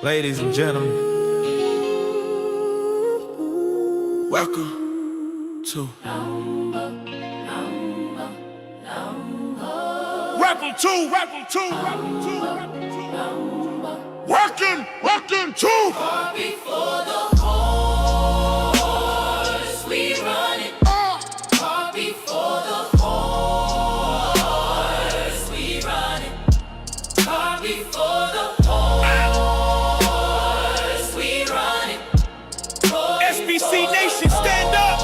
Ladies and gentlemen, welcome to Welcome to Car before the horse, we run it. Car before the horse, we run it. Car before the horse, we run it. SBC Nation, stand up!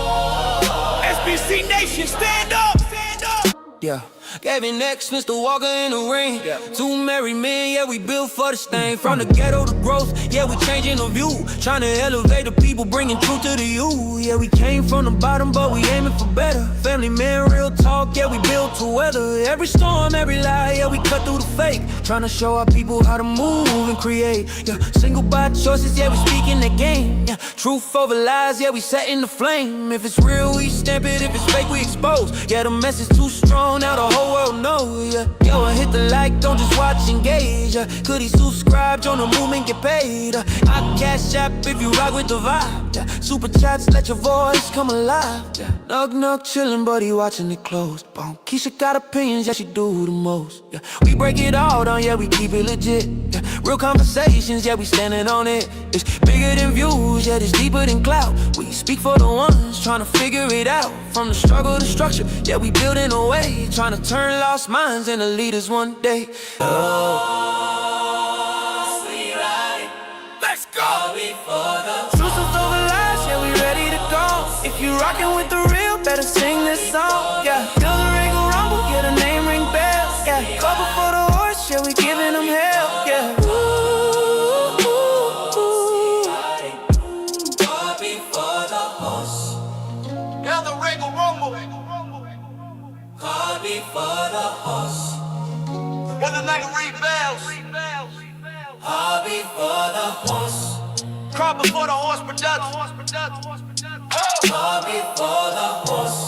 SBC Nation, stand up! Stand up! Yeah, Gavin X Mr. Walker in the ring. Yeah. Two married men, yeah, we built for this thing. From the ghetto to growth, yeah, we changing the view. Trying to elevate the people, bringing truth to the youth. Yeah, we came from the bottom, but we aiming for better. Family man, real talk, yeah, we built to weather every storm, every lie, yeah, we cut through the fake. Trying to show our people how to move and create. Yeah, single by choices, yeah, we speaking the game. Yeah, truth over lies, yeah, we setting the flame. If it's real, we stamp it. If it's fake, we expose. Yeah, the message too strong, now the whole world knows. Yeah, yo, I hit the like, don't just watch, engage. Yeah, could he subscribe, join the movement, get paid? I cash app if you rock with the vibe. Yeah, super chats, let your voice come alive. Yeah, knock, chillin', but he watching it close. Boom. Keisha got opinions, yeah, she do the most. Yeah, we break it all down, yeah, we keep it legit. Yeah, real conversations, yeah, we standing on it. It's bigger than views, yeah, it's deeper than clout. We speak for the ones trying to figure it out. From the struggle to structure, yeah, we building a way. Trying to turn lost minds into leaders one day. We ride it. Let's go! Car before the Truth over lies, yeah, we ready to go. If you rockin' with the real, better sing this song. Yeah, feel the Regal Rumble, yeah, the name ring bells. Yeah, go before the horse, yeah, we giving them hell. Yeah. car before the horse. Yeah, the Regal Rumble. Car before the horse. Yeah, the night ring bells. Car before the horse. Car before the horse production. Car before the horse.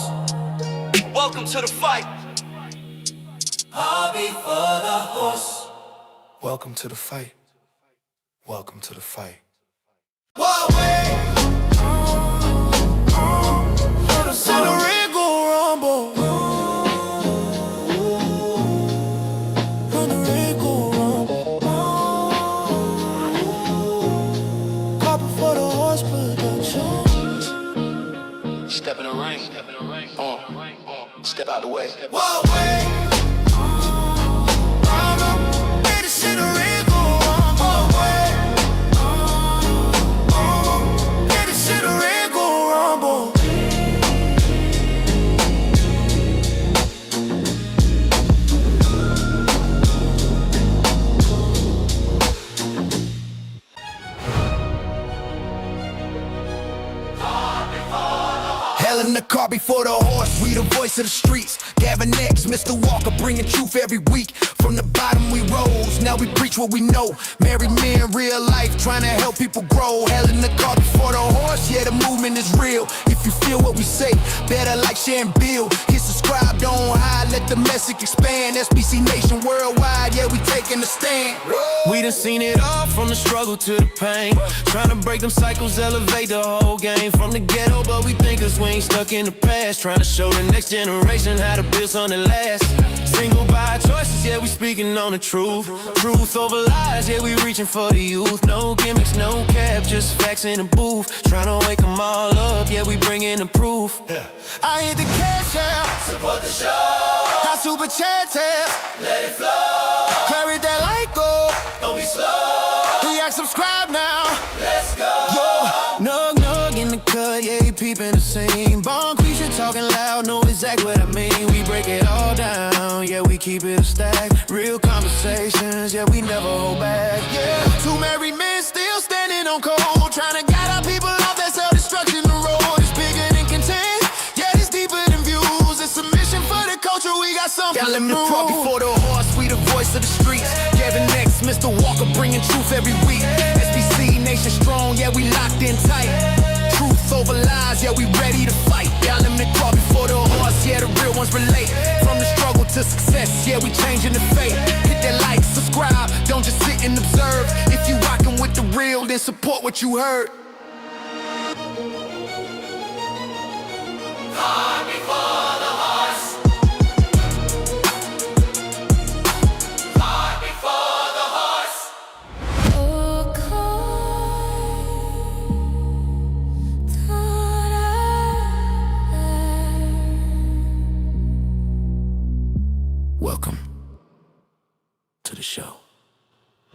Welcome to the fight. Car before the horse. welcome to the fight. Welcome to the fight. To the Regal Rumble. From the Regal Rumble. Call before the horse production. Step in the ring, step out the way. Hell in the car before the horse, we the voice of the streets. Gavin X Mr. Walker, bringing truth every week. From the bottom we rose, now we preach what we know. Married men, real life, trying to help people grow. Hell in the car before the horse, yeah, the movement is real. If you feel what we say, better like, share, and build. Hit subscribe, don't hide, let the message expand. SBC Nation worldwide, yeah, we taking a stand. We done seen it all, from the struggle to the pain. Trying to break them cycles, elevate the whole game. From the ghetto, but we thinkers, we ain't stuck in the past. Trying to show the next generation how to build something that lasts. Single by choices, yeah, we speaking on the truth. Truth over lies, yeah, we reaching for the youth. No gimmicks, no cap, just facts in the booth. Trying to wake them all up, yeah, we bringing the proof. I hit the cash out, Support the show. I super chat tab, Let it flow. carry that light go. Don't be slow. React, subscribe now. Let's go. Nug in the cut, yeah, he peeping the scene. Bonquisha talking loud, know exactly what I mean. We break it all down, yeah, we keep it a stack. Real conversations, yeah, we never hold back, yeah. Two married men still standing on cold, trying to guide our people off that self-destructing. The road is bigger than content, yeah, it's deeper than views. It's a mission for the culture, we got something Y'all to in the car prove. before the horse, we the voice of the streets. Gavin X Mr. Walker, bringing truth every week. SBC Nation strong, yeah, we locked in tight. Truth over lies, yeah, we ready to fight. Y'all in the car before the horse, yeah, the real ones relate. From the struggle to success, yeah, we changing the fate. Hit that like, subscribe, don't just sit and observe. If you rockin' with the and support what you heard. Car before the horse. Car before the horse. Oh, car, thought I Welcome to the show.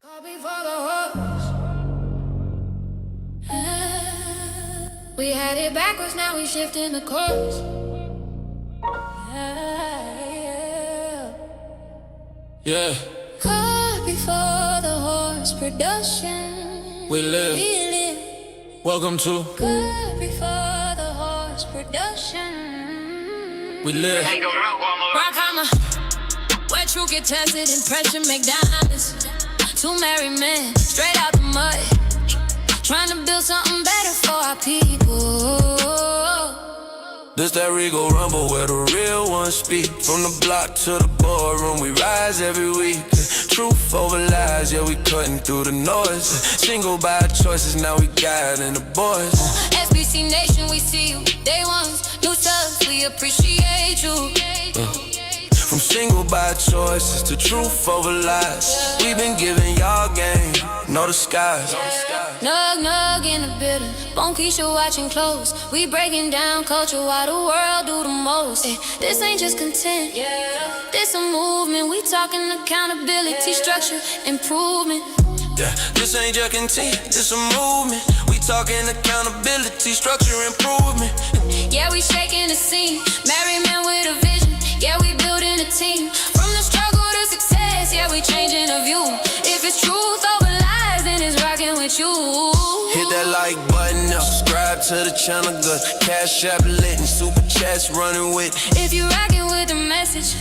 car before the horse. We had it backwards, now we shifting the course. Yeah, Car before the horse production. we live. Welcome to Car before the horse production. We live. Rock hammer, where truth get tested and pressure make diamonds. Two married men, straight out the mud, trying to build something better for our people. This that Regal Rumble where the real ones speak. From the block to the boardroom, we rise every week. Truth over lies, yeah, we cutting through the noise. Single by choices, now we guiding the boys. SBC Nation, we see you. Day ones, new subs, we appreciate you. From single by choices to truth over lies. We've been giving y'all game, no disguise. Nug, nug in the building. Bone Keisha watching close. We breaking down culture while the world do the most. This ain't just content. This a movement. We talking accountability, structure, improvement. Yeah, this ain't just content, this a movement. We talking accountability, structure, improvement. Yeah, we shaking the scene. Married men with a vision. Yeah, we building a team. From the struggle to success, yeah, we changing the view. If it's truth over lies, then it's rocking with you. Hit that like button up, subscribe to the channel, good. Cash app lit and super chats running with. If you rocking with the message,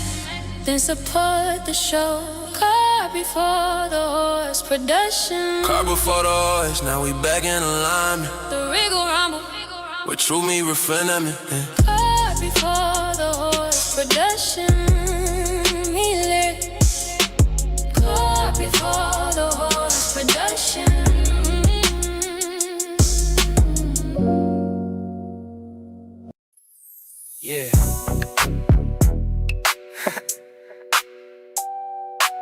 then support the show. Car before the horse production. Car before the horse, now we back in alignment. The Regal Rumble. With true me refinement. Car before the horse production. Me lit. Car before the horse production. Yeah.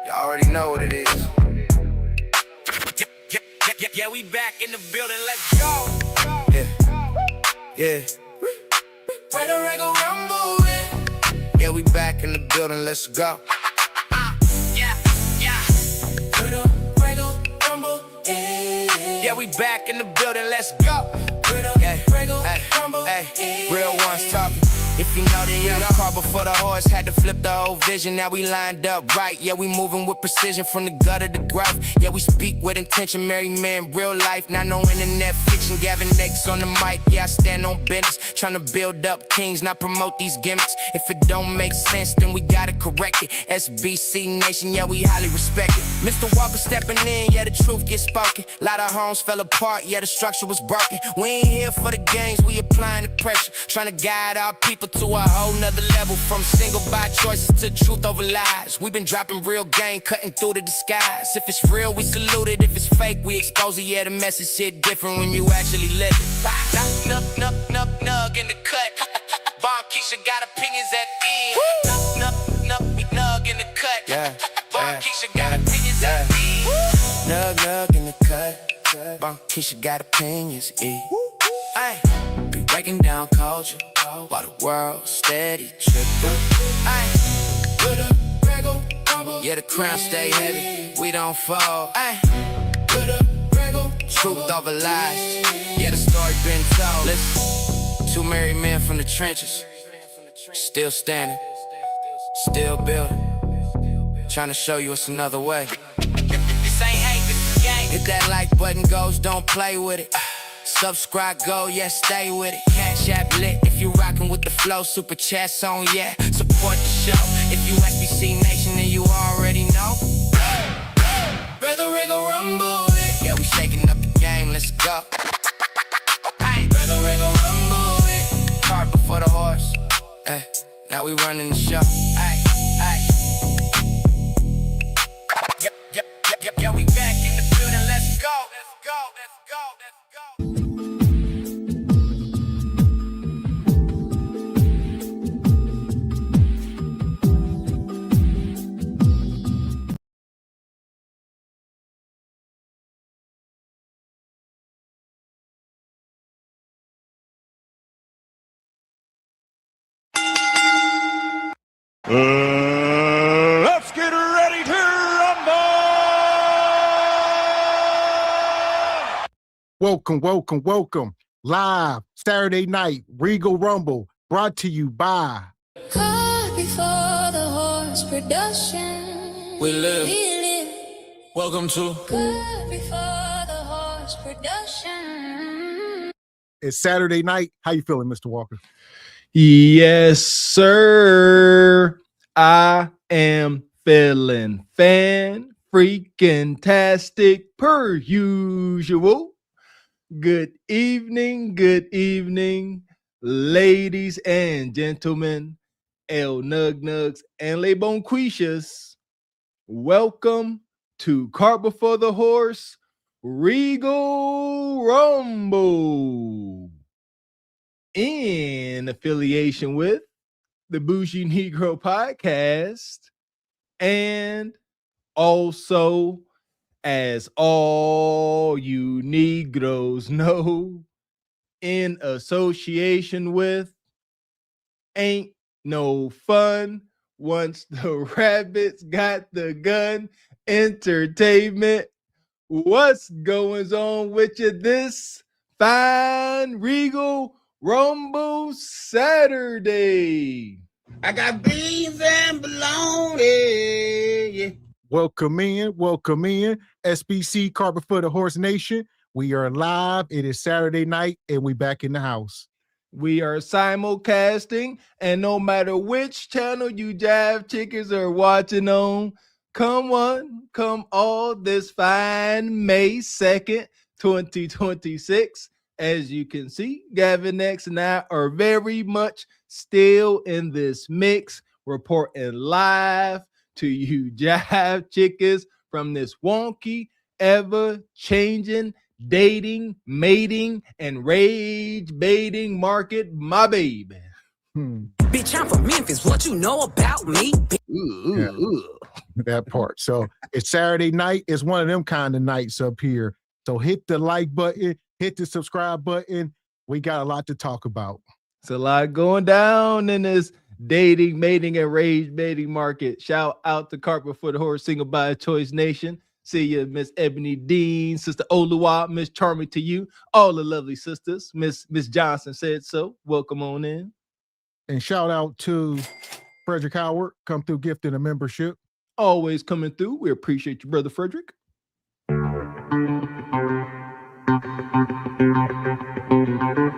Y'all already know what it is. Yeah, we back in the building, let's go. Yeah. Where the Regal Rumble is. Yeah, we back in the building, let's go. Yeah. Where the Regal Rumble is. Yeah, we back in the building, let's go. Where the Regal Rumble is. Real ones talking. If you know the young car before the horse had to flip the whole vision. Now we lined up right. Yeah, we moving with precision from the gutter to growth. Yeah, we speak with intention, married man, real life. Not no internet fiction. Gavin X on the mic. Yeah, I stand on business, trying to build up kings, not promote these gimmicks. If it don't make sense, then we gotta correct it. SBC Nation, yeah, we highly respect it. Mr. Walker stepping in, yeah, the truth gets spoken. Lot of homes fell apart, yeah, the structure was broken. We ain't here for the games, we applying the pressure, trying to guide our people to a whole nother level. From single by choices to truth over lies. We've been dropping real game, cutting through the disguise. If it's real, we salute it. If it's fake, we expose it. Yeah, the message hit different when you actually live it. Nug in the cut. Bomb Keisha got opinions at the end. Nug in the cut. Yeah. Bomb Keisha got opinions at the end. Nug in the cut. Bomb Keisha got opinions. Ay, be breaking down culture while the world steady tripping. Ay, with a Regal Rumble. Yeah, the crown stay heavy, we don't fall. Ay, with a Regal truth over lies. Yeah, the story been told. Listen, two married men from the trenches, still standing, still building, trying to show you it's another way. This ain't hate, this is game. Hit that like button goes, don't play with it. Subscribe, go, yeah, stay with it. Cash app lit if you rockin' with the flow. Super chats on, yeah, support the show. If you SBC Nation, then you already know. Where the Regal Rumble is. Yeah, we shaking up the game, let's go. Where the Regal Rumble is. Car before the horse. Now we running the show. Yeah, we back in the building, let's go. Welcome. Live Saturday night, Regal Rumble, brought to you by Caught before the horse production. We live. Welcome to Caught before the horse production. It's Saturday night. How you feeling, Mr. Walker? Yes, sir. I am feeling freaking-tastic per usual. Good evening, ladies and gentlemen, El Nug Nugs and Le Bonquishas. Welcome to Cart Before the Horse, Regal Rumble, in affiliation with the Bougie Negro Podcast, and also, as all you Negroes know, in association with Ain't No Fun Once the Rabbits Got the Gun Entertainment. What's going on with you this fine Regal Rumble Saturday? I got beans and bologna. Yeah. Welcome in. SBC Cart Before the Horse Nation. We are live. It is Saturday night, and we back in the house. We are simulcasting, and no matter which channel you jive chickens are watching on, come all this fine May 2nd, 2026. As you can see, Gavin X and I are very much still in this mix, reporting live to you jive chickens from this wonky, ever-changing, dating, mating, and rage-baiting market, my baby. Bitch, I'm from Memphis. What you know about me? That part. So it's Saturday night. It's one of them kind of nights up here. So hit the like button, hit the subscribe button. We got a lot to talk about. It's a lot going down in this dating, mating, and rage baiting market. Shout out to Cart Before the Horse Single by Choice Nation. See you, Miss Ebony Dean, Sister Oluwa, Miss Charming to you, all the lovely sisters. Miss Johnson said so. Welcome on in. And shout out to Frederick Howard, come through gifting a membership. Always coming through. We appreciate you, Brother Frederick.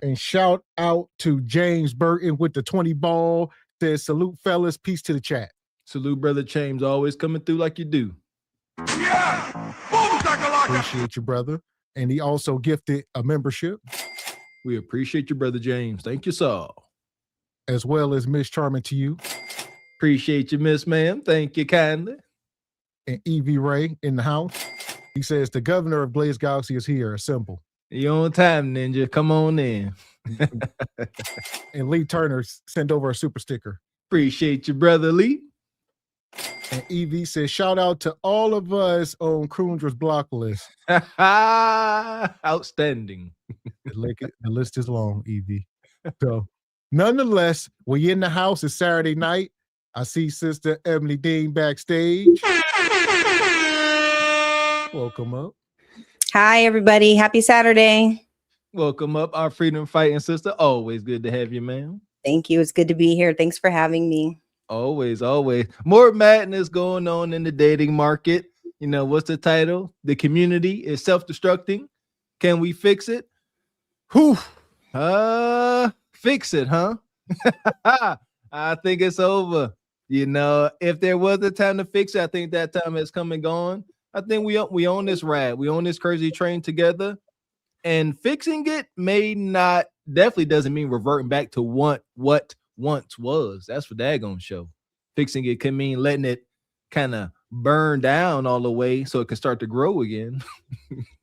And shout out to James Burton with the 20 ball. Says, salute, fellas. Peace to the chat. Salute, Brother James. Always coming through like you do. Yeah! Appreciate you, brother. And he also gifted a membership. We appreciate you, Brother James. Thank you, sir. As well as Miss Charming to you. Appreciate you, Miss Ma'am. Thank you kindly. And Evie Ray in the house. He says, the governor of Blaze Galaxy is here. Simple. You on time, Ninja. Come on in. And Lee Turner sent over a super sticker. Appreciate you, Brother Lee. And Evie says, shout out to all of us on Kroondra's block list. Outstanding. The list is long, Evie. So, nonetheless, we in the house. It's Saturday night. I see Sister Emily Dean backstage. Welcome up. Hi, everybody. Happy Saturday. Welcome up, our freedom fighting sister. Always good to have you, ma'am. Thank you. It's good to be here. Thanks for having me. Always. More madness going on in the dating market. You know, what's the title? The community is self-destructing. Can we fix it? Whew. Fix it, huh? I think it's over. You know, if there was a time to fix it, I think that time has come and gone. I think we own this ride. We own this crazy train together. And fixing it definitely doesn't mean reverting back to what once was. That's for daggone show. Fixing it can mean letting it kind of burn down all the way so it can start to grow again.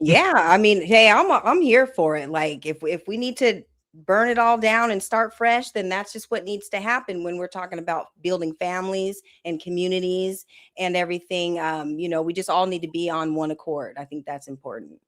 Yeah, I mean, hey, I'm here for it. Like if we need to burn it all down and start fresh, then that's just what needs to happen when we're talking about building families and communities and everything. We just all need to be on one accord. I think that's important.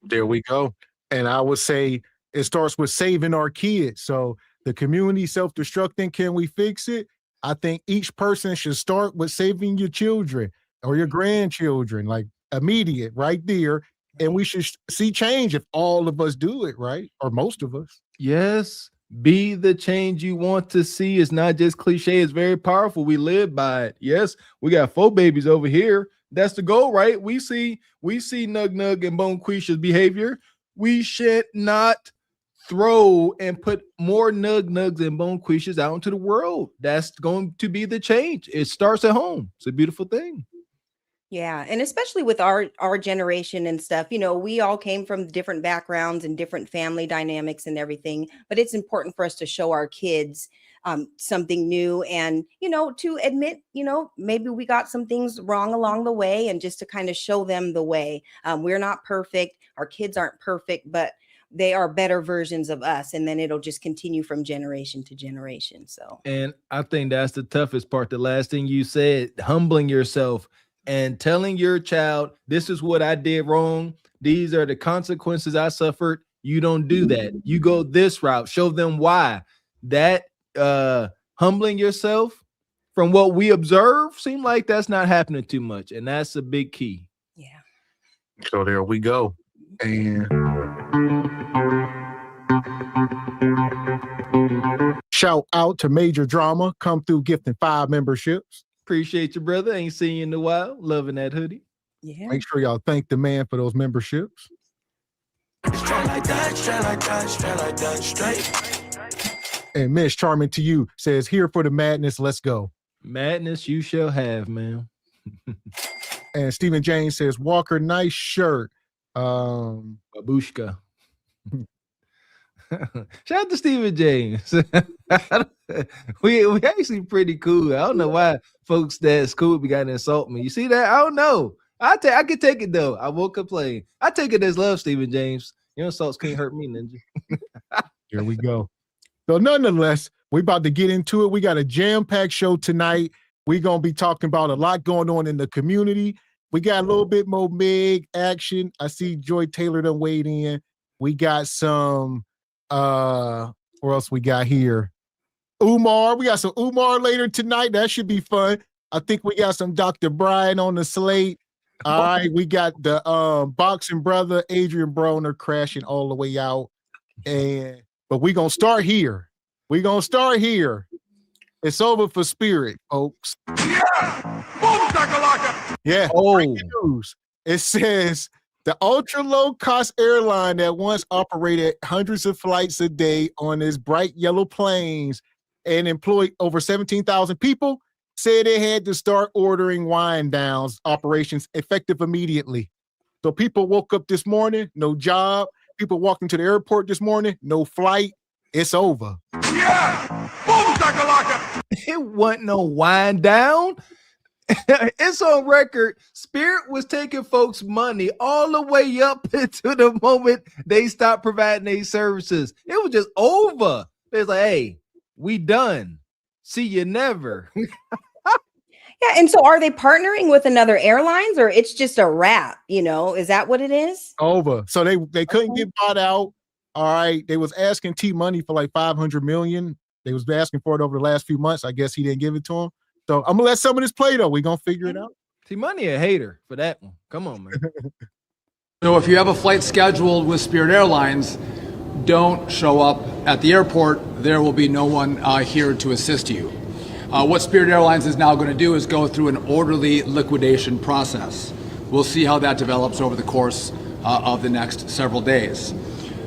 There we go. And I would say it starts with saving our kids. So the community self-destructing, can we fix it? I think each person should start with saving your children or your grandchildren, like immediate right there. and we should see change if all of us do it, right? Or most of us. Yes. Be the change you want to see. It's not just cliche. It's very powerful. We live by it. Yes, we got 4 babies over here. That's the goal, right? We see Nug Nug and Bonquisha's behavior. We should not throw and put more Nug Nugs and Bonquishas out into the world. That's going to be the change. It starts at home. It's a beautiful thing. Yeah, and especially with our generation and stuff, you know, we all came from different backgrounds and different family dynamics and everything, but it's important for us to show our kids something new and, you know, to admit, you know, maybe we got some things wrong along the way and just to kind of show them the way. We're not perfect. Our kids aren't perfect, but they are better versions of us. And then it'll just continue from generation to generation. So, and I think that's the toughest part. The last thing you said, humbling yourself and telling your child, this is what I did wrong. These are the consequences I suffered. You don't do that. You go this route. Show them why. That humbling yourself from what we observe seem like that's not happening too much. And that's a big key. Yeah. So there we go. And shout out to Major Drama. Come through gifting 5 memberships. Appreciate you, brother. Ain't seen you in a while. Loving that hoodie. Yeah. Make sure y'all thank the man for those memberships. Straight like that, straight like that, straight like that, straight. And Miss Charming to you says, here for the madness. Let's go. Madness you shall have, man. And Stephen James says, Walker, nice shirt. Babushka. Shout out to Stephen James. we actually pretty cool. I don't know why folks that's cool be got to insult me. You see that? I don't know. I can take it though. I won't complain. I take it as love, Stephen James. Your insults can't hurt me, Ninja. Here we go. So nonetheless, we're about to get into it. We got a jam-packed show tonight. We're going to be talking about a lot going on in the community. We got a little bit more big action. I see Joy Taylor done weighed in. We got some what else we got here? Umar. We got some Umar later tonight. That should be fun. I think we got some Dr. Brian on the slate. All right, we got the boxing brother Adrien Broner crashing all the way out. But we're gonna start here. It's over for Spirit, folks. Yeah. Breaking news. It says the ultra low cost airline that once operated hundreds of flights a day on its bright yellow planes and employed over 17,000 people said it had to start ordering wind downs operations effective immediately. So people woke up this morning, no job. People walked into the airport this morning, no flight. It's over. Yeah. It wasn't no wind down. It's on record. Spirit was taking folks' money all the way up into the moment they stopped providing their services. It was just over. It's like, hey, we done. See you never. Yeah, and so are they partnering with another airlines or it's just a wrap, you know? Is that what it is? Over. So they couldn't get bought out. All right. They was asking T Money for like 500 million. They was asking for it over the last few months. I guess he didn't give it to him. So I'm gonna let some of this play though. We're gonna figure it out. T Money a hater for that one. Come on, man. So if you have a flight scheduled with Spirit Airlines, don't show up at the airport. There will be no one here to assist you. What Spirit Airlines is now going to do is go through an orderly liquidation process. We'll see how that develops over the course of the next several days.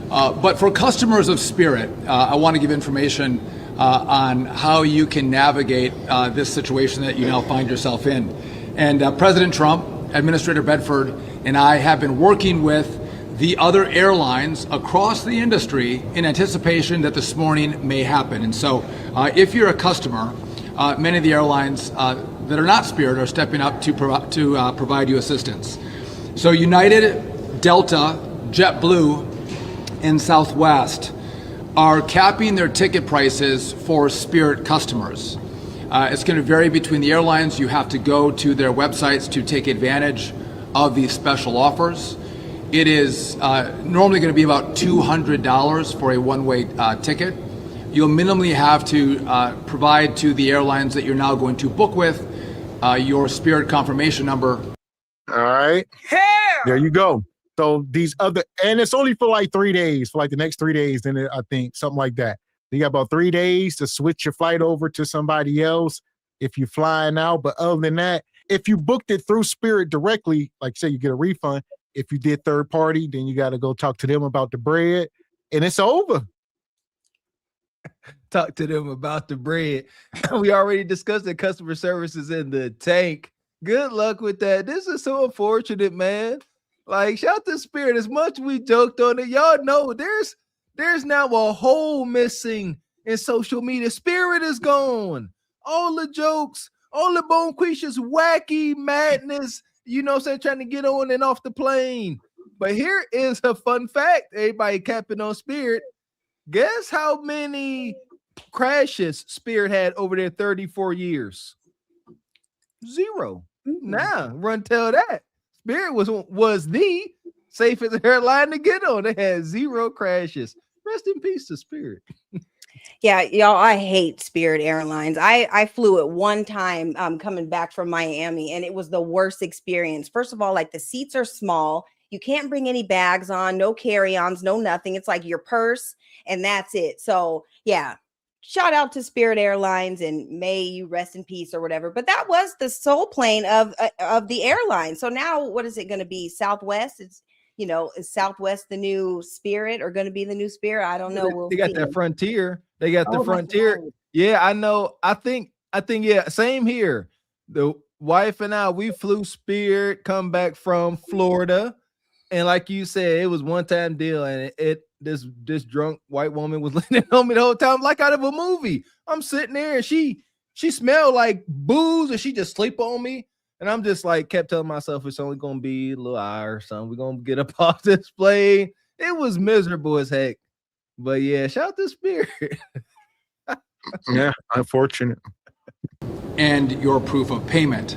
But for customers of Spirit, I want to give information on how you can navigate this situation that you now find yourself in. And President Trump, Administrator Bedford, and I have been working with the other airlines across the industry in anticipation that this morning may happen. And so if you're a customer, many of the airlines that are not Spirit are stepping up to provide you assistance. So United, Delta, JetBlue, and Southwest are capping their ticket prices for Spirit customers. It's going to vary between the airlines. You have to go to their websites to take advantage of these special offers. It is normally going to be about $200 for a one-way ticket. You'll minimally have to provide to the airlines that you're now going to book with your Spirit confirmation number. All right. There you go. So these other, and it's only for like 3 days, for like the next 3 days. Then I think something like that. You got about 3 days to switch your flight over to somebody else if you're flying out. But other than that, if you booked it through Spirit directly, like say you get a refund. If you did third party, then you got to go talk to them about the bread, and it's over. Talk to them about the bread. We already discussed that customer service is in the tank. Good luck with that. This is so unfortunate, man. Like, shout to Spirit. As much we joked on it, y'all know there's now a hole missing in social media. Spirit is gone. All the jokes, all the Bonquisha's wacky madness, you know what I'm saying, trying to get on and off the plane. But here is a fun fact. Everybody capping on Spirit. Guess how many crashes Spirit had over their 34 years? 0. Now, run tell that. Spirit was the safest airline to get on. They had 0 crashes. Rest in peace to Spirit. Yeah, y'all, I hate Spirit Airlines. I flew it one time coming back from Miami, and it was the worst experience. First of all, like the seats are small. You can't bring any bags on, no carry-ons, no nothing. It's like your purse, and that's it. So, yeah, shout out to Spirit Airlines, and may you rest in peace or whatever. But that was the soul plane of the airline. So now what is it going to be? Southwest? It's, you know, is Southwest the new Spirit or going to be the new Spirit? I don't know. They got that Frontier. They got the Frontier. Yeah, I know. I think, yeah, same here. The wife and I, we flew Spirit, come back from Florida. And like you said, it was one-time deal. And this drunk white woman was leaning on me the whole time, like out of a movie. I'm sitting there and she smelled like booze and she just sleep on me. And I'm just like, kept telling myself it's only going to be a little hour or something. We're going to get up off this plane. It was miserable as heck. But yeah, shout out to Spirit. Yeah, unfortunate. And your proof of payment.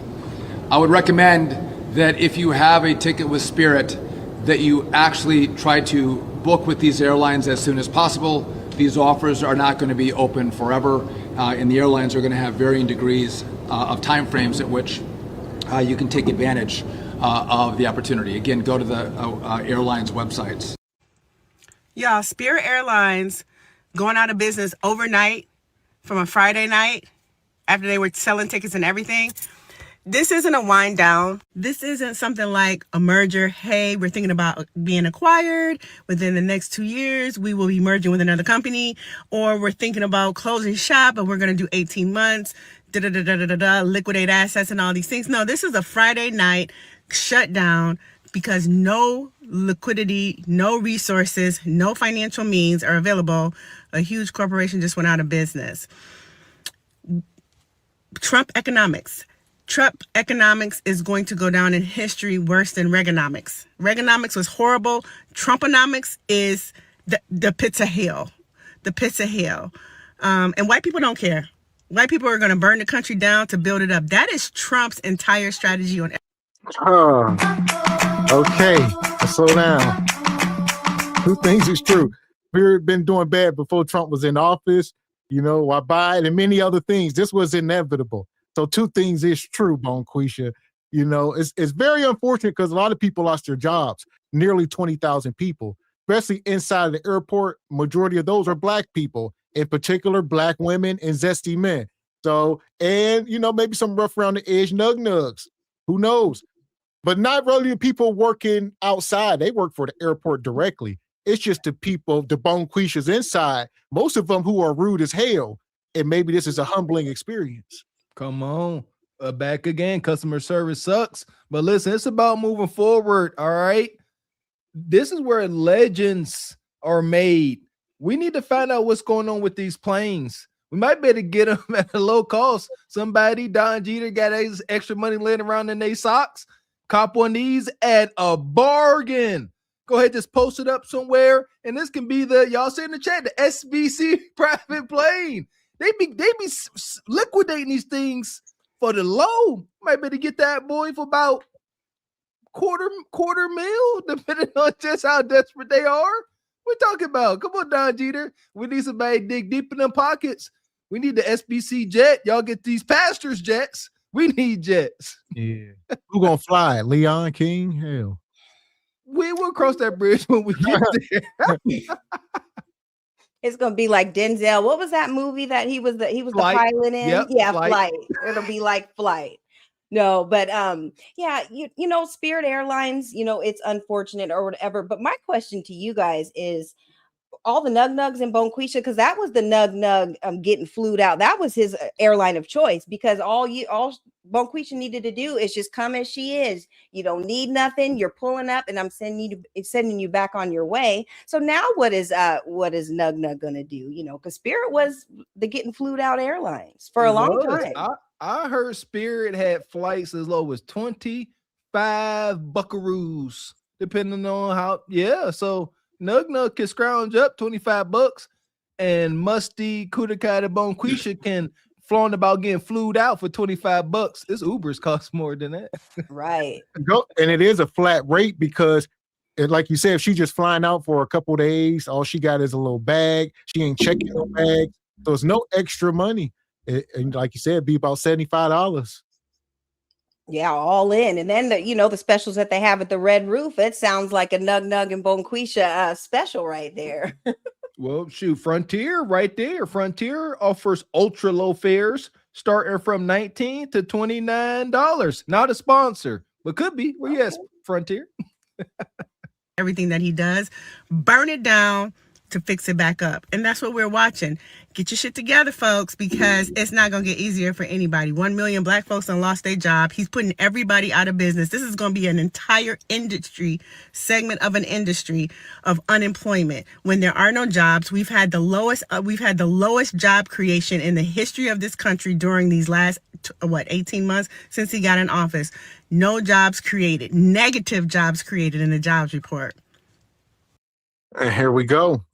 I would recommend that if you have a ticket with Spirit, that you actually try to book with these airlines as soon as possible. These offers are not going to be open forever, and the airlines are going to have varying degrees of time frames at which you can take advantage of the opportunity. Again, go to the airlines websites. Y'all, Spirit Airlines going out of business overnight from a Friday night after they were selling tickets and everything. This isn't a wind down. This isn't something like a merger. Hey, we're thinking about being acquired. Within the next 2 years, we will be merging with another company. Or we're thinking about closing shop, but we're going to do 18 months, liquidate assets and all these things. No, this is a Friday night shutdown because no liquidity, no resources, no financial means are available. A huge corporation just went out of business. Trump economics. Trump economics is going to go down in history worse than Reaganomics. Reaganomics was horrible. Trumponomics is the pits of hell. The pits of hell. And white people don't care. White people are going to burn the country down to build it up. That is Trump's entire strategy on. Okay, let's slow down. 2 things is true. We've been doing bad before Trump was in office. You know, why Biden and many other things. This was inevitable. So 2 things is true, Bonquisha. You know, it's very unfortunate because a lot of people lost their jobs. Nearly 20,000 people, especially inside of the airport. Majority of those are Black people, in particular, Black women and zesty men. So, and, you know, maybe some rough around the edge nugs. Who knows? But not really the people working outside. They work for the airport directly. It's just the people, the Bonquishas inside, most of them who are rude as hell. And maybe this is a humbling experience. Come on. Back again. Customer service sucks. But listen, it's about moving forward. All right. This is where legends are made. We need to find out what's going on with these planes. We might be able to get them at a low cost. Somebody, Don Jeter, got extra money laying around in their socks. Cop one of these at a bargain. Go ahead, just post it up somewhere. And this can be y'all say in the chat, the SBC private plane. They be liquidating these things for the low. Might be able to get that boy for about quarter mil, depending on just how desperate they are. We're talking about. Come on, Don Jeter. We need somebody to dig deep in them pockets. We need the SBC jet. Y'all get these pastors jets. We need jets. Yeah. Who gonna fly? Leon King? Hell. We will cross that bridge when we get there. It's gonna be like Denzel. What was that movie that he was the Flight. pilot in? Yep, Yeah, Flight. Flight. It'll be like Flight. No, but yeah, you know, Spirit Airlines, you know, it's unfortunate or whatever. But my question to you guys is all the nug nugs in Bonquisha, because that was the nug getting flued out. That was his airline of choice, because all Bonquisha needed to do is just come as she is. You don't need nothing. You're pulling up, and I'm sending you back on your way. So now what is nug gonna do? You know, because Spirit was the getting flued out airlines for a long time. I heard Spirit had flights as low as 25 buckaroos, depending on how. Yeah, so Nug can scrounge up $25, and Musty Kudakata Bonquisha can flaunt about getting flued out for $25. This Ubers cost more than that. Right. And it is a flat rate because, like you said, if she's just flying out for a couple days, all she got is a little bag. She ain't checking no bag. So it's no extra money. And like you said, it'd be about $75. Yeah, all in. And then the specials that they have at the Red Roof, it sounds like a Nug and Bonquisha special right there. Well, shoot, Frontier right there. Frontier offers ultra low fares starting from $19 to $29. Not a sponsor, but could be. Well, yes, Frontier. Everything that he does, burn it down to fix it back up. And that's what we're watching. Get your shit together, folks, because it's not going to get easier for anybody. 1 million black folks done lost their job. He's putting everybody out of business. This is going to be an entire segment of an industry of unemployment. When there are no jobs, we've had the lowest job creation in the history of this country during these last 18 months since he got in office. No jobs created, negative jobs created in the jobs report. And here we go.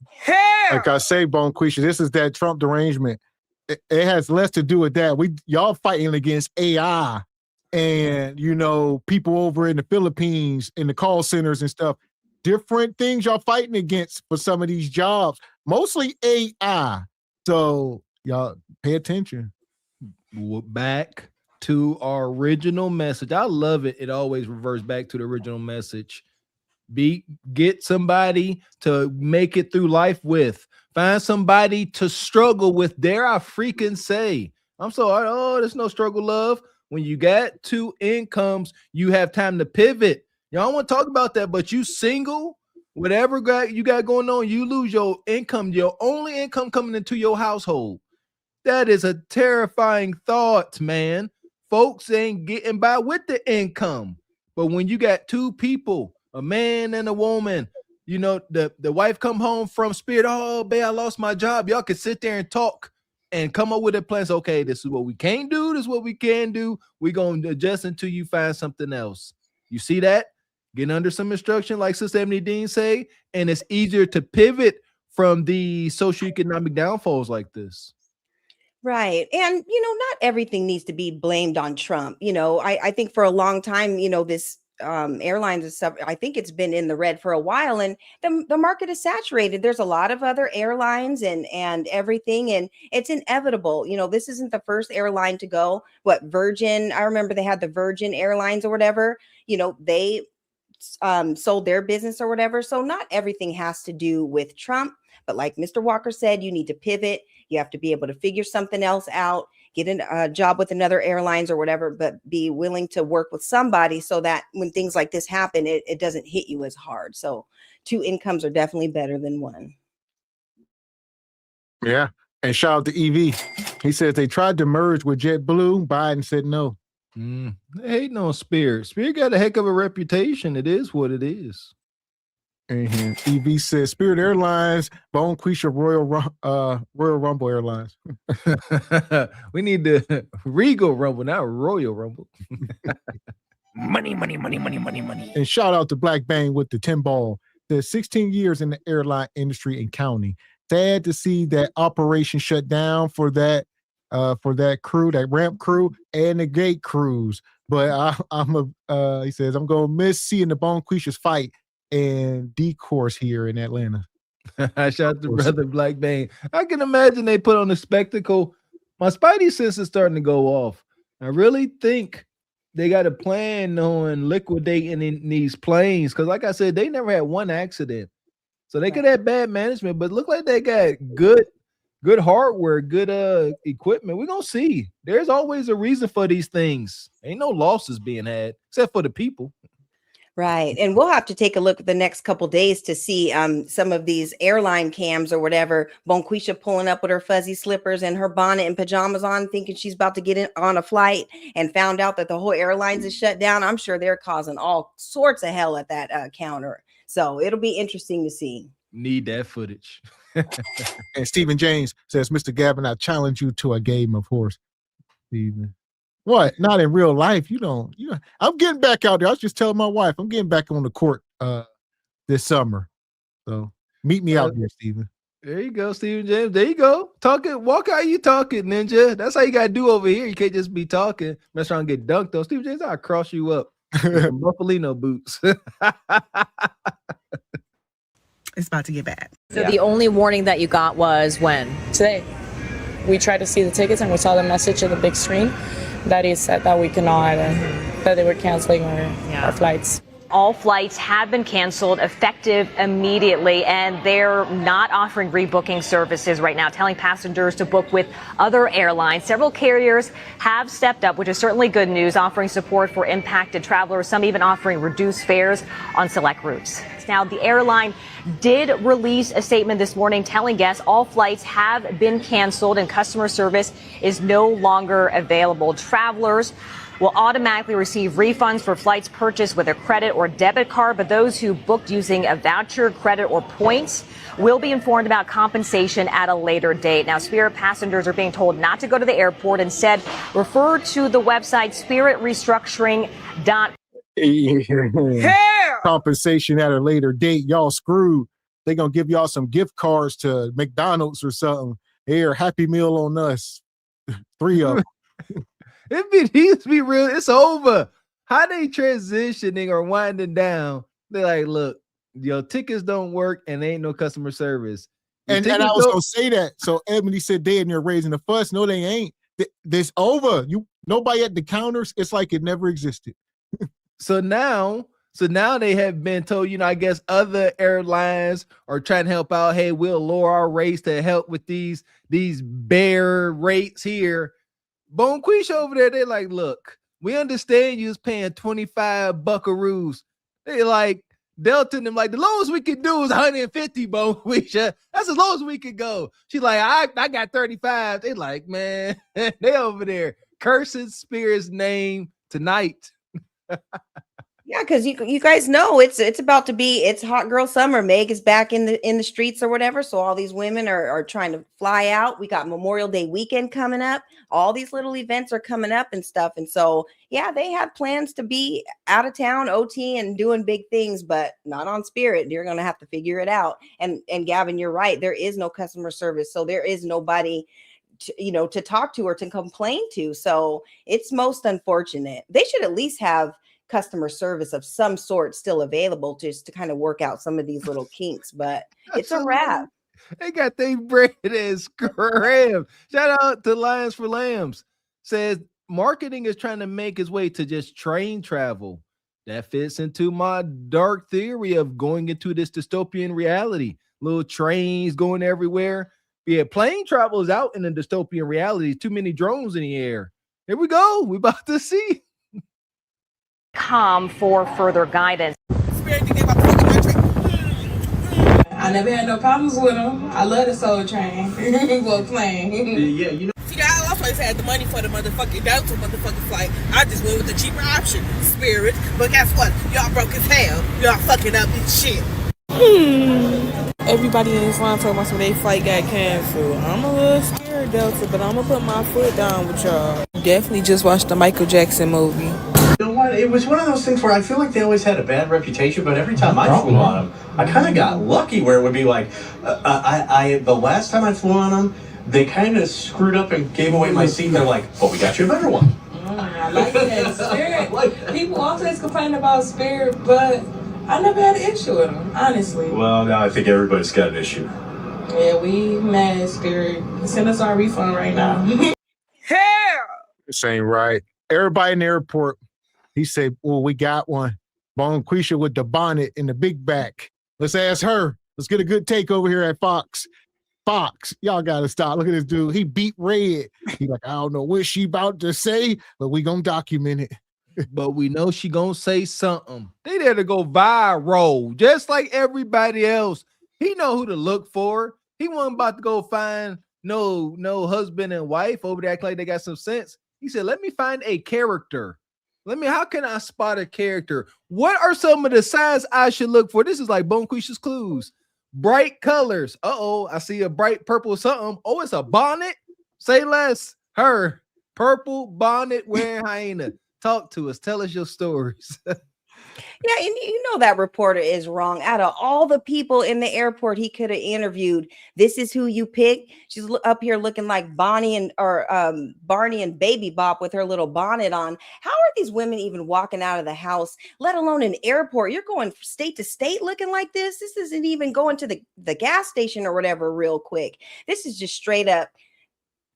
Like I say, Bonquisha, this is that Trump derangement. It has less to do with that. Y'all fighting against AI and, people over in the Philippines in the call centers and stuff. Different things y'all fighting against for some of these jobs. Mostly AI. So y'all pay attention. Back to our original message. I love it. It always reverts back to the original message. Get somebody to make it through life with. Find somebody to struggle with. Dare I freaking say? I'm sorry. Oh, there's no struggle, love. When you got two incomes, you have time to pivot. Y'all want to talk about that, but you single, whatever you got going on, you lose your income, your only income coming into your household. That is a terrifying thought, man. Folks ain't getting by with the income. But when you got two people, a man and a woman, the wife come home from Spirit. Oh, babe, I lost my job. Y'all can sit there and talk and come up with a plan. So, okay, this is what we can't do. This is what we can do. We're going to adjust until you find something else. You see that? Getting under some instruction, like Sister Ebony Dean say, and it's easier to pivot from the socioeconomic downfalls like this. Right. And, not everything needs to be blamed on Trump. I think for a long time, this airlines and stuff, I think it's been in the red for a while, and the market is saturated. There's a lot of other airlines and everything, and it's inevitable. This isn't the first airline to go. Virgin, I remember they had the Virgin Airlines or whatever, they sold their business or whatever. So not everything has to do with Trump, but like Mr. Walker said, you need to pivot. You have to be able to figure something else out, get a job with another airlines or whatever, but be willing to work with somebody so that when things like this happen, it doesn't hit you as hard. So 2 incomes are definitely better than 1. Yeah. And shout out to EV. He said they tried to merge with JetBlue. Biden said no. They hating on Spirit. Spirit got a heck of a reputation. It is what it is. And EV says Spirit Airlines, Bonquisha Royal Rumble Airlines. We need the Regal Rumble, not Royal Rumble. Money. And shout out to Black Bang with the 10 ball. There's 16 years in the airline industry and counting. Sad to see that operation shut down for that crew, that ramp crew and the gate crews. But he says I'm gonna miss seeing the Bonquishas fight and D-course here in Atlanta. Shout out to Brother Black Bane. I can imagine they put on a spectacle. My spidey sense is starting to go off. I really think they got a plan on liquidating in these planes because, like I said, they never had one accident, so they could have bad management, but look like they got good hardware, good equipment. We're gonna see. There's always a reason for these things. Ain't no losses being had except for the people. Right. And we'll have to take a look at the next couple days to see some of these airline cams or whatever. Bonquisha pulling up with her fuzzy slippers and her bonnet and pajamas on, thinking she's about to get in on a flight, and found out that the whole airlines is shut down. I'm sure they're causing all sorts of hell at that counter. So it'll be interesting to see. Need that footage. And Stephen James says, Mr. Gavin, I challenge you to a game of horse. Stephen. What? Not in real life. You don't. I'm getting back out there. I was just telling my wife I'm getting back on the court this summer. So meet me out here, Stephen. There you go, Stephen James. There you go. Talking, walk out you talking, Ninja. That's how you gotta do over here. You can't just be talking. Mess around and get dunked on. Stephen James, I'll cross you up. Buffalino boots. It's about to get bad. So the only warning that you got was when? Today. We tried to see the tickets and we saw the message on the big screen that it said that we cannot, that they were canceling our flights. All flights have been canceled effective immediately, and they're not offering rebooking services right now, telling passengers to book with other airlines. Several carriers have stepped up, which is certainly good news, offering support for impacted travelers, some even offering reduced fares on select routes. Now, the airline did release a statement this morning telling guests all flights have been canceled and customer service is no longer available. Travelers will automatically receive refunds for flights purchased with a credit or debit card, but those who booked using a voucher, credit, or points will be informed about compensation at a later date. Now, Spirit passengers are being told not to go to the airport. Instead, refer to the website spiritrestructuring.com. Compensation at a later date. Y'all screwed. They're going to give y'all some gift cards to McDonald's or something. Here, Happy Meal on us. 3 of them. It needs to be real. It's over. How they transitioning or winding down? They're like, look, your tickets don't work and there ain't no customer service. And I was gonna say that. So Ebony said they and they're raising the fuss. No, they ain't. This over. Nobody at the counters. It's like it never existed. So now they have been told, I guess other airlines are trying to help out. Hey, we'll lower our rates to help with these bare rates here. Bonquisha over there, they're like, look, we understand you was paying 25 buckaroos. They like Delta and them like, the lowest we could do is 150, Bonquisha. That's as low as we could go. She's like, I got 35. They like, man, they over there cursing Spirit's name tonight. Yeah, because you guys know it's about to be, it's hot girl summer. Meg is back in the streets or whatever. So all these women are trying to fly out. We got Memorial Day weekend coming up. All these little events are coming up and stuff. And so, yeah, they have plans to be out of town, OT, and doing big things, but not on Spirit. You're going to have to figure it out. And Gavin, you're right. There is no customer service. So there is nobody to talk to or to complain to. So it's most unfortunate. They should at least have customer service of some sort still available just to kind of work out some of these little kinks, but it's a wrap. They got their bread and scram. Shout out to Lions for Lambs. Says marketing is trying to make its way to just train travel. That fits into my dark theory of going into this dystopian reality. Little trains going everywhere. Yeah, plane travel is out in a dystopian reality. Too many drones in the air. Here we go. We about to see. For further guidance. I never had no problems with them. I love the Soul Train. Well, plane. Yeah, See, I always had the money for the motherfucking Delta motherfucking flight. I just went with the cheaper option, Spirit. But guess what? Y'all broke as hell. Y'all fucking up this shit. Everybody in this line talking about some their flight got canceled. I'm a little scared, Delta, but I'm gonna put my foot down with y'all. Definitely just watched the Michael Jackson movie. You know what? It was one of those things where I feel like they always had a bad reputation, but every time I flew on them, I kind of got lucky where it would be like, the last time I flew on them, they kind of screwed up and gave away my seat. They're like, oh, we got you a better one. I like that. Spirit. People always complain about Spirit, but I never had an issue with them, honestly. Well, now I think everybody's got an issue. Yeah, we mad at Spirit. Send us our refund right now. This ain't right. Everybody in the airport, He said, well, we got one. Bonquisha with the bonnet and the big back. Let's ask her. Let's get a good take over here at Fox. Fox, y'all got to stop. Look at this dude. He beat red. He like, I don't know what she about to say, but we going to document it. But we know she going to say something. They there to go viral, just like everybody else. He know who to look for. He wasn't about to go find no husband and wife over there acting like they got some sense. He said, let me find a character. How can I spot a character? What are some of the signs I should look for? This is like Bonquisha's clues. Bright colors. Uh-oh, I see a bright purple something. Oh, it's a bonnet. Say less. Her. Purple bonnet wearing hyena. Talk to us. Tell us your stories. Yeah, and you know that reporter is wrong. Out of all the people in the airport he could have interviewed, this is who you pick. She's up here looking like Barney and Baby Bop with her little bonnet on. How are these women even walking out of the house, let alone an airport? You're going state to state looking like this. This isn't even going to the gas station or whatever real quick. This is just straight up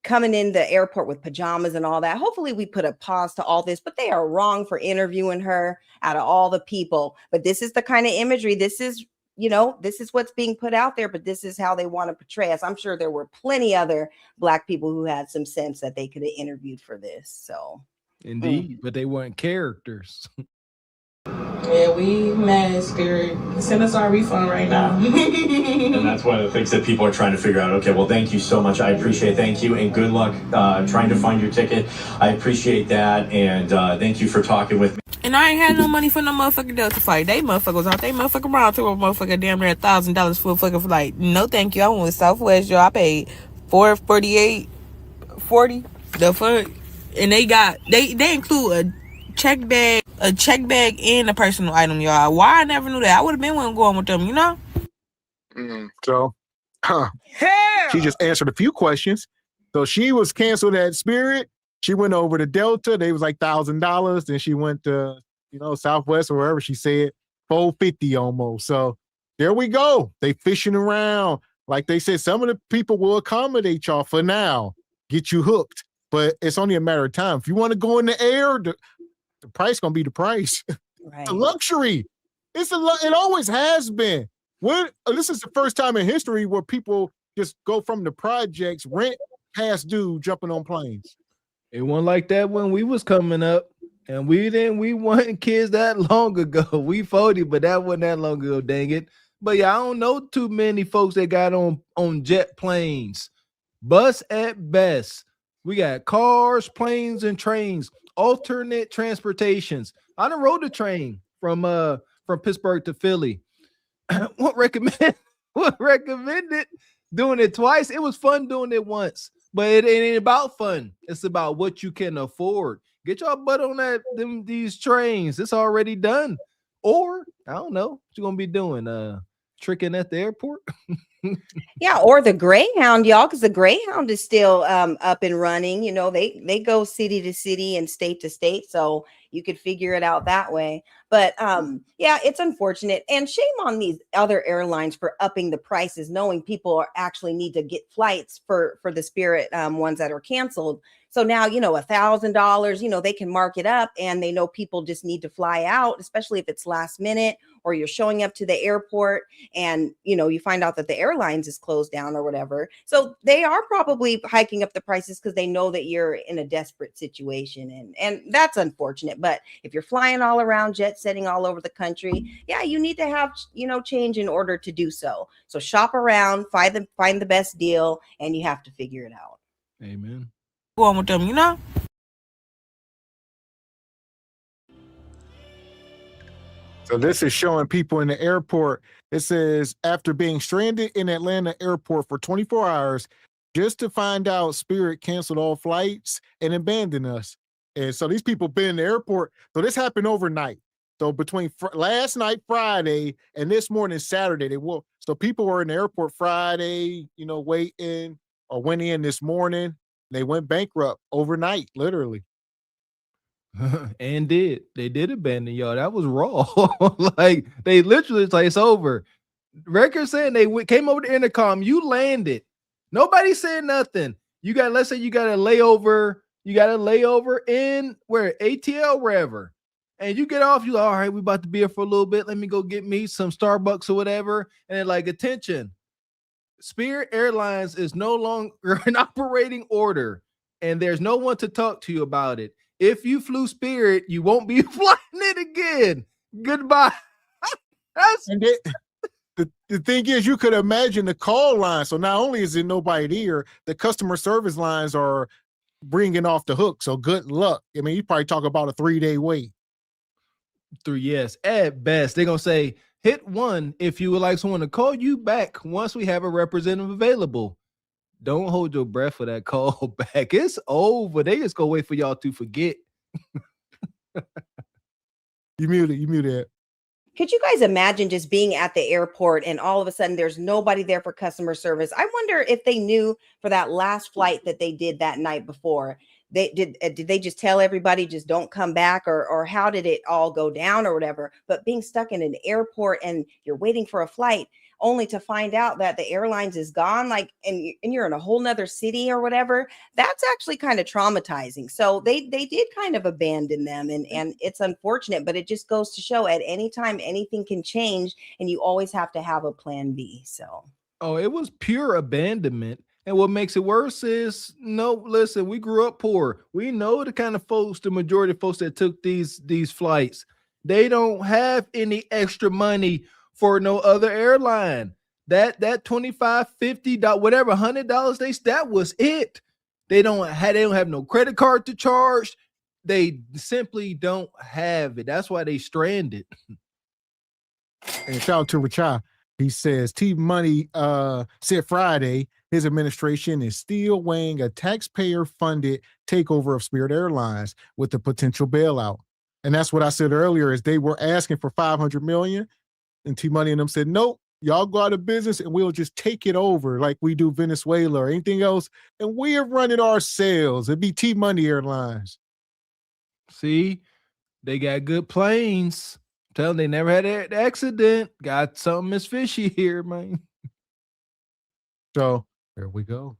coming in the airport with pajamas and all that. Hopefully we put a pause to all this, but they are wrong for interviewing her out of all the people. But this is the kind of imagery. This is what's being put out there, but this is how they want to portray us. I'm sure there were plenty other Black people who had some sense that they could have interviewed for this. So indeed, but they weren't characters. Yeah, we mad, Spirit. Send us our refund right now. And that's one of the things that people are trying to figure out. Okay, well, thank you so much. I appreciate it. Thank you, and good luck trying to find your ticket. I appreciate that, and thank you for talking with me. And I ain't had no money for no motherfucking Delta flight. They motherfuckers out. They motherfucking around to a motherfucker damn near $1,000 for a fucking flight. No, thank you. I went with Southwest, y'all. I paid $448.40. The fuck, and they include a check bag and a personal item, y'all. Why I never knew that? I would have been going with them, you know. So, she just answered a few questions. So she was canceled at Spirit. She went over to Delta. They was like $1,000. Then she went to, Southwest or wherever she said, $450 almost. So there we go. They fishing around. Like they said, some of the people will accommodate y'all for now, get you hooked. But it's only a matter of time. If you want to go in the air, the price gonna be the price. Right. It's a luxury. It always has been. This is the first time in history where people just go from the projects, rent, past due, jumping on planes. It wasn't like that when we was coming up, and we weren't kids that long ago. We 40, but that wasn't that long ago, dang it. But yeah, I don't know too many folks that got on jet planes. Bus at best. We got cars, planes, and trains, alternate transportations. I done rode the train from Pittsburgh to Philly. What recommended doing it twice? It was fun doing it once, but it ain't about fun. It's about what you can afford. Get your butt on these trains. It's already done. Or I don't know what you're gonna be doing. Tricking at the airport. Yeah, or the Greyhound, y'all, because the Greyhound is still up and running. They go city to city and state to state, so you could figure it out that way. But yeah, it's unfortunate, and shame on these other airlines for upping the prices, knowing people actually need to get flights for the Spirit ones that are canceled. So now, $1,000, they can mark it up, and they know people just need to fly out, especially if it's last minute or you're showing up to the airport and, you find out that the Airlines is closed down or whatever. So they are probably hiking up the prices because they know that you're in a desperate situation. And that's unfortunate. But if you're flying all around, jet setting all over the country, yeah, you need to have, change in order to do so. So shop around, find the best deal, and you have to figure it out. Amen. Going with them, So this is showing people in the airport. It says, after being stranded in Atlanta airport for 24 hours, just to find out Spirit canceled all flights and abandoned us. And so these people been in the airport. So this happened overnight. So between last night, Friday, and this morning, Saturday, so people were in the airport Friday, waiting, or went in this morning. They went bankrupt overnight, literally. And they did abandon y'all. That was raw. Like they literally, it's like, it's over. Record saying they came over the intercom. You landed. Nobody said nothing. Let's say you got a layover in where ATL, wherever. And you get off, you like, all right, we about to be here for a little bit. Let me go get me some Starbucks or whatever. And they're like, attention, Spirit Airlines is no longer an operating order, and there's no one to talk to you about it. If you flew Spirit, you won't be flying it again. Goodbye. The thing is, you could imagine the call line. So not only is it nobody there, the customer service lines are bringing off the hook. So good luck. I mean, you probably talk about a 3-day wait. Yes, at best. They're going to say, hit 1 if you would like someone to call you back once we have a representative available. Don't hold your breath for that call back. It's over. They just go wait for y'all to forget. You muted. Could you guys imagine just being at the airport and all of a sudden there's nobody there for customer service? I wonder if they knew for that last flight that they did that night before. Did they just tell everybody just don't come back, or how did it all go down or whatever? But being stuck in an airport and you're waiting for a flight only to find out that the airlines is gone, like, and you're in a whole nother city or whatever, that's actually kind of traumatizing. So they did kind of abandon them, and it's unfortunate, but it just goes to show at any time anything can change, and you always have to have a plan B. So it was pure abandonment. And what makes it worse is, no, listen, we grew up poor. We know the kind of folks, the majority of folks that took these flights, they don't have any extra money for no other airline. That $25, $50, whatever, $100, that was it. They don't have no credit card to charge. They simply don't have it. That's why they stranded. And shout out to Richard. He says T-Money said Friday his administration is still weighing a taxpayer-funded takeover of Spirit Airlines with a potential bailout. And that's what I said earlier, is they were asking for $500 million, and T-Money and them said, nope, y'all go out of business and we'll just take it over like we do Venezuela or anything else, and we are running ourselves. It'd be T-Money Airlines. See, they got good planes. Tell them they never had an accident. Got something that's fishy here, man. So there we go.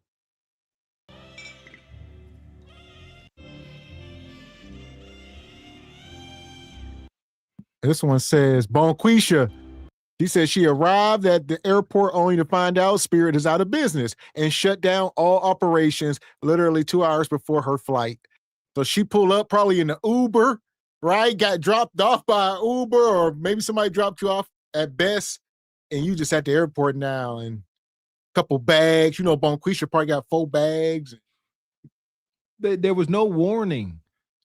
This one says, Bonquisha. She says she arrived at the airport only to find out Spirit is out of business and shut down all operations literally 2 hours before her flight. So she pulled up probably in the Uber, right? Got dropped off by an Uber, or maybe somebody dropped you off at best, and you just at the airport now, and a couple bags. You know, Bonquisha probably got 4 bags. There was no warning.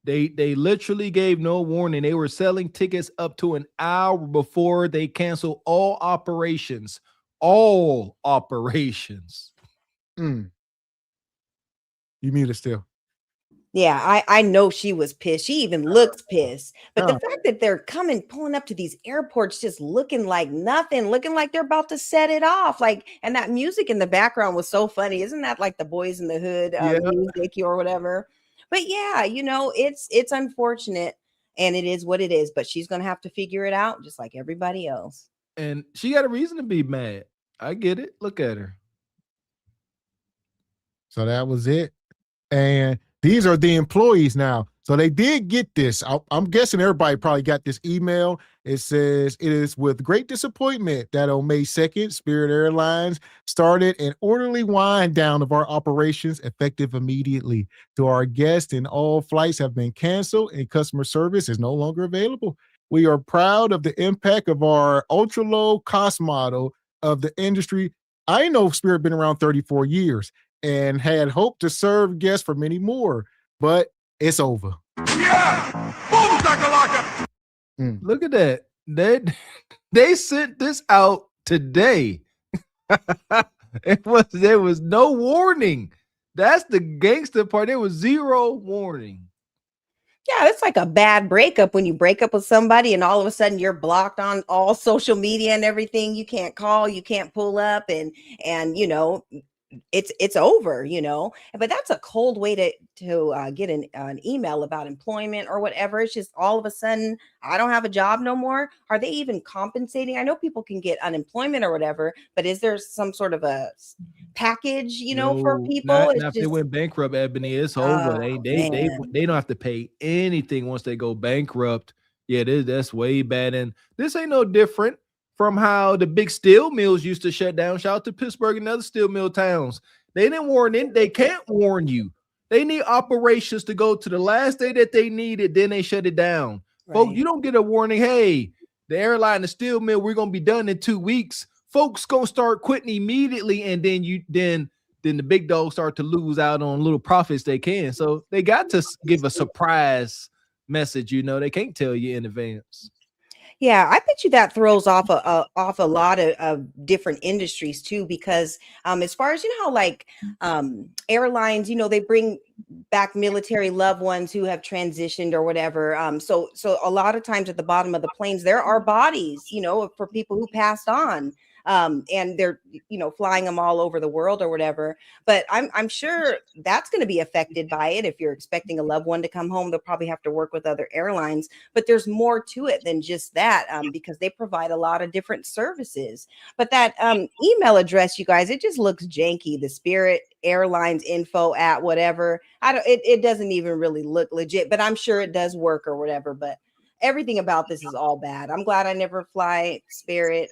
They literally gave no warning. They were selling tickets up to an hour before they canceled all operations. All operations. You muted still. Yeah, I know she was pissed. She even looks pissed. But the fact that they're pulling up to these airports just looking like nothing, looking like they're about to set it off. Like, and that music in the background was so funny. Isn't that like the Boys in the Hood music or whatever? But yeah, you know, it's unfortunate, and it is what it is. But she's going to have to figure it out just like everybody else. And she got a reason to be mad. I get it. Look at her. So that was it. And these are the employees now. So they did get this. I'm guessing everybody probably got this email. It says, it is with great disappointment that on May 2nd, Spirit Airlines started an orderly wind down of our operations effective immediately. To our guests, and all flights have been canceled and customer service is no longer available. We are proud of the impact of our ultra low cost model of the industry. I know Spirit been around 34 years and had hoped to serve guests for many more, but it's over. Yeah! Boom, shakalaka! Look at that. They sent this out today. There was no warning. That's the gangster part. There was zero warning. Yeah, it's like a bad breakup when you break up with somebody and all of a sudden you're blocked on all social media and everything. You can't call, you can't pull up, and you know, it's over, you know. But that's a cold way to get an email about employment or whatever. It's just all of a sudden I don't have a job no more. Are they even compensating? I know people can get unemployment or whatever, but is there some sort of a package, you know, for people? Not if they went bankrupt, Ebony. It's over. They don't have to pay anything once they go bankrupt. Yeah, that's way bad. And this ain't no different from how the big steel mills used to shut down. Shout out to Pittsburgh and other steel mill towns. They didn't warn in. They can't warn you. They need operations to go to the last day that they need it. Then they shut it down. Right. Folks, you don't get a warning. Hey, the airline, the steel mill, we're going to be done in 2 weeks. Folks going to start quitting immediately. And then the big dogs start to lose out on little profits they can. So they got to give a surprise message. They can't tell you in advance. Yeah, I bet you that throws off a lot of different industries too, because as far as how like airlines, they bring back military loved ones who have transitioned or whatever. So a lot of times at the bottom of the planes, there are bodies, for people who passed on. And they're, flying them all over the world or whatever. But I'm sure that's going to be affected by it. If you're expecting a loved one to come home, they'll probably have to work with other airlines. But there's more to it than just that, because they provide a lot of different services. But that email address, you guys, it just looks janky. The Spirit Airlines info at whatever. It doesn't even really look legit, but I'm sure it does work or whatever. But everything about this is all bad. I'm glad I never fly Spirit.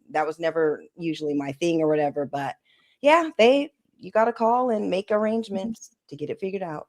That was never usually my thing or whatever. But yeah, you got to call and make arrangements to get it figured out.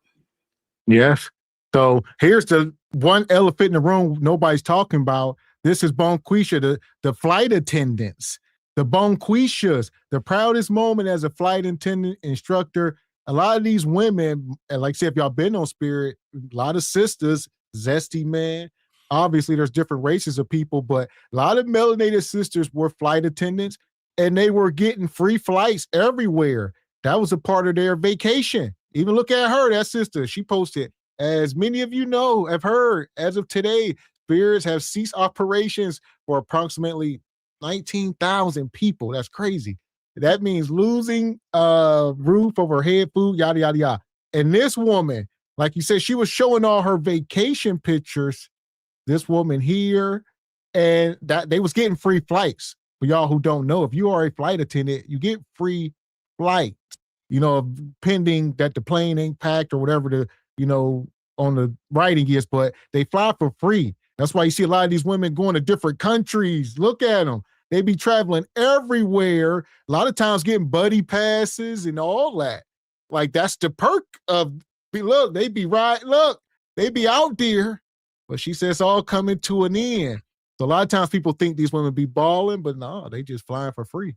Yes. So here's the one elephant in the room nobody's talking about. This is Bonquisha, the flight attendants. The Bonquishas, the proudest moment as a flight attendant instructor. A lot of these women, and like I said, if y'all been on Spirit, a lot of sisters, zesty man. Obviously, there's different races of people, but a lot of melanated sisters were flight attendants, and they were getting free flights everywhere. That was a part of their vacation. Even look at her, that sister. She posted, as many of you know, have heard, as of today, Spirits have ceased operations for approximately 19,000 people. That's crazy. That means losing roof over head, food, yada, yada, yada. And this woman, like you said, she was showing all her vacation pictures. This woman here, and that they was getting free flights. For y'all who don't know, if you are a flight attendant, you get free flight, pending that the plane ain't packed or whatever on the writing is, but they fly for free. That's why you see a lot of these women going to different countries. Look at them. They be traveling everywhere. A lot of times getting buddy passes and all that. Like that's the perk of, they be out there. But she says all coming to an end. So a lot of times people think these women be balling, but no, they just flying for free.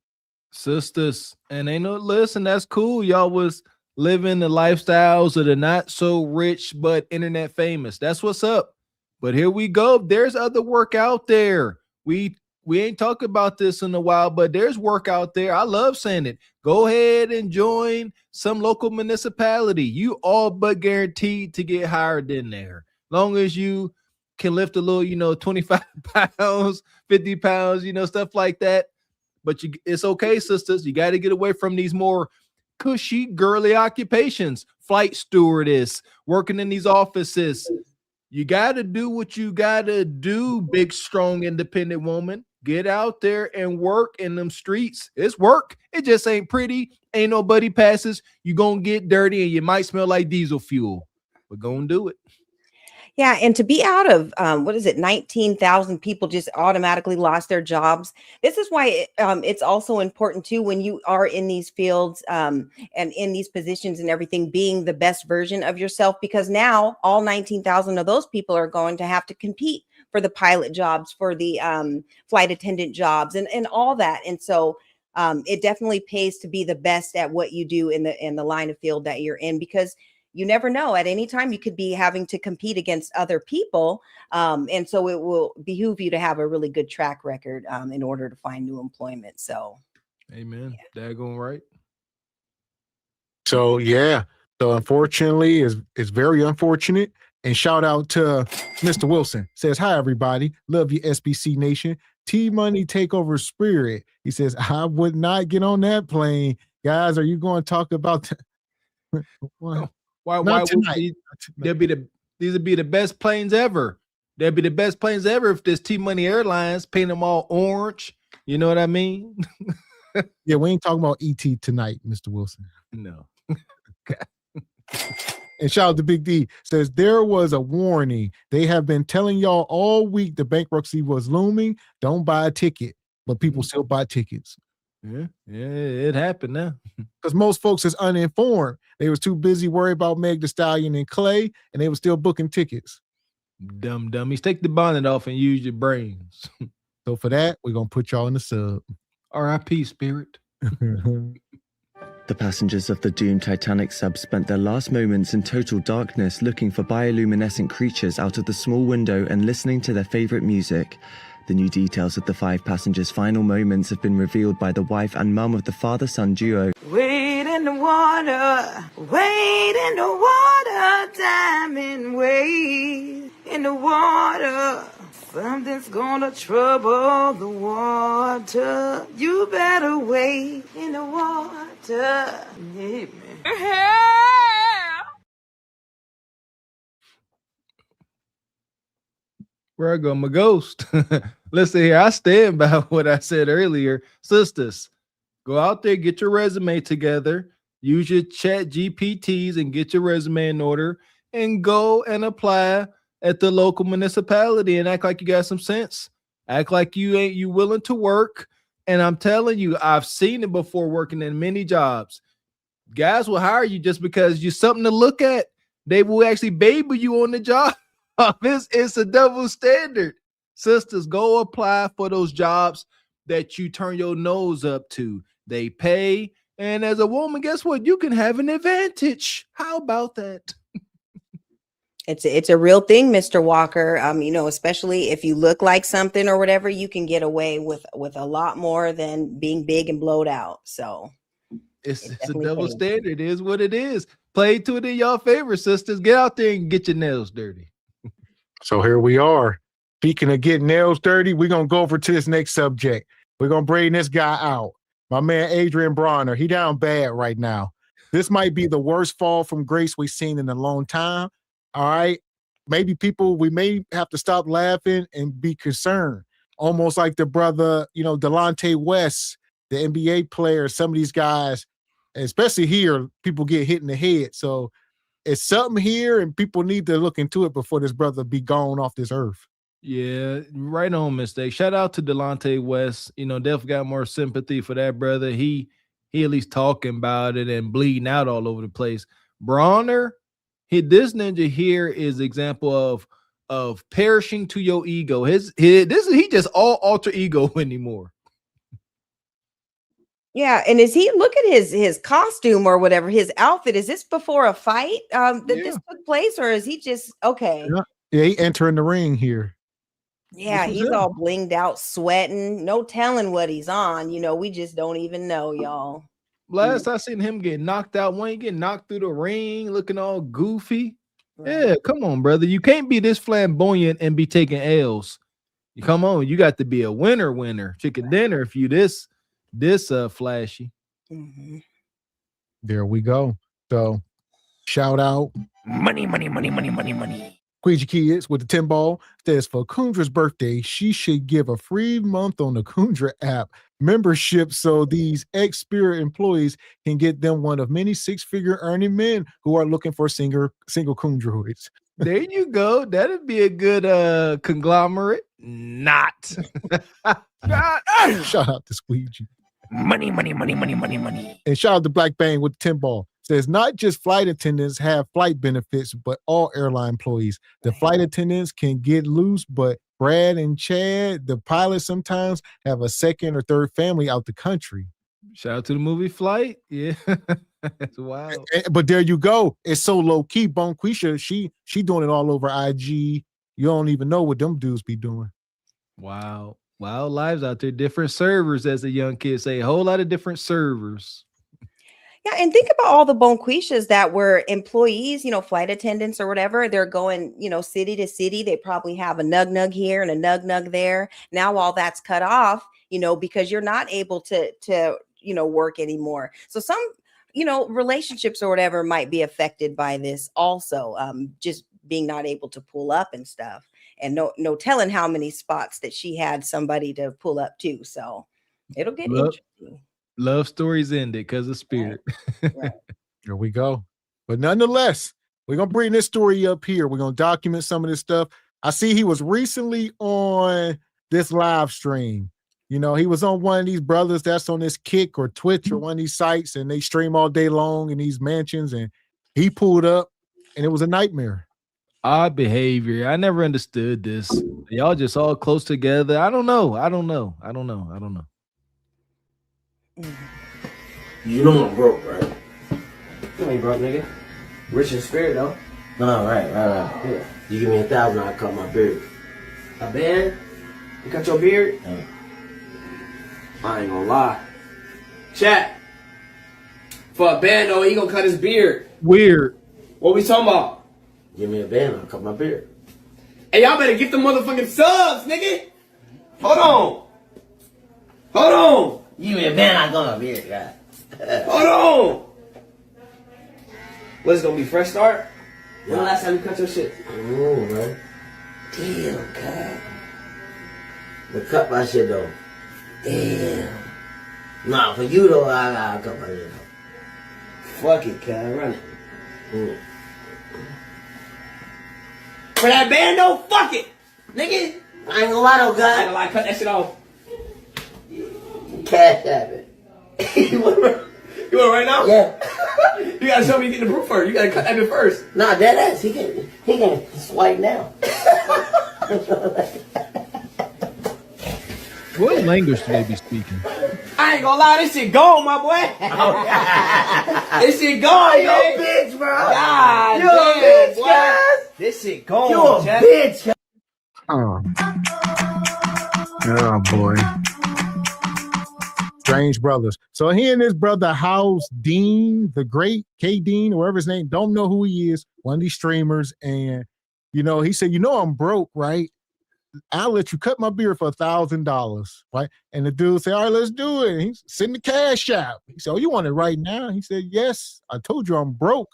Sisters, and listen, that's cool. Y'all was living the lifestyles of the not so rich, but internet famous. That's what's up. But here we go. There's other work out there. We ain't talking about this in a while, but there's work out there. I love saying it. Go ahead and join some local municipality. You all but guaranteed to get hired in there. Long as you can lift a little, 25 pounds, 50 pounds, stuff like that. But it's okay, sisters. You got to get away from these more cushy, girly occupations. Flight stewardess, working in these offices. You got to do what you got to do, big, strong, independent woman. Get out there and work in them streets. It's work. It just ain't pretty. Ain't no buddy passes. You're going to get dirty and you might smell like diesel fuel. But go and do it. Yeah, and to be out of 19,000 people just automatically lost their jobs. This is why it's also important too when you are in these fields and in these positions and everything, being the best version of yourself, because now all 19,000 of those people are going to have to compete for the pilot jobs, for the flight attendant jobs, and all that. And so it definitely pays to be the best at what you do in the line of field that you're in, because you never know. At any time, you could be having to compete against other people. And so it will behoove you to have a really good track record in order to find new employment. So, amen. Yeah. Daggone right. So, yeah. So, unfortunately, it's very unfortunate. And shout out to Mr. Wilson. Says, hi, everybody. Love you, SBC Nation. T-Money Takeover Spirit. He says, I would not get on that plane. Guys, are you going to talk about Why would these would be the best planes ever? They'd be the best planes ever if there's T-Money Airlines, paint them all orange. You know what I mean? Yeah, we ain't talking about ET tonight, Mr. Wilson. No. And shout out to Big D. Says there was a warning. They have been telling y'all all week the bankruptcy was looming. Don't buy a ticket, but people still buy tickets. Yeah, it happened now. Because most folks is uninformed. They was too busy worried about Meg Thee Stallion and Clay, and they were still booking tickets. Dumb dummies. Take the bonnet off and use your brains. So for that, we're going to put y'all in the sub. R.I.P. Spirit. The passengers of the doomed Titanic sub spent their last moments in total darkness looking for bioluminescent creatures out of the small window and listening to their favorite music. The new details of the 5 passengers' final moments have been revealed by the wife and mum of the father-son duo. Wade in the water, wade in the water, diamond wade in the water. Something's gonna trouble the water. You better wade in the water. Yeah, man. Where I go, my ghost. Listen here, I stand by what I said earlier. Sisters, go out there, get your resume together, use your chat GPTs and get your resume in order, and go and apply at the local municipality and act like you got some sense. Act like you willing to work. And I'm telling you, I've seen it before working in many jobs. Guys will hire you just because you're something to look at. They will actually baby you on the job. It's a double standard. Sisters, go apply for those jobs that you turn your nose up to. They pay. And as a woman, guess what? You can have an advantage. How about that? It's a real thing, Mr. Walker. Especially if you look like something or whatever, you can get away with a lot more than being big and blowed out. So it's a double standard. It is what it is. Play to it in your favor, sisters. Get out there and get your nails dirty. So here we are. Speaking of getting nails dirty, we're going to go over to this next subject. We're going to bring this guy out. My man, Adrien Broner, he down bad right now. This might be the worst fall from grace we've seen in a long time. All right. Maybe we may have to stop laughing and be concerned. Almost like the brother, Delonte West, the NBA player, some of these guys, especially here, people get hit in the head. So it's something here and people need to look into it before this brother be gone off this earth. Yeah, right on, mistake. Shout out to Delonte West. Definitely got more sympathy for that brother. He at least talking about it and bleeding out all over the place. Bronner, this ninja here is example of perishing to your ego. He just all alter ego anymore. Yeah, and look at his costume or whatever, his outfit. Is this before a fight this took place, or is he just okay? Yeah, he entering the ring here. Yeah, he's all blinged out, sweating. No telling what he's on. We just don't even know, y'all. Last I seen him get knocked out, when he get knocked through the ring, looking all goofy. Right. Yeah, come on, brother. You can't be this flamboyant and be taking L's. Come on, you got to be a winner. Chicken dinner if you this flashy. Mm-hmm. There we go. So shout out. Money. Queasy Kids with the 10 ball says for Kundra's birthday, she should give a free month on the Kundra app membership so these ex-Spirit employees can get them one of many 6-figure earning men who are looking for single Kundroids. There you go. That'd be a good conglomerate. Not. Shout out to Squeegee. Money. And shout out to Black Bang with the 10 ball. Says not just flight attendants have flight benefits, but all airline employees. The flight attendants can get loose, but Brad and Chad, the pilots, sometimes have a second or third family out the country. Shout out to the movie Flight. Yeah. That's wild. But there you go. It's so low key. Bonquisha, she doing it all over IG. You don't even know what them dudes be doing. Wow. Wild lives out there. Different servers, as the young kids say. A whole lot of different servers. Yeah, and think about all the bonquishas that were employees, flight attendants or whatever. They're going, city to city. They probably have a nug here and a nug there. Now all that's cut off, because you're not able to work anymore. So some, relationships or whatever might be affected by this also, just being not able to pull up and stuff. And no telling how many spots that she had somebody to pull up to. So it'll get interesting. Love stories ended because of Spirit. Right. There we go. But nonetheless, We're going to bring this story up here. We're going to document some of this stuff. I see he was recently on this live stream. You know, he was on one of these brothers that's on this Kick or Twitch or one of these sites, and they stream all day long in these mansions, and he pulled up, and it was a nightmare. Odd behavior. I never understood this. Y'all just all close together. I don't know. You know I'm broke, right? You ain't broke, nigga. Rich in spirit, though. No, right. Yeah. You give me 1,000, I cut my beard. A band? You cut your beard? Yeah. I ain't gonna lie. Chat. For a band, though, he gonna cut his beard. Weird. What we talking about? Give me a band, I'll cut my beard. Hey, y'all better get the motherfucking subs, nigga. Hold on. Give me a band, I'll cut my beard, God. Hold on. What's gonna be fresh start? When the last time you cut your shit? Oh, man. Damn, God. But cut my shit though. Damn. Nah, for you though, I gotta cut my shit though. Fuck it, God, run it. For that band though, fuck it, nigga. I ain't gonna lie though, God. I ain't gonna lie, cut that shit off. Cash app it. You want right now? Yeah. You gotta show me you get the proof first. You gotta cut that bit first. Nah, dead ass. He can swipe now. What language do they be speaking? I ain't gonna lie, this shit gone, my boy. This shit gone, yo, bitch, bro. God you damn, a bitch, boy. Guys. This shit gone. You a bitch. Oh boy. Strange brothers. So he and his brother House Dean, the great K Dean, or whatever his name, don't know who he is, one of these streamers. And, you know, he said, you know, I'm broke, right? I'll let you cut my beard for $1,000, right? And the dude said, all right, let's do it. And he's sending the cash out. He said, oh, you want it right now? He said, yes, I told you I'm broke.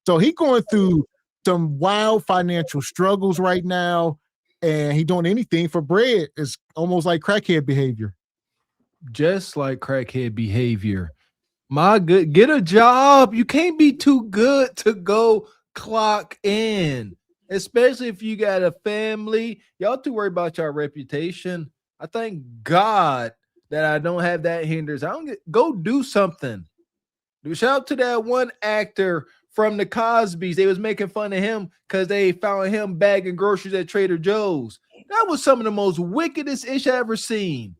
So he going through some wild financial struggles right now, and he doing anything for bread. It's almost like crackhead behavior. Just like crackhead behavior. My good, get a job. You can't be too good to go clock in, especially if you got a family. Y'all too worried about your reputation. I thank God that I don't have that hindrance. Go do something. Shout out to that one actor from the Cosbys. They was making fun of him because they found him bagging groceries at Trader Joe's. That was some of the most wickedest ish I ever seen.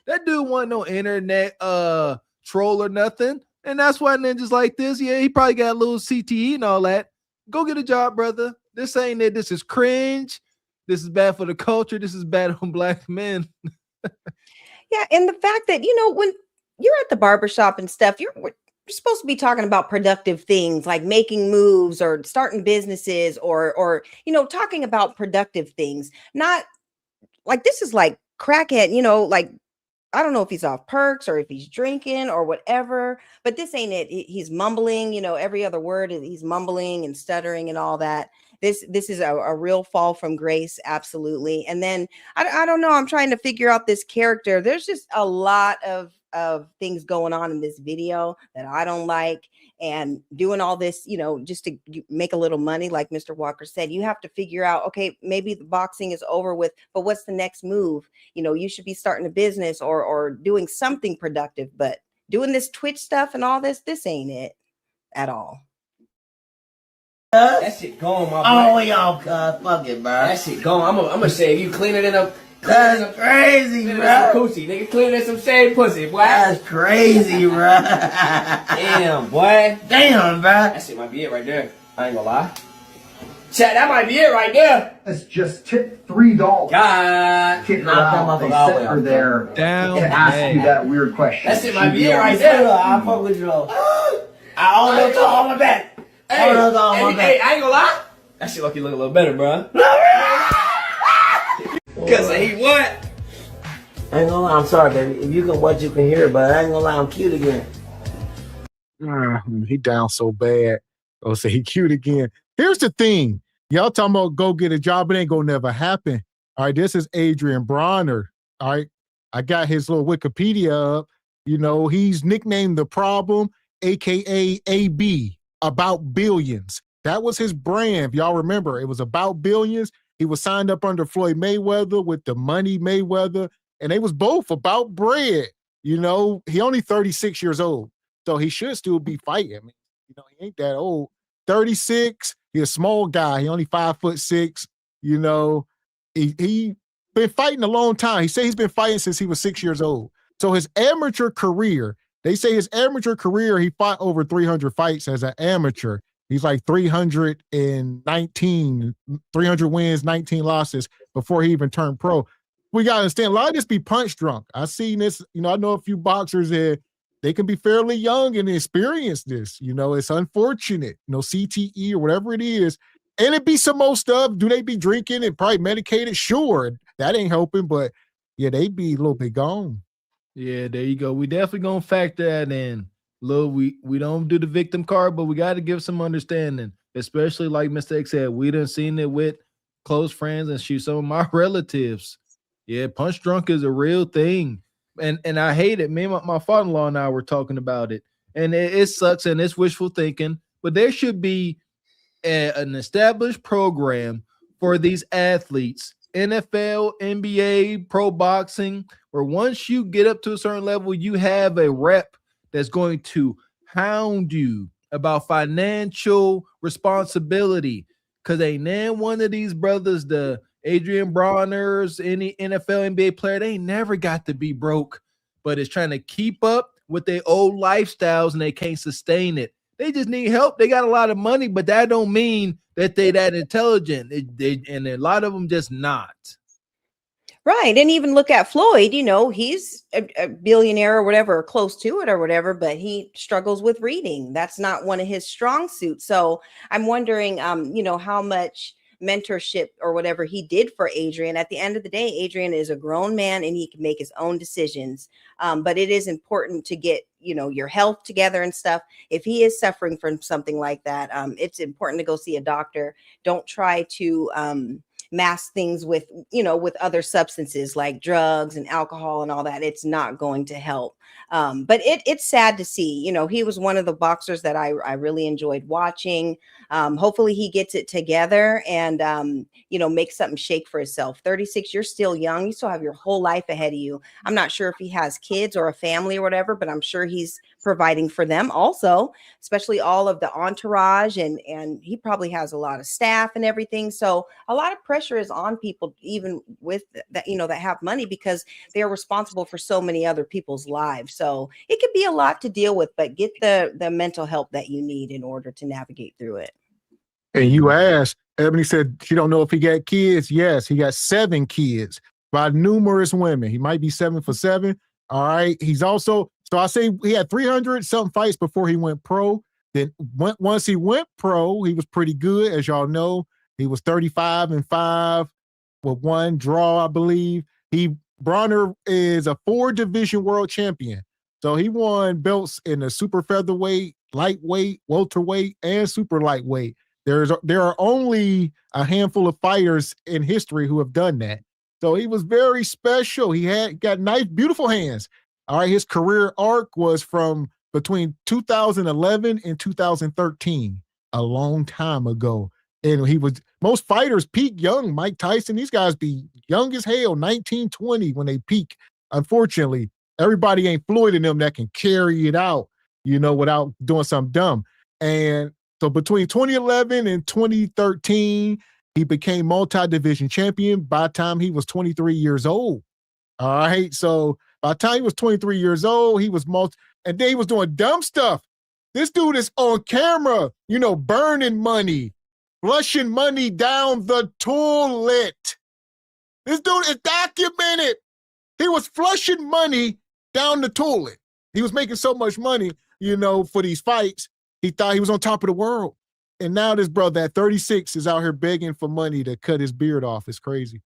That dude wasn't no internet troll or nothing. And that's why ninjas like this, yeah, he probably got a little CTE and all that. Go get a job, brother. This ain't it. This is cringe. This is bad for the culture. This is bad on black men. Yeah, and the fact that, you know, when you're at the barbershop and stuff, you're supposed to be talking about productive things like making moves or starting businesses or you know, talking about productive things. Not like this is like crackhead, you know, like I don't know if he's off perks or if he's drinking or whatever, but this ain't it. He's mumbling, you know, every other word he's mumbling and stuttering and all that. This is a real fall from grace. Absolutely. And then I don't know. I'm trying to figure out this character. There's just a lot of things going on in this video that I don't like, and doing all this, you know, just to make a little money. Like Mr. Walker said, you have to figure out, okay, maybe the boxing is over with, but what's the next move? You know, you should be starting a business or doing something productive, but doing this Twitch stuff and all this ain't it at all. That shit gone, my boy. Oh, y'all, fuck it, bro. That shit gone. I'm gonna say you clean it in a. That's crazy, bro. Coochie, nigga, clean it in some shaved pussy, boy. That's crazy, bro. Damn, boy. Damn, bro. That shit might be it right there. I ain't gonna lie. Chat, that might be it right there. Let's just tip $3. God. Kick her out. They set her there down to ask you that weird question. That shit might be it right there. I'll fuck with you though. I almost on my back. Hey, I ain't gonna lie. That shit lucky look a little better, bro. Cause he what? I ain't gonna lie, I'm sorry, baby. If you can watch, you can hear, but I ain't gonna lie, I'm cute again. He down so bad. Oh, say he cute again. Here's the thing. Y'all talking about go get a job, it ain't gonna never happen. All right, this is Adrien Broner. All right, I got his little Wikipedia up. You know, he's nicknamed The Problem, aka AB, about billions. That was his brand. If y'all remember, it was about billions. He was signed up under Floyd Mayweather with the money Mayweather, and they was both about bread. You know, he only 36 years old, so he should still be fighting. I mean, you know, he ain't that old. 36, he's a small guy. He only 5'6". You know, he been fighting a long time. He said he's been fighting since he was 6 years old. So his amateur career, they say his amateur career, he fought over 300 fights as an amateur. He's like 319, 300 wins, 19 losses before he even turned pro. We got to understand, a lot of this be punch drunk. I've seen this, you know, I know a few boxers that they can be fairly young and experience this. You know, it's unfortunate, you know, CTE or whatever it is. And it be some more stuff. Do they be drinking and probably medicated? Sure, that ain't helping, but yeah, they be a little bit gone. Yeah, there you go. We definitely gonna factor that in. Look, we don't do the victim card, but we got to give some understanding, especially like Mr. X said, we done seen it with close friends and shoot some of my relatives. Yeah, punch drunk is a real thing. And I hate it. Me and my father-in-law and I were talking about it. And it sucks and it's wishful thinking, but there should be an established program for these athletes, NFL, NBA, pro boxing, where once you get up to a certain level, you have a rep that's going to hound you about financial responsibility. Because ain't none one of these brothers, the Adrien Broners, any NFL, NBA player, they ain't never got to be broke, but it's trying to keep up with their old lifestyles and they can't sustain it. They just need help. They got a lot of money, but that don't mean that they that intelligent. And a lot of them just not. Right. And even look at Floyd, you know, he's a billionaire or whatever, or close to it or whatever, but he struggles with reading. That's not one of his strong suits. So I'm wondering, you know, how much mentorship or whatever he did for Adrien. At the end of the day, Adrien is a grown man and he can make his own decisions. But it is important to get, you know, your health together and stuff. If he is suffering from something like that, it's important to go see a doctor. Don't try to mask things with, you know, with other substances like drugs and alcohol and all that. It's not going to help. But it's sad to see, you know, he was one of the boxers that I really enjoyed watching. Hopefully he gets it together and, you know, make something shake for himself. 36, you're still young. You still have your whole life ahead of you. I'm not sure if he has kids or a family or whatever, but I'm sure he's providing for them also, especially all of the entourage. And he probably has a lot of staff and everything. So a lot of pressure is on people, even with that, you know, that have money, because they're responsible for so many other people's lives. So it could be a lot to deal with, but get the mental help that you need in order to navigate through it. And you asked, Ebony said she don't know if he got kids. Yes, he got 7 kids by numerous women. He might be 7 for 7. All right. He's also, so I say he had 300 something fights before he went pro. Then once he went pro, he was pretty good. As y'all know, he was 35-5 with 1 draw, I believe. Broner is a 4-division world champion. So he won belts in the super featherweight, lightweight, welterweight, and super lightweight. There are only a handful of fighters in history who have done that. So he was very special. He got nice, beautiful hands. All right, his career arc was from between 2011 and 2013, a long time ago. And most fighters peak young. Mike Tyson, these guys be young as hell, 19, 20 when they peak. Unfortunately, everybody ain't Floyd in them that can carry it out, you know, without doing something dumb. And so between 2011 and 2013, he became multi-division champion by the time he was 23 years old. All right. So by the time he was 23 years old, he was and then he was doing dumb stuff. This dude is on camera, you know, burning money, flushing money down the toilet. This dude is documented. He was flushing money down the toilet. He was making so much money, you know, for these fights. He thought he was on top of the world. And now this brother at 36 is out here begging for money to cut his beard off. It's crazy.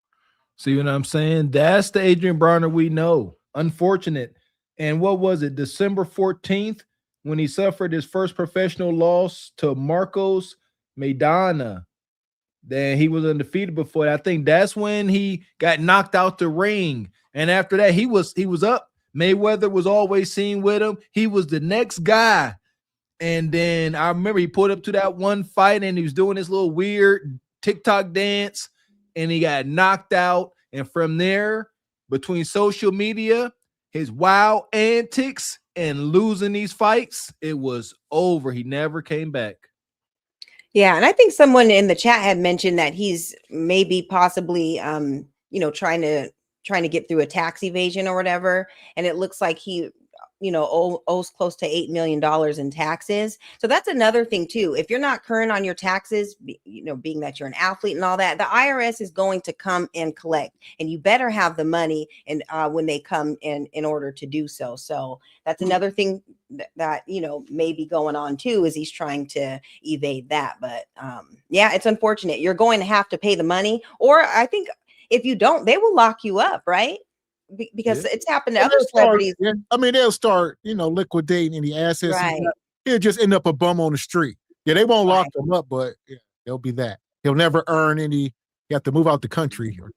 See what I'm saying? That's the Adrien Broner we know. Unfortunate. And what was it? December 14th, when he suffered his first professional loss to Marcos Maidana. Then he was undefeated before that. I think that's when he got knocked out the ring. And after that, he was up. Mayweather was always seen with him. He was the next guy. And then I remember he pulled up to that one fight and he was doing this little weird TikTok dance and he got knocked out. And from there, between social media, his wild antics, and losing these fights, it was over. He never came back. Yeah, and I think someone in the chat had mentioned that he's maybe possibly trying to get through a tax evasion or whatever, and it looks like he owes close to $8 million in taxes. So that's another thing too. If you're not current on your taxes, being that you're an athlete and all that, the IRS is going to come and collect, and you better have the money and when they come in order to do so. So that's another thing that may be going on too, is he's trying to evade that. But yeah, it's unfortunate. You're going to have to pay the money, or I think if you don't, they will lock you up, right? Because it's happened to other celebrities. I mean, they'll start, liquidating any assets. Right. He'll just end up a bum on the street. Yeah, they won't lock him up, but they'll be that. He'll never earn any. You have to move out the country or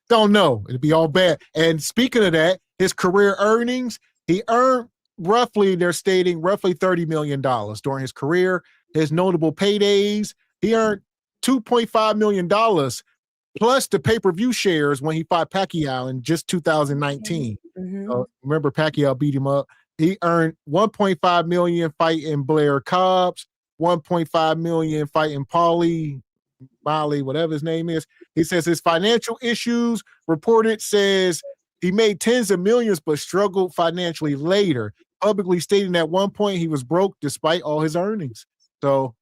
don't know. It'll be all bad. And speaking of that, his career earnings, he earned they're stating roughly $30 million during his career. His notable paydays, he earned $2.5 million plus the pay-per-view shares when he fought Pacquiao in just 2019. Mm-hmm. Remember, Pacquiao beat him up. He earned $1.5 million fighting Blair Cobbs, $1.5 million fighting Molly, whatever his name is. He says his financial issues reported says he made tens of millions but struggled financially later, publicly stating at one point he was broke despite all his earnings. So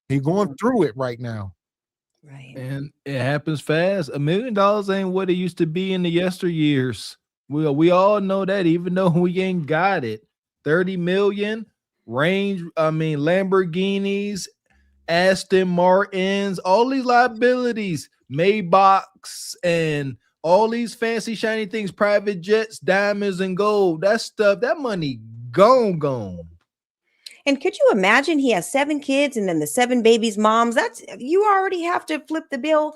he's going through it right now. Right. And it happens fast. $1 million ain't what it used to be in the yesteryears. We all know that, even though we ain't got it. 30 million Lamborghinis, Aston Martins, all these liabilities, Maybachs, and all these fancy shiny things, private jets, diamonds, and gold. That stuff, that money gone. And could you imagine he has 7 kids and then the 7 babies' moms? You already have to flip the bill,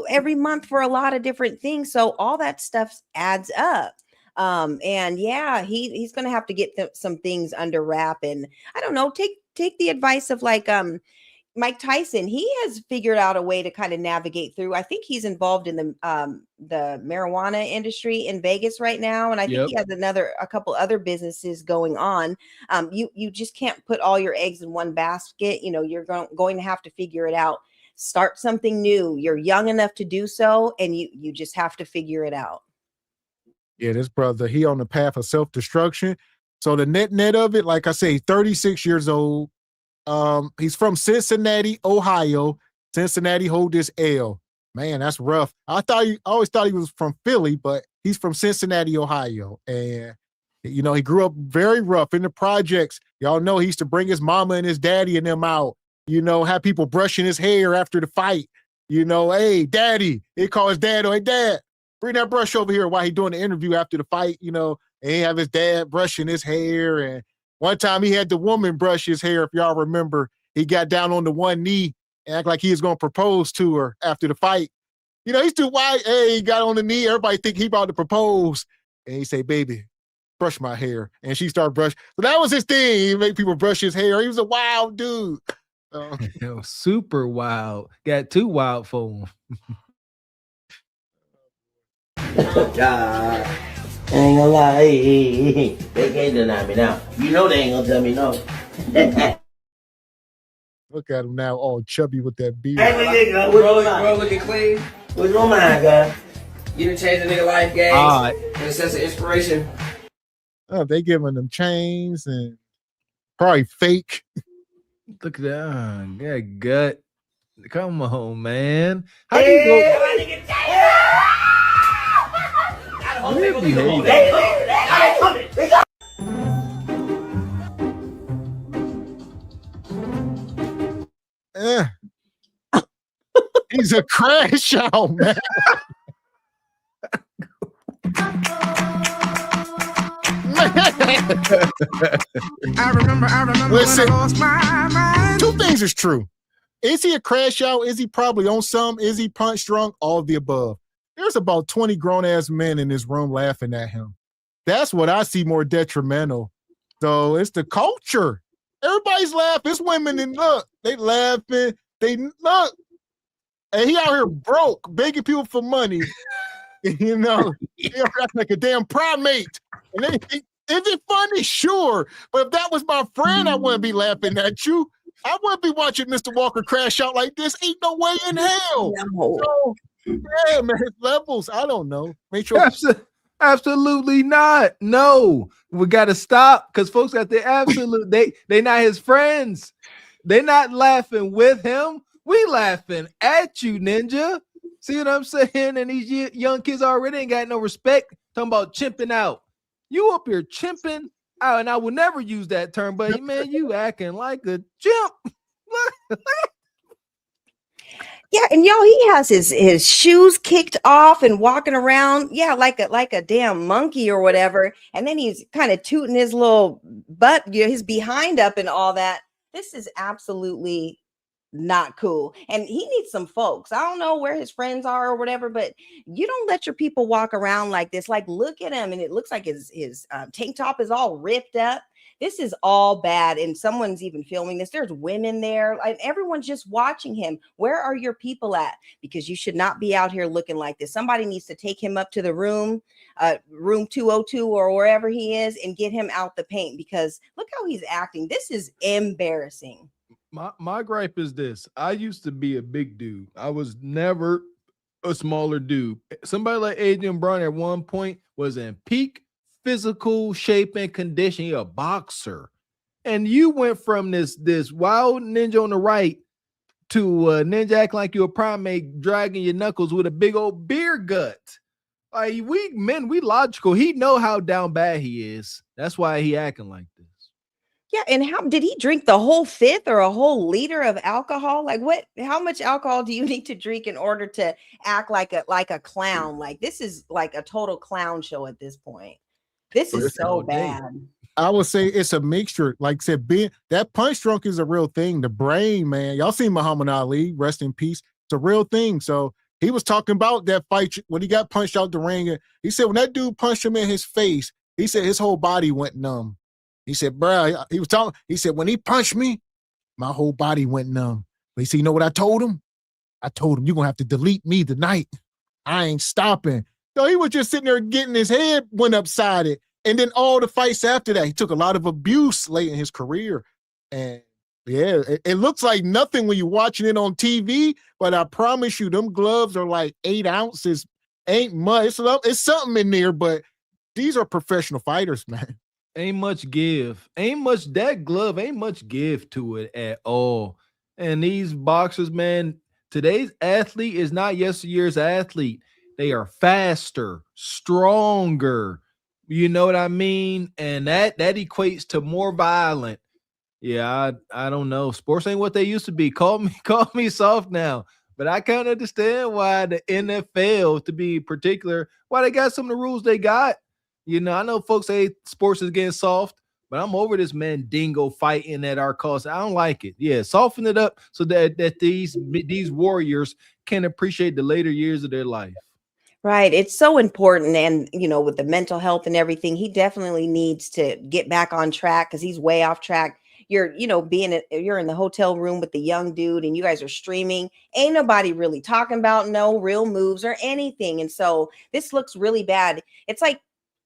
every month for a lot of different things. So all that stuff adds up. And yeah, he's going to have to get some things under wrap. And I don't know, take the advice of Mike Tyson. He has figured out a way to kind of navigate through. I think he's involved in the marijuana industry in Vegas right now, and I think he has a couple other businesses going on. You just can't put all your eggs in one basket. You're going to have to figure it out. Start something new. You're young enough to do so, and you just have to figure it out. Yeah, this brother, he on the path of self-destruction. So the net of it, like I say, 36 years old. He's from Cincinnati, Ohio. Cincinnati hold this L. Man, that's rough. I always thought he was from Philly, but he's from Cincinnati, Ohio. And, he grew up very rough in the projects. Y'all know he used to bring his mama and his daddy and them out, have people brushing his hair after the fight. Hey, daddy. He call his dad, hey, dad, bring that brush over here while he doing the interview after the fight, and he have his dad brushing his hair. And one time he had the woman brush his hair, if y'all remember. He got down on the one knee and act like he was going to propose to her after the fight. He's too white. Hey, he got on the knee. Everybody think he about to propose. And he say, baby, brush my hair. And she started brushing. So that was his thing. He made people brush his hair. He was a wild dude. Super wild. Got too wild for him. God. I ain't gonna lie, hey. They can't deny me now. They ain't gonna tell me no. Look at him now, all chubby with that beard. Hey, bro, looking clean. What's your mind, guy? You done changed the nigga life, gang. In a sense of inspiration. Oh, they giving them chains and probably fake. Look at that. Yeah, gut. Come on, man. How do you go? He's a crash out, man. I remember Listen, when I lost my mind. 2 things is true. Is he a crash out? Is he probably on some? Is he punch drunk? All of the above. There's about 20 grown-ass men in this room laughing at him. That's what I see more detrimental. So it's the culture. Everybody's laughing. It's women and look, they laughing. They look, and he out here broke, begging people for money. You know, he acting like a damn primate. And is it funny? Sure, but if that was my friend, I wouldn't be laughing at you. I wouldn't be watching Mr. Walker crash out like this. Ain't no way in hell. No. So, yeah, man, his levels. I don't know. Make sure. Absolutely not. No, we got to stop because folks got the absolute. They not his friends. They not laughing with him. We laughing at you, Ninja. See what I'm saying? And these young kids already ain't got no respect. Talking about chimping out. You up here chimping out, and I will never use that term, but man, you acting like a chimp. Yeah, and y'all, he has his shoes kicked off and walking around, yeah, like a damn monkey or whatever. And then he's kind of tooting his little butt, his behind up and all that. This is absolutely not cool. And he needs some folks. I don't know where his friends are or whatever, but you don't let your people walk around like this. Like, look at him, and it looks like his tank top is all ripped up. This is all bad, and someone's even filming this. There's women there, and everyone's just watching him. Where are your people at? Because you should not be out here looking like this. Somebody needs to take him up to the room 202 or wherever he is, and get him out the paint, because look how he's acting. This is embarrassing. My gripe is this. I used to be a big dude. I was never a smaller dude. Somebody like Adrien Broner at one point was in peak physical shape and condition. You're a boxer, and you went from this wild ninja on the right to a ninja acting like you're a primate, dragging your knuckles with a big old beer gut. Like, we logical. He know how down bad he is. That's why he acting like this. Yeah, and how did he drink the whole fifth or a whole liter of alcohol? Like, what? How much alcohol do you need to drink in order to act like a clown? Like, this is like a total clown show at this point. This is so bad. I would say it's a mixture. Like I said, that punch drunk is a real thing. The brain, man. Y'all seen Muhammad Ali, rest in peace. It's a real thing. So he was talking about that fight when he got punched out the ring. He said when that dude punched him in his face, he said his whole body went numb. He said, bro, he said, when he punched me, my whole body went numb. But he said, you know what I told him? I told him, you're going to have to delete me tonight. I ain't stopping. So he was just sitting there getting his head went upside it. And then all the fights after that, he took a lot of abuse late in his career. And yeah, it looks like nothing when you're watching it on TV, but I promise you, them gloves are like 8 ounces. Ain't much. It's something in there, but these are professional fighters, man. Ain't much give. That glove ain't much give to it at all. And these boxers, man, today's athlete is not yesteryear's athlete. They are faster, stronger. You know what I mean? And that equates to more violent. Yeah, I don't know. Sports ain't what they used to be. Call me soft now. But I can't understand why the NFL, to be particular, why they got some of the rules they got. You know, I know folks say sports is getting soft, but I'm over this man dingo fighting at our cost. I don't like it. Yeah, soften it up so that these warriors can appreciate the later years of their life. Right. It's so important. And, you know, with the mental health and everything, he definitely needs to get back on track because he's way off track. You're in the hotel room with the young dude and you guys are streaming. Ain't nobody really talking about no real moves or anything. And so this looks really bad. It's like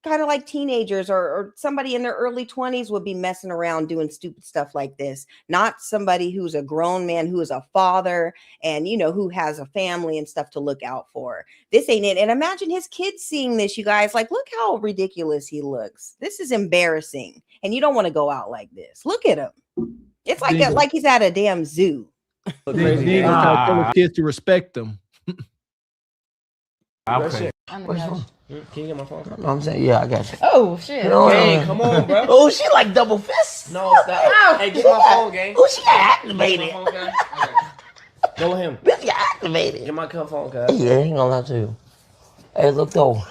kind of like teenagers or somebody in their early 20s would be messing around doing stupid stuff like this. Not somebody who's a grown man, who is a father and, you know, who has a family and stuff to look out for. This ain't it. And imagine his kids seeing this, you guys. Like, look how ridiculous he looks. This is embarrassing. And you don't want to go out like this. Look at him. It's like he's at a damn zoo. Tell the kids to respect them. Okay. Can you get my phone? No, I'm saying, yeah, I got you. Oh, shit. Gang, come on, bro. Oh, she like double fist. No, stop. Hey, get my phone, gang. Oh, she got activated. Go with him. Bitch got activated. Get my phone, cuz. Yeah, I ain't gonna lie to you. Hey, look though.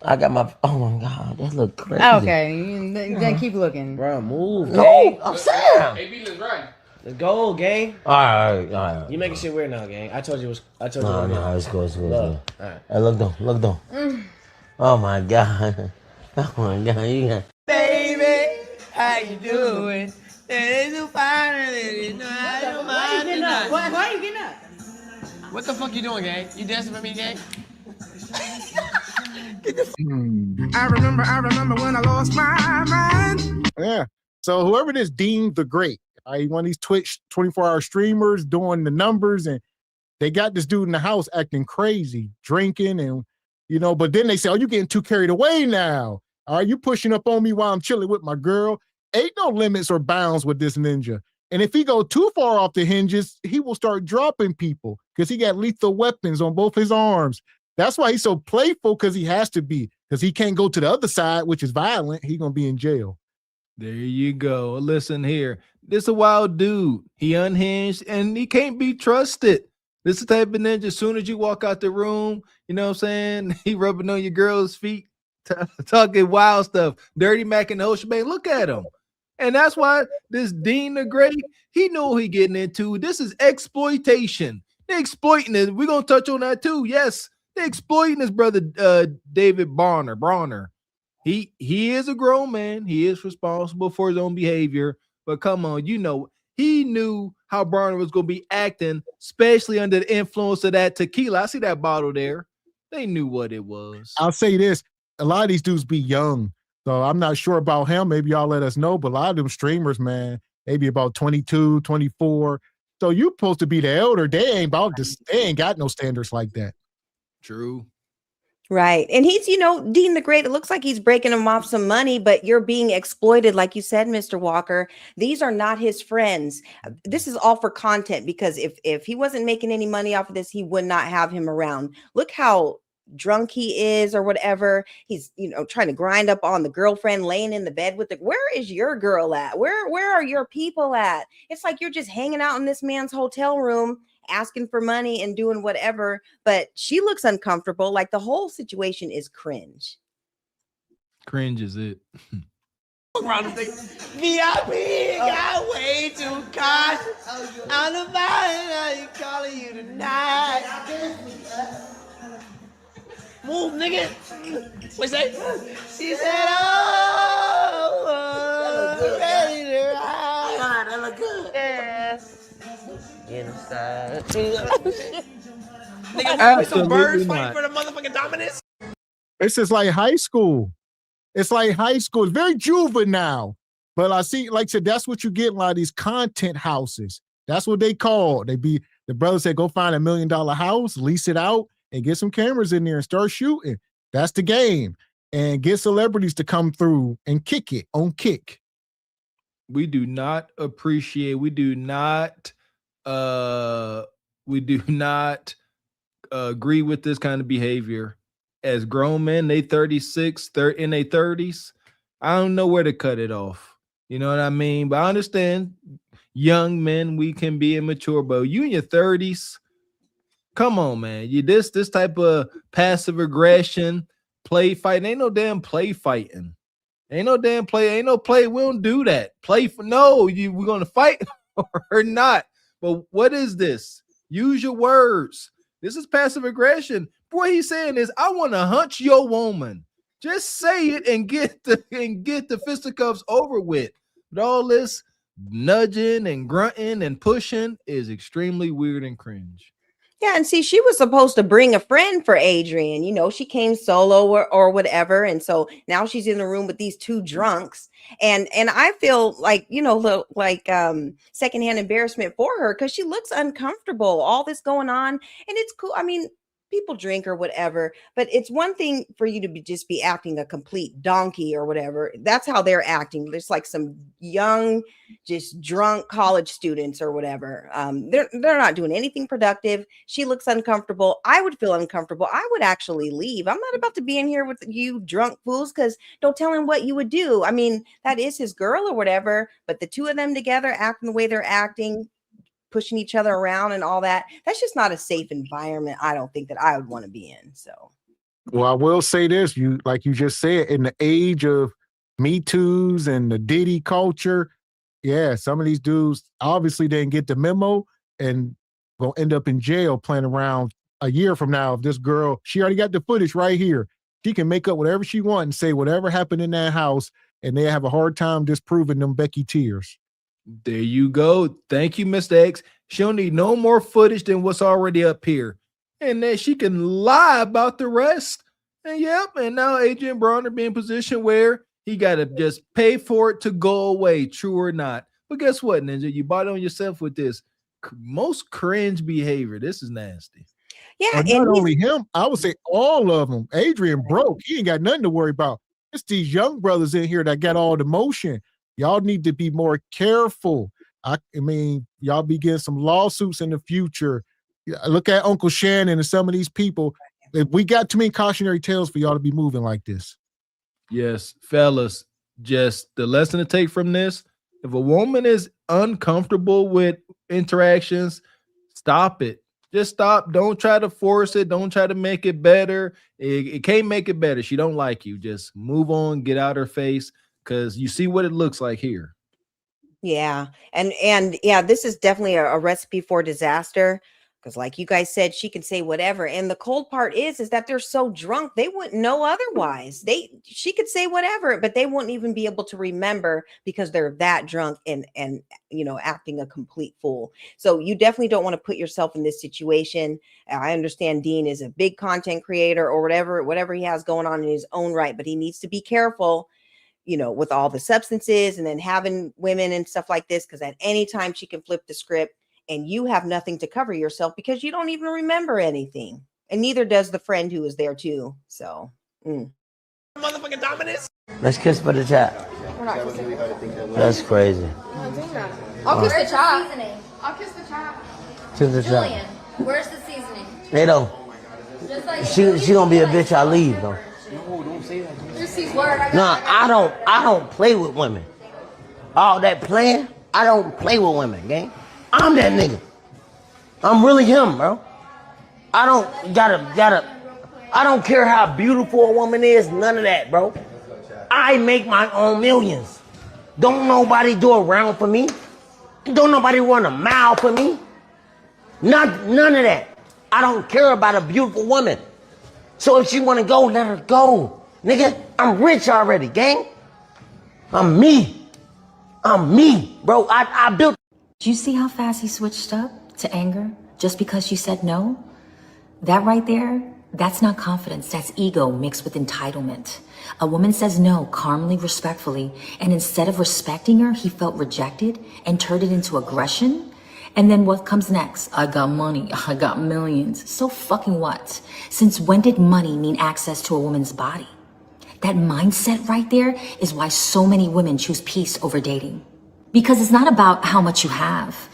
I got my, oh my God, that look crazy. Okay, then keep looking. Bro, move. No, I'm saying. AB, let's run. Let's go, gang. All right. You making shit weird now, gang. I told you No, it was let's go. All right. Hey, look though. Oh my God. Oh my God, you got. Baby, how you doing? Why you getting up? What the fuck you doing, gang? You dancing for me, gang? I remember when I lost my mind. Yeah. So whoever this Dean the Great, one of these Twitch 24-hour streamers doing the numbers, and they got this dude in the house acting crazy, drinking, and but then they say, "Oh, you getting too carried away now. Are you pushing up on me while I'm chilling with my girl?" Ain't no limits or bounds with this ninja. And if he go too far off the hinges, he will start dropping people because he got lethal weapons on both his arms. That's why he's so playful, because he has to be, because he can't go to the other side, which is violent. He gonna be in jail. There you go. Listen here. This a wild dude. He unhinged and he can't be trusted. This is the type of ninja, as soon as you walk out the room, you know what I'm saying? He rubbing on your girl's feet, talking wild stuff. Dirty Mac and the Ocean Bay. Look at him. And that's why this Dean the Great, he knew what he getting into. This is exploitation. They're exploiting it. We're going to touch on that too. Yes, they're exploiting his brother, David Broner. He is a grown man. He is responsible for his own behavior. But come on, he knew how Broner was going to be acting, especially under the influence of that tequila. I see that bottle there. They knew what it was. I'll say this. A lot of these dudes be young. So I'm not sure about him. Maybe y'all let us know. But a lot of them streamers, man, maybe about 22, 24. So you're supposed to be the elder. They ain't about this. They ain't got no standards like that. True. Right. And he's, Dean the Great, it looks like he's breaking him off some money, but you're being exploited. Like you said, Mr. Walker, these are not his friends. This is all for content, because if he wasn't making any money off of this, he would not have him around. Look how drunk he is or whatever. He's, trying to grind up on the girlfriend, laying in the bed with where is your girl at? Where are your people at? It's like you're just hanging out in this man's hotel room, asking for money and doing whatever, but she looks uncomfortable. Like the whole situation is cringe. Cringe is it. VIP got way too cautious. On the body, I calling you tonight. Move, nigga. What's that? She said, "Oh, ready to ride." That look good. Yes. Inside. Nigga, some birds fighting for the motherfucking dominance. It's just like high school. It's like high school. It's very juvenile. But I see, like I said, that's what you get in a lot of these content houses. That's what they call. The brother said, go find $1 million house, lease it out, and get some cameras in there and start shooting. That's the game. And get celebrities to come through and kick it on Kick. We do not agree with this kind of behavior. As grown men, they 36, in their 30s. I don't know where to cut it off. You know what I mean? But I understand young men, we can be immature, but you in your 30s, come on, man. You this type of passive aggression, play fighting. Ain't no damn play fighting. Ain't no play. We don't do that. We're gonna fight or not. But what is this? Use your words. This is passive aggression. What he's saying is, I want to hunch your woman. Just say it and get the fisticuffs over with. But all this nudging and grunting and pushing is extremely weird and cringe. Yeah, and see, she was supposed to bring a friend for Adrien. She came solo or whatever, and so now she's in the room with these two drunks, and I feel like secondhand embarrassment for her, because she looks uncomfortable. All this going on, and it's cool. I mean, people drink or whatever, but it's one thing for you to just be acting a complete donkey or whatever. That's how they're acting. There's like some young, just drunk college students or whatever. They're not doing anything productive. She looks uncomfortable. I would feel uncomfortable. I would actually leave. I'm not about to be in here with you drunk fools, because don't tell him what you would do. I mean, that is his girl or whatever, but the two of them together acting the way they're acting, pushing each other around and all that, that's just not a safe environment. I don't think that I would want to be in. So, well, I will say this, like you just said, in the age of Me Too's and the Diddy culture, yeah, some of these dudes obviously didn't get the memo and will end up in jail playing around a year from now. If this girl, she already got the footage right here. She can make up whatever she wants and say whatever happened in that house, and they have a hard time disproving them Becky tears. There you go. Thank you, Mr. X. She don't need no more footage than what's already up here. And then she can lie about the rest. And and now Adrien Broner be in position where he got to just pay for it to go away, true or not. But guess what, Ninja? You bought on yourself with this most cringe behavior. This is nasty. Yeah, and not only him, I would say all of them. Adrien broke. He ain't got nothing to worry about. It's these young brothers in here that got all the motion. Y'all need to be more careful. I mean, y'all be getting some lawsuits in the future. Look at Uncle Shannon and some of these people. If we got too many cautionary tales for y'all to be moving like this. Yes, fellas, just the lesson to take from this. If a woman is uncomfortable with interactions, stop it. Just stop. Don't try to force it. Don't try to make it better. It can't make it better. She don't like you. Just move on, get out her face, because you see what it looks like here. Yeah. And yeah, this is definitely a recipe for disaster. Because like you guys said, she can say whatever. And the cold part is that they're so drunk, they wouldn't know otherwise. She could say whatever, but they wouldn't even be able to remember because they're that drunk and acting a complete fool. So you definitely don't want to put yourself in this situation. I understand Dean is a big content creator or whatever he has going on in his own right, but he needs to be careful, with all the substances and then having women and stuff like this, because at any time she can flip the script. And you have nothing to cover yourself because you don't even remember anything. And neither does the friend who was there too. So. Motherfucking dominance. Let's kiss for the chat. We're not kissing. That's crazy. I'm not doing that. I'll kiss the chat. I'll kiss the chat. Kiss the Julian, chat. where's the seasoning? They don't. Just like She gonna be a bitch. I leave though. No, don't say that. Just seasoning. I don't play with women. All that playing, I don't play with women, gang. I'm that nigga. I'm really him, bro. I don't care how beautiful a woman is, none of that, bro. I make my own millions. Don't nobody do a round for me. Don't nobody run a mile for me. None of that. I don't care about a beautiful woman. So if she wanna go, let her go. Nigga, I'm rich already, gang. I'm me, bro. I built. Do you see how fast he switched up to anger just because she said no? That right there, that's not confidence. That's ego mixed with entitlement. A woman says no calmly, respectfully, and instead of respecting her, he felt rejected and turned it into aggression. And then what comes next? I got money. I got millions. So fucking what? Since when did money mean access to a woman's body? That mindset right there is why so many women choose peace over dating. Because it's not about how much you have.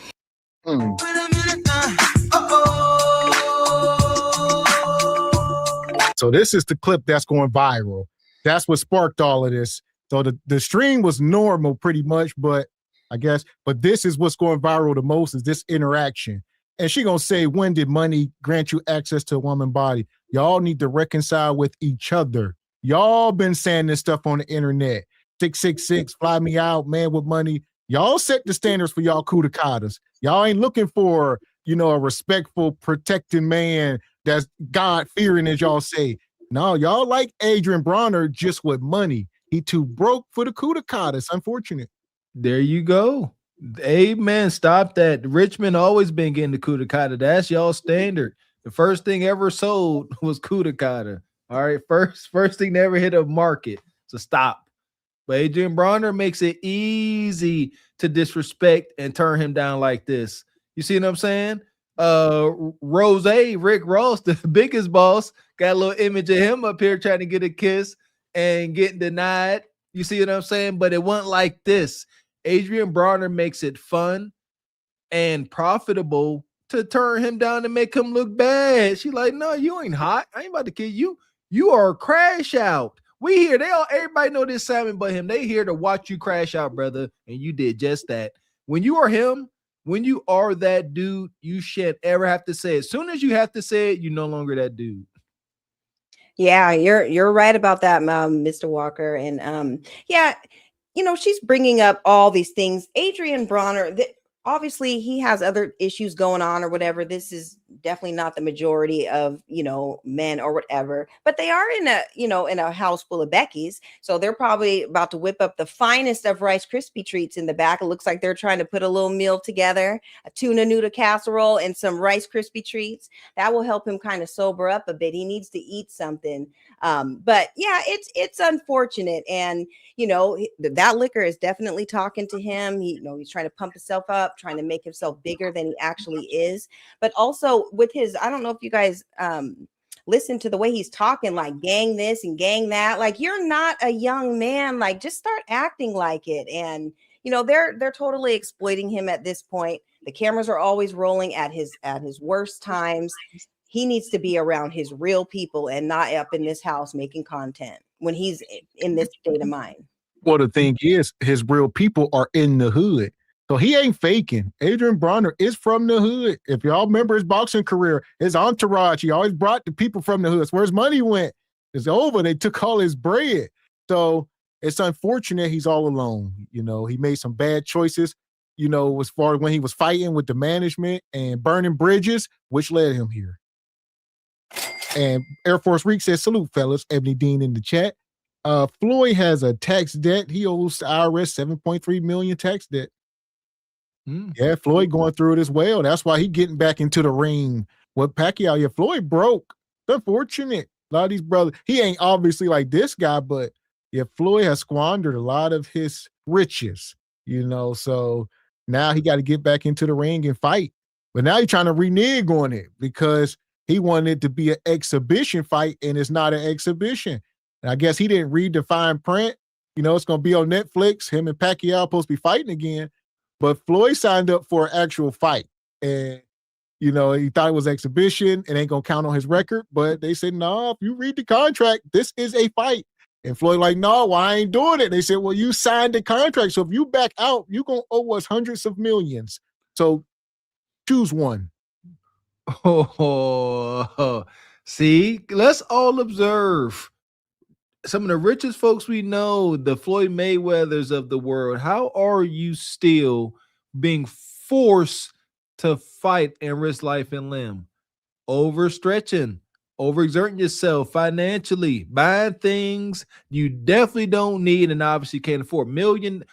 So this is the clip that's going viral. That's what sparked all of this. So the stream was normal pretty much, but this is what's going viral the most is this interaction. And she gonna say, when did money grant you access to a woman's body? Y'all need to reconcile with each other. Y'all been saying this stuff on the internet. 666, fly me out, man with money. Y'all set the standards for y'all kudacatas. Y'all ain't looking for, a respectful, protecting man that's God-fearing, as y'all say. No, y'all like Adrien Broner just with money. He too broke for the kudacata. It's unfortunate. There you go. Amen. Stop that. Richmond always been getting the kudacata. That's y'all standard. The first thing ever sold was kudacata. All right, first thing never hit a market. So stop. But Adrien Broner makes it easy to disrespect and turn him down like this. You see what I'm saying? Rose, Rick Ross, the biggest boss, got a little image of him up here trying to get a kiss and getting denied. You see what I'm saying? But it wasn't like this. Adrien Broner makes it fun and profitable to turn him down and make him look bad. She like, no, you ain't hot. I ain't about to kill you. You are a crash out. We here. Everybody know this Simon but him. They here to watch you crash out, brother. And you did just that. When you are him, when you are that dude, you shan't ever have to say it. As soon as you have to say it, you're no longer that dude. Yeah, you're right about that, Mr. Walker. And she's bringing up all these things. Adrien Broner, obviously he has other issues going on or whatever. This is definitely not the majority of, men or whatever, but they are in a house full of Beckys. So they're probably about to whip up the finest of Rice Krispie treats in the back. It looks like they're trying to put a little meal together, a tuna noodle casserole and some Rice Krispie treats. That will help him kind of sober up a bit. He needs to eat something. But yeah, it's unfortunate. And, that liquor is definitely talking to him. He's trying to pump himself up, trying to make himself bigger than he actually is. But also with his, I don't know if you guys listen to the way he's talking, like gang this and gang that. Like, you're not a young man. Like, just start acting like it. And they're totally exploiting him at this point. The cameras are always rolling at his worst times. He needs to be around his real people and not up in this house making content when he's in this state of mind. Well, the thing is, his real people are in the hood. So he ain't faking. Adrien Broner is from the hood. If y'all remember his boxing career, his entourage, he always brought the people from the hood. It's where his money went. It's over. They took all his bread. So it's unfortunate he's all alone. He made some bad choices, as far as when he was fighting with the management and burning bridges, which led him here. And Air Force Reek says, salute, fellas. Ebony Dean in the chat. Floyd has a tax debt. He owes the IRS $7.3 million tax debt. Yeah, Floyd going through it as well. That's why he getting back into the ring with Pacquiao. Yeah, Floyd broke. It's unfortunate. A lot of these brothers, he ain't obviously like this guy, but yeah, Floyd has squandered a lot of his riches, so now he got to get back into the ring and fight. But now he's trying to renege on it because he wanted it to be an exhibition fight, and it's not an exhibition. And I guess he didn't read the fine print. It's going to be on Netflix. Him and Pacquiao supposed to be fighting again. But Floyd signed up for an actual fight. And, he thought it was exhibition. It ain't going to count on his record. But they said, no, if you read the contract, this is a fight. And Floyd like, no, well, I ain't doing it. They said, well, you signed the contract. So if you back out, you're going to owe us hundreds of millions. So choose one. Oh, see, let's all observe some of the richest folks we know, the Floyd Mayweathers of the world. How are you still being forced to fight and risk life and limb? Overstretching, overexerting yourself financially, buying things you definitely don't need and obviously can't afford.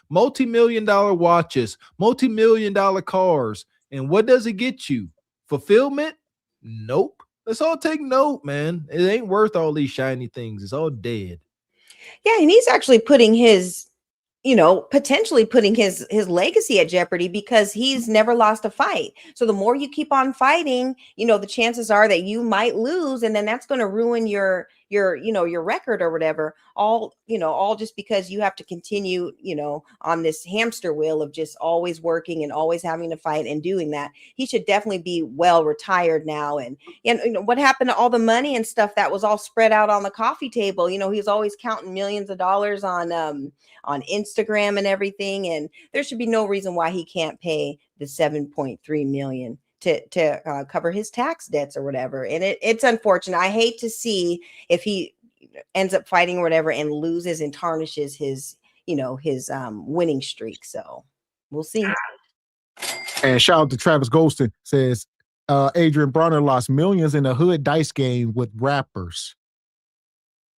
Multi-million-dollar watches, multi-million-dollar cars. And what does it get you? Fulfillment? Nope. Let's all take note, man. It ain't worth all these shiny things. It's all dead. Yeah, and he's actually putting his, potentially putting his legacy at jeopardy because he's never lost a fight. So the more you keep on fighting, the chances are that you might lose, and then that's going to ruin your record or whatever. All just because you have to continue, on this hamster wheel of just always working and always having to fight and doing that. He should definitely be well retired now. And what happened to all the money and stuff that was all spread out on the coffee table? He was always counting millions of dollars on Instagram and everything. And there should be no reason why he can't pay the $7.3 million to cover his tax debts or whatever. And it's unfortunate. I hate to see if he ends up fighting or whatever and loses and tarnishes his winning streak. So we'll see. And shout out to Travis Golston, says Adrien Broner lost millions in a hood dice game with rappers.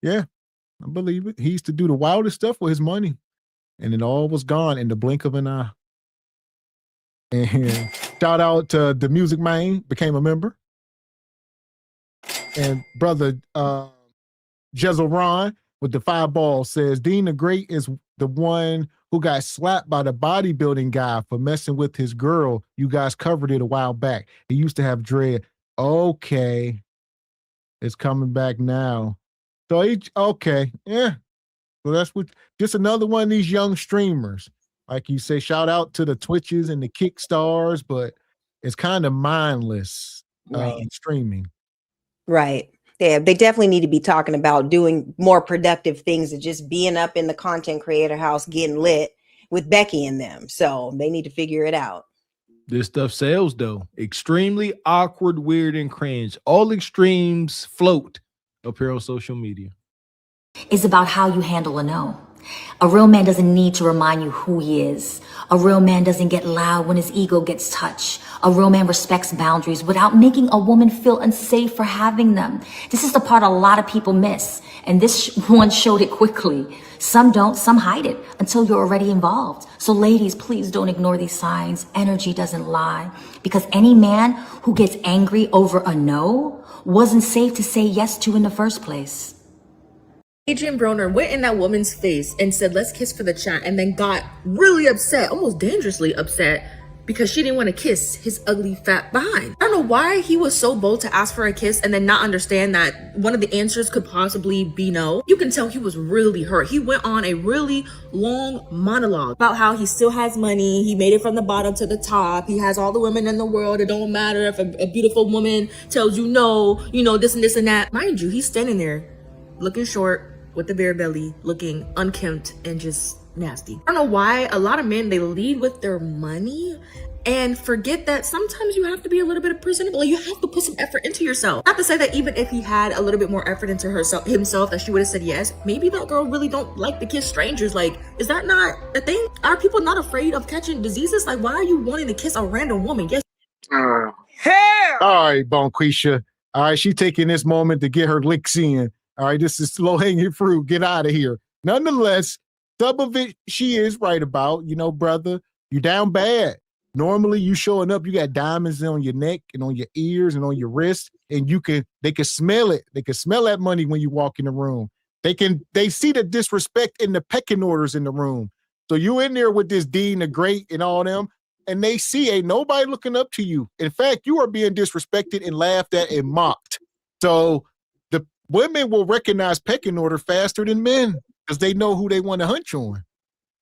Yeah, I believe it. He used to do the wildest stuff with his money, and it all was gone in the blink of an eye. And shout out to the Music Man, became a member. And brother Jezel Ron with the 5 balls says, Dean the Great is the one who got slapped by the bodybuilding guy for messing with his girl. You guys covered it a while back. He used to have dread. Okay. It's coming back now. So okay. Yeah. So that's just another one of these young streamers. Like you say, shout out to the Twitches and the Kickstars, but it's kind of mindless streaming. Right. Yeah, they definitely need to be talking about doing more productive things than just being up in the content creator house getting lit with Becky and them. So they need to figure it out. This stuff sells, though. Extremely awkward, weird, and cringe. All extremes float up here on social media. Is about how you handle a no. A real man doesn't need to remind you who he is. A real man doesn't get loud when his ego gets touched. A real man respects boundaries without making a woman feel unsafe for having them. This is the part a lot of people miss, and this one showed it quickly. Some don't, some hide it until you're already involved. So ladies, please don't ignore these signs. Energy doesn't lie, because any man who gets angry over a no wasn't safe to say yes to in the first place. Adrien Broner went in that woman's face and said, let's kiss for the chat, and then got really upset, almost dangerously upset, because she didn't want to kiss his ugly fat behind. I don't know why he was so bold to ask for a kiss and then not understand that one of the answers could possibly be no. You can tell he was really hurt. He went on a really long monologue about how he still has money. He made it from the bottom to the top. He has all the women in the world. It don't matter if a beautiful woman tells you no, you know, this and this and that. Mind you, he's standing there looking short with the bare belly, looking unkempt and just nasty. I don't know why a lot of men, they lead with their money and forget that sometimes you have to be a little bit presentable. You have to put some effort into yourself. Not to say that even if he had a little bit more effort into himself, that she would have said yes. Maybe that girl really don't like to kiss strangers. Like, is that not a thing? Are people not afraid of catching diseases? Like, why are you wanting to kiss a random woman? Yes. Hell! All right, Bonquisha. All right, she taking this moment to get her licks in. All right, this is low-hanging fruit. Get out of here. Nonetheless, some of it she is right about. You know, brother, you down bad. Normally, you showing up, you got diamonds on your neck and on your ears and on your wrist, and they can smell it. They can smell that money when you walk in the room. They see the disrespect in the pecking orders in the room. So you in there with this Dean the Great and all them, and they see ain't nobody looking up to you. In fact, you are being disrespected and laughed at and mocked. So the women will recognize pecking order faster than men because they know who they want to hunch on.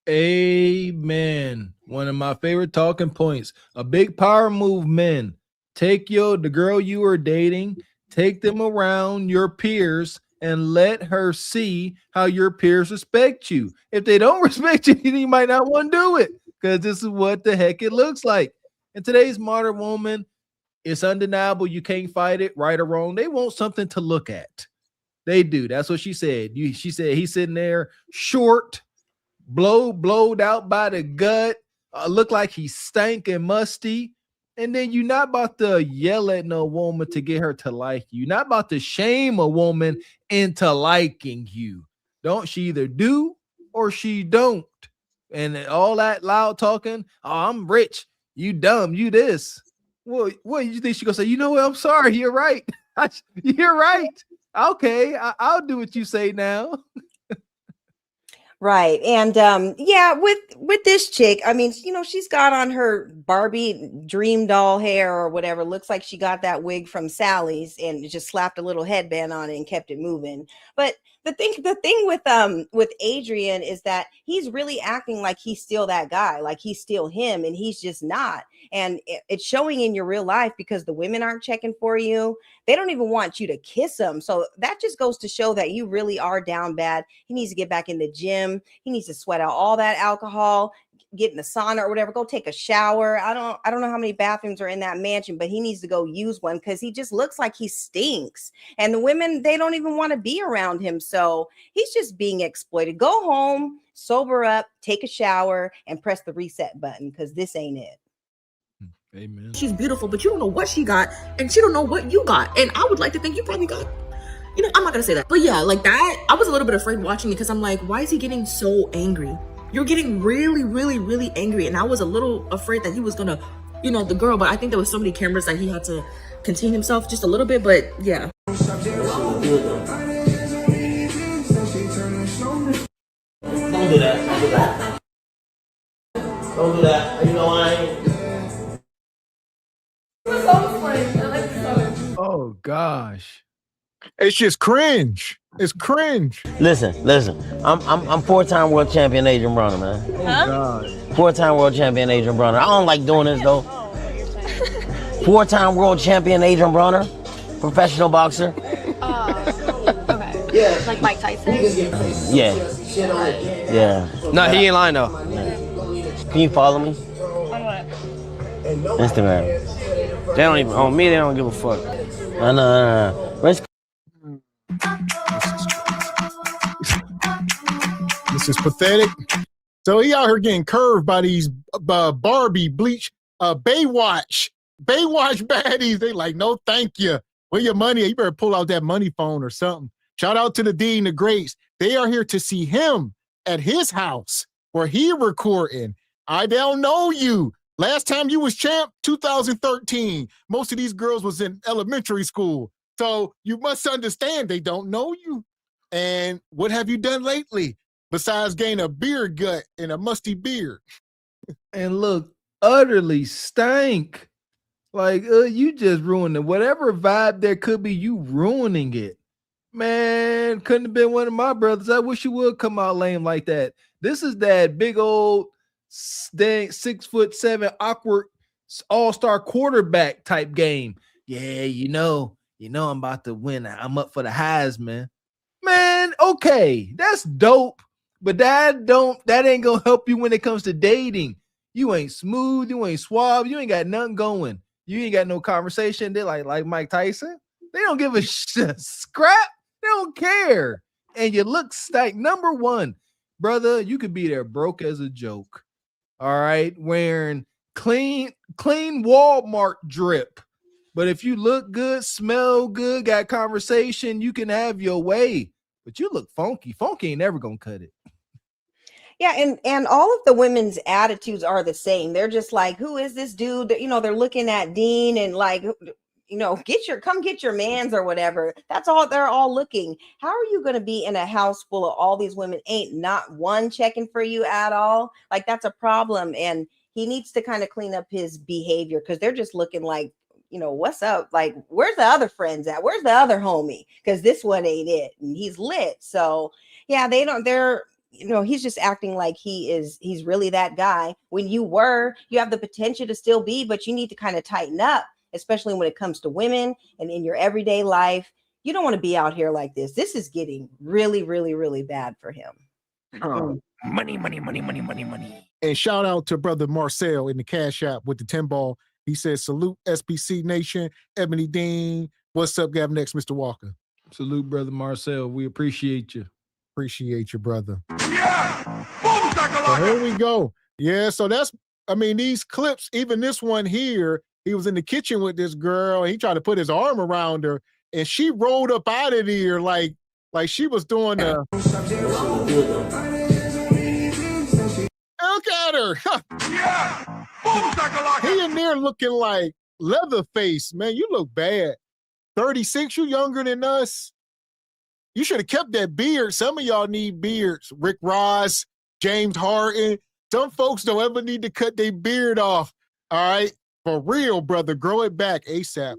Amen. One of my favorite talking points. A big power move, men. Take the girl you are dating, take them around your peers, and let her see how your peers respect you. If they don't respect you, you might not want to do it, because this is what the heck it looks like. In today's modern woman, it's undeniable. You can't fight it, right or wrong. They want something to look at. They do. That's what she said. She said he's sitting there short, blowed out by the gut, look like he stank and musty. And then you're not about to yell at no woman to get her to like you. You're not about to shame a woman into liking you. She either do or she don't. And all that loud talking, oh, I'm rich, you dumb, you this. Well, what you think she gonna say? You know what? I'm sorry. You're right. You're right. Okay, I'll do what you say now. Right. And yeah, with this chick, I mean, you know, she's got on her Barbie dream doll hair or whatever. Looks like she got that wig from Sally's and just slapped a little headband on it and kept it moving. But the thing with Adrien is that he's really acting like he's still that guy, like he's still him, and he's just not. And it's showing in your real life because the women aren't checking for you. They don't even want you to kiss them. So that just goes to show that you really are down bad. He needs to get back in the gym. He needs to sweat out all that alcohol, get in the sauna or whatever, go take a shower. I don't know how many bathrooms are in that mansion, but he needs to go use one because he just looks like he stinks. And the women, they don't even want to be around him. So he's just being exploited. Go home, sober up, take a shower, and press the reset button because this ain't it. Amen. She's beautiful, but you don't know what she got, and she don't know what you got. And I would like to think you probably got, you know, I'm not gonna say that, but yeah, like that. I was a little bit afraid watching it because I'm like, why is he getting so angry? You're getting really, really, really angry, and I was a little afraid that he was gonna, you know, the girl. But I think there was so many cameras that he had to contain himself just a little bit. But yeah. Don't do that. Don't do that. You know I ain't. Oh gosh, it's just cringe. It's cringe. Listen. I'm 4-time world champion Adrien Broner, man. Huh? 4-time world champion Adrien Broner. I don't like doing this though. 4-time world champion Adrien Broner, professional boxer. Okay. Yeah. Like Mike Tyson. Yeah. No, he ain't lying though. Can you follow me? On what? Instagram. They don't even on me. They don't give a fuck. No. This is pathetic. So he out here getting curved by these Barbie bleach Baywatch baddies. They like, no, thank you. Where your money? You better pull out that money phone or something. Shout out to the Dean, the Greats. They are here to see him at his house where he recording. I don't know you. Last time you was champ, 2013. Most of these girls was in elementary school. So you must understand they don't know you. And what have you done lately besides gain a beard gut and a musty beard? And look, utterly stank. Like, you just ruined it. Whatever vibe there could be, you ruining it. Man, couldn't have been one of my brothers. I wish you would come out lame like that. This is that big old 6'7" awkward all-star quarterback type game. Yeah, you know I'm about to win. I'm up for the Heisman. Man, okay, that's dope. But that ain't gonna help you when it comes to dating. You ain't smooth, you ain't suave, you ain't got nothing going. You ain't got no conversation. They like Mike Tyson. They don't give a scrap. They don't care. And you look stank. Number one, brother, you could be there broke as a joke. All right, wearing clean Walmart drip. But if you look good, smell good, got conversation, you can have your way. But you look funky. Funky ain't never gonna cut it. Yeah, and all of the women's attitudes are the same. They're just like, who is this dude? You know, they're looking at Dean and like, you know, come get your mans or whatever. That's all they're all looking. How are you going to be in a house full of all these women? Ain't not one checking for you at all. Like, that's a problem. And he needs to kind of clean up his behavior because they're just looking like, you know, what's up? Like, where's the other friends at? Where's the other homie? Because this one ain't it. And he's lit. So yeah, you know, he's just acting like he's really that guy when you have the potential to still be, but you need to kind of tighten up, especially when it comes to women and in your everyday life. You don't want to be out here like this. This is getting really, really, really bad for him. Money. And shout out to brother Marcel in the Cash App with the 10 ball. He says, salute SPC Nation, Ebony Dean. What's up, Gavin X Mr. Walker? Salute, brother Marcel. We appreciate you. Appreciate you, brother. Yeah! So here we go. Yeah, so these clips, even this one here, he was in the kitchen with this girl. And he tried to put his arm around her, and she rolled up out of there like she was doing a... Look at her. Yeah! He in there looking like Leatherface. Man, you look bad. 36, you younger than us. You should have kept that beard. Some of y'all need beards. Rick Ross, James Harden. Some folks don't ever need to cut their beard off. All right? For real, brother. Grow it back ASAP.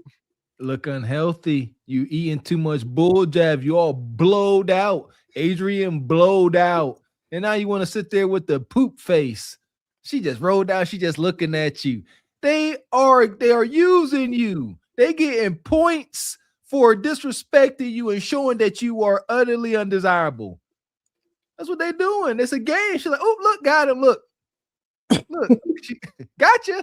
Look unhealthy. You eating too much bull jab. You all blowed out. Adrien blowed out. And now you want to sit there with the poop face. She just rolled out. She just looking at you. They are using you. They getting points for disrespecting you and showing that you are utterly undesirable. That's what they're doing. It's a game. She's like, oh, look, got him. Look. Gotcha.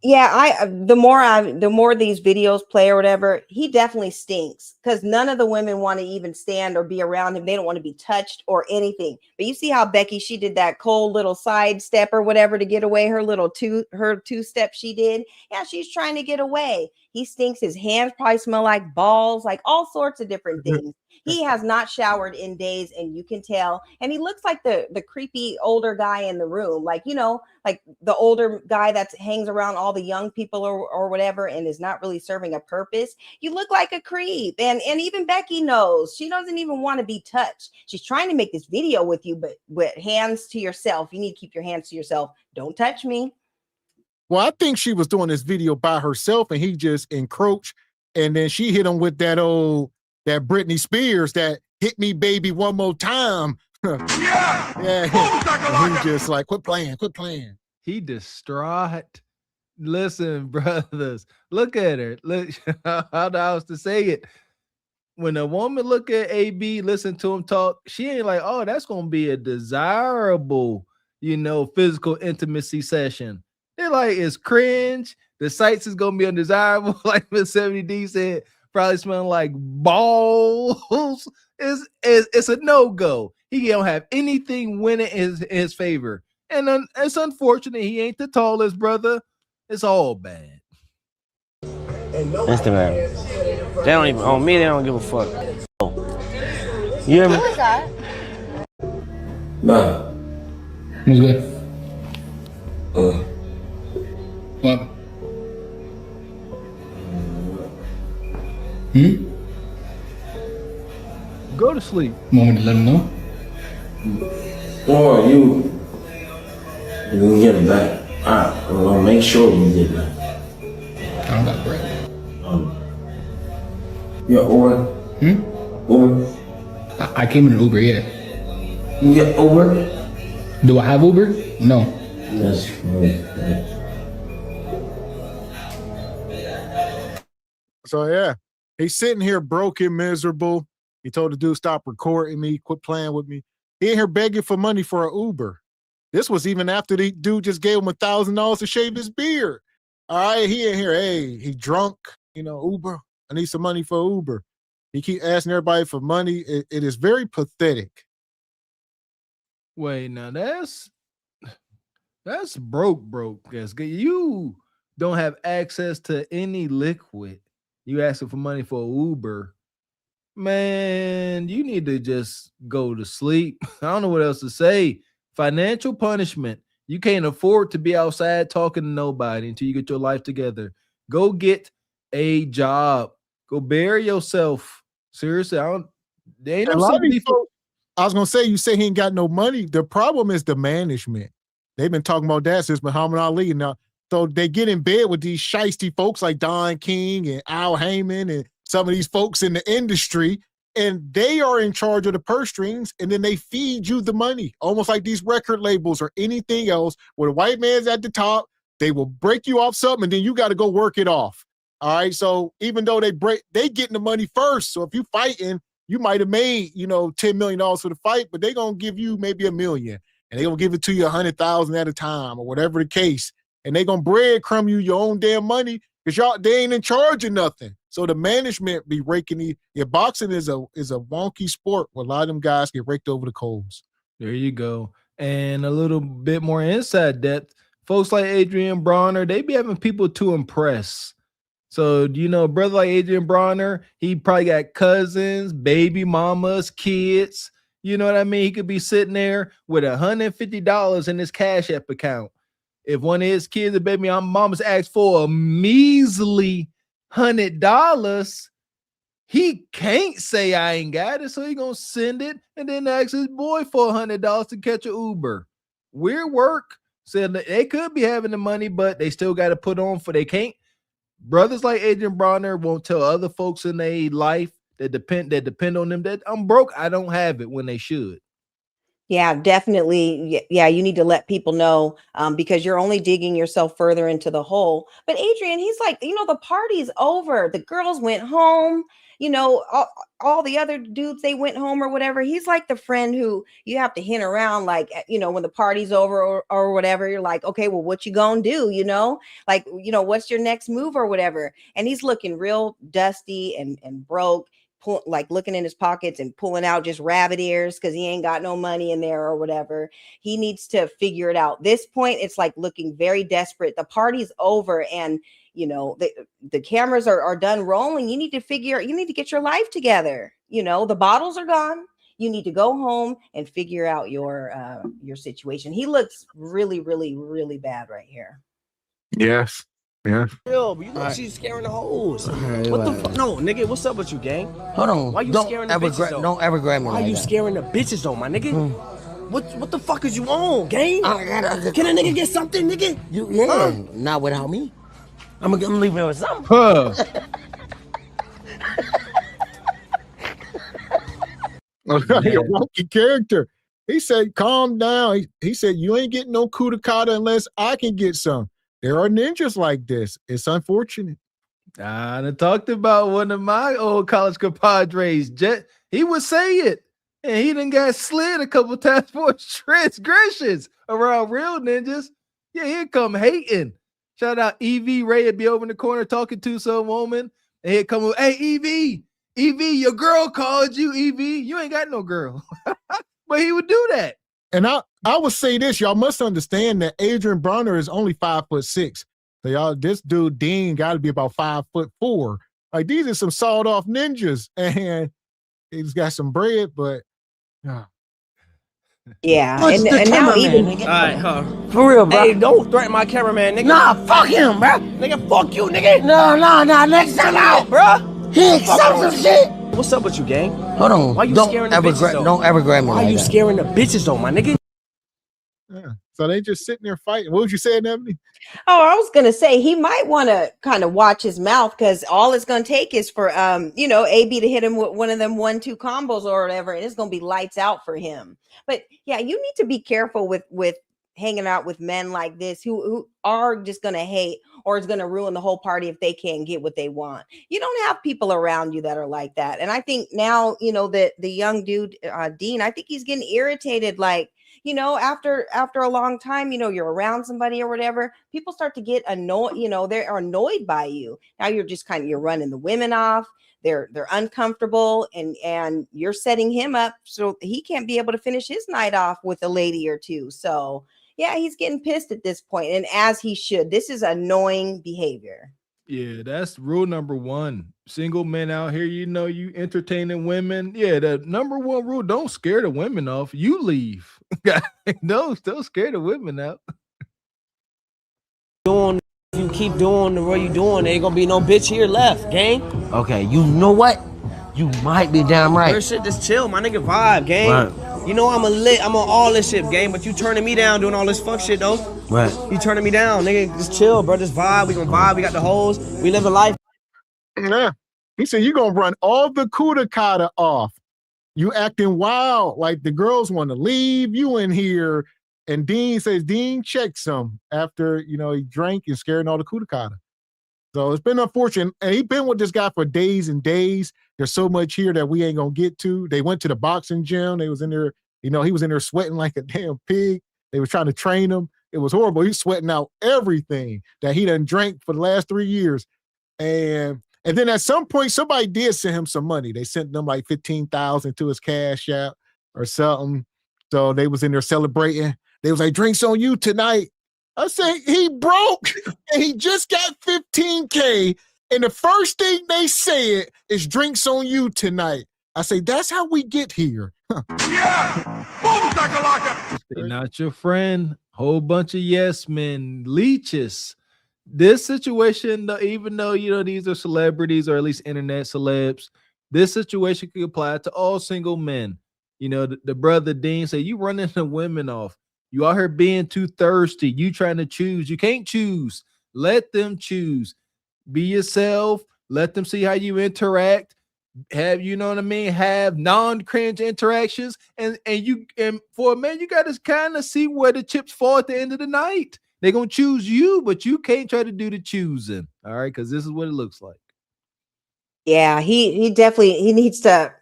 Yeah, the more these videos play or whatever, he definitely stinks because none of the women want to even stand or be around him. They don't want to be touched or anything. But you see how Becky, she did that cold little side step or whatever to get away, her two-step she did. Yeah, she's trying to get away. He stinks. His hands probably smell like balls, like all sorts of different things. He has not showered in days, and you can tell. And he looks like the creepy older guy in the room, like, you know, like the older guy that hangs around all the young people or whatever and is not really serving a purpose. You look like a creep. And even Becky knows. She doesn't even want to be touched. She's trying to make this video with you, but with hands to yourself. You need to keep your hands to yourself. Don't touch me. Well, I think she was doing this video by herself and he just encroached. And then she hit him with that Britney Spears, that hit me, baby, one more time. Yeah. He just like, quit playing. He distraught. Listen, brothers, look at her. Look how I was to say it. When a woman look at AB, listen to him talk, she ain't like, oh, that's going to be a desirable, physical intimacy session. They're like, it's cringe. The sights is gonna be undesirable, like Miss 70D said, probably smelling like balls. It's a no-go. He don't have anything winning in his favor. And it's unfortunate he ain't the tallest, brother. It's all bad. Instagram. They don't even on me. They don't give a fuck. You hear me? Who is that? Nah. What's good? What? Go to sleep. Want me to let him know? Or you can get it back. I'm gonna make sure you get it back. I don't got bread. Yeah, Uber? Uber? I came in an Uber, yeah. You get Uber? Do I have Uber? No. That's So yeah, he's sitting here broken, miserable. He told the dude, stop recording me, quit playing with me. He in here begging for money for an Uber. This was even after the dude just gave him $1,000 to shave his beard. All right, he in here, hey, he drunk, Uber. I need some money for Uber. He keep asking everybody for money. It is very pathetic. Wait, now that's broke. You don't have access to any liquid. You asking for money for Uber. Man, you need to just go to sleep. I don't know what else to say. Financial punishment. You can't afford to be outside talking to nobody until you get your life together. Go get a job. Go bury yourself. Seriously, I was gonna say, you say he ain't got no money. The problem is the management. They've been talking about that since Muhammad Ali. Now, so they get in bed with these shiesty folks like Don King and Al Heyman and some of these folks in the industry, and they are in charge of the purse strings, and then they feed you the money, almost like these record labels or anything else, where the white man's at the top, they will break you off something, and then you got to go work it off. All right, so even though they getting the money first, so if you fighting, you might have made, $10 million for the fight, but they're going to give you maybe $1 million, and they're going to give it to you 100,000 at a time or whatever the case, and they're going to breadcrumb you your own damn money because they ain't in charge of nothing. So the management be raking boxing is a wonky sport where a lot of them guys get raked over the coals. There you go. And a little bit more inside depth, folks like Adrien Broner, they be having people to impress. So, a brother like Adrien Broner, he probably got cousins, baby mamas, kids. You know what I mean? He could be sitting there with $150 in his Cash App account. If one of his kids or baby mamas asks for a measly $100, he can't say I ain't got it, so he gonna send it and then ask his boy for $100 to catch an Uber. Weird work. Said they could be having the money, but they still got to put on for they can't. Brothers like Adrien Broner won't tell other folks in their life that depend on them that I'm broke. I don't have it when they should. Yeah, definitely. Yeah, you need to let people know because you're only digging yourself further into the hole. But Adrien, he's like, the party's over. The girls went home. All the other dudes, they went home or whatever. He's like the friend who you have to hint around, like, when the party's over or whatever, you're like, okay, well, what you gonna do? What's your next move or whatever? And he's looking real dusty and broke. Looking in his pockets and pulling out just rabbit ears because he ain't got no money in there or whatever. He needs to figure it out. This point, it's like looking very desperate. The party's over and the cameras are done rolling. You need to get your life together. The bottles are gone. You need to go home and figure out your situation. He looks really, really, really bad right here. Yes. Yeah. Yo, but she's scaring the hoes. What the fuck? No, nigga, what's up with you, gang? Hold on. Why you scaring the bitches, though? Don't ever grab me. Why you scaring the bitches, though, my nigga? What the fuck is you on, gang? Can a nigga get something, nigga? Not without me. I'm leaving her with something. A wonky character. He said, calm down. He said, you ain't getting no coup de cata unless I can get some. There are ninjas like this. It's unfortunate. I done talked about one of my old college compadres. He would say it. And he done got slid a couple times for transgressions around real ninjas. Yeah, here come hating. Shout out Evie Ray would be over in the corner talking to some woman. And he'd come over, hey, Evie, your girl called you, Evie. You ain't got no girl. But he would do that. And I would say this, y'all must understand that Adrien Broner is only 5'6". So y'all, this dude, Dean, got to be about 5'4". Like, these are some sawed-off ninjas. And he's got some bread, but... Yeah, Punch the and now cameraman, even... nigga. All right, huh? For real, bro. Hey, don't threaten my cameraman, nigga. Nah, fuck him, bro. Nigga, fuck you, nigga. No, next time out, bro. He accepts some shit. What's up with you, gang? Hold on. Why you don't scaring the ever bitches, though? Don't ever grab me Why like you that. scaring the bitches, though, my nigga? Yeah. So they just sitting there fighting. What was you saying, Ebony? Oh, I was gonna say he might want to kind of watch his mouth, because all it's gonna take is for AB to hit him with one of them 1-2 combos or whatever, and it's gonna be lights out for him. But yeah, you need to be careful with hanging out with men like this who are just gonna hate, or is gonna ruin the whole party if they can't get what they want. You don't have people around you that are like that. And I think now, that the young dude, Dean, I think he's getting irritated, like, after a long time, you're around somebody or whatever, people start to get annoyed, they're annoyed by you. Now you're just you're running the women off. They're uncomfortable, and you're setting him up so he can't be able to finish his night off with a lady or two. So yeah, he's getting pissed at this point, and as he should. This is annoying behavior. Yeah, that's rule number one. Single men out here, you entertaining women. Yeah, the number one rule, don't scare the women off. You leave. Don't scare the women out. If you keep doing the way you doing, there ain't gonna be no bitch here left, gang. Okay, you know what? You might be damn right. Real shit, just chill, my nigga, vibe, gang. Right. You know I'm I'm on all this shit, gang, but you turning me down doing all this fuck shit, though. Right. You turning me down, nigga. Just chill, bro. Just vibe. We gonna vibe. We got the hoes. We live a life. Yeah. He said, you're going to run all the kudakata off. You acting wild. Like the girls want to leave you in here. And Dean says, Dean checks him after, he drank and scaring all the kudakata. So it's been unfortunate. And he's been with this guy for days and days. There's so much here that we ain't going to get to. They went to the boxing gym. They was in there, he was in there sweating like a damn pig. They was trying to train him. It was horrible. He's sweating out everything that he done drank for the last 3 years. And then at some point, somebody did send him some money. They sent them like $15,000 to his cash app or something. So they was in there celebrating. They was like, drinks on you tonight. I say, he broke and he just got $15K. And the first thing they said is drinks on you tonight. I say, that's how we get here. Yeah! Boom, they're not your friend. Whole bunch of yes men, leeches. This situation, even though, these are celebrities or at least internet celebs, this situation could apply to all single men. The brother Dean said, you running the women off. You out here being too thirsty. You trying to choose. You can't choose. Let them choose. Be yourself. Let them see how you interact. Have, have non-cringe interactions. And for a man, you got to kind of see where the chips fall at the end of the night. They're going to choose you, but you can't try to do the choosing. All right. Cause this is what it looks like. Yeah, he definitely needs to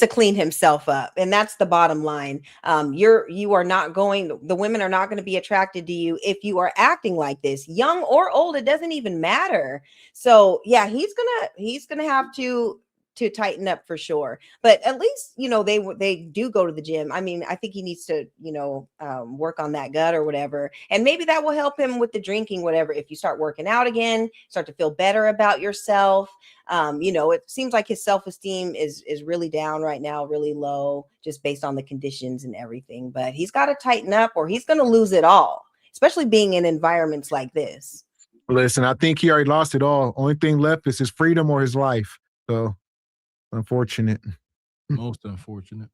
clean himself up, and that's the bottom line. The women are not going to be attracted to you if you are acting like this, young or old. It doesn't even matter. So yeah, he's gonna have to tighten up for sure. But at least they do go to the gym. I mean, I think he needs to work on that gut or whatever, and maybe that will help him with the drinking, whatever. If you start working out again, start to feel better about yourself. It seems like his self-esteem is really down right now, really low, just based on the conditions and everything. But he's got to tighten up, or he's going to lose it all, especially being in environments like this. Listen, I think he already lost it all. Only thing left is his freedom or his life. So unfortunate. Most unfortunate.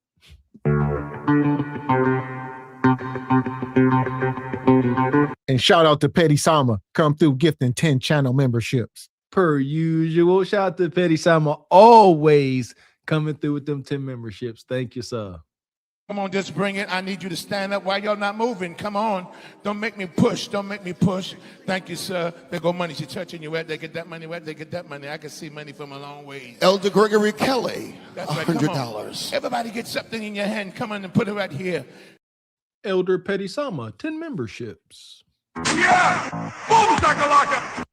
And shout out to Petty Sama. Come through gifting 10 channel memberships. Per usual. Shout out to Petty Sama, always coming through with them 10 memberships. Thank you, sir. Come on, just bring it. I need you to stand up while y'all not moving. Come on. Don't make me push. Don't make me push. Thank you, sir. There go money. She's touching you. Where they get that money? Where they get that money? I can see money from a long way. Elder Gregory Kelly, That's right. Come on. $100. Everybody get something in your hand. Come on and put it right here. Elder Petty Sama, 10 memberships. Yeah! Boom shakalaka!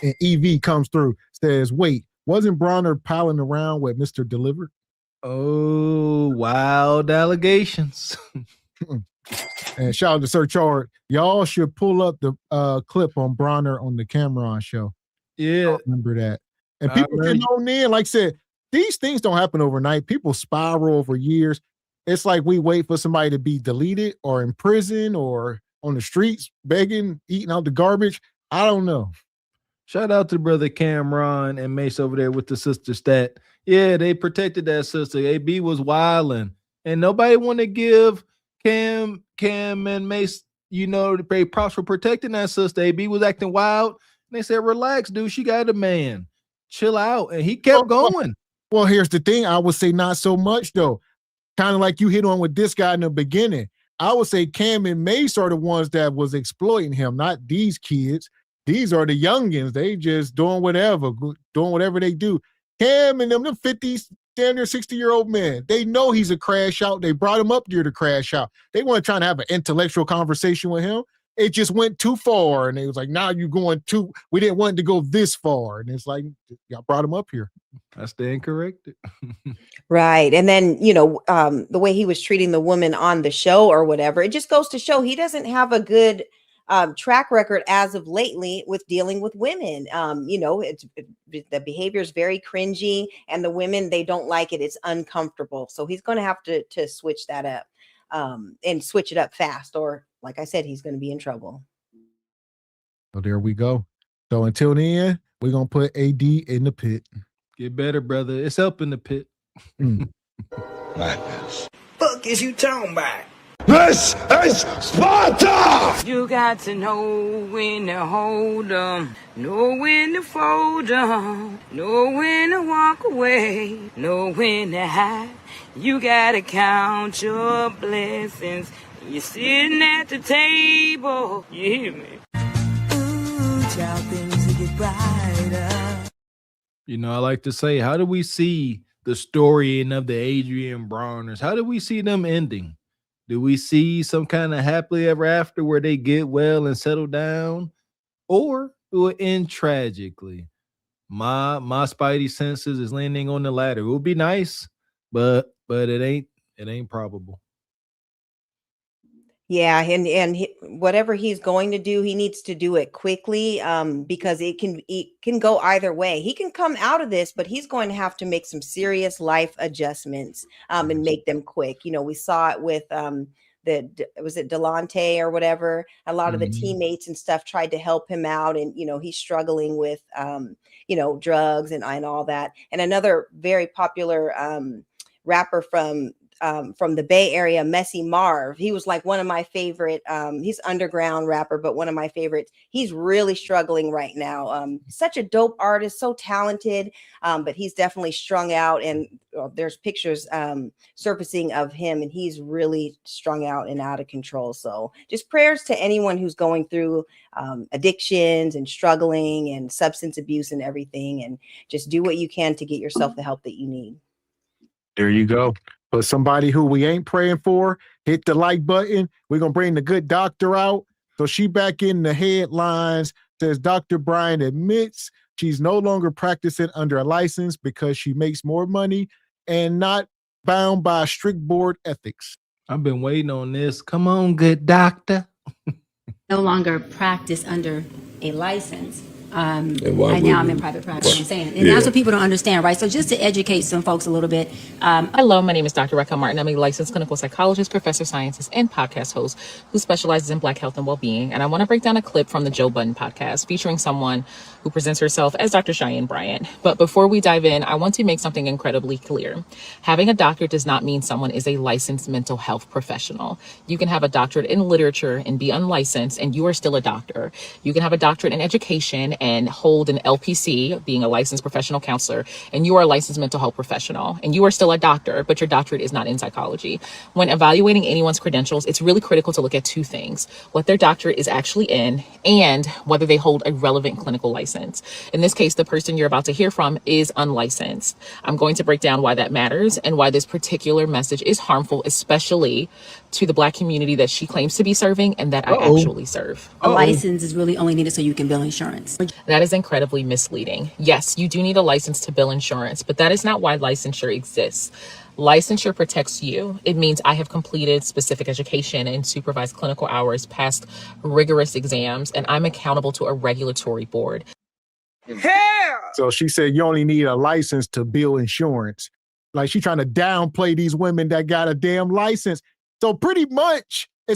And EV comes through, says, wait, wasn't Broner piling around with Mr. Delivered? Oh, wild allegations. And shout out to Sir Chard. Y'all should pull up the clip on Broner on the Cameron show. Yeah. I remember that. And people getting on in, like I said, these things don't happen overnight. People spiral over years. It's like we wait for somebody to be deleted or in prison or on the streets begging, eating out the garbage. I don't know. Shout out to brother Cameron and Mace over there with the sister stat. Yeah, they protected that sister. AB was wilding. And nobody want to give Cam and Mace, they props for protecting that sister. AB was acting wild. And they said, relax, dude. She got a man. Chill out. And he kept going. Well, here's the thing. I would say not so much, though. Kind of like you hit on with this guy in the beginning. I would say Cam and Mace are the ones that was exploiting him, not these kids. These are the youngins. They just doing whatever they do. Cam and them 50s, damn near 60-year-old men, they know he's a crash out. They brought him up there to crash out. They weren't trying to have an intellectual conversation with him. It just went too far. And they was like, nah, you going too, we didn't want to go this far. And it's like, y'all brought him up here. I stand corrected. Right. And then, the way he was treating the woman on the show or whatever, it just goes to show he doesn't have a good track record as of lately with dealing with women. The behavior is very cringy and the women, they don't like it. It's uncomfortable. So he's going to have to switch that up and switch it up fast. Or like I said, he's going to be in trouble. So there we go. So until then, we're going to put AD in the pit. Get better, brother. It's helping the pit. Madness. Fuck is you talking about? This is Sparta! You got to know when to hold 'em, know when to fold 'em, know when to walk away, know when to hide. You gotta count your blessings. You're sitting at the table. You hear me? Ooh, child, things will get brighter. I like to say, how do we see the story of the Adrien Broners? How do we see them ending? Do we see some kind of happily ever after where they get well and settle down? Or do it end tragically? My spidey senses is landing on the latter. It would be nice, but it ain't probable. Yeah, and whatever he's going to do, he needs to do it quickly because it can go either way. He can come out of this, but he's going to have to make some serious life adjustments and make them quick. We saw it with was it Delonte or whatever? A lot of the teammates and stuff tried to help him out, and he's struggling with drugs and all that. And another very popular rapper from the Bay Area, Messy Marv. He was like one of my favorite. He's underground rapper, but one of my favorites. He's really struggling right now. Such a dope artist, so talented, but he's definitely strung out. And there's pictures surfacing of him, and he's really strung out and out of control. So just prayers to anyone who's going through addictions and struggling and substance abuse and everything, and just do what you can to get yourself the help that you need. There you go. But somebody who we ain't praying for, hit the like button. We're going to bring the good doctor out. So she back in the headlines, says Dr. Bryant admits she's no longer practicing under a license because she makes more money and not bound by strict board ethics. I've been waiting on this. Come on, good doctor. No longer practice under a license. Right now I'm in private practice, I'm saying. And that's what people don't understand, right? So just to educate some folks a little bit. Hello, my name is Dr. Rekha Martin. I'm a licensed clinical psychologist, professor of sciences, and podcast host who specializes in Black health and well-being. And I want to break down a clip from the Joe Budden podcast featuring someone who presents herself as Dr. Cheyenne Bryant. But before we dive in, I want to make something incredibly clear. Having a doctorate does not mean someone is a licensed mental health professional. You can have a doctorate in literature and be unlicensed, and you are still a doctor. You can have a doctorate in education and hold an LPC, being a licensed professional counselor, and you are a licensed mental health professional, and you are still a doctor, but your doctorate is not in psychology. When evaluating anyone's credentials, it's really critical to look at two things: what their doctorate is actually in, and whether they hold a relevant clinical license. In this case, the person you're about to hear from is unlicensed. I'm going to break down why that matters and why this particular message is harmful, especially to the Black community that she claims to be serving and that I actually serve. A license is really only needed so you can bill insurance. That is incredibly misleading. Yes, you do need a license to bill insurance, but that is not why licensure exists. Licensure protects you. It means I have completed specific education and supervised clinical hours, passed rigorous exams, and I'm accountable to a regulatory board. So she said you only need a license to bill insurance. Like she trying to downplay these women that got a damn license. So pretty much, the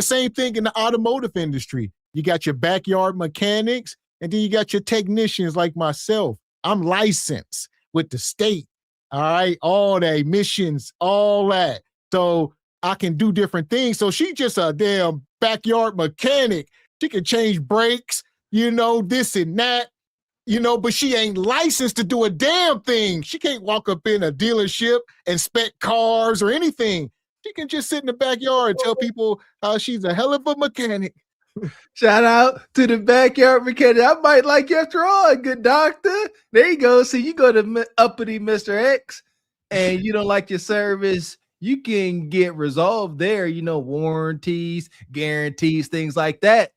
same thing in the automotive industry. You got your backyard mechanics, and then you got your technicians like myself. I'm licensed with the state. All right, all the emissions, all that. So I can do different things. So she just a damn backyard mechanic. She can change brakes, this and that, but she ain't licensed to do a damn thing. She can't walk up in a dealership, inspect cars or anything. She can just sit in the backyard and tell people how she's a hell of a mechanic. Shout out to the backyard mechanic. I might like you after all, good doctor. There you go. See, you go to uppity Mr. X and you don't like your service, you can get resolved there, warranties, guarantees, things like that.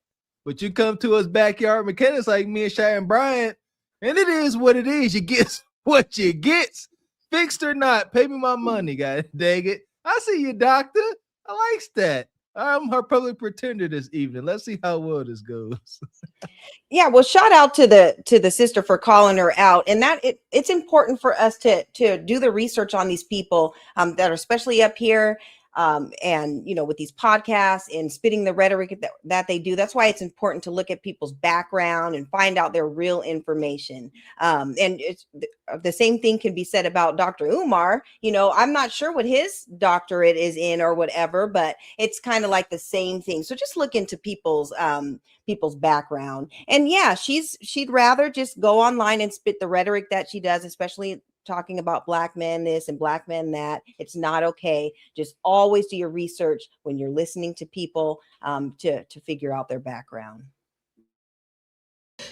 But you come to us backyard mechanics like me and Cheyenne Bryant, and it is what it is. You get what you get. Fixed or not, pay me my money, guys. Dang it. I see you, doctor. I likes that. I'm her public pretender this evening. Let's see how well this goes. Yeah, well, shout out to the sister for calling her out, and that it's important for us to do the research on these people that are especially up here, and with these podcasts and spitting the rhetoric that they do. That's why it's important to look at people's background and find out their real information. And it's the same thing can be said about Dr. Umar. I'm not sure what his doctorate is in or whatever, but it's kind of like the same thing. So just look into people's background. And yeah, she'd rather just go online and spit the rhetoric that she does, especially talking about Black men this and Black men that. It's not okay. Just always do your research when you're listening to people to figure out their background.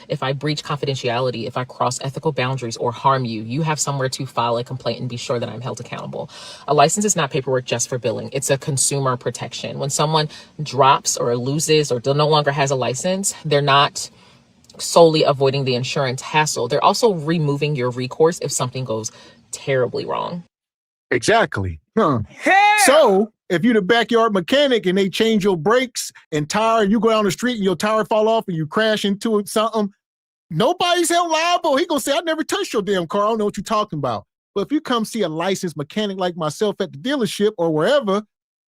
If I breach confidentiality, if I cross ethical boundaries or harm you, you have somewhere to file a complaint and be sure that I'm held accountable. A license is not paperwork just for billing. It's a consumer protection. When someone drops or loses or no longer has a license, they're not solely avoiding the insurance hassle. They're also removing your recourse if something goes terribly wrong. Exactly. So if you're the backyard mechanic and they change your brakes and tire, you go down the street and your tire fall off and you crash into something, nobody's held liable. He gonna say, I never touched your damn car. I don't know what you're talking about. But if you come see a licensed mechanic like myself at the dealership or wherever,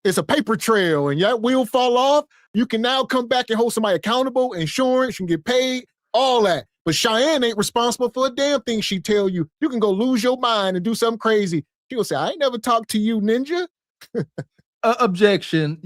it's a paper trail and that wheel fall off, you can now come back and hold somebody accountable, insurance, you can get paid, all that. But Cheyenne ain't responsible for a damn thing she tell you. You can go lose your mind and do something crazy. She gonna say, I ain't never talked to you, ninja. Objection,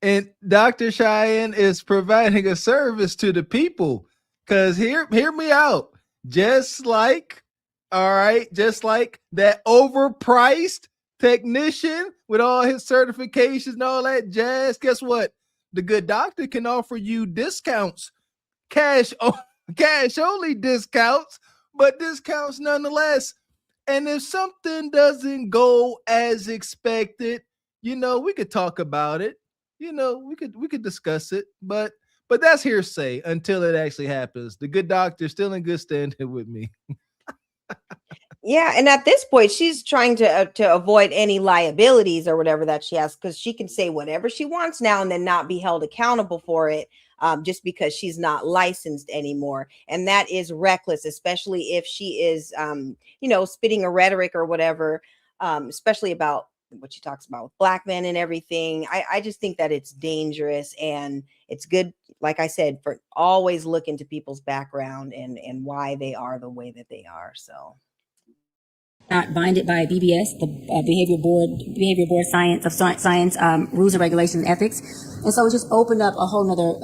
and Dr. Cheyenne is providing a service to the people. Because hear me out. Just like that overpriced technician with all his certifications and all that jazz, guess what? The good doctor can offer you discounts, cash only discounts, but discounts nonetheless. And if something doesn't go as expected, we could talk about it. We could discuss it, but that's hearsay until it actually happens. The good doctor's still in good standing with me. Yeah, and at this point, she's trying to avoid any liabilities or whatever that she has, because she can say whatever she wants now and then not be held accountable for it, just because she's not licensed anymore. And that is reckless, especially if she is, spitting a rhetoric or whatever, especially about what she talks about with Black men and everything. I just think that it's dangerous, and it's good, like I said, for always look into people's background and why they are the way that they are. So. Not binded by BBS, the Behavior Board Science rules and regulations and ethics. And so it just opened up a whole nother,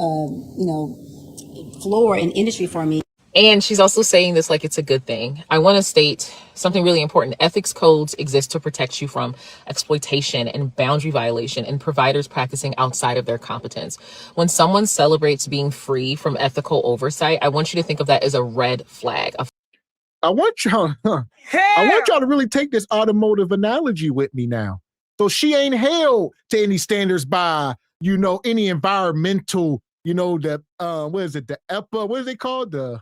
floor in industry for me. And she's also saying this like it's a good thing. I want to state something really important. Ethics codes exist to protect you from exploitation and boundary violation and providers practicing outside of their competence. When someone celebrates being free from ethical oversight, I want you to think of that as a red flag. I want y'all to really take this automotive analogy with me now. So she ain't held to any standards by, any environmental, the what is it? The EPA, what is it called? The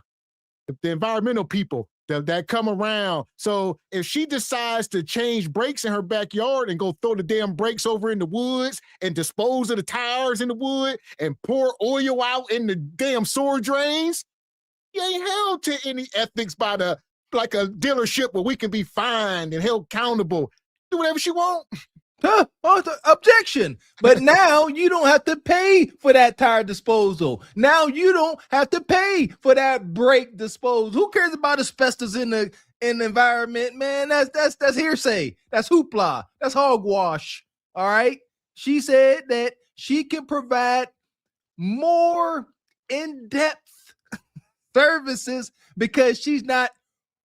environmental people that come around. So if she decides to change brakes in her backyard and go throw the damn brakes over in the woods and dispose of the tires in the wood and pour oil out in the damn sewer drains, you ain't held to any ethics by like a dealership where we can be fined and held accountable. Do whatever she want. Objection. But now you don't have to pay for that tire disposal. Now you don't have to pay for that brake disposal. Who cares about asbestos in the environment, man? That's hearsay. That's hoopla. That's hogwash. All right. She said that she can provide more in-depth services because she's not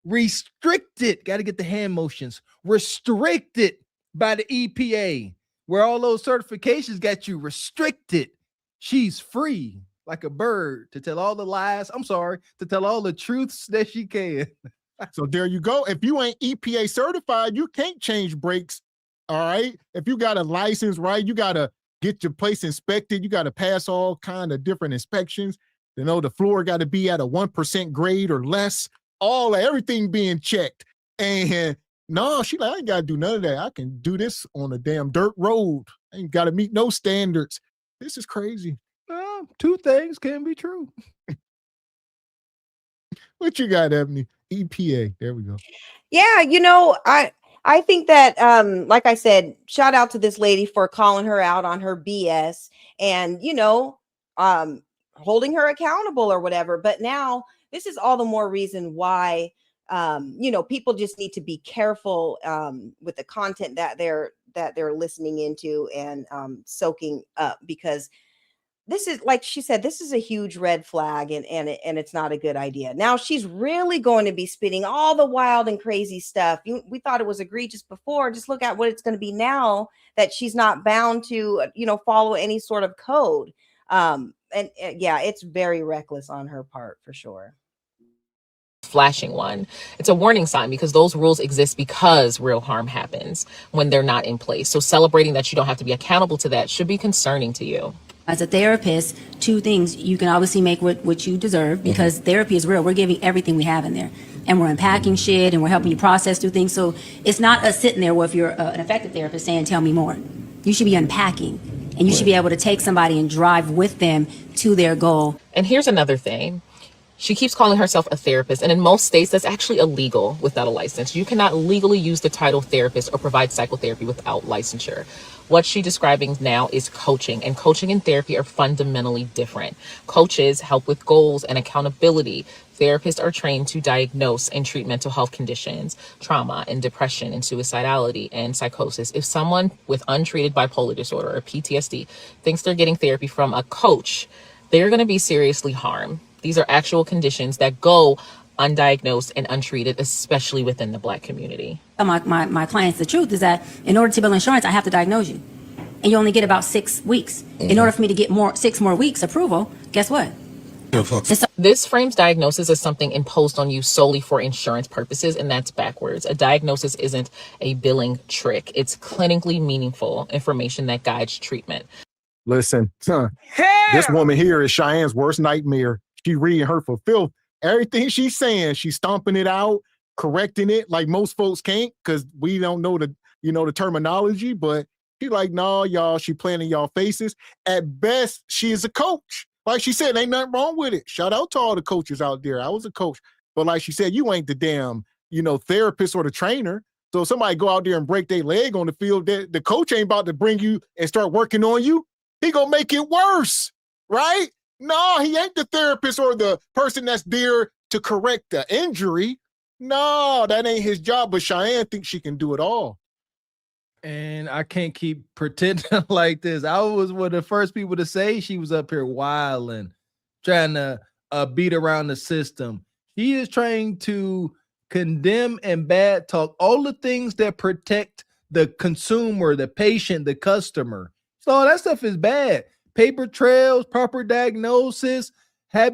restricted. Got to get the hand motions. Restricted by the EPA, where all those certifications got you restricted. She's free like a bird to tell all the lies. To tell all the truths that she can. So there you go. If you ain't EPA certified, you can't change brakes. All right. If you got a license, right, you got to get your place inspected. You got to pass all kind of different inspections. The floor got to be at a 1% grade or less. Everything being checked. And no, she like, I ain't got to do none of that. I can do this on a damn dirt road. I ain't got to meet no standards. This is crazy. Two things can be true. What you got, Ebony? EPA. There we go. Yeah, I think that, like I said, shout out to this lady for calling her out on her BS and, holding her accountable or whatever. But now this is all the more reason why people just need to be careful with the content that they're listening into and soaking up, because this is, like she said, this is a huge red flag and it's not a good idea. Now she's really going to be spitting all the wild and crazy stuff. We thought it was egregious before. Just look at what it's going to be now that she's not bound to, follow any sort of code. Yeah, it's very reckless on her part for sure. Flashing one. It's a warning sign because those rules exist because real harm happens when they're not in place. So celebrating that you don't have to be accountable to that should be concerning to you. As a therapist, two things: you can obviously make what you deserve, because therapy is real. We're giving everything we have in there, and we're unpacking shit, and we're helping you process through things. So it's not us sitting there, well, if you're an effective therapist, saying, tell me more. You should be unpacking, and you should be able to take somebody and drive with them to their goal. And here's another thing. She keeps calling herself a therapist, and in most states, that's actually illegal without a license. You cannot legally use the title therapist or provide psychotherapy without licensure. What she's describing now is coaching, and coaching and therapy are fundamentally different. Coaches help with goals and accountability. Therapists are trained to diagnose and treat mental health conditions, trauma and depression and suicidality and psychosis. If someone with untreated bipolar disorder or PTSD thinks they're getting therapy from a coach, they're going to be seriously harmed. These are actual conditions that go undiagnosed and untreated, especially within the Black community. My clients, the truth is that in order to bill insurance, I have to diagnose you. And you only get about 6 weeks. In order for me to get 6 more weeks approval, guess what? This frames diagnosis as something imposed on you solely for insurance purposes, and that's backwards. A diagnosis isn't a billing trick. It's clinically meaningful information that guides treatment. Listen, this woman here is Cheyenne's worst nightmare. She reading her for filth. Everything she's saying, she's stomping it out, correcting it like most folks can't, because we don't know the terminology, but she like, nah, y'all, she playing in y'all faces. At best, she is a coach. Like she said, ain't nothing wrong with it. Shout out to all the coaches out there. I was a coach. But like she said, you ain't the damn, therapist or the trainer. So if somebody go out there and break their leg on the field, the coach ain't about to bring you and start working on you. He gonna make it worse, right? No, he ain't the therapist or the person that's there to correct the injury. No, that ain't his job. But Cheyenne thinks she can do it all. And I can't keep pretending like this. I was one of the first people to say she was up here wilding, trying to beat around the system. She is trying to condemn and bad talk all the things that protect the consumer, the patient, the customer. So all that stuff is bad. Paper trails, proper diagnosis,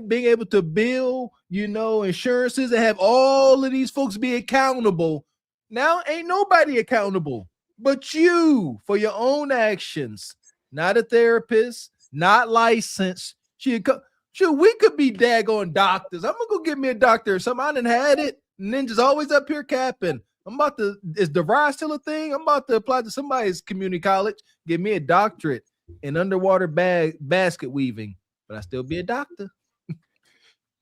being able to bill, insurances, and have all of these folks be accountable. Now ain't nobody accountable. but you for your own actions, not a therapist, not licensed. We could be daggone doctors. I'm gonna go get me a doctor or something. I done had it. Ninja's always up here capping. Is DeVry still a thing? I'm about to apply to somebody's community college, get me a doctorate in underwater basket weaving, but I still be a doctor.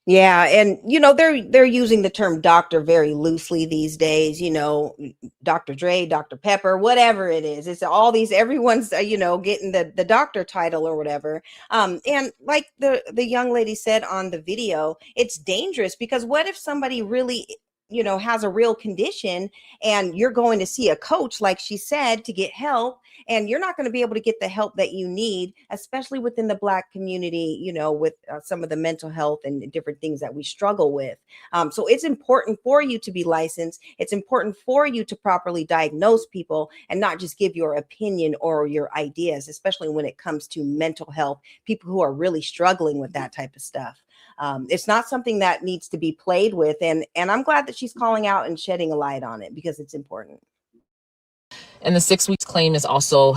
Yeah, and they're using the term doctor very loosely these days. Dr. Dre, Dr. Pepper, whatever it is. It's all these. Everyone's getting the doctor title or whatever. And like the young lady said on the video, it's dangerous because what if somebody really has a real condition and you're going to see a coach, like she said, to get help, and you're not going to be able to get the help that you need, especially within the Black community, with some of the mental health and different things that we struggle with. So it's important for you to be licensed. It's important for you to properly diagnose people and not just give your opinion or your ideas, especially when it comes to mental health, people who are really struggling with that type of stuff. It's not something that needs to be played with. And I'm glad that she's calling out and shedding a light on it because it's important. And the 6 weeks claim is also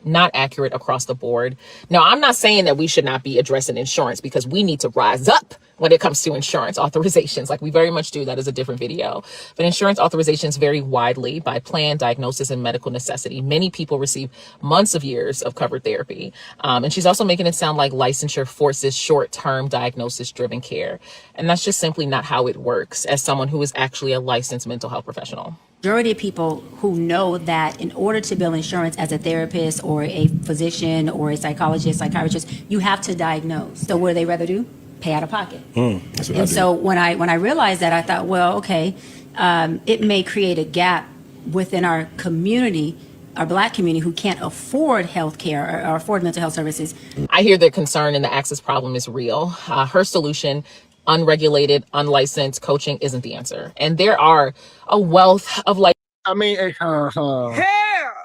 not accurate across the board. Now, I'm not saying that we should not be addressing insurance because we need to rise up when it comes to insurance authorizations. Like we very much do. That is a different video. But insurance authorizations vary widely by plan, diagnosis, and medical necessity. Many people receive months of years of covered therapy. And she's also making it sound like licensure forces short-term diagnosis-driven care. And that's just simply not how it works as someone who is actually a licensed mental health professional. Majority of people who know that in order to bill insurance as a therapist or a physician or a psychologist, psychiatrist, you have to diagnose. So what do they rather do? Pay out of pocket. And so when I realized that, I thought, well, okay, it may create a gap within our community, our Black community, who can't afford health care or afford mental health services. I hear the concern and the access problem is real. Her solution, unregulated, unlicensed coaching, isn't the answer. And there are a wealth of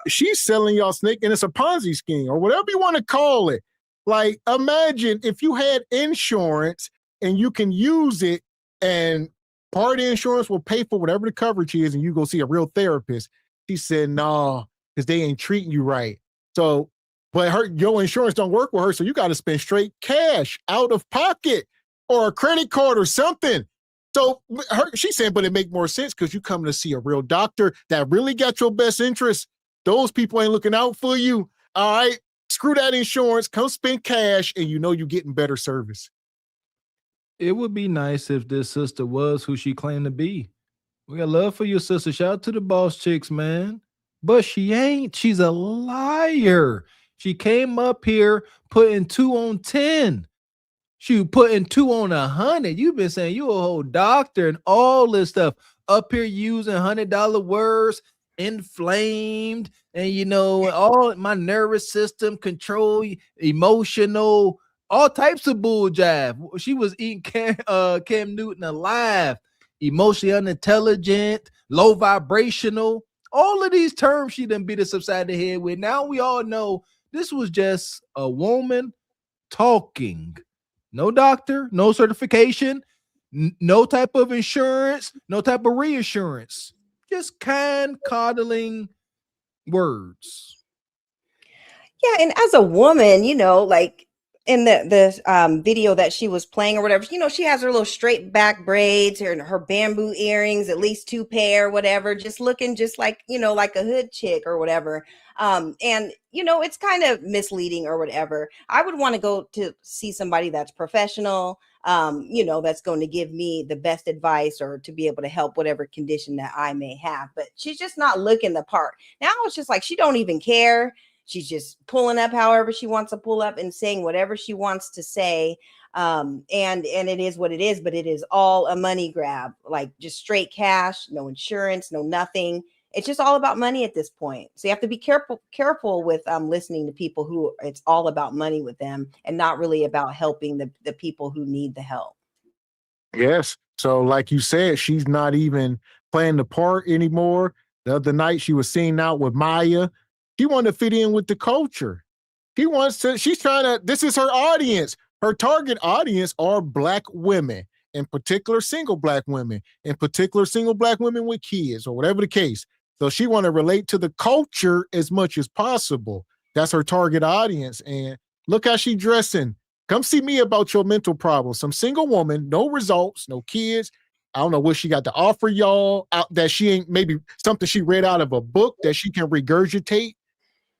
she's selling y'all snake, and it's a Ponzi scheme or whatever you want to call it. Like, imagine if you had insurance and you can use it, and part of the insurance will pay for whatever the coverage is, and you go see a real therapist. She said, no, because they ain't treating you right. So, but your insurance don't work with her, so you got to spend straight cash out of pocket or a credit card or something. So she said, but it make more sense because you come to see a real doctor that really got your best interest. Those people ain't looking out for you. All right, screw that insurance. Come spend cash, and you're getting better service. It would be nice if this sister was who she claimed to be. We got love for your sister. Shout out to the boss chicks, man. But she ain't. She's a liar. She came up here putting 2 on 10. She putting 2 on 100. You've been saying you a whole doctor and all this stuff. Up here using $100 words, inflamed, and all my nervous system control, emotional, all types of bull jive. She was eating Cam Newton alive, emotionally unintelligent, low vibrational. All of these terms she done beat us upside the head with. Now we all know this was just a woman talking. No doctor, no certification, no type of insurance, no type of reassurance. Just kind coddling words. Yeah, and as a woman, like in the video that she was playing or whatever, she has her little straight back braids, her bamboo earrings, at least 2 pair, whatever, just looking just like, like a hood chick or whatever. And it's kind of misleading or whatever. I would want to go to see somebody that's professional, that's going to give me the best advice or to be able to help whatever condition that I may have. But she's just not looking the part. Now it's just like she don't even care. She's just pulling up however she wants to pull up and saying whatever she wants to say. And it is what it is, but it is all a money grab, like just straight cash, no insurance, no nothing. It's just all about money at this point. So you have to be careful with listening to people who it's all about money with them and not really about helping the people who need the help. Yes. So like you said, she's not even playing the part anymore. The other night she was seen out with Maya. She wanted to fit in with the culture. She's trying to, this is her audience. Her target audience are Black women, in particular single Black women, in particular single Black women with kids or whatever the case. So she want to relate to the culture as much as possible. That's her target audience. And look how she dressing. Come see me about your mental problems. Some single woman, no results, no kids. I don't know what she got to offer y'all out that she ain't, maybe something she read out of a book that she can regurgitate.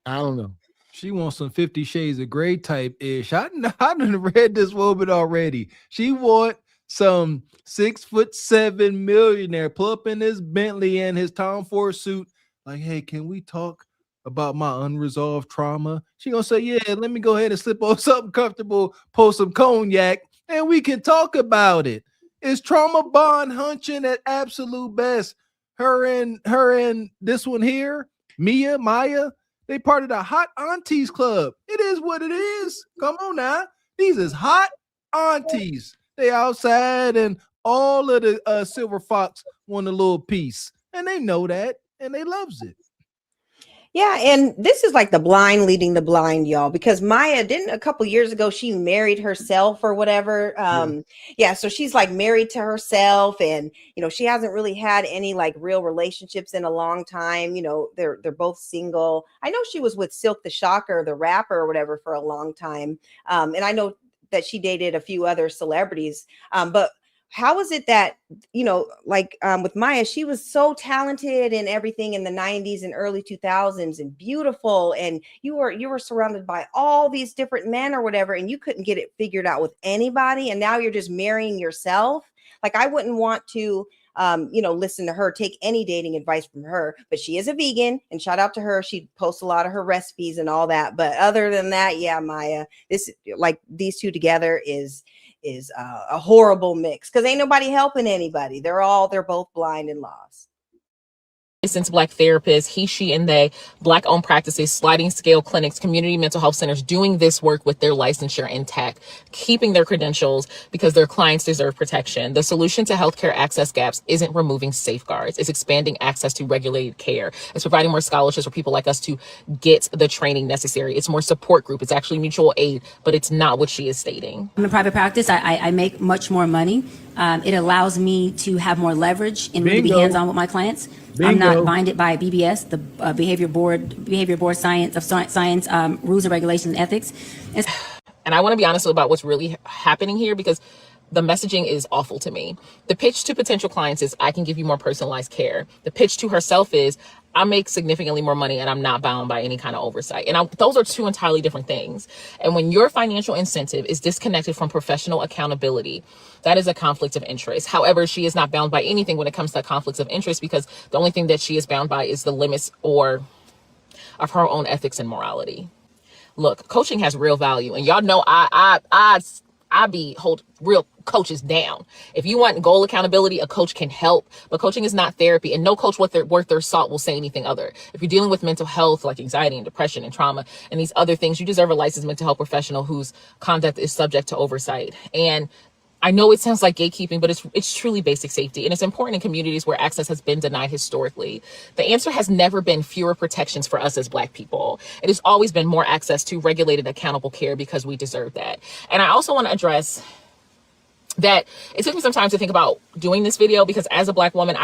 I don't know. She wants some 50 Shades of Grey type ish. I done read this woman already. She want some 6'7" millionaire pull up in his Bentley and his Tom Ford suit. Like, hey, can we talk about my unresolved trauma? She gonna say, yeah, let me go ahead and slip on something comfortable, pull some cognac, and we can talk about it. It's trauma bond hunching at absolute best. Her and this one here, Maya, they part of the Hot Aunties Club. It is what it is. Come on now. These is hot aunties. They outside and all of the Silver Fox want a little piece. And they know that and they loves it. Yeah, and this is like the blind leading the blind, y'all, because Maya didn't a couple years ago, she married herself or whatever. Yeah, so she's like married to herself, and she hasn't really had any like real relationships in a long time. They're both single. I know she was with Silk the Shocker, the rapper or whatever, for a long time. And I know that she dated a few other celebrities. But how is it that, with Maya, she was so talented and everything in the 90s and early 2000s and beautiful. And you were surrounded by all these different men or whatever, and you couldn't get it figured out with anybody. And now you're just marrying yourself. Like, I wouldn't want to, listen to her, take any dating advice from her, but she is a vegan, and shout out to her. She posts a lot of her recipes and all that. But other than that, yeah, Maya, these two together is a horrible mix, because ain't nobody helping anybody. They're both blind and lost. Licensed Black therapists, he, she, and they, Black-owned practices, sliding scale clinics, community mental health centers, doing this work with their licensure intact, keeping their credentials because their clients deserve protection. The solution to healthcare access gaps isn't removing safeguards. It's expanding access to regulated care. It's providing more scholarships for people like us to get the training necessary. It's more support group. It's actually mutual aid, but it's not what she is stating. I'm in private practice. I make much more money. It allows me to have more leverage and really be hands-on with my clients. Bingo. I'm not binded by BBS, the behavior board science rules and regulations and ethics. And I want to be honest about what's really happening here, because the messaging is awful to me. The pitch to potential clients is, I can give you more personalized care. The pitch to herself is, I make significantly more money and I'm not bound by any kind of oversight. And those are two entirely different things. And when your financial incentive is disconnected from professional accountability, that is a conflict of interest. However, she is not bound by anything when it comes to conflicts of interest, because the only thing that she is bound by is the limits of her own ethics and morality. Look, coaching has real value, and y'all know I be hold real coaches down. If you want goal accountability, a coach can help, but coaching is not therapy, and no coach worth their salt will say anything other. If you're dealing with mental health, like anxiety and depression and trauma and these other things, you deserve a licensed mental health professional whose conduct is subject to oversight. And I know it sounds like gatekeeping, but it's truly basic safety. And it's important in communities where access has been denied historically. The answer has never been fewer protections for us as Black people. It has always been more access to regulated, accountable care, because we deserve that. And I also want to address that it took me some time to think about doing this video, because as a Black woman,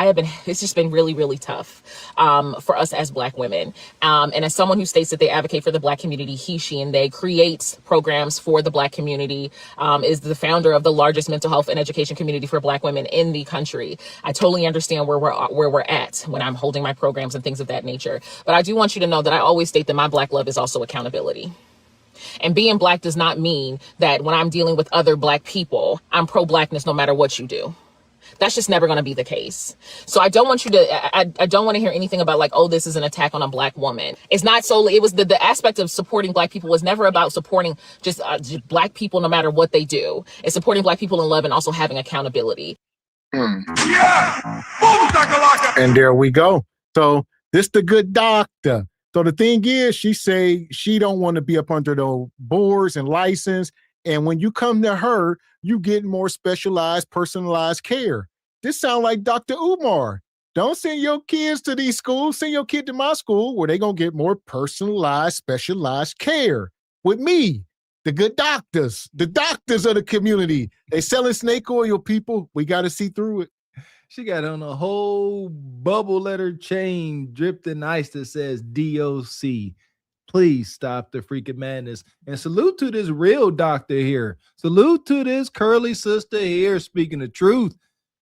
it's just been really, really tough for us as Black women. And as someone who states that they advocate for the Black community, he, she, and they, creates programs for the Black community, is the founder of the largest mental health and education community for Black women in the country. I totally understand where we're at when I'm holding my programs and things of that nature. But I do want you to know that I always state that my Black love is also accountability. And being Black does not mean that when I'm dealing with other Black people, I'm pro-Blackness no matter what you do. That's just never going to be the case. So I don't want you to, I don't want to hear anything about like, oh, this is an attack on a Black woman. It's not solely, it was the aspect of supporting Black people was never about supporting just Black people no matter what they do. It's supporting Black people in love and also having accountability. Yeah! And there we go. So this the good doctor. So the thing is, she say she don't want to be up under those boards and license. And when you come to her, you get more specialized, personalized care. This sound like Dr. Umar. Don't send your kids to these schools. Send your kid to my school where they're going to get more personalized, specialized care. With me, the good doctors, the doctors of the community. They selling snake oil, people. We got to see through it. She got on a whole bubble letter chain dripped in ice that says DOC. Please stop the freaking madness. And salute to this real doctor here. Salute to this curly sister here speaking the truth.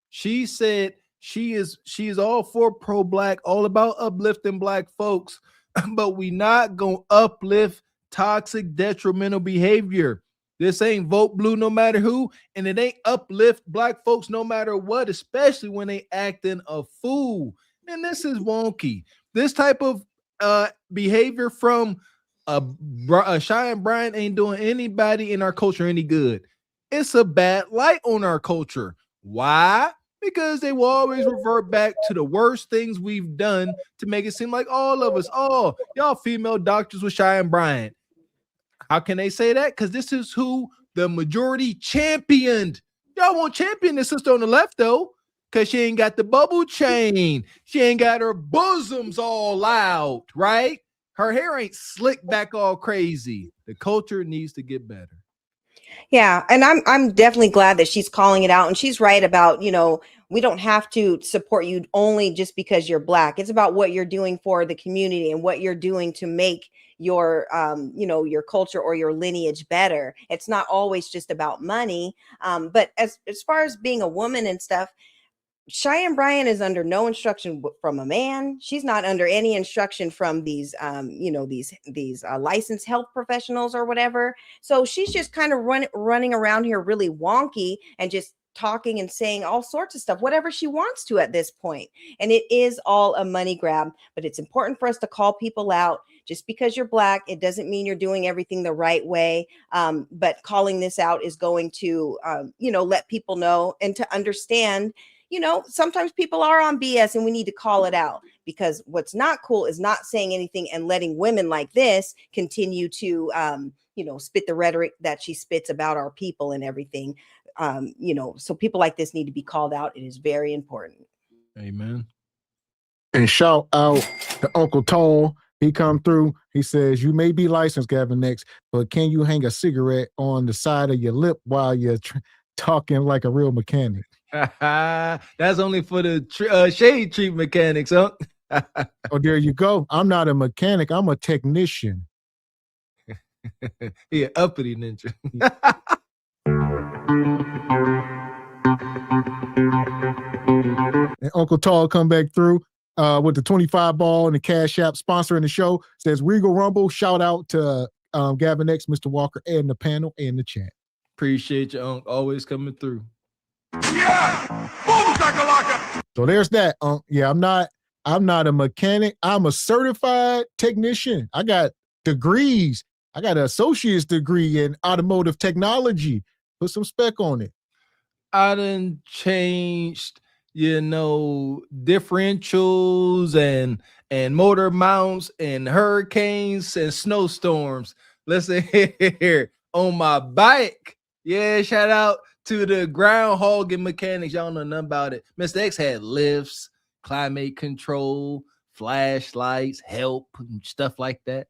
She said she is all for pro-black, all about uplifting black folks, but we not gonna uplift toxic, detrimental behavior. This ain't vote blue no matter who, and it ain't uplift black folks no matter what, especially when they acting a fool. And this is wonky. This type of behavior from Cheyenne Bryant ain't doing anybody in our culture any good. It's a bad light on our culture. Why? Because they will always revert back to the worst things we've done to make it seem like all of us, y'all female doctors with Cheyenne Bryant. How can they say that? Because this is who the majority championed. Y'all won't champion the sister on the left, though, because she ain't got the bubble chain. She ain't got her bosoms all out, right? Her hair ain't slicked back all crazy. The culture needs to get better. Yeah, and I'm definitely glad that she's calling it out, and she's right about, we don't have to support you only just because you're black. It's about what you're doing for the community and what you're doing to make your your culture or your lineage better. It's not always just about money. But as far as being a woman and stuff, Cheyenne Bryant is under no instruction from a man. She's not under any instruction from these, these licensed health professionals or whatever. So she's just kind of running around here really wonky and just talking and saying all sorts of stuff, whatever she wants to at this point. And it is all a money grab, but it's important for us to call people out. Just because you're black, it doesn't mean you're doing everything the right way. But calling this out is going to, let people know and to understand, sometimes people are on BS and we need to call it out, because what's not cool is not saying anything and letting women like this continue to, spit the rhetoric that she spits about our people and everything. So people like this need to be called out. It is very important. Amen. And shout out to Uncle Tone. He come through. He says, you may be licensed, Gavin X, but can you hang a cigarette on the side of your lip while you're talking like a real mechanic? That's only for the shade tree mechanics, huh? Oh, there you go. I'm not a mechanic. I'm a technician. Yeah, uppity ninja. And Uncle Tall come back through with the 25 ball and the Cash App sponsoring the show. Says Regal Rumble. Shout out to Gavin X, Mr. Walker, and the panel and the chat. Appreciate you, Unc. Always coming through. Yeah! Boom, shakalaka! So there's that, Unc. Yeah, I'm not a mechanic. I'm a certified technician. I got degrees. I got an associate's degree in automotive technology. Put some spec on it. I done changed, differentials and motor mounts and hurricanes and snowstorms. Listen here on my bike. Yeah, shout out to the groundhog and mechanics. Y'all know nothing about it. Mr. X had lifts, climate control, flashlights, help, and stuff like that.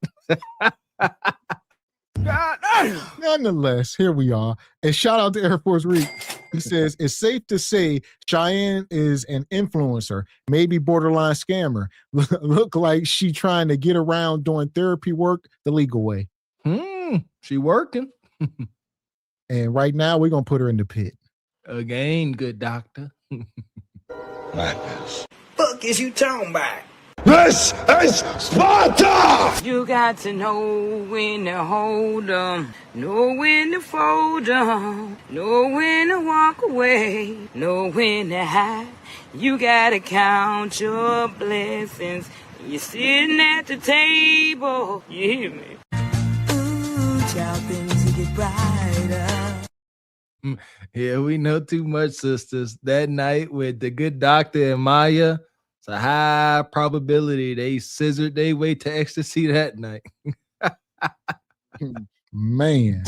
Nonetheless, here we are. And shout out to Air Force Reed. He says, it's safe to say Cheyenne is an influencer, maybe borderline scammer. Look like she trying to get around doing therapy work the legal way. She working. And right now, we're going to put her in the pit. Again, good doctor. Madness. Fuck is you talking about? This is Sparta! You got to know when to hold 'em, know when to fold 'em, know when to walk away, know when to hide. You gotta count your blessings. You're sitting at the table. You hear me? Ooh, child, things will get brighter. Yeah, we know too much, sisters. That night with the good doctor and Maya, it's a high probability they scissored their way to ecstasy that night. Man.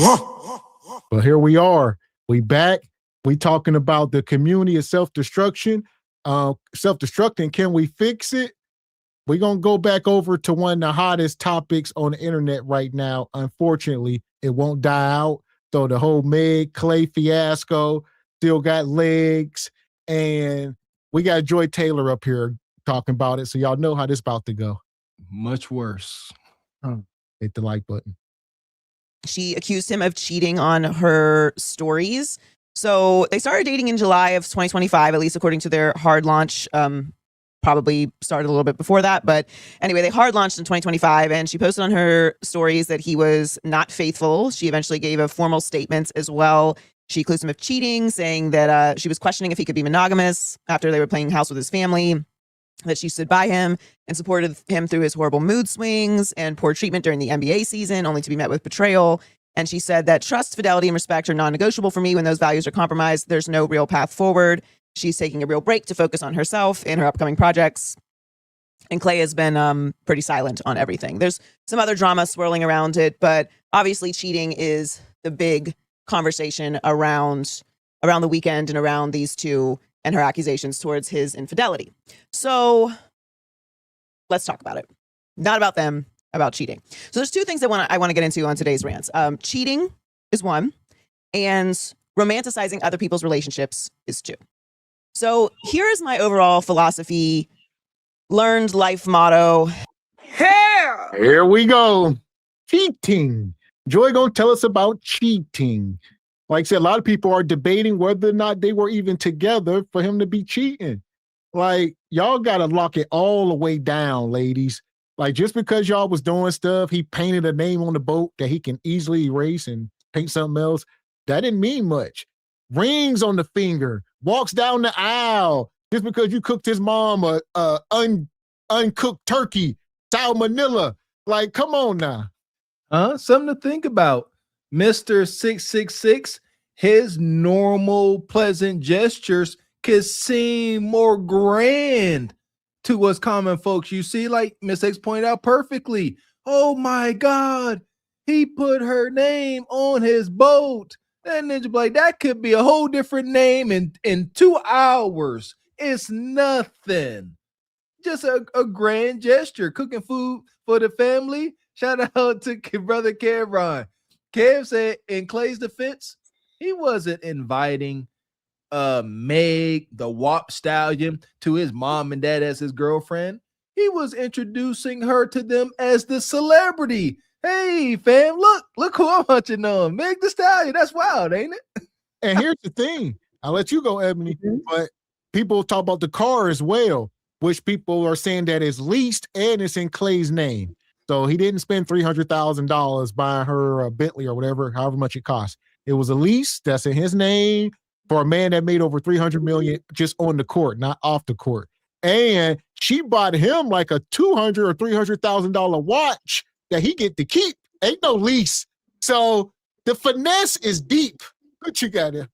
But here we are. We back. We talking about the community of self-destruction. Self-destructing, can we fix it? We're going to go back over to one of the hottest topics on the internet right now. Unfortunately, it won't die out. So the whole Meg Clay fiasco still got legs. And We got Joy Taylor up here talking about it, so y'all know how this about to go. Much worse. Hit the like button. She accused him of cheating on her stories. So they started dating in July of 2025, at least according to their hard launch. Probably started a little bit before that. But anyway, they hard launched in 2025, and she posted on her stories that he was not faithful. She eventually gave a formal statement as well. She accused him of cheating, saying that she was questioning if he could be monogamous after they were playing house with his family, that she stood by him and supported him through his horrible mood swings and poor treatment during the NBA season, only to be met with betrayal. And she said that trust, fidelity, and respect are non-negotiable for me. When those values are compromised, there's no real path forward. She's taking a real break to focus on herself and her upcoming projects. And Clay has been pretty silent on everything. There's some other drama swirling around it, but obviously cheating is the big conversation around the weekend and around these two and her accusations towards his infidelity. So let's talk about it. Not about them, about cheating. So there's two things I want to get into on today's rants. Cheating is one, and romanticizing other people's relationships is two. So here is my overall philosophy, learned life motto. Here we go. Cheating. Joy gonna tell us about cheating. Like I said, a lot of people are debating whether or not they were even together for him to be cheating. Like, y'all gotta lock it all the way down, ladies. Like, just because y'all was doing stuff, he painted a name on the boat that he can easily erase and paint something else. That didn't mean much. Rings on the finger, walks down the aisle. Just because you cooked his mom a uncooked turkey, salmonella. Like, come on now. Something to think about. Mr. 666, his normal pleasant gestures could seem more grand to us common folks. You see, like Miss X pointed out perfectly. Oh my God, he put her name on his boat. That ninja blade, that could be a whole different name in 2 hours. It's nothing. Just a grand gesture. Cooking food for the family. Shout out to brother Cameron. Kev said in Clay's defense, he wasn't inviting Meg, the WAP stallion, to his mom and dad as his girlfriend. He was introducing her to them as the celebrity. Hey, fam, look who I'm hunting on. Meg the Stallion. That's wild, ain't it? And here's the thing. I'll let you go, Ebony. But people talk about the car as well, which people are saying that is leased and it's in Clay's name. So he didn't spend $300,000 buying her a Bentley or whatever, however much it cost. It was a lease that's in his name for a man that made over $300 million just on the court, not off the court. And she bought him like a $200,000 or $300,000 watch that he get to keep. Ain't no lease. So the finesse is deep. What you got there?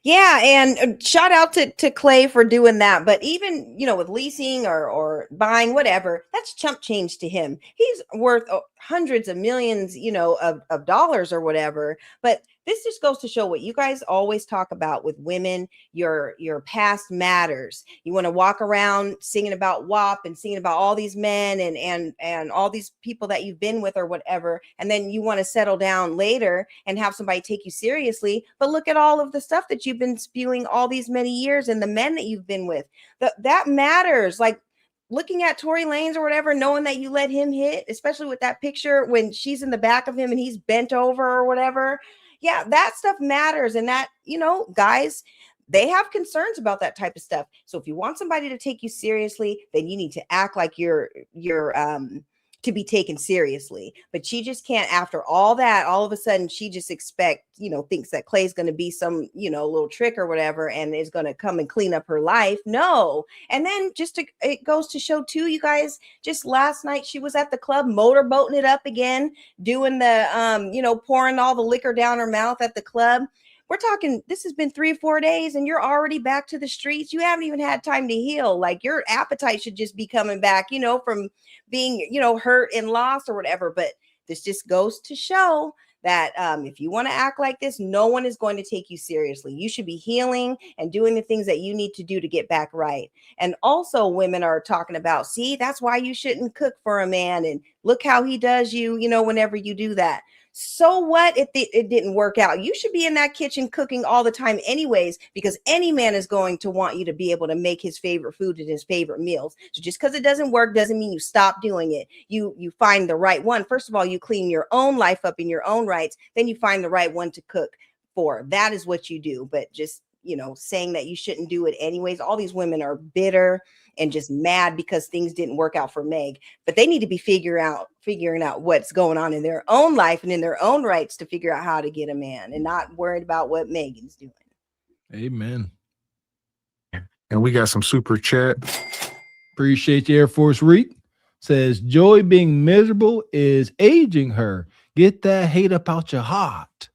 Yeah, and shout out to Clay for doing that. But even, with leasing or buying, whatever, that's chump change to him. He's worth hundreds of millions, of dollars or whatever. But this just goes to show what you guys always talk about with women. Your past matters. You want to walk around singing about WAP and singing about all these men and all these people that you've been with or whatever. And then you want to settle down later and have somebody take you seriously. But look at all of the stuff that you've been spewing all these many years and the men that you've been with. That matters. Like, looking at Tory Lanez or whatever, knowing that you let him hit, especially with that picture when she's in the back of him and he's bent over or whatever. Yeah, that stuff matters. And that, guys, they have concerns about that type of stuff. So if you want somebody to take you seriously, then you need to act like you're to be taken seriously. But she just can't, after all that, all of a sudden she just thinks that Clay's going to be some, little trick or whatever and is going to come and clean up her life. No. And then it goes to show too, you guys, just last night she was at the club motorboating it up again, doing the, pouring all the liquor down her mouth at the club. We're talking, this has been 3 or 4 days and you're already back to the streets. You haven't even had time to heal. Like, your appetite should just be coming back, from being, hurt and lost or whatever. But this just goes to show that if you want to act like this, no one is going to take you seriously. You should be healing and doing the things that you need to do to get back right. And also women are talking about, see, that's why you shouldn't cook for a man. And look how he does you, whenever you do that. So what if it didn't work out? You should be in that kitchen cooking all the time anyways, because any man is going to want you to be able to make his favorite food and his favorite meals. So just because it doesn't work doesn't mean you stop doing it. You find the right one. First of all, you clean your own life up in your own rights. Then you find the right one to cook for. That is what you do. But just, saying that you shouldn't do it anyways. All these women are bitter and just mad because things didn't work out for Meg, but they need to be figuring out what's going on in their own life and in their own rights to figure out how to get a man and not worried about what Megan's doing. Amen. And we got some super chat. Appreciate you, Air Force Reek. Says, Joy being miserable is aging her. Get that hate up out your heart.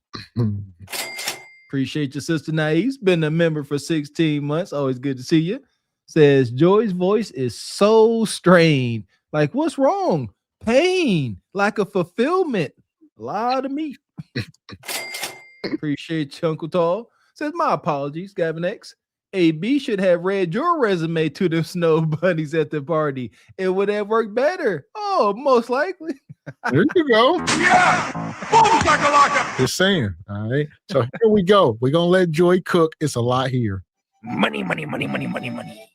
Appreciate your sister Nai's been a member for 16 months. Always good to see you. Says Joy's voice is so strained. Like, what's wrong? Pain, like a fulfillment. A lot of meat. Appreciate you, Uncle Tall. Says, my apologies, Gavin X. AB should have read your resume to the snow bunnies at the party. It would have worked better. Oh, most likely. There you go. Yeah. Just saying. All right. So here we go. We're going to let Joy cook. It's a lot here. Money.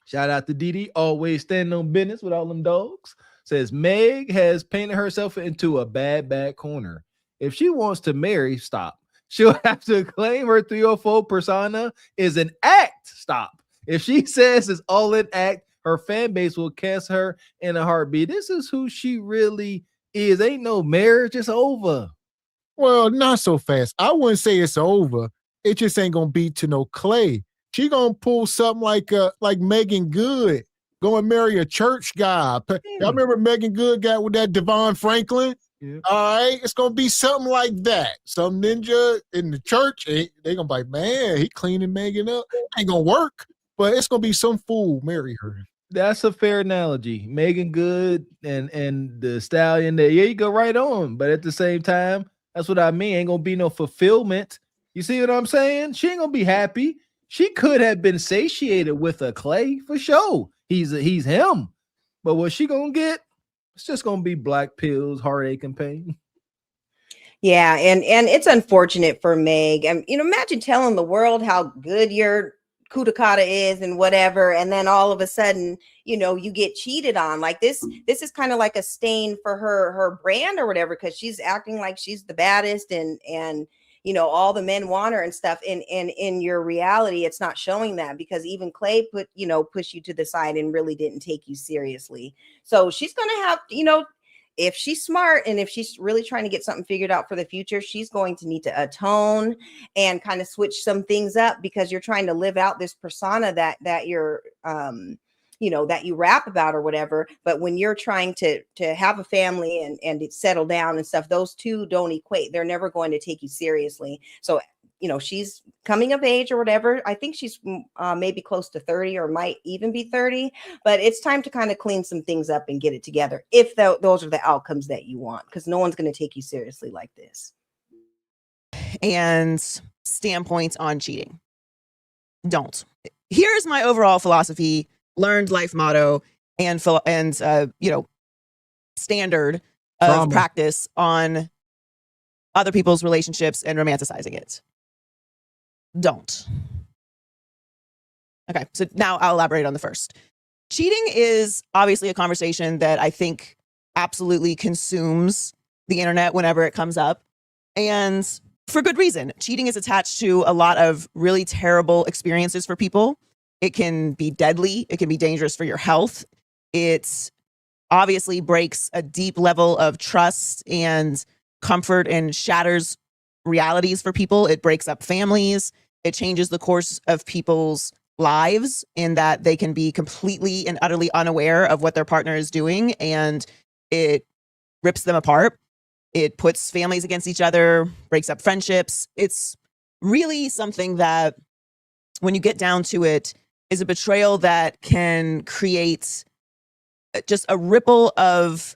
Shout out to Didi, always standing on business with all them dogs. Says Meg has painted herself into a bad corner. If she wants to marry, stop. She'll have to claim her 304 persona is an act. Stop. If she says it's all an act, her fan base will cancel her in a heartbeat. This is who she really is. Ain't no marriage. It's over. Well, not so fast. I wouldn't say it's over. It just ain't going to be to no Clay. She gonna pull something like Megan Good, go and marry a church guy. Y'all remember Megan Good got with that Devon Franklin? Yeah. All right, it's gonna be something like that. Some ninja in the church, they gonna be like, man, he cleaning Megan up. Ain't gonna work, but it's gonna be some fool marry her. That's a fair analogy. Megan Good and the stallion there. Yeah, you go right on. But at the same time, that's what I mean. Ain't gonna be no fulfillment. You see what I'm saying? She ain't gonna be happy. She could have been satiated with a Clay for sure. He's him. But what she gonna get? It's just gonna be black pills, heartache, and pain. Yeah, and it's unfortunate for Meg. And imagine telling the world how good your kudakata is and whatever, and then all of a sudden, you get cheated on. Like this is kind of like a stain for her brand or whatever, because she's acting like she's the baddest and all the men want her and stuff. And in your reality, it's not showing that, because even Clay push you to the side and really didn't take you seriously. So she's going to have, if she's smart and if she's really trying to get something figured out for the future, she's going to need to atone and kind of switch some things up, because you're trying to live out this persona that you're, that you rap about or whatever. But when you're trying to have a family and settle down and stuff, those two don't equate. They're never going to take you seriously. So, she's coming of age or whatever. I think she's maybe close to 30 or might even be 30, but it's time to kind of clean some things up and get it together, if those are the outcomes that you want, because no one's going to take you seriously like this. And standpoints on cheating. Don't. Here's my overall philosophy, learned life motto, and standard of practice on other people's relationships and romanticizing it. Don't. Okay, so now I'll elaborate on the first. Cheating is obviously a conversation that I think absolutely consumes the internet whenever it comes up, and for good reason. Cheating is attached to a lot of really terrible experiences for people. It can be deadly. It can be dangerous for your health. It obviously breaks a deep level of trust and comfort and shatters realities for people. It breaks up families. It changes the course of people's lives in that they can be completely and utterly unaware of what their partner is doing, and it rips them apart. It puts families against each other, breaks up friendships. It's really something that, when you get down to it, is a betrayal that can create just a ripple of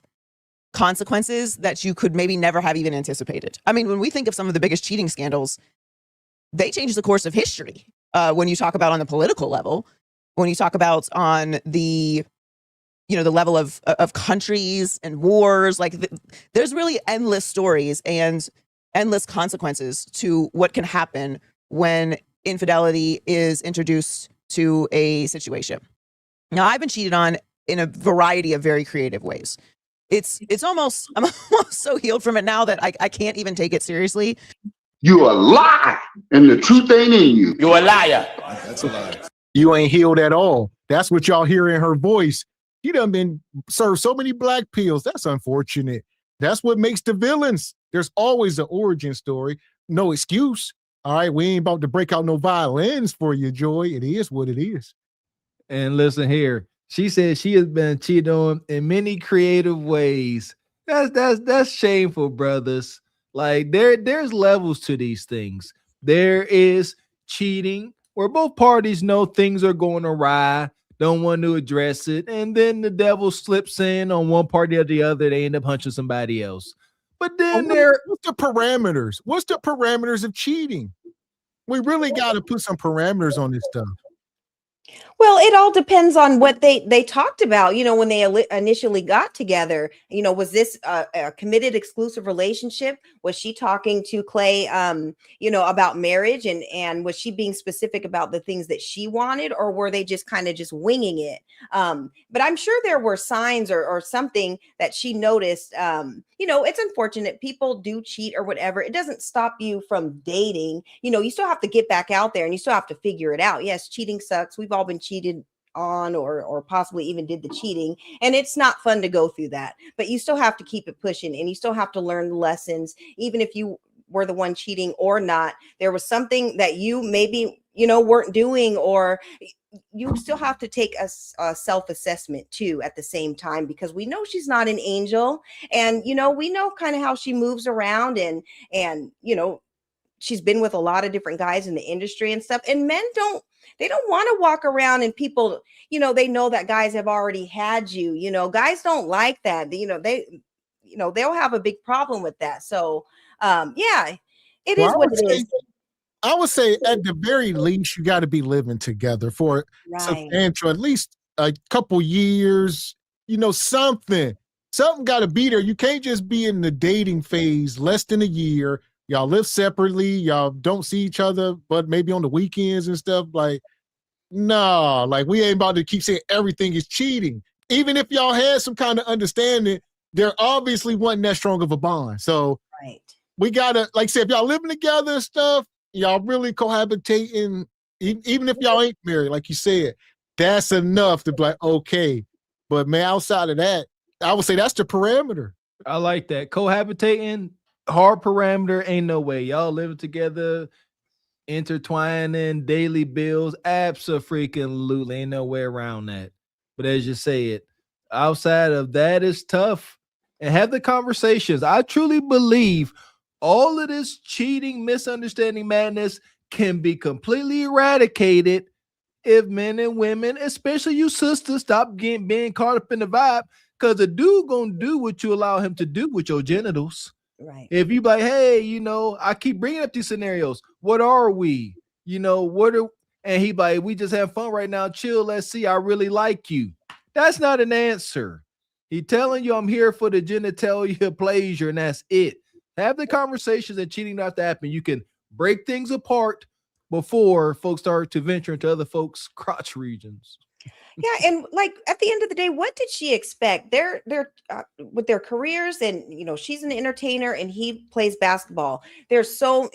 consequences that you could maybe never have even anticipated. I mean, when we think of some of the biggest cheating scandals, they change the course of history. When you talk about on the political level, when you talk about on the, the level of countries and wars, there's really endless stories. And endless consequences to what can happen when infidelity is introduced to a situation. Now, I've been cheated on in a variety of very creative ways. I'm almost so healed from it now that I can't even take it seriously. You a lie, and the truth ain't in you. You a liar. That's a lie. You ain't healed at all. That's what y'all hear in her voice. She done been served so many black pills. That's unfortunate. That's what makes the villains. There's always an origin story. No excuse. All right, we ain't about to break out no violins for you, Joy. It is what it is. And listen here, she said she has been cheated on in many creative ways. That's shameful, brothers. Like there's levels to these things. There is cheating where both parties know things are going awry, don't want to address it, and then the devil slips in on one party or the other. They end up hunching somebody else. But then what's the parameters? What's the parameters of cheating? We really got to put some parameters on this stuff. Well, it all depends on what they talked about, when they initially got together. Was this a committed exclusive relationship? Was she talking to Clay, about marriage, and was she being specific about the things that she wanted, or were they just kind of just winging it? But I'm sure there were signs or something that she noticed. It's unfortunate people do cheat or whatever. It doesn't stop you from dating. You still have to get back out there and you still have to figure it out. Yes, cheating sucks. We've all been cheated on or possibly even did the cheating, and it's not fun to go through that, but you still have to keep it pushing and you still have to learn lessons. Even if you were the one cheating or not, there was something that you maybe weren't doing, or you still have to take a self-assessment too at the same time, because we know she's not an angel, and we know kind of how she moves around, and she's been with a lot of different guys in the industry and stuff, and men don't want to walk around and people, they know that guys have already had you. Guys don't like that. They'll have a big problem with that. So it is what it is. I would say at the very least, you got to be living together for substantial, at least a couple years, something got to be there. You can't just be in the dating phase less than a year. Y'all live separately. Y'all don't see each other, but maybe on the weekends and stuff. Like, no, like we ain't about to keep saying everything is cheating. Even if y'all had some kind of understanding, there obviously wasn't that strong of a bond. So we gotta, like, say, if y'all living together and stuff, y'all really cohabitating, even if y'all ain't married, like you said, that's enough to be like, okay. But man, outside of that, I would say that's the parameter. I like that. Cohabitating, hard parameter, ain't no way. Y'all living together, intertwining, daily bills, abso-freaking-lutely, ain't no way around that. But as you say it, outside of that is tough. And have the conversations. I truly believe all of this cheating, misunderstanding, madness can be completely eradicated if men and women, especially you sisters, stop being caught up in the vibe, because a dude gonna do what you allow him to do with your genitals. Right. If you like, hey, I keep bringing up these scenarios. What are we? And he like, we just have fun right now. Chill. Let's see. I really like you. That's not an answer. He telling you I'm here for the genitalia pleasure, and that's it. Have the conversations and cheating not to happen. You can break things apart before folks start to venture into other folks' crotch regions. Yeah, and like at the end of the day, what did she expect? They're with their careers, and she's an entertainer and he plays basketball. There's so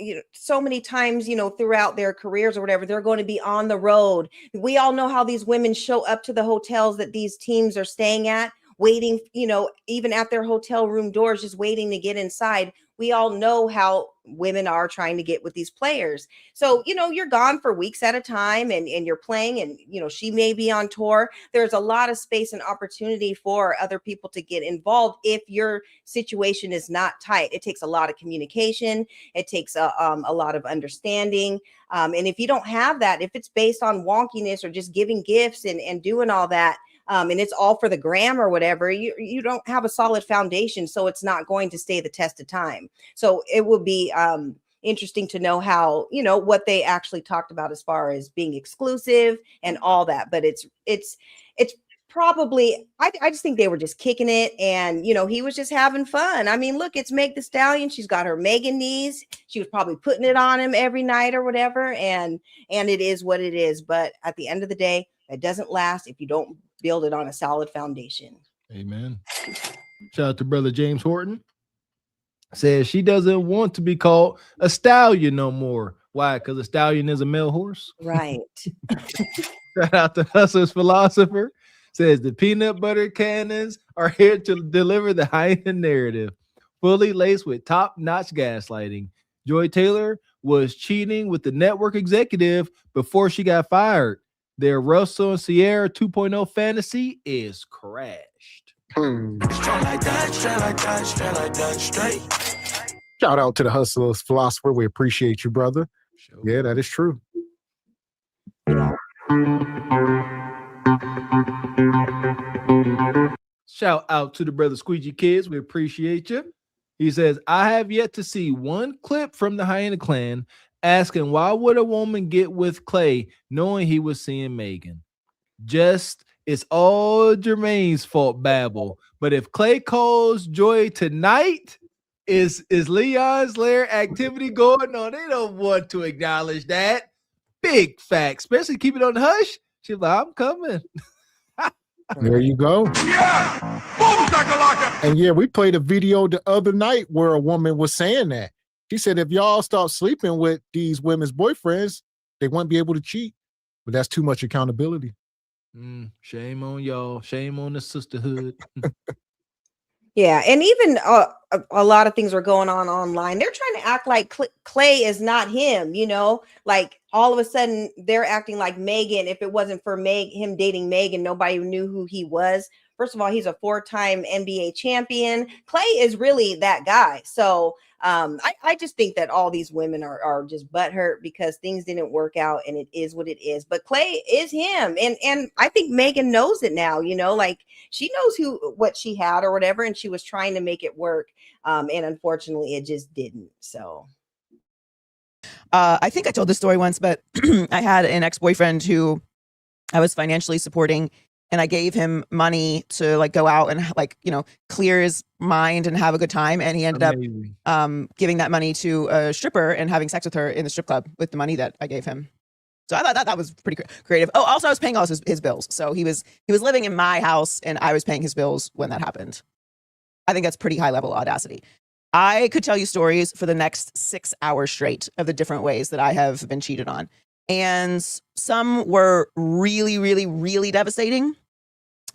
many times throughout their careers or whatever, they're going to be on the road. We all know how these women show up to the hotels that these teams are staying at, waiting, even at their hotel room doors, just waiting to get inside. We all know how women are trying to get with these players. So, you're gone for weeks at a time and you're playing, and, she may be on tour. There's a lot of space and opportunity for other people to get involved if your situation is not tight. It takes a lot of communication. It takes a lot of understanding. And if you don't have that, if it's based on wonkiness or just giving gifts and doing all that, and it's all for the gram or whatever, you don't have a solid foundation, so it's not going to stay the test of time. So it will be interesting to know how, what they actually talked about as far as being exclusive and all that. But it's probably, I just think they were just kicking it, and he was just having fun. I mean, look, it's Meg the Stallion. She's got her Megan knees. She was probably putting it on him every night or whatever, and it is what it is. But at the end of the day, it doesn't last if you don't build it on a solid foundation. Amen. Shout out to brother James Horton. Says she doesn't want to be called a stallion no more. Why? Because a stallion is a male horse. Right. Shout out to Hustler's Philosopher. Says the peanut butter cannons are here to deliver the hyena narrative, fully laced with top-notch gaslighting. Joy Taylor was cheating with the network executive before she got fired. Their Russell and Sierra 2.0 fantasy is crashed. Shout out to the Hustler's Philosopher. We appreciate you, brother. Sure. Yeah, that is true. Shout out to the brother Squeegee Kids. We appreciate you. He says, I have yet to see one clip from the Hyena Clan asking why would a woman get with Clay knowing he was seeing Megan. Just it's all Jermaine's fault babble. But if Clay calls Joy tonight, is Leon's lair activity going on? They don't want to acknowledge that. Big fact, especially keep it on the hush. She's like, I'm coming. There you go. Yeah! Boom, shakalaka! And yeah, we played a video the other night where a woman was saying that. She said, if y'all start sleeping with these women's boyfriends, they won't be able to cheat. But that's too much accountability. Shame on y'all. Shame on the sisterhood. Yeah, and even a lot of things are going on online. They're trying to act like Clay is not him, like all of a sudden they're acting like Megan. If it wasn't for him dating Megan, nobody knew who he was. First of all, he's a 4-time NBA champion. Clay is really that guy. So I just think that all these women are just butthurt because things didn't work out, and it is what it is. But Clay is him. And I think Megan knows it now, like she knows what she had or whatever, and she was trying to make it work. And unfortunately it just didn't. So I think I told this story once, but I had an ex-boyfriend who I was financially supporting, and I gave him money to go out and clear his mind and have a good time. And he ended up giving that money to a stripper and having sex with her in the strip club with the money that I gave him. So I thought that was pretty creative. Oh, also I was paying all his bills. So he was living in my house and I was paying his bills when that happened. I think that's pretty high level audacity. I could tell you stories for the next 6 hours straight of the different ways that I have been cheated on. And some were really, really, really devastating.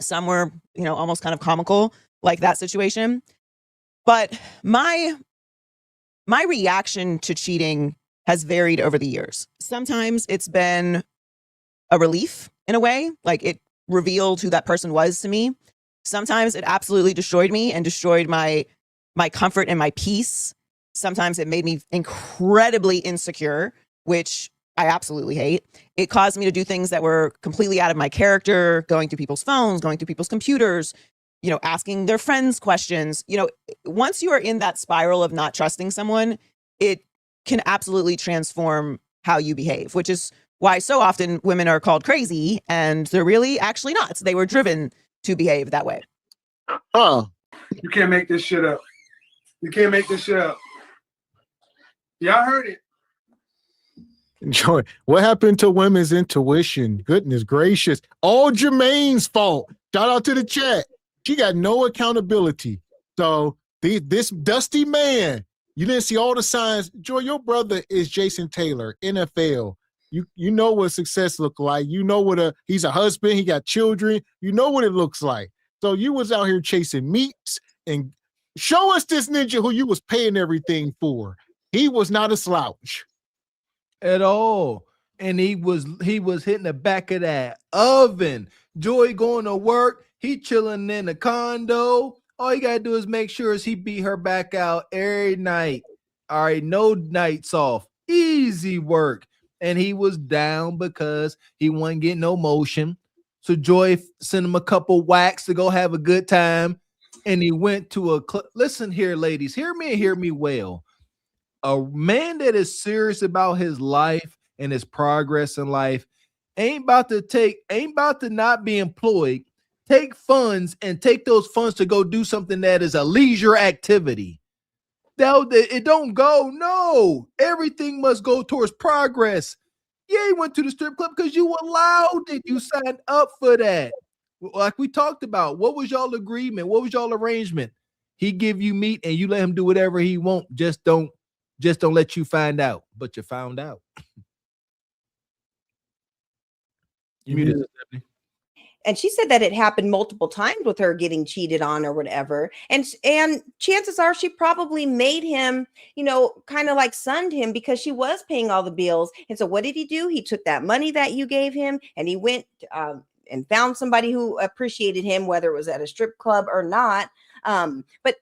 Some were, almost kind of comical, like that situation. But my reaction to cheating has varied over the years. Sometimes it's been a relief in a way, like it revealed who that person was to me. Sometimes it absolutely destroyed me and destroyed my comfort and my peace. Sometimes it made me incredibly insecure, which I absolutely hate. It caused me to do things that were completely out of my character, going through people's phones, going through people's computers, asking their friends questions. Once you are in that spiral of not trusting someone, it can absolutely transform how you behave, which is why so often women are called crazy and they're really actually not. They were driven to behave that way. You can't make this shit up. You can't make this shit up. Y'all heard it. Joy, what happened to women's intuition? Goodness gracious. All Jermaine's fault. Shout out to the chat. She got no accountability. So this dusty man, you didn't see all the signs. Joy, your brother is Jason Taylor, NFL. You know what success look like. You know he's a husband. He got children. You know what it looks like. So you was out here chasing meats and show us this ninja who you was paying everything for. He was not a slouch at all. And he was hitting the back of that oven. Joy going to work. He chilling in the condo. All you got to do is make sure he beat her back out every night. All right, no nights off. Easy work. And he was down because he wasn't getting no motion. So Joy sent him a couple whacks to go have a good time. And he went to listen here, ladies, hear me and hear me well. A man that is serious about his life and his progress in life ain't about to not be employed take funds and take those funds to go do something that is a leisure activity. It don't go. No, everything must go towards progress. Yeah, you went to the strip club because you allowed it. You signed up for that. Like we talked about, what was y'all agreement? What was y'all arrangement? He give you meat and you let him do whatever he want. Just don't let you find out. But you found out. You muted it, Stephanie. And she said that it happened multiple times with her getting cheated on or whatever. And chances are she probably made him, kind of like sunned him because she was paying all the bills. And so what did he do? He took that money that you gave him and he went and found somebody who appreciated him, whether it was at a strip club or not. But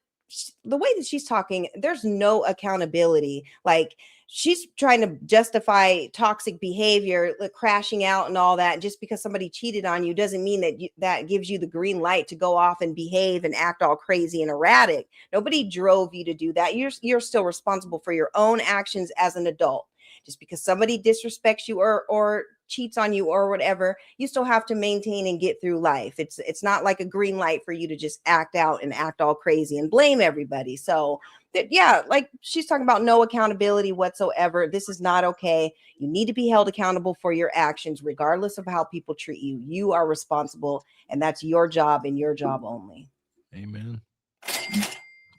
the way that she's talking, there's no accountability. Like, she's trying to justify toxic behavior, like crashing out and all that. Just because somebody cheated on you doesn't mean that that gives you the green light to go off and behave and act all crazy and erratic. Nobody drove you to do that. You're still responsible for your own actions as an adult. Just because somebody disrespects you or cheats on you or whatever, you still have to maintain and get through life. It's not like a green light for you to just act out and act all crazy and blame everybody. So yeah, like she's talking about no accountability whatsoever. This is not okay. You need to be held accountable for your actions, regardless of how people treat you. You are responsible, and that's your job and your job only. Amen.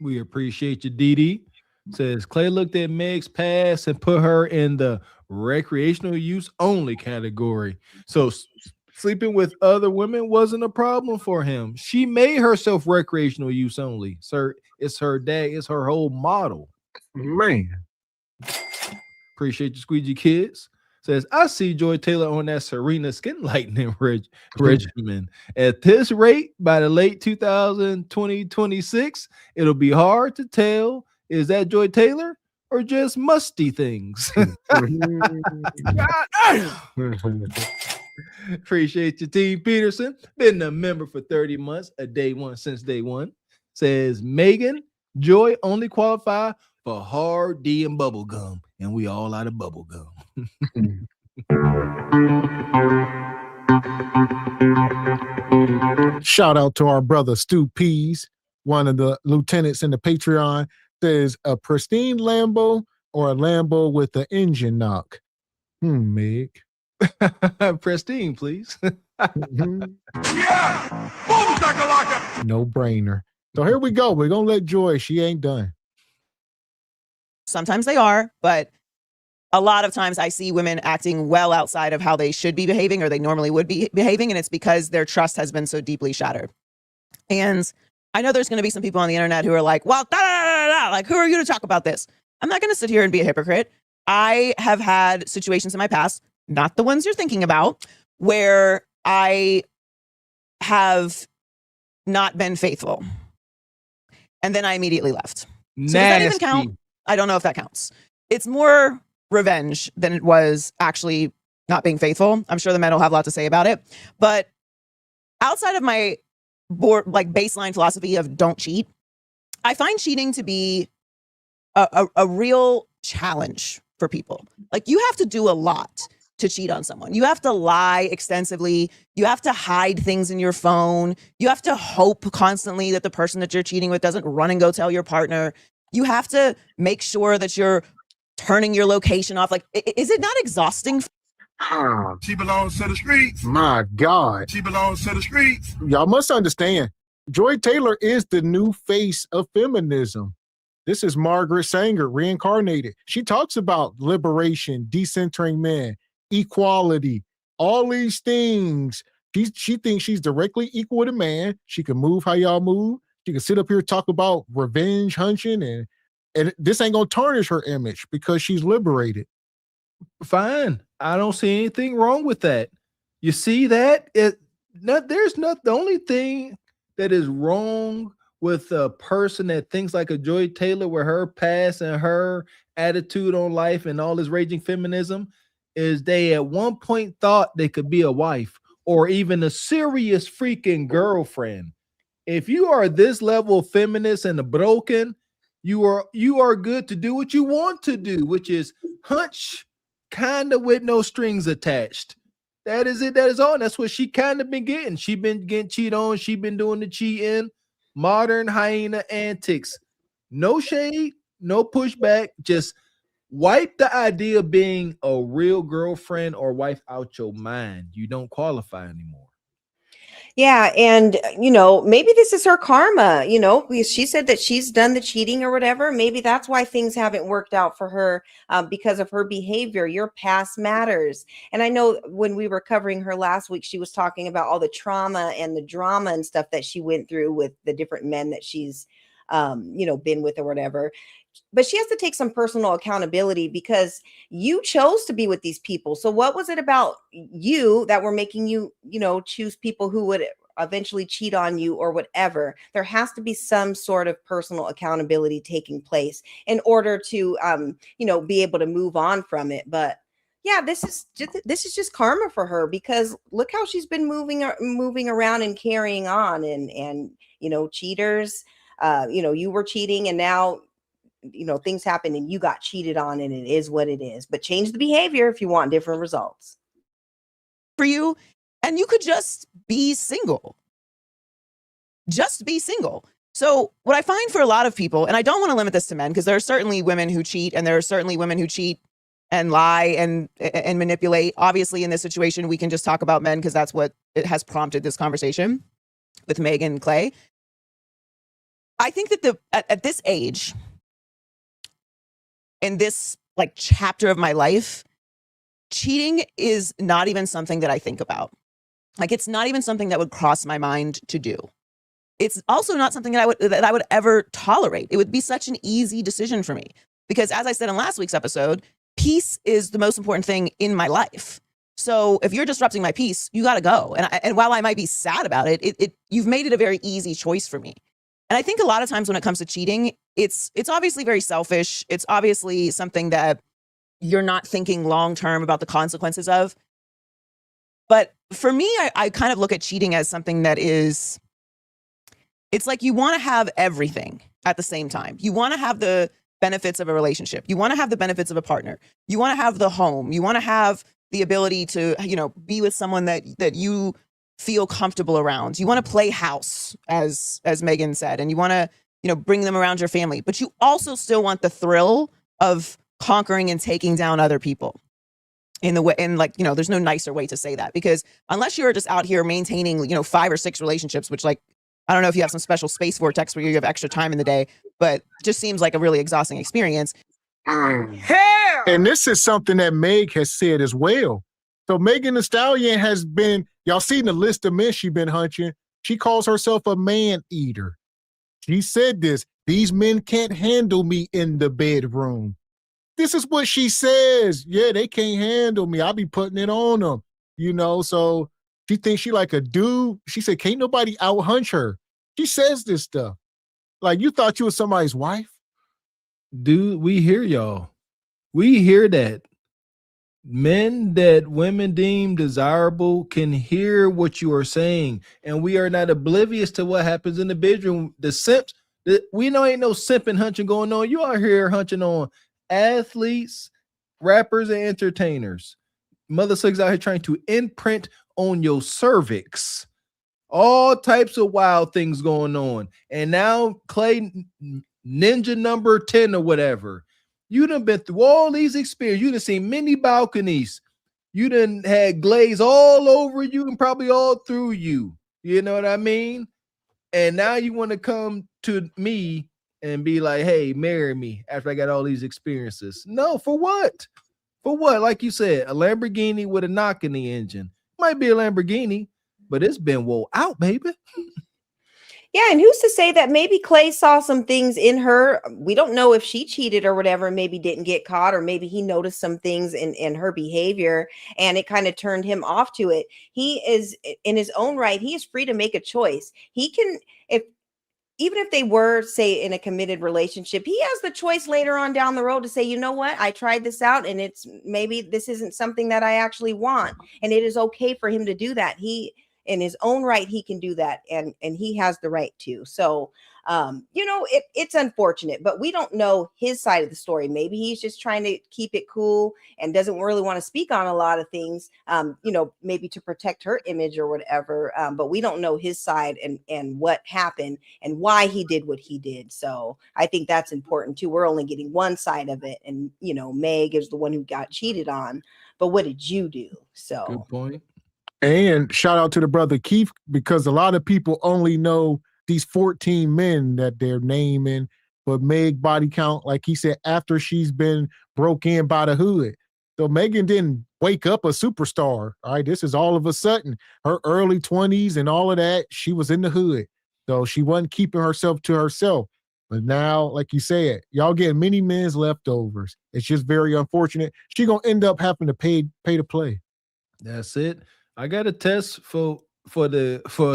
We appreciate you, Dee Dee. Says Clay looked at Meg's past and put her in the recreational use only category. So sleeping with other women wasn't a problem for him. She made herself recreational use only. Sir, it's her dad. It's her whole model. Man. Appreciate you, Squeegee Kids. Says, I see Joy Taylor on that Serena skin lightening regimen. At this rate, by the late 2026, it'll be hard to tell. Is that Joy Taylor or just musty things? Appreciate you, Team Peterson. Been a member for 30 months, since day one. Says Megan, Joy only qualify for hard D and bubble gum, and we all out of bubble gum. Shout out to our brother Stu Pease, one of the lieutenants in the Patreon. Says a pristine Lambo or a Lambo with the engine knock. Meg. Pristine, please. No brainer. So here we go. We're gonna let Joy. She ain't done. Sometimes they are, but a lot of times I see women acting well outside of how they should be behaving or they normally would be behaving, and it's because their trust has been so deeply shattered. And I know there's going to be some people on the internet who are like, well, like, who are you to talk about this? I'm not going to sit here and be a hypocrite. I have had situations in my past, not the ones you're thinking about, where I have not been faithful. And then I immediately left. So does that even count? I don't know if that counts. It's more revenge than it was actually not being faithful. I'm sure the men will have a lot to say about it. But outside of my baseline philosophy of don't cheat, I find cheating to be a real challenge for people. Like, you have to do a lot to cheat on someone. You have to lie extensively. You have to hide things in your phone. You have to hope constantly that the person that you're cheating with doesn't run and go tell your partner. You have to make sure that you're turning your location off. Like, is it not exhausting? She belongs to the streets. My God. She belongs to the streets. Y'all must understand, Joy Taylor is the new face of feminism. This is Margaret Sanger reincarnated. She talks about liberation, decentering men, equality, all these things. She thinks she's directly equal to man. She can move how y'all move. She can sit up here and talk about revenge hunting, and this ain't gonna tarnish her image because she's liberated. Fine. I don't see anything wrong with that. You see that? The only thing that is wrong with a person that thinks like a Joy Taylor with her past and her attitude on life and all this raging feminism is they at one point thought they could be a wife or even a serious freaking girlfriend. If you are this level of feminist and broken, you are good to do what you want to do, which is hunch kind of with no strings attached. That is it. That is all. That's what she kind of been getting. She been getting cheated on. She been doing the cheating. Modern hyena antics. No shade, no pushback. Just wipe the idea of being a real girlfriend or wife out your mind. You don't qualify anymore. Yeah, and maybe this is her karma, because she said that she's done the cheating or whatever. Maybe that's why things haven't worked out for her, because of her behavior. Your past matters. And I know when we were covering her last week, she was talking about all the trauma and the drama and stuff that she went through with the different men that she's been with or whatever. But she has to take some personal accountability because you chose to be with these people. So what was it about you that were making you, choose people who would eventually cheat on you or whatever? There has to be some sort of personal accountability taking place in order to, be able to move on from it. But yeah, this is just karma for her, because look how she's been moving around and carrying on, and cheaters, you were cheating, and now things happen and you got cheated on, and it is what it is. But change the behavior if you want different results for you. And you could just be single. Just be single. So what I find for a lot of people, and I don't want to limit this to men, because there are certainly women who cheat, and there are certainly women who cheat and lie and manipulate. Obviously, in this situation, we can just talk about men because that's what it has prompted this conversation with Meg and Clay. I think that at this age, in this chapter of my life, cheating is not even something that I think about. It's not even something that would cross my mind to do. It's also not something that I would ever tolerate. It would be such an easy decision for me, because as I said in last week's episode, peace is the most important thing in my life. So if you're disrupting my peace, you got to go. And while I might be sad about it, you've made it a very easy choice for me. And I think a lot of times when it comes to cheating, it's obviously very selfish. It's obviously something that you're not thinking long-term about the consequences of. But for me, I kind of look at cheating as something that is, it's like you want to have everything at the same time. You want to have the benefits of a relationship. You want to have the benefits of a partner. You want to have the home. You want to have the ability to, be with someone that you feel comfortable around. You want to play house, as Megan said, and you want to, bring them around your family, but you also still want the thrill of conquering and taking down other people there's no nicer way to say that, because unless you're just out here maintaining, 5 or 6 relationships, which I don't know if you have some special space vortex where you have extra time in the day, but just seems like a really exhausting experience. And this is something that Meg has said as well. So Megan Thee Stallion has been, y'all seen the list of men she's been hunching. She calls herself a man eater. She said this, these men can't handle me in the bedroom. This is what she says. Yeah, they can't handle me. I'll be putting it on them, so she thinks she like a dude. She said, can't nobody out hunch her. She says this stuff. Like, you thought you was somebody's wife? Dude, we hear y'all. We hear that. Men that women deem desirable can hear what you are saying, and we are not oblivious to what happens in the bedroom. The simps, we know ain't no simping hunching going on. You are here hunching on athletes, rappers, and entertainers. Mother Suggs out here trying to imprint on your cervix. All types of wild things going on. And now Clay Ninja number 10 or whatever. You done been through all these experiences. You done seen many balconies. You done had glaze all over you and probably all through you. You know what I mean? And now you want to come to me and be like, hey, marry me after I got all these experiences. No, for what? For what? Like you said, a Lamborghini with a knock in the engine. Might be a Lamborghini, but it's been wore out, baby. Yeah, and who's to say that maybe Clay saw some things in her? We don't know if she cheated or whatever, maybe didn't get caught, or maybe he noticed some things in her behavior and it kind of turned him off to it. He is in his own right. He is free to make a choice. He can, even if they were, say, in a committed relationship, he has the choice later on down the road to say, you know what, I tried this out and maybe this isn't something that I actually want. And it is okay for him to do that. in his own right, he can do that, and he has the right to. So it's unfortunate, but we don't know his side of the story. Maybe he's just trying to keep it cool and doesn't really want to speak on a lot of things, maybe to protect her image or whatever. But we don't know his side and what happened and why he did what he did. So I think that's important too. We're only getting one side of it. And, Meg is the one who got cheated on. But what did you do? So good point. And shout out to the brother Keith, because a lot of people only know these 14 men that they're naming, but Meg body count, like he said, after she's been broke in by the hood. So Megan didn't wake up a superstar. All right, this is all of a sudden her early 20s and all of that. She was in the hood, so she wasn't keeping herself to herself. But now, like you said, y'all get many men's leftovers. It's just very unfortunate. She gonna end up having to pay to play. That's it. I got a test for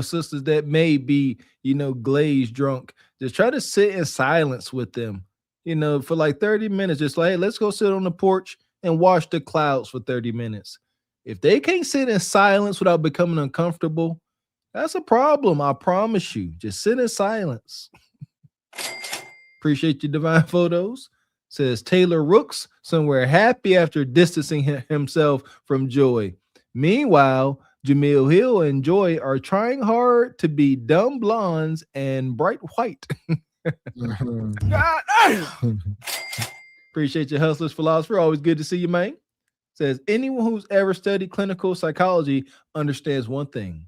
sisters that may be, glazed drunk. Just try to sit in silence with them, for like 30 minutes. Just like, hey, let's go sit on the porch and watch the clouds for 30 minutes. If they can't sit in silence without becoming uncomfortable, that's a problem. I promise you. Just sit in silence. Appreciate your divine photos. Says Taylor Rooks, somewhere happy after distancing himself from Joy. Meanwhile, Jamil Hill and Joy are trying hard to be dumb blondes and bright white. Appreciate your hustlers, philosopher. Always good to see you, man. Says anyone who's ever studied clinical psychology understands one thing.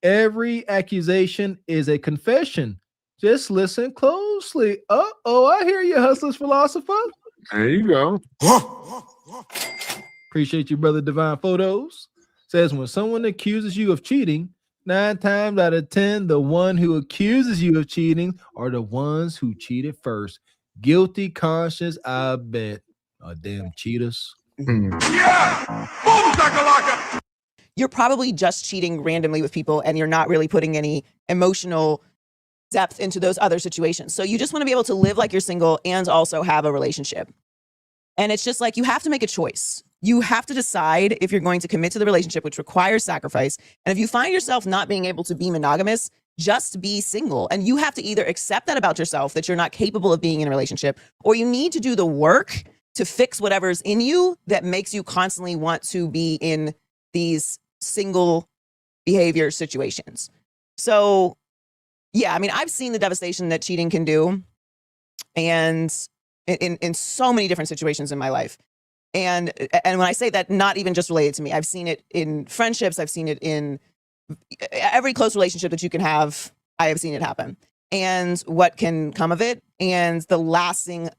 Every accusation is a confession. Just listen closely. Uh-oh, I hear you, hustlers, philosopher. There you go. Appreciate you, brother Divine Photos. Says when someone accuses you of cheating, 9 times out of 10, the one who accuses you of cheating are the ones who cheated first. Guilty conscience, I bet. Oh, damn cheaters. Yeah! Boom, shakalaka! You're probably just cheating randomly with people and you're not really putting any emotional depth into those other situations. So you just want to be able to live like you're single and also have a relationship. And it's just like you have to make a choice. You have to decide if you're going to commit to the relationship, which requires sacrifice. And if you find yourself not being able to be monogamous, just be single. And you have to either accept that about yourself, that you're not capable of being in a relationship, or you need to do the work to fix whatever's in you that makes you constantly want to be in these single behavior situations. So, yeah, I mean, I've seen the devastation that cheating can do, and in so many different situations in my life. And when I say that, not even just related to me, I've seen it in friendships. I've seen it in every close relationship that you can have. I have seen it happen, and what can come of it, and the lasting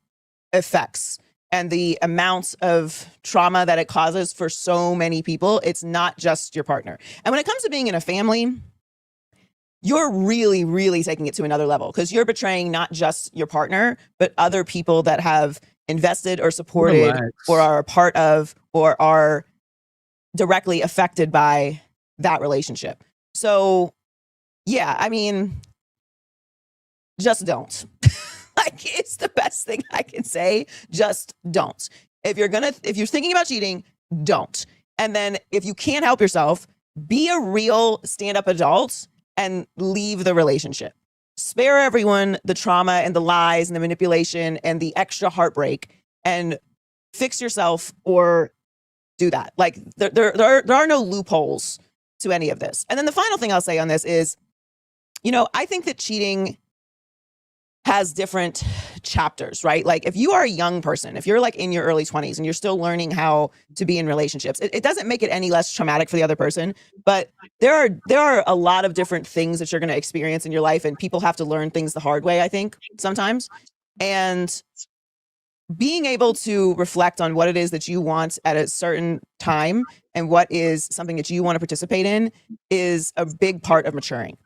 effects and the amount of trauma that it causes for so many people. It's not just your partner. And when it comes to being in a family, you're really, really taking it to another level, because you're betraying not just your partner, but other people that have invested or supported or are a part of or are directly affected by that relationship. So, yeah, I mean, just don't. Like, it's the best thing I can say. Just don't. If you're thinking about cheating, don't. And then if you can't help yourself, be a real stand-up adult and leave the relationship. Spare everyone the trauma and the lies and the manipulation and the extra heartbreak, and fix yourself or do that. Like, there are no loopholes to any of this. And then the final thing I'll say on this is, I think that cheating has different chapters, right? Like, if you are a young person, if you're like in your early 20s and you're still learning how to be in relationships, it doesn't make it any less traumatic for the other person. But there are a lot of different things that you're going to experience in your life, and people have to learn things the hard way, I think, sometimes. And being able to reflect on what it is that you want at a certain time and what is something that you want to participate in is a big part of maturing.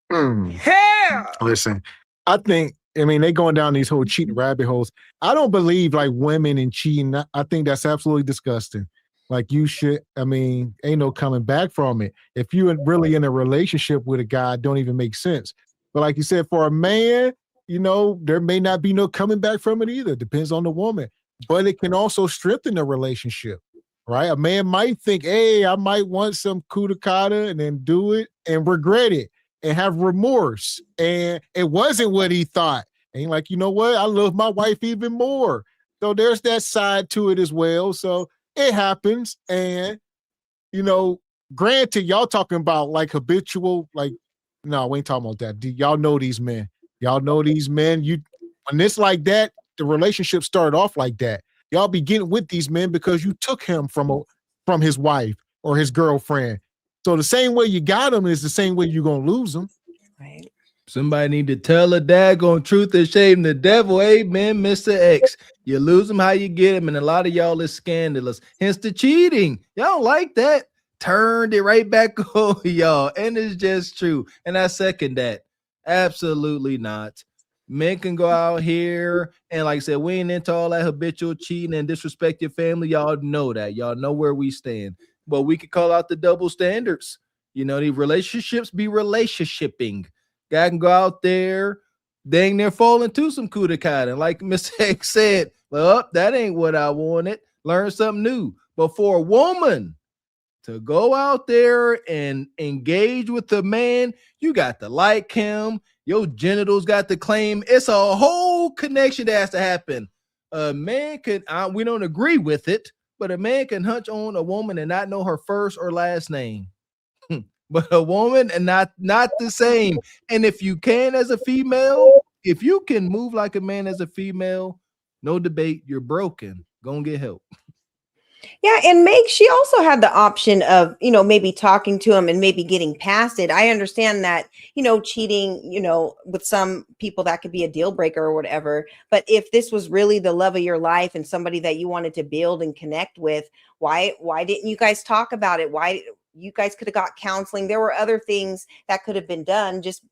Yeah. Listen, I mean, they going down these whole cheating rabbit holes. I don't believe like women and cheating. I think that's absolutely disgusting. Like, you should, I mean, ain't no coming back from it. If you're really in a relationship with a guy, it don't even make sense. But like you said, for a man, there may not be no coming back from it either. Depends on the woman. But it can also strengthen the relationship, right? A man might think, hey, I might want some kudakata and then do it and regret it and have remorse. And it wasn't what he thought. And he's like, you know what? I love my wife even more. So there's that side to it as well. So it happens. And, you know, granted, y'all talking about like habitual, like, no, we ain't talking about that. Y'all know these men. Y'all know these men. When it's like that, the relationship started off like that. Y'all be getting with these men because you took him from his wife or his girlfriend. So the same way you got him is the same way you're going to lose him. Right. Somebody need to tell a daggone truth and shame the devil. Amen, Mr. X. You lose him how you get him, and a lot of y'all is scandalous. Hence the cheating. Y'all don't like that. Turned it right back on y'all. And it's just true. And I second that. Absolutely not. Men can go out here and, like I said, we ain't into all that habitual cheating and disrespect your family. Y'all know that. Y'all know where we stand. But we could call out the double standards. You know, the relationships be relationshiping. Guy can go out there, dang near fall into some kudakata. And like Mr. X said, well, that ain't what I wanted. Learn something new. But for a woman to go out there and engage with a man, you got to like him. Your genitals got to claim. It's a whole connection that has to happen. A man can, we don't agree with it, but a man can hunch on a woman and not know her first or last name. But a woman and not the same. And if you can as a female, if you can move like a man as a female, no debate, you're broken. Go and get help. Yeah, and Meg, she also had the option of, you know, maybe talking to him and maybe getting past it. I understand that, you know, cheating, you know, with some people that could be a deal breaker or whatever. But if this was really the love of your life and somebody that you wanted to build and connect with, why didn't you guys talk about it? Why you guys could have got counseling? There were other things that could have been done. Just,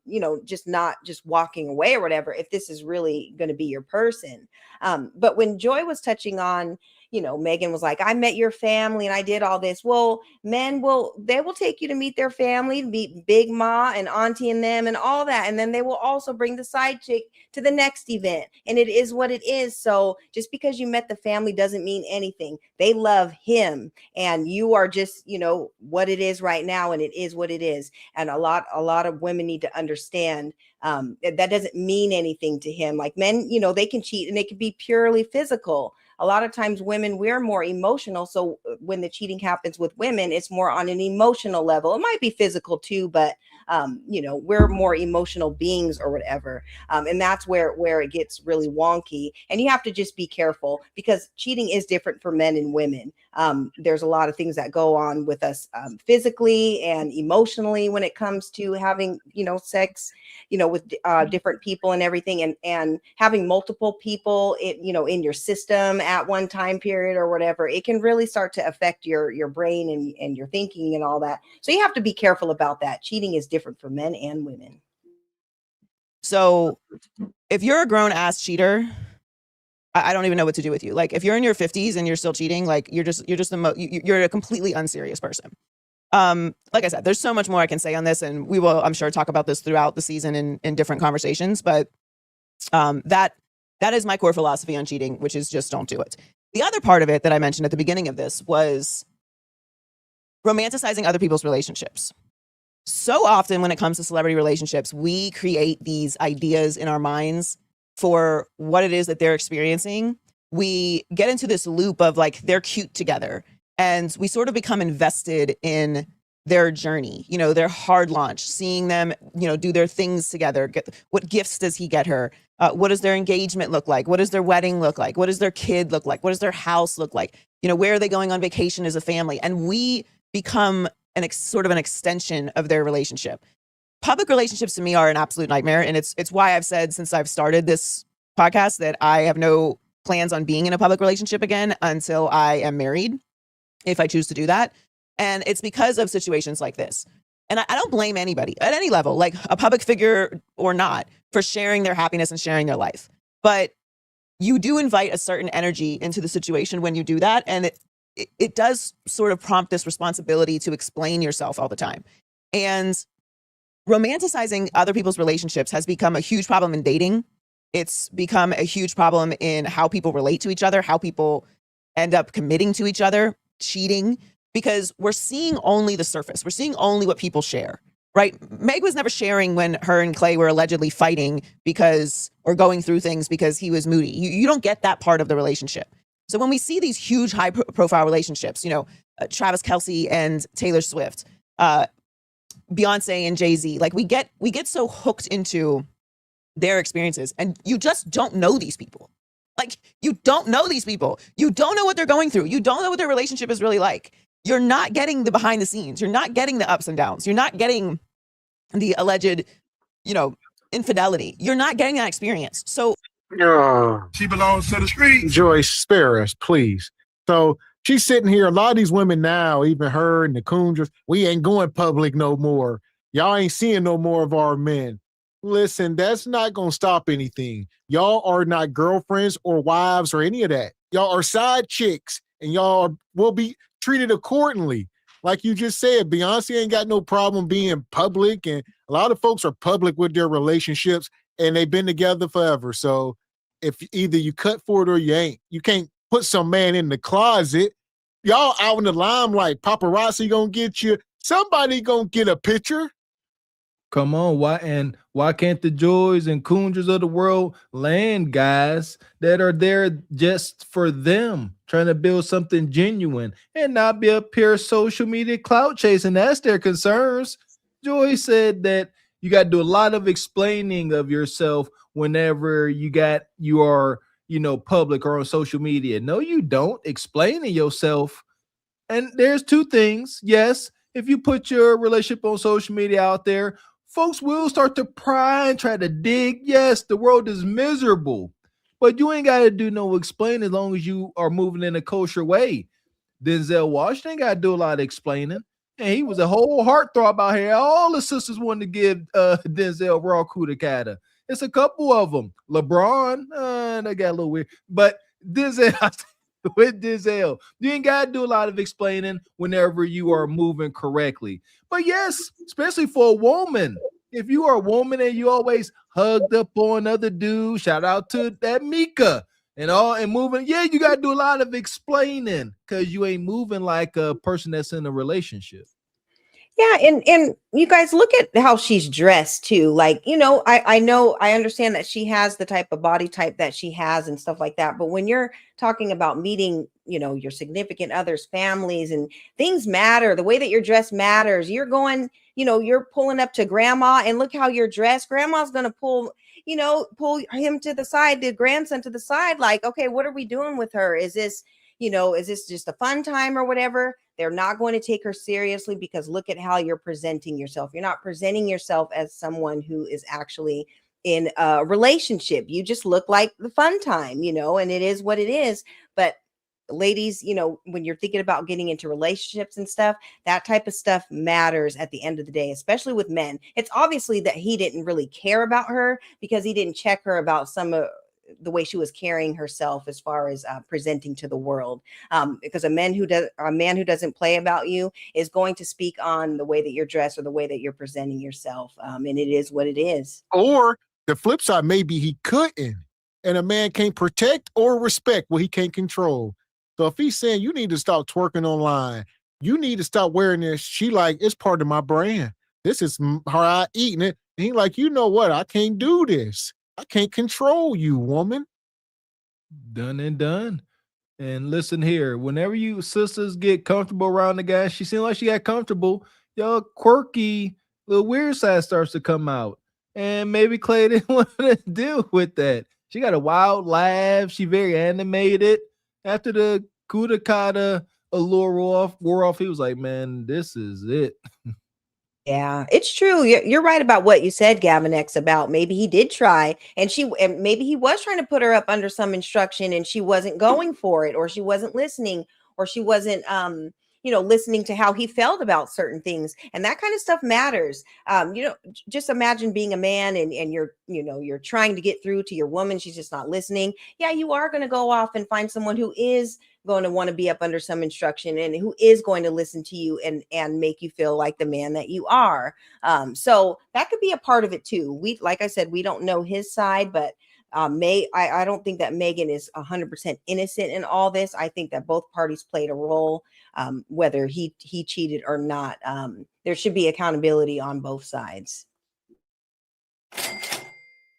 you know, just not just walking away or whatever, if this is really going to be your person. But when Joy was touching on, you know, Megan was like, I met your family and I did all this. Well, men will take you to meet their family, meet Big Ma and Auntie and them and all that. And then they will also bring the side chick to the next event. And it is what it is. So just because you met the family doesn't mean anything. They love him and you are just, you know, what it is right now. And it is what it is. And a lot of women need to understand that doesn't mean anything to him. Like men, you know, they can cheat and it can be purely physical. A lot of times women, we're more emotional. So when the cheating happens with women, it's more on an emotional level. It might be physical too, but you know, we're more emotional beings or whatever. And that's where it gets really wonky. And you have to just be careful because cheating is different for men and women. There's a lot of things that go on with us physically and emotionally when it comes to having, you know, sex, you know, with different people and everything, and having multiple people, you know, in your system at one time period or whatever. It can really start to affect your brain and your thinking and all that. So you have to be careful about that. Cheating is different for men and women. So if you're a grown ass cheater, I don't even know what to do with you. Like if you're in your 50s and you're still cheating, like you're a completely unserious person. Like I said, there's so much more I can say on this, and we will, I'm sure, talk about this throughout the season in different conversations. But that is my core philosophy on cheating, which is just don't do it. The other part of it that I mentioned at the beginning of this was romanticizing other people's relationships. So often when it comes to celebrity relationships, we create these ideas in our minds for what it is that they're experiencing. We get into this loop of like, they're cute together. And we sort of become invested in their journey, you know, their hard launch, seeing them, you know, do their things together. What gifts does he get her? What does their engagement look like? What does their wedding look like? What does their kid look like? What does their house look like? You know, where are they going on vacation as a family? And we become sort of an extension of their relationship. Public relationships to me are an absolute nightmare. And it's why I've said since I've started this podcast that I have no plans on being in a public relationship again until I am married, if I choose to do that. And it's because of situations like this. And I don't blame anybody at any level, like a public figure or not, for sharing their happiness and sharing their life. But you do invite a certain energy into the situation when you do that. And it does sort of prompt this responsibility to explain yourself all the time. And romanticizing other people's relationships has become a huge problem in dating. It's become a huge problem in how people relate to each other, how people end up committing to each other, cheating, because we're seeing only the surface. We're seeing only what people share, right? Meg was never sharing when her and Clay were allegedly fighting or going through things because he was moody. You don't get that part of the relationship. So when we see these huge high profile relationships, Travis Kelce and Taylor Swift, Beyonce and Jay-Z, like we get so hooked into their experiences, and you just don't know these people. Like, you don't know these people. You don't know what they're going through. You don't know what their relationship is really like. You're not getting the behind the scenes. You're not getting the ups and downs. You're not getting the alleged, infidelity. You're not getting that experience. So she belongs to the street. Joyce, spare us, please. So she's sitting here. A lot of these women now, even her and the Coonjers, we ain't going public no more. Y'all ain't seeing no more of our men. Listen, that's not going to stop anything. Y'all are not girlfriends or wives or any of that. Y'all are side chicks, and y'all will be treated accordingly. Like you just said, Beyonce ain't got no problem being public, and a lot of folks are public with their relationships, and they've been together forever. So if either you cut for it or you ain't, you can't put some man in the closet. Y'all out in the limelight, paparazzi gonna get you. Somebody gonna get a picture. Come on, why can't the Joys and Coonjers of the world land guys that are there just for them, trying to build something genuine and not be up here social media clout chasing? That's their concerns. Joy said that you got to do a lot of explaining of yourself whenever you are public or on social media. No, you don't. Explaining yourself. And there's two things. Yes, if you put your relationship on social media out there, folks will start to pry and try to dig. Yes, the world is miserable, but you ain't got to do no explaining as long as you are moving in a kosher way. Denzel Washington got to do a lot of explaining, and he was a whole heartthrob out here. All the sisters wanted to give Denzel raw coup de cata. It's a couple of them. LeBron, they got a little weird, but Denzel. With Denzel, you ain't got to do a lot of explaining whenever you are moving correctly. But yes, especially for a woman, if you are a woman and you always hugged up on other dudes, shout out to that Mika and moving. Yeah, you got to do a lot of explaining because you ain't moving like a person that's in a relationship. Yeah, and you guys look at how she's dressed too. Like, I understand that she has the type of body type that she has and stuff like that. But when you're talking about meeting, your significant others, families, and things matter, the way that you're dressed matters. You're going, you're pulling up to grandma and look how you're dressed. Grandma's going to pull him to the side, the grandson to the side. Like, okay, what are we doing with her? Is this just a fun time or whatever? They're not going to take her seriously because look at how you're presenting yourself. You're not presenting yourself as someone who is actually in a relationship. You just look like the fun time, and it is what it is. But ladies, when you're thinking about getting into relationships and stuff, that type of stuff matters at the end of the day, especially with men. It's obviously that he didn't really care about her because he didn't check her about some of the way she was carrying herself as far as presenting to the world. Because a man who doesn't play about you is going to speak on the way that you're dressed or the way that you're presenting yourself. And it is what it is. Or the flip side, maybe he couldn't. And a man can't protect or respect what he can't control. So if he's saying you need to stop twerking online, you need to stop wearing this, she like, it's part of my brand. This is how I eat it. And he like, you know what? I can't do this. I can't control you, woman. Done and done. And listen here, whenever you sisters get comfortable around the guy, she seemed like she got comfortable, your quirky little weird side starts to come out. And maybe Clay didn't want to deal with that. She got a wild laugh. She very animated. After the coup de cata allure wore off, he was like, man, this is it. Yeah, it's true. You're right about what you said, Gavin X, about maybe he did try and maybe he was trying to put her up under some instruction and she wasn't going for it, or she wasn't listening, or she wasn't, listening to how he felt about certain things. And that kind of stuff matters. Just imagine being a man and you're trying to get through to your woman. She's just not listening. Yeah, you are going to go off and find someone who is going to want to be up under some instruction and who is going to listen to you and make you feel like the man that you are. So that could be a part of it too. Like I said, we don't know his side, but I don't think that Megan is 100% innocent in all this. I think that both parties played a role, whether he cheated or not. There should be accountability on both sides.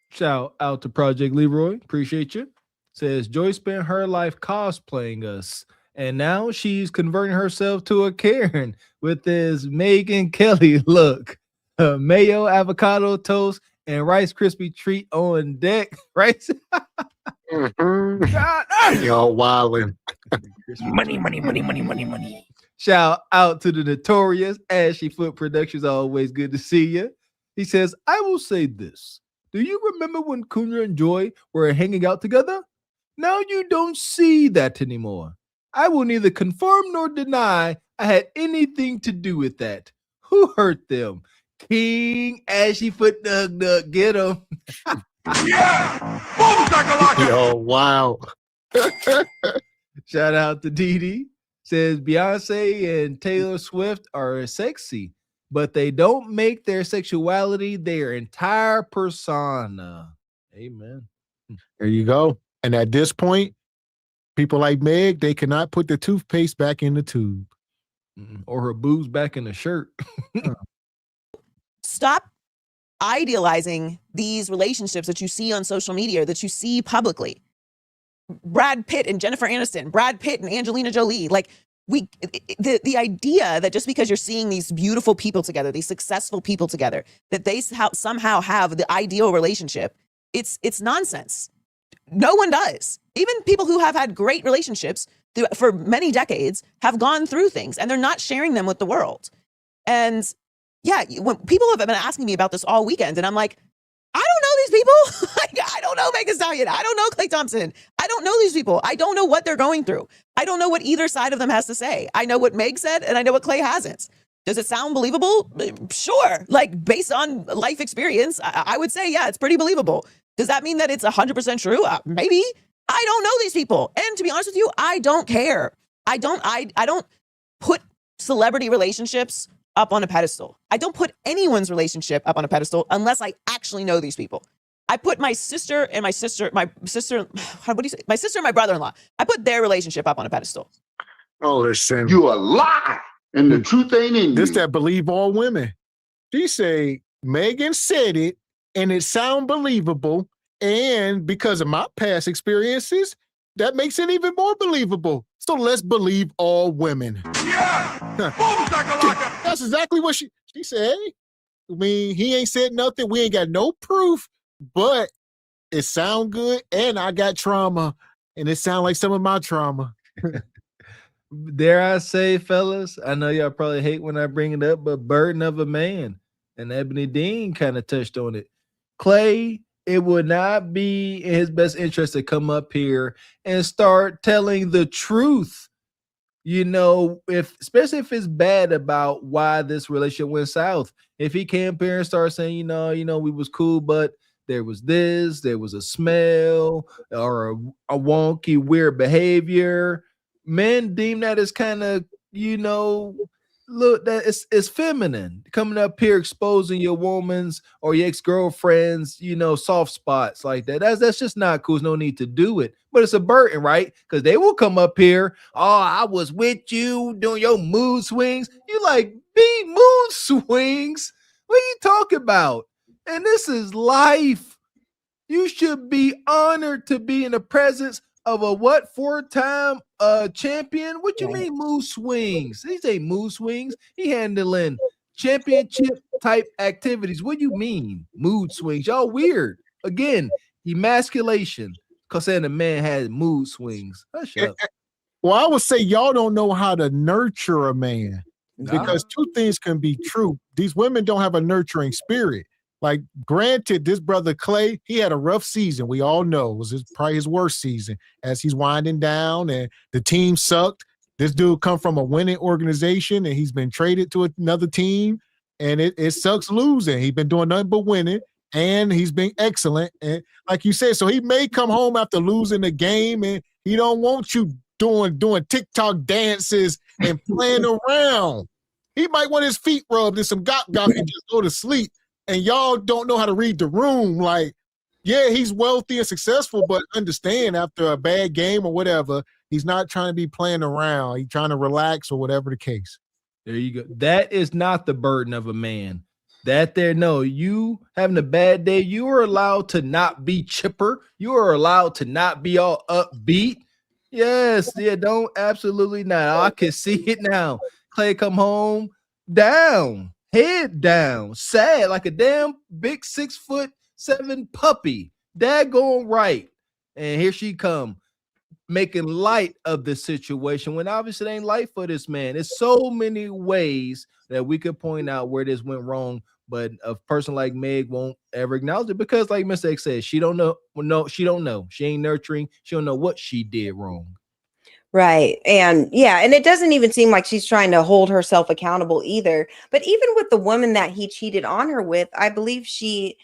Shout out to Project Leroy. Appreciate you. Says Joy spent her life cosplaying us, and now she's converting herself to a Karen with this Megan Kelly look. Mayo, avocado toast, and Rice Krispie treat on deck. Right? Y'all wildin'. Money. Shout out to the notorious Ashy Foot Productions. Always good to see you. He says, I will say this. Do you remember when Cunha and Joy were hanging out together? Now you don't see that anymore. I will neither confirm nor deny I had anything to do with that. Who hurt them? King Ashy Foot Nug Nug, get him. Yo, wow. Shout out to Dee. Says Beyonce and Taylor Swift are sexy, but they don't make their sexuality their entire persona. Amen. There you go. And at this point, people like Meg, they cannot put the toothpaste back in the tube. Or her boobs back in the shirt. Stop idealizing these relationships that you see on social media, that you see publicly. Brad Pitt and Jennifer Aniston, Brad Pitt and Angelina Jolie. Like, the idea that just because you're seeing these beautiful people together, these successful people together, that they somehow have the ideal relationship, it's nonsense. No one does. Even people who have had great relationships for many decades have gone through things, and they're not sharing them with the world. And yeah, when people have been asking me about this all weekend, and I'm like, I don't know these people. I don't know Megan Stallion. I don't know Klay Thompson. I don't know these people. I don't know what they're going through. I don't know what either side of them has to say. I know what Meg said, and I know what Klay hasn't. Does it sound believable? Sure. Like, based on life experience, I would say, yeah, it's pretty believable. Does that mean that it's 100% true? Maybe. I don't know these people. And to be honest with you, I don't care. I don't put celebrity relationships up on a pedestal. I don't put anyone's relationship up on a pedestal unless I actually know these people. I put my sister and my sister and my brother-in-law. I put their relationship up on a pedestal. Oh, listen. You a lie, and the truth ain't in you. This that believe all women. She say, Megan said it, and it sound believable, and because of my past experiences, that makes it even more believable. So let's believe all women. Yeah! That's exactly what she said. I mean, he ain't said nothing. We ain't got no proof, but it sound good, and I got trauma, and it sound like some of my trauma. Dare I say, fellas, I know y'all probably hate when I bring it up, but burden of a man, and Ebony Dean kind of touched on it. Klay, it would not be in his best interest to come up here and start telling the truth. You know, especially if it's bad about why this relationship went south. If he came up here and start saying, you know, we was cool, but there was this, there was a smell or a wonky, weird behavior. Men deem that as kind of, look, that it's feminine. Coming up here exposing your woman's or your ex-girlfriend's, soft spots like that. That's just not cool. There's no need to do it. But it's a burden, right? Because they will come up here. Oh, I was with you doing your mood swings. You like, be mood swings? What are you talking about? And this is life. You should be honored to be in the presence of a four-time champion? What you mean mood swings? These ain't mood swings. He handling championship type activities. What do you mean mood swings? Y'all weird. Again, emasculation. Because saying a man has mood swings. Hush up. Well, I would say y'all don't know how to nurture a man. Because two things can be true. These women don't have a nurturing spirit. Like, granted, this brother Klay, he had a rough season. We all know it was probably his worst season as he's winding down and the team sucked. This dude come from a winning organization and he's been traded to another team, and it sucks losing. He's been doing nothing but winning, and he's been excellent. And like you said, so he may come home after losing the game, and he don't want you doing TikTok dances and playing around. He might want his feet rubbed and some gok and just go to sleep. And y'all don't know how to read the room. Like, Yeah, he's wealthy and successful, but understand after a bad game or whatever, he's not trying to be playing around. He's trying to relax or whatever the case. There you go. That is not the burden of a man. You having a bad day, you are allowed to not be chipper. You are allowed to not be all upbeat. Yes, yeah, don't, absolutely not. I can see it now. Clay come home down, head down, sad like a damn big 6'7" puppy. Dad going right. And here she come, making light of the situation when obviously it ain't light for this man. There's so many ways that we could point out where this went wrong, but a person like Meg won't ever acknowledge it because, like Mr. X said, she don't know. No, she don't know. She ain't nurturing. She don't know what she did wrong. Right. And yeah, and it doesn't even seem like she's trying to hold herself accountable either. But even with the woman that he cheated on her with, I believe she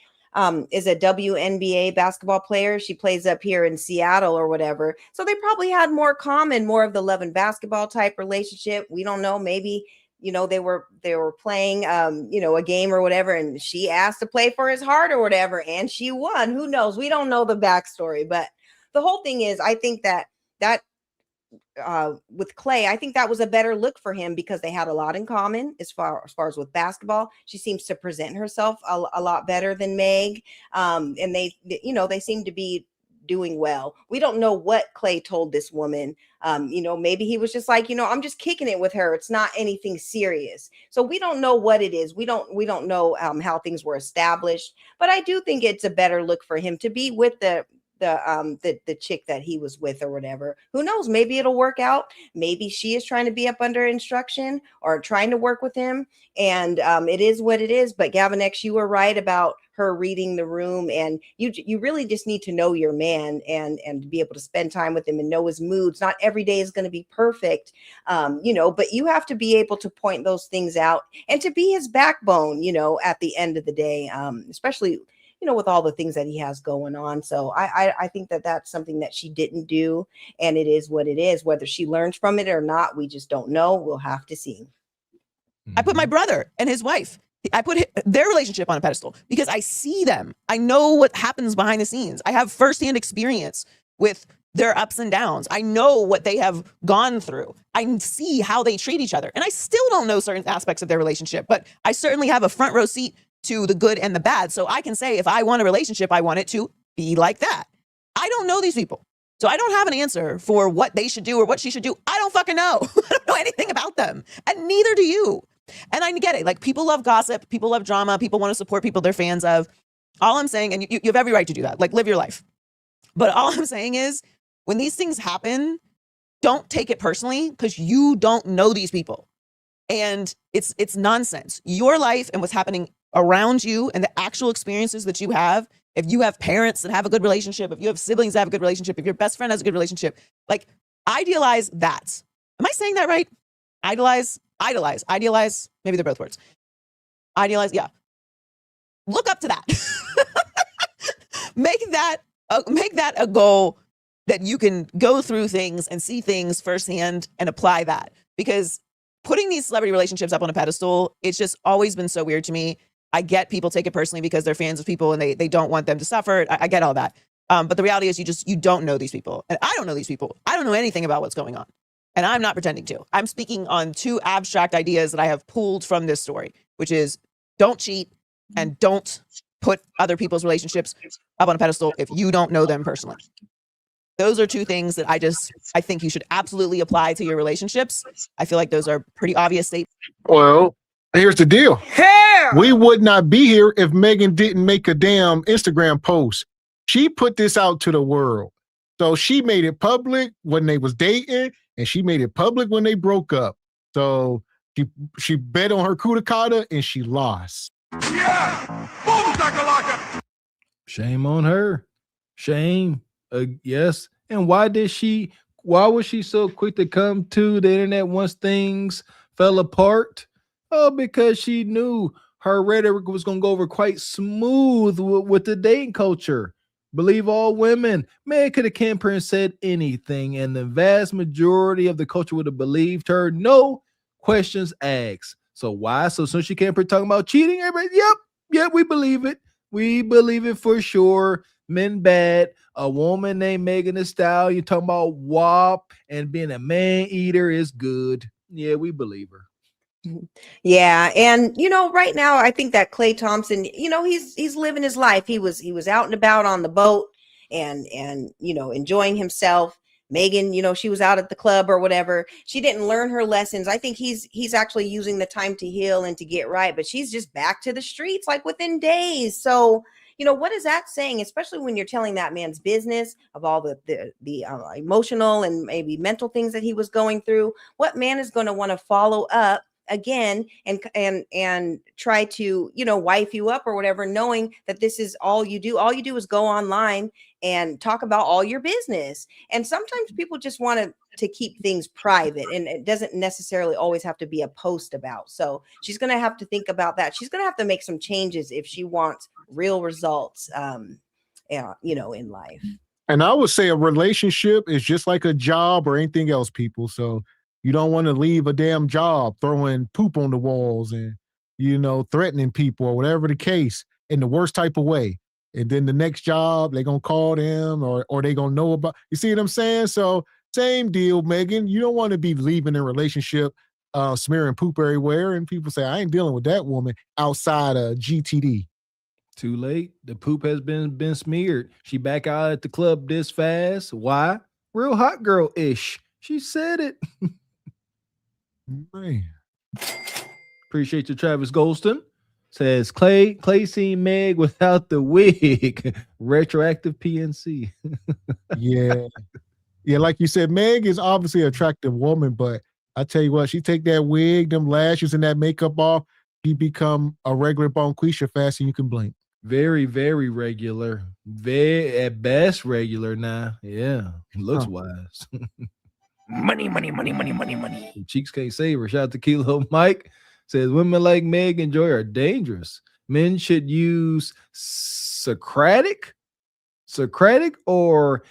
is a WNBA basketball player. She plays up here in Seattle or whatever. So they probably had more common, more of the love and basketball type relationship. We don't know. Maybe, they were playing, a game or whatever, and she asked to play for his heart or whatever, and she won. Who knows? We don't know the backstory. But the whole thing is, I think that with Clay, I think that was a better look for him because they had a lot in common as far as with basketball. She seems to present herself a lot better than Meg. And they seem to be doing well. We don't know what Clay told this woman. Maybe he was just like, I'm just kicking it with her. It's not anything serious. So we don't know what it is. We don't know how things were established, but I do think it's a better look for him to be with the chick that he was with or whatever. Who knows? Maybe it'll work out. Maybe she is trying to be up under instruction or trying to work with him. And it is what it is. But Gavin X, you were right about her reading the room. And you really just need to know your man and be able to spend time with him and know his moods. Not every day is going to be perfect, but you have to be able to point those things out and to be his backbone, at the end of the day, especially with all the things that he has going on. So I think that that's something that she didn't do, and it is what it is. Whether she learns from it or not, we just don't know. We'll have to see. I put my brother and his wife, I put their relationship on a pedestal because I see them. I know what happens behind the scenes. I have firsthand experience with their ups and downs. I know what they have gone through. I see how they treat each other. And I still don't know certain aspects of their relationship, but I certainly have a front row seat to the good and the bad. So I can say, if I want a relationship, I want it to be like that. I don't know these people. So I don't have an answer for what they should do or what she should do. I don't fucking know. I don't know anything about them. And neither do you. And I get it. Like, people love gossip. People love drama. People want to support people they're fans of. All I'm saying, and you have every right to do that. Like, live your life. But all I'm saying is, when these things happen, don't take it personally because you don't know these people. And it's nonsense. Your life and what's happening around you and the actual experiences that you have, if you have parents that have a good relationship, if you have siblings that have a good relationship, if your best friend has a good relationship, like, idealize that. Am I saying that right? Idealize, maybe they're both words. Idealize, yeah. Look up to that. Make that a goal that you can go through things and see things firsthand and apply that. Because putting these celebrity relationships up on a pedestal, it's just always been so weird to me. I get people take it personally because they're fans of people and they don't want them to suffer. I get all that. But the reality is you don't know these people. And I don't know these people. I don't know anything about what's going on. And I'm not pretending to. I'm speaking on two abstract ideas that I have pulled from this story, which is don't cheat and don't put other people's relationships up on a pedestal if you don't know them personally. Those are two things that I think you should absolutely apply to your relationships. I feel like those are pretty obvious statements. Well, here's the deal. We would not be here if Megan didn't make a damn Instagram post. She put this out to the world. So she made it public when they was dating, and she made it public when they broke up. So she bet on her coup de grace and she lost. Shame on her. Shame. Yes. And why was she so quick to come to the internet once things fell apart? Oh, because she knew her rhetoric was going to go over quite smooth with the dating culture. Believe all women. Man could have came here and said anything, and the vast majority of the culture would have believed her. No questions asked. So why? So soon she came here talking about cheating, everybody, yep, we believe it. We believe it for sure. men bad. A woman named Megan Thee Stallion talking about WAP and being a man eater is good. Yeah, we believe her. Yeah, and right now I think that Klay Thompson, he's living his life. He was out and about on the boat and enjoying himself. Megan, she was out at the club or whatever. She didn't learn her lessons. I think he's actually using the time to heal and to get right, but she's just back to the streets like within days. So, what is that saying, especially when you're telling that man's business of all the emotional and maybe mental things that he was going through? What man is going to want to follow up again and try to wife you up or whatever, knowing that this is all you do is go online and talk about all your business? And sometimes people just want to keep things private, and it doesn't necessarily always have to be a post about. So she's going to have to think about that. She's going to have to make some changes if she wants real results in life. And I would say a relationship is just like a job or anything else, people. So you don't want to leave a damn job throwing poop on the walls and, threatening people or whatever the case in the worst type of way. And then the next job, they're going to call them or they going to know about, you see what I'm saying? So same deal, Megan. You don't want to be leaving a relationship, smearing poop everywhere. And people say, I ain't dealing with that woman outside of GTD. Too late. The poop has been smeared. She back out at the club this fast. Why? Real hot girl-ish. She said it. Man. Appreciate you, Travis Golston. Says Clay seen Meg without the wig. Retroactive PNC. Yeah. Yeah, like you said, Meg is obviously an attractive woman, but I tell you what, she take that wig, them lashes, and that makeup off, she become a regular Bonquisha faster than you can blink. Very, very regular. Very, at best, regular now. Yeah. Looks wise. Money, money, money, money, money, money. Cheeks can't save her. Shout out to Kilo Mike. Says women like Meg and Joy are dangerous. Men should use Socratic or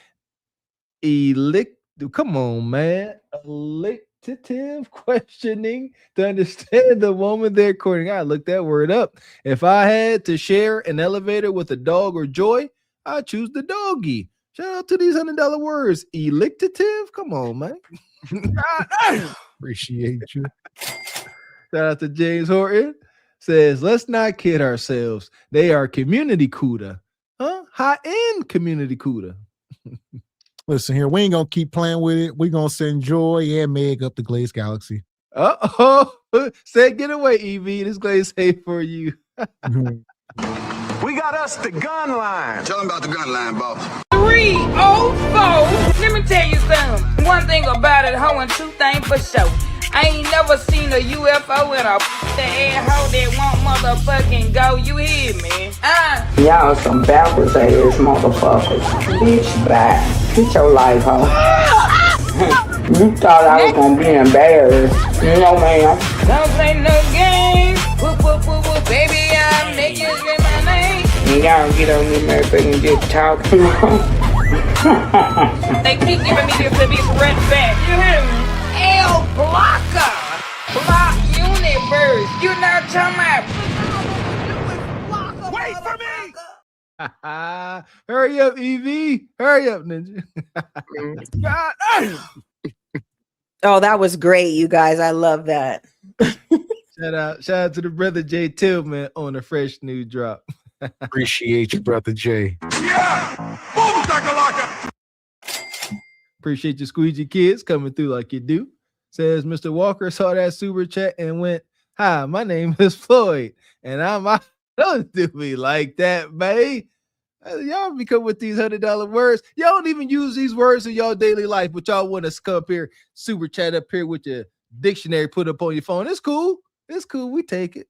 come on, man. Elicitative questioning to understand the woman they're courting. I looked that word up. If I had to share an elevator with a dog or Joy, I'd choose the doggy. Shout out to these $100 words. Elicitative? Come on, man. Appreciate you. Shout out to James Horton. Says, let's not kid ourselves. They are community CUDA. Huh? High-end community CUDA. Listen here, we ain't going to keep playing with it. We're going to send Joy and Meg up the Glaze Galaxy. Uh-oh. Say, get away, Evie. This Glaze hate for you. We got us the gun line. Tell them about the gun line, boss. 304. Let me tell you something. One thing about it, hoe, and two things for sure. I ain't never seen a UFO and a ass hoe that won't motherfucking go. You hear me? Y'all some backwards ass motherfuckers. Bitch, bye. Get your life, hoe. You thought I was gonna be embarrassed. No, ma'am. Don't play no games. Whoop, whoop, whoop, whoop. Baby, I'm making in my name. And y'all get on this motherfucker and just talk. They keep giving me this red back. You hear me? L blocker. Block universe. You know what I'm talking about? Wait for me! Hurry up, Evie. Hurry up, Ninja. Oh, that was great, you guys. I love that. Shout out to the brother Jay Tillman on a fresh new drop. Appreciate you, brother Jay. Yeah! Boom, shakalaka! Appreciate your squeegee kids coming through like you do. Says Mr. Walker saw that super chat and went, hi, my name is Floyd. And don't do me like that, man. Y'all be coming with these $100 words. Y'all don't even use these words in y'all daily life, but y'all want to come up here, super chat up here with your dictionary put up on your phone. It's cool. It's cool. We take it.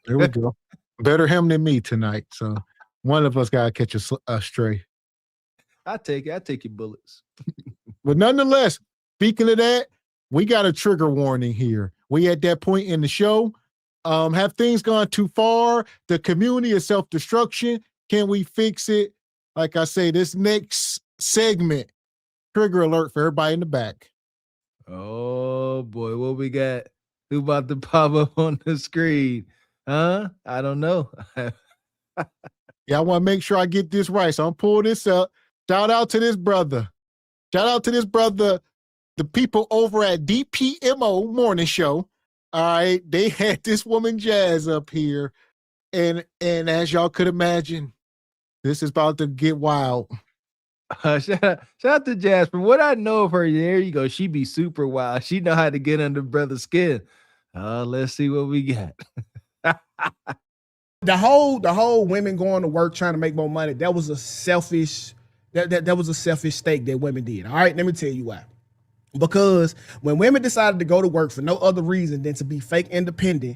There we go. Better him than me tonight. So one of us got to catch a stray. I take it. I take your bullets. But nonetheless, speaking of that, we got a trigger warning here. We at that point in the show. Have things gone too far? The community is self-destruction. Can we fix it? Like I say, this next segment, trigger alert for everybody in the back. Oh boy, what we got? Who about to pop up on the screen? Huh? I don't know. Yeah, I want to make sure I get this right. So I'm pull this up. Shout out to this brother. Shout out to this brother. The people over at DPMO Morning Show. All right, they had this woman Jazz up here, and as y'all could imagine, this is about to get wild. Shout out to Jazz. From what I know of her, there you go. She be super wild. She know how to get under brother's skin. Let's see what we got. The whole women going to work trying to make more money, that was a selfish that was a selfish stake that women did. All right, let me tell you why. Because when women decided to go to work for no other reason than to be fake independent,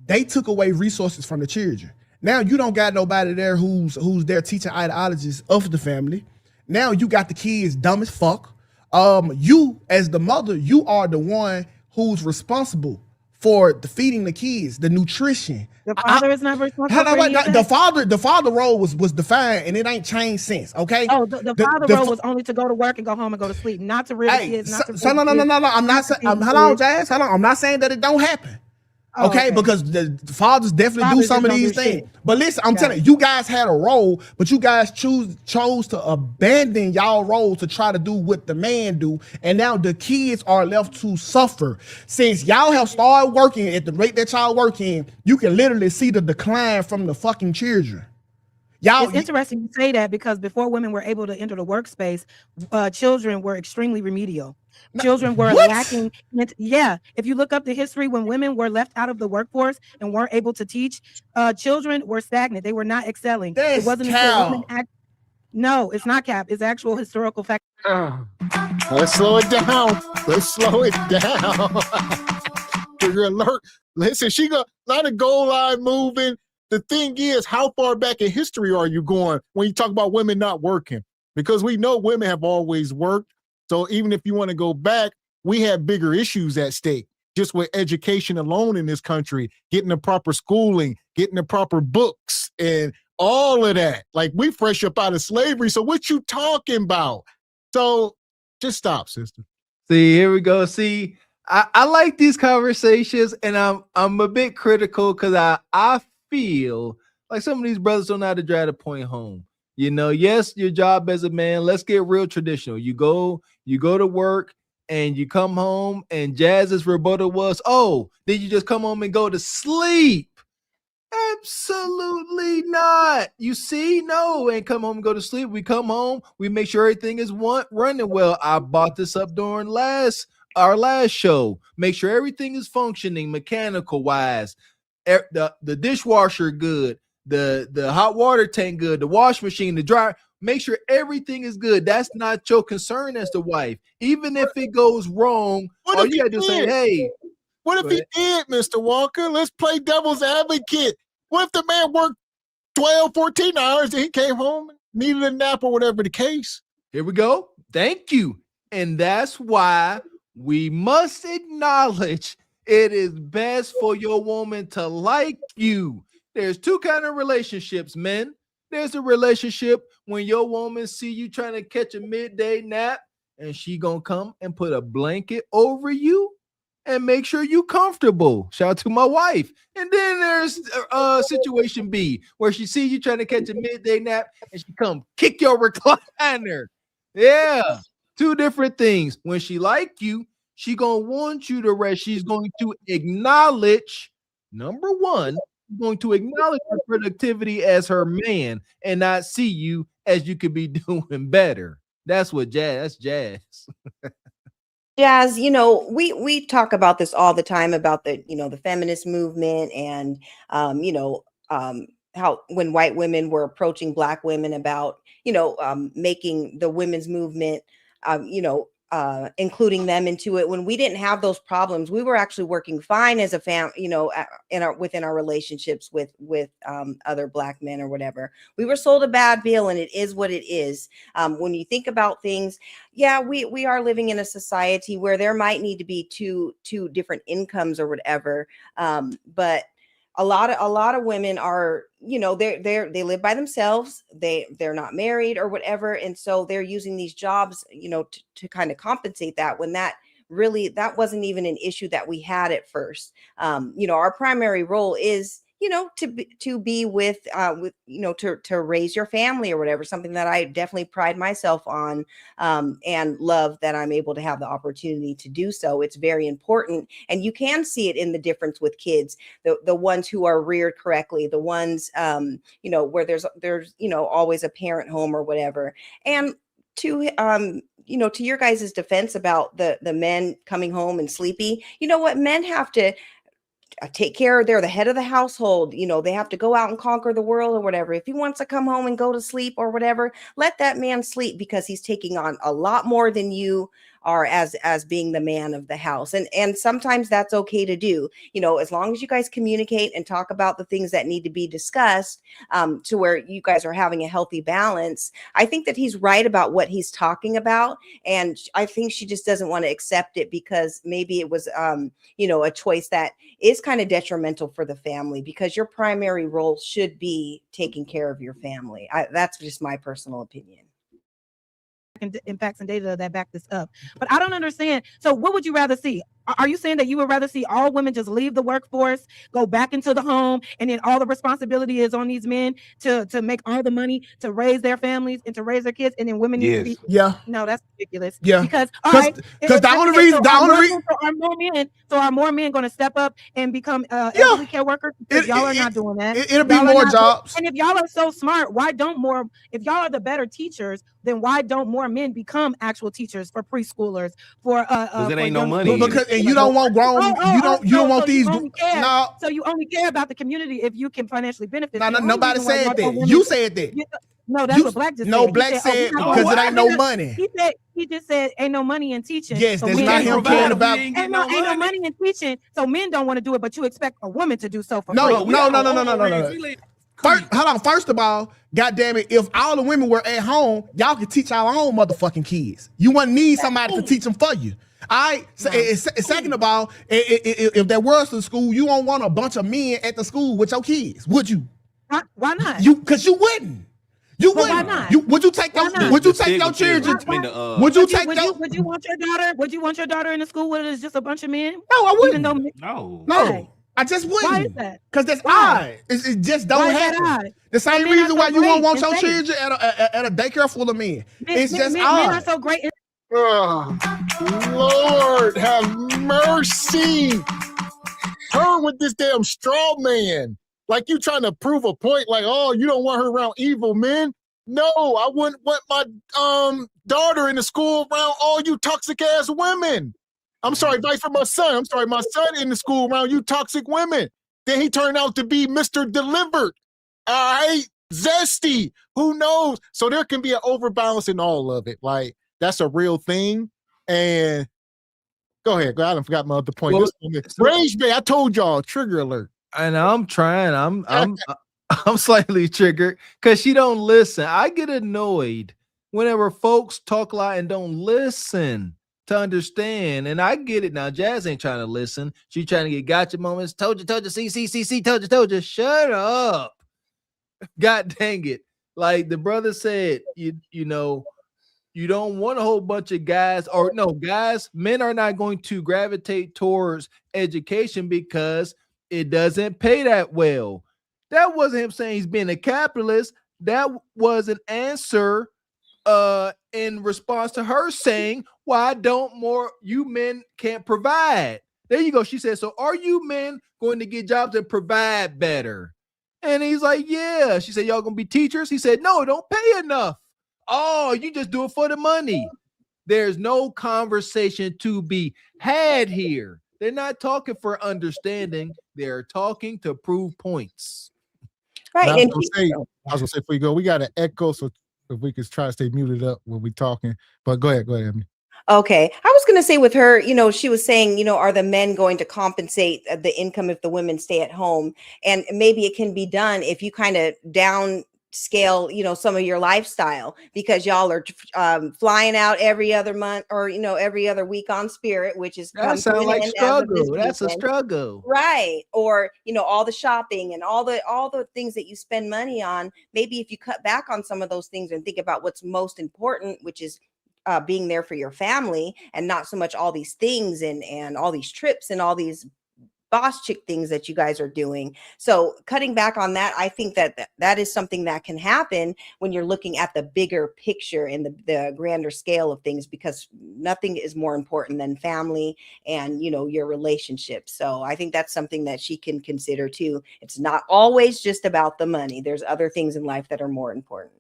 they took away resources from the children. Now you don't got nobody there who's there teaching ideologies of the family. Now you got the kids dumb as fuck. You as the mother, you are the one who's responsible for the feeding the kids, the nutrition. The father is not responsible for any of that? The father role was defined, and it ain't changed since. Okay. Oh, the father role was only to go to work and go home and go to sleep, not to rear the kids. Not to no. I'm not saying. Hold on, Jazz. Hold on. I'm not saying that it don't happen. Oh, okay, because the fathers definitely do some of these things. But listen, I'm telling you, you guys had a role, but you guys chose to abandon y'all role to try to do what the man do, and now the kids are left to suffer. Since y'all have started working at the rate that y'all work in, you can literally see the decline from the fucking children. It's interesting you say that, because before women were able to enter the workspace, children were extremely remedial. Children were lacking. If you look up the history, when women were left out of the workforce and weren't able to teach, children were stagnant. They were not excelling. It wasn't until women No, it's not cap. It's actual historical fact. Let's slow it down. Let's slow it down. Trigger alert. Listen, she got a lot of goal line moving. The thing is, how far back in history are you going when you talk about women not working? Because we know women have always worked. So even if you want to go back, we have bigger issues at stake, just with education alone in this country, getting the proper schooling, getting the proper books, and all of that. Like, we fresh up out of slavery. So what you talking about? So just stop, sister. See, here we go. See, I like these conversations, and I'm a bit critical because I feel like some of these brothers don't know how to drive the point home. You know, yes, your job as a man, let's get real traditional. You go to work and you come home, and Jazz's rebuttal was, oh, did you just come home and go to sleep? Absolutely not. You see, no, and come home and go to sleep. We come home, we make sure everything is running well. I brought this up during our last show. Make sure everything is functioning mechanical wise. The dishwasher good, the hot water tank good, the wash machine, the dryer. Make sure everything is good. That's not your concern as the wife. Even if it goes wrong, all you gotta do is say, hey. What if he did, Mr. Walker? Let's play devil's advocate. What if the man worked 12, 14 hours and he came home and needed a nap or whatever the case? Here we go. Thank you. And that's why we must acknowledge it is best for your woman to like you. There's two kinds of relationships, men. There's a relationship when your woman see you trying to catch a midday nap, and she gonna come and put a blanket over you and make sure you comfortable. Shout out to my wife. And then there's situation B, where she see you trying to catch a midday nap and she come kick your recliner. Yeah, two different things. When she like you, she gonna want you to rest. She's going to acknowledge, number one, going to acknowledge her productivity as her man and not see you as you could be doing better. That's Jazz. Jazz, you know, we talk about this all the time about the feminist movement and how when white women were approaching Black women about making the women's movement including them into it. When we didn't have those problems, we were actually working fine as a family, within our relationships with other Black men or whatever. We were sold a bad bill, and it is what it is. When you think about things, we are living in a society where there might need to be two different incomes or whatever. But a lot of women are, they live by themselves. They're not married or whatever. And so they're using these jobs, to kind of compensate that, when that wasn't even an issue that we had at first. Our primary role is, to be with to raise your family or whatever, something that I definitely pride myself on, and love that I'm able to have the opportunity to do so. It's very important. And you can see it in the difference with kids, the ones who are reared correctly, the ones, where there's always a parent home or whatever. And to to your guys' defense about the men coming home and sleepy, you know what, men have to take care. They're the head of the household. They have to go out and conquer the world or whatever. If he wants to come home and go to sleep or whatever, let that man sleep, because he's taking on a lot more than you are as being the man of the house. And sometimes that's okay to do, as long as you guys communicate and talk about the things that need to be discussed, to where you guys are having a healthy balance. I think that he's right about what he's talking about. And I think she just doesn't want to accept it, because maybe it was, a choice that is kind of detrimental for the family, because your primary role should be taking care of your family. That's just my personal opinion. Impacts and data that back this up. But I don't understand. So what would you rather see? Are you saying that you would rather see all women just leave the workforce, go back into the home, and then all the responsibility is on these men to make all the money to raise their families and to raise their kids, and then women need to be? Yeah. No, that's ridiculous. Yeah. Because the only reason are more men going to step up and become elderly care workers? Because y'all are not doing that. It'll be more jobs. And if y'all are so smart, why don't more? If y'all are the better teachers, then why don't more men become actual teachers for preschoolers? For it ain't no money. And you don't want grown. You don't want these. No. So you only care about the community if you can financially benefit. No, nobody said that. You said that. No, that's what Black just said. No, Black said because it ain't no money. He just said ain't no money in teaching. Yes, that's not him caring about. Ain't no money in teaching, so men don't want to do it, but you expect a woman to do so for free. No. First of all, goddamn it, if all the women were at home, y'all could teach our own motherfucking kids. You wouldn't need somebody to teach them for you. All right. Second of all, if there was a school, you don't want a bunch of men at the school with your kids, would you? Why not? Because you wouldn't. You wouldn't. Why not? Would you take your children? Would you want your daughter? Would you want your daughter in the school where there's just a bunch of men? No, I wouldn't. No. I just wouldn't. Why is that? Because that's odd. It just don't happen. The same reason why you won't want your children at a daycare full of men. It's just odd. Men are so great. Lord have mercy. Her with this damn straw man. Like you trying to prove a point, like, oh, you don't want her around evil men. No, I wouldn't want my daughter in the school around all you toxic ass women. I'm sorry, vice for my son. I'm sorry, my son in the school around you toxic women. Then he turned out to be Mr. Delivered. All right, zesty. Who knows? So there can be an overbalance in all of it. Like that's a real thing. And go ahead. I done forgot my other point. Rage Bay. I told y'all. Trigger alert. And I'm trying. I'm slightly triggered because she don't listen. I get annoyed whenever folks talk a lot and don't listen to understand. And I get it now. Jazz ain't trying to listen. She trying to get gotcha moments. Told you, see, told you. Shut up. God dang it. Like the brother said, you know, you don't want a whole bunch of guys men are not going to gravitate towards education because it doesn't pay that well. That wasn't him saying he's being a capitalist. That was an answer in response to her saying, why don't more you men can't provide? There you go. She said, so are you men going to get jobs and provide better? And he's like, yeah. She said, y'all gonna be teachers? He said, no, don't pay enough. Oh, you just do it for the money. There's no conversation to be had here. They're not talking for understanding. They're talking to prove points. Right. I was gonna say before you go, we got an echo, so if we could try to stay muted up when we talking. But go ahead, Emily. Okay. I was going to say with her, she was saying, are the men going to compensate the income if the women stay at home? And maybe it can be done if you kind of downscale, some of your lifestyle, because y'all are flying out every other month or, every other week on Spirit, which is that sounds like struggle. That's a struggle. Right. Or, all the shopping and all the things that you spend money on. Maybe if you cut back on some of those things and think about what's most important, which is being there for your family and not so much all these things and all these trips and all these boss chick things that you guys are doing. So cutting back on that, I think that is something that can happen when you're looking at the bigger picture and the grander scale of things, because nothing is more important than family and, your relationship. So I think that's something that she can consider too. It's not always just about the money. There's other things in life that are more important.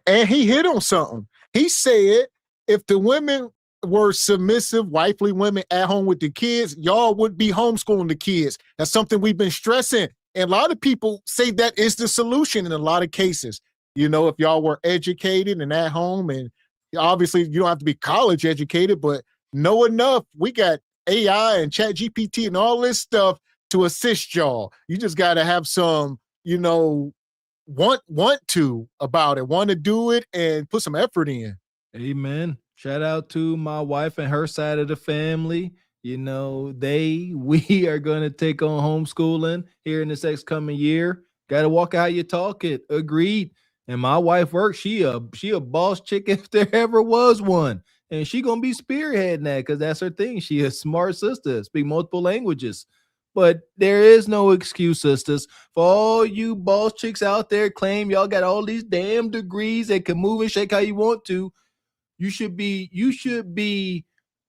And he hit on something. He said, if the women were submissive, wifely women at home with the kids, y'all would be homeschooling the kids. That's something we've been stressing. And a lot of people say that is the solution in a lot of cases. If y'all were educated and at home, and obviously you don't have to be college educated, but know enough. We got AI and Chat GPT and all this stuff to assist y'all. You just got to have some, want to about it, want to do it and put some effort in. Amen. Shout out to my wife and her side of the family. We are going to take on homeschooling here in this next coming year. Got to walk out, you talk it. Agreed. And my wife works. She a boss chick if there ever was one. And she going to be spearheading that because that's her thing. She a smart sister, speak multiple languages. But there is no excuse, sisters, for all you boss chicks out there claim y'all got all these damn degrees and can move and shake how you want to. You should be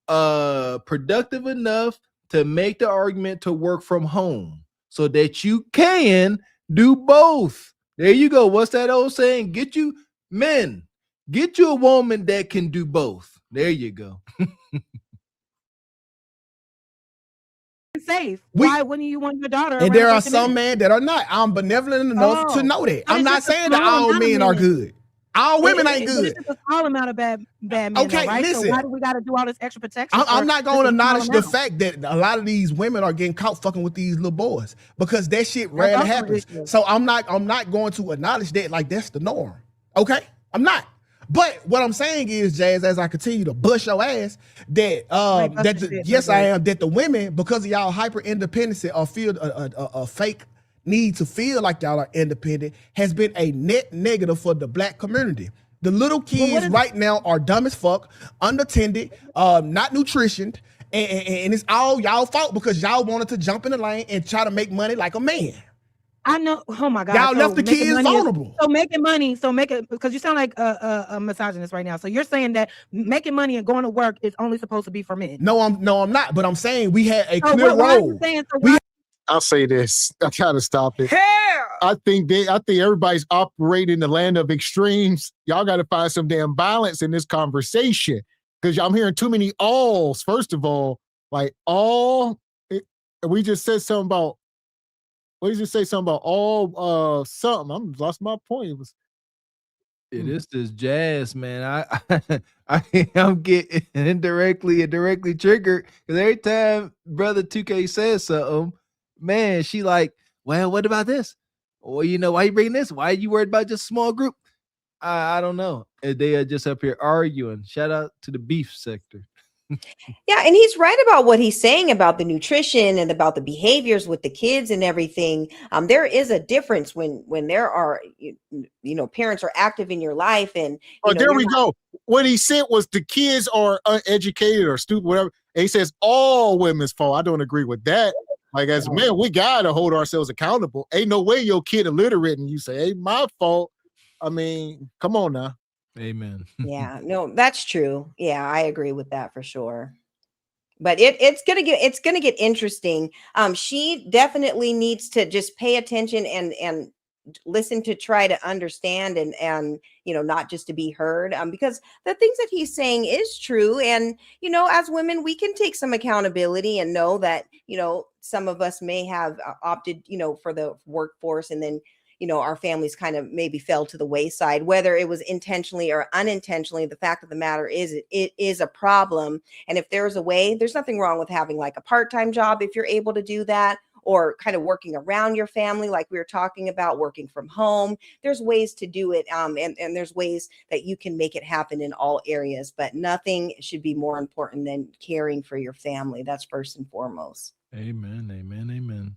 productive enough to make the argument to work from home so that you can do both. There you go. What's that old saying? Get you a woman that can do both. There you go. Safe. Why wouldn't you want your daughter? And there are some men that are not. I'm benevolent enough to know that. I'm not saying that all men are good. All women ain't good. It's a small amount of bad men. Okay, right? listen. So why do we got to do all this extra protection? I'm not going to acknowledge the fact that a lot of these women are getting caught fucking with these little boys because that shit rarely happens. So I'm not going to acknowledge that like that's the norm. Okay, I'm not. But what I'm saying is, Jazz, as I continue to bust your ass, that I am. That the women, because of y'all hyper independence or feel a fake need to feel like y'all are independent, has been a net negative for the black community. The little kids right now are dumb as fuck, unattended, not nutritioned, and it's all y'all fault because y'all wanted to jump in the lane and try to make money like a man. I know. Oh my God. Y'all left the kids vulnerable. Because you sound like a misogynist right now. So you're saying that making money and going to work is only supposed to be for men. No, I'm not. But I'm saying we had a clear role. I'll say this. I try to stop it. I think everybody's operating in the land of extremes. Y'all got to find some damn balance in this conversation because I'm hearing too many alls. First of all, like we just said something about. What did you say? Something about all something? I'm lost my point. It is this Jazz, man. I'm getting indirectly triggered because every time Brother 2K says something, man, she like, well, what about this? Well, why you bringing this? Why are you worried about just a small group? I don't know. They are just up here arguing. Shout out to the beef sector. Yeah, and he's right about what he's saying about the nutrition and about the behaviors with the kids and everything. There is a difference when there are, parents are active in your life. And there we go. What he said was the kids are uneducated or stupid, whatever. And he says all women's fault. I don't agree with that. Like as men, we gotta hold ourselves accountable. Ain't no way your kid illiterate and you say, "Hey, my fault." I mean, come on now. Amen. Yeah, no, that's true. Yeah, I agree with that for sure. But it's gonna get interesting. She definitely needs to just pay attention and listen to try to understand and not just to be heard. Because the things that he's saying is true. And as women, we can take some accountability and know that some of us may have opted for the workforce and then our families kind of maybe fell to the wayside, whether it was intentionally or unintentionally. The fact of the matter is it is a problem. And if there's a way, there's nothing wrong with having like a part-time job if you're able to do that, or kind of working around your family, like we were talking about, working from home. There's ways to do it. And there's ways that you can make it happen in all areas, but nothing should be more important than caring for your family. That's first and foremost. Amen. Amen. Amen.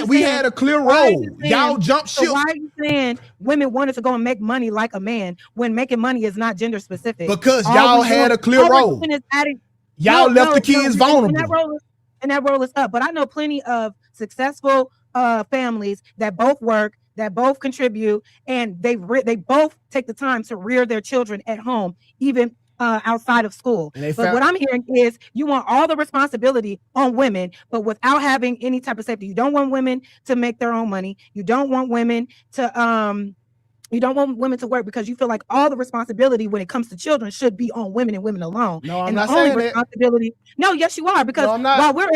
We had a clear role. Y'all jumped ship. So why are you saying women wanted to go and make money like a man when making money is not gender specific? Because y'all had a clear role. Y'all left the kids vulnerable. and that role is up. But I know plenty of successful families that both work, that both contribute, and they both take the time to rear their children at home, even outside of school. But what I'm hearing is you want all the responsibility on women, but without having any type of safety. You don't want women to make their own money. You don't want women to work because you feel like all the responsibility when it comes to children should be on women and women alone. No, I'm and not the only saying that. responsibility. No, yes, you are. Because No, I'm not. while we're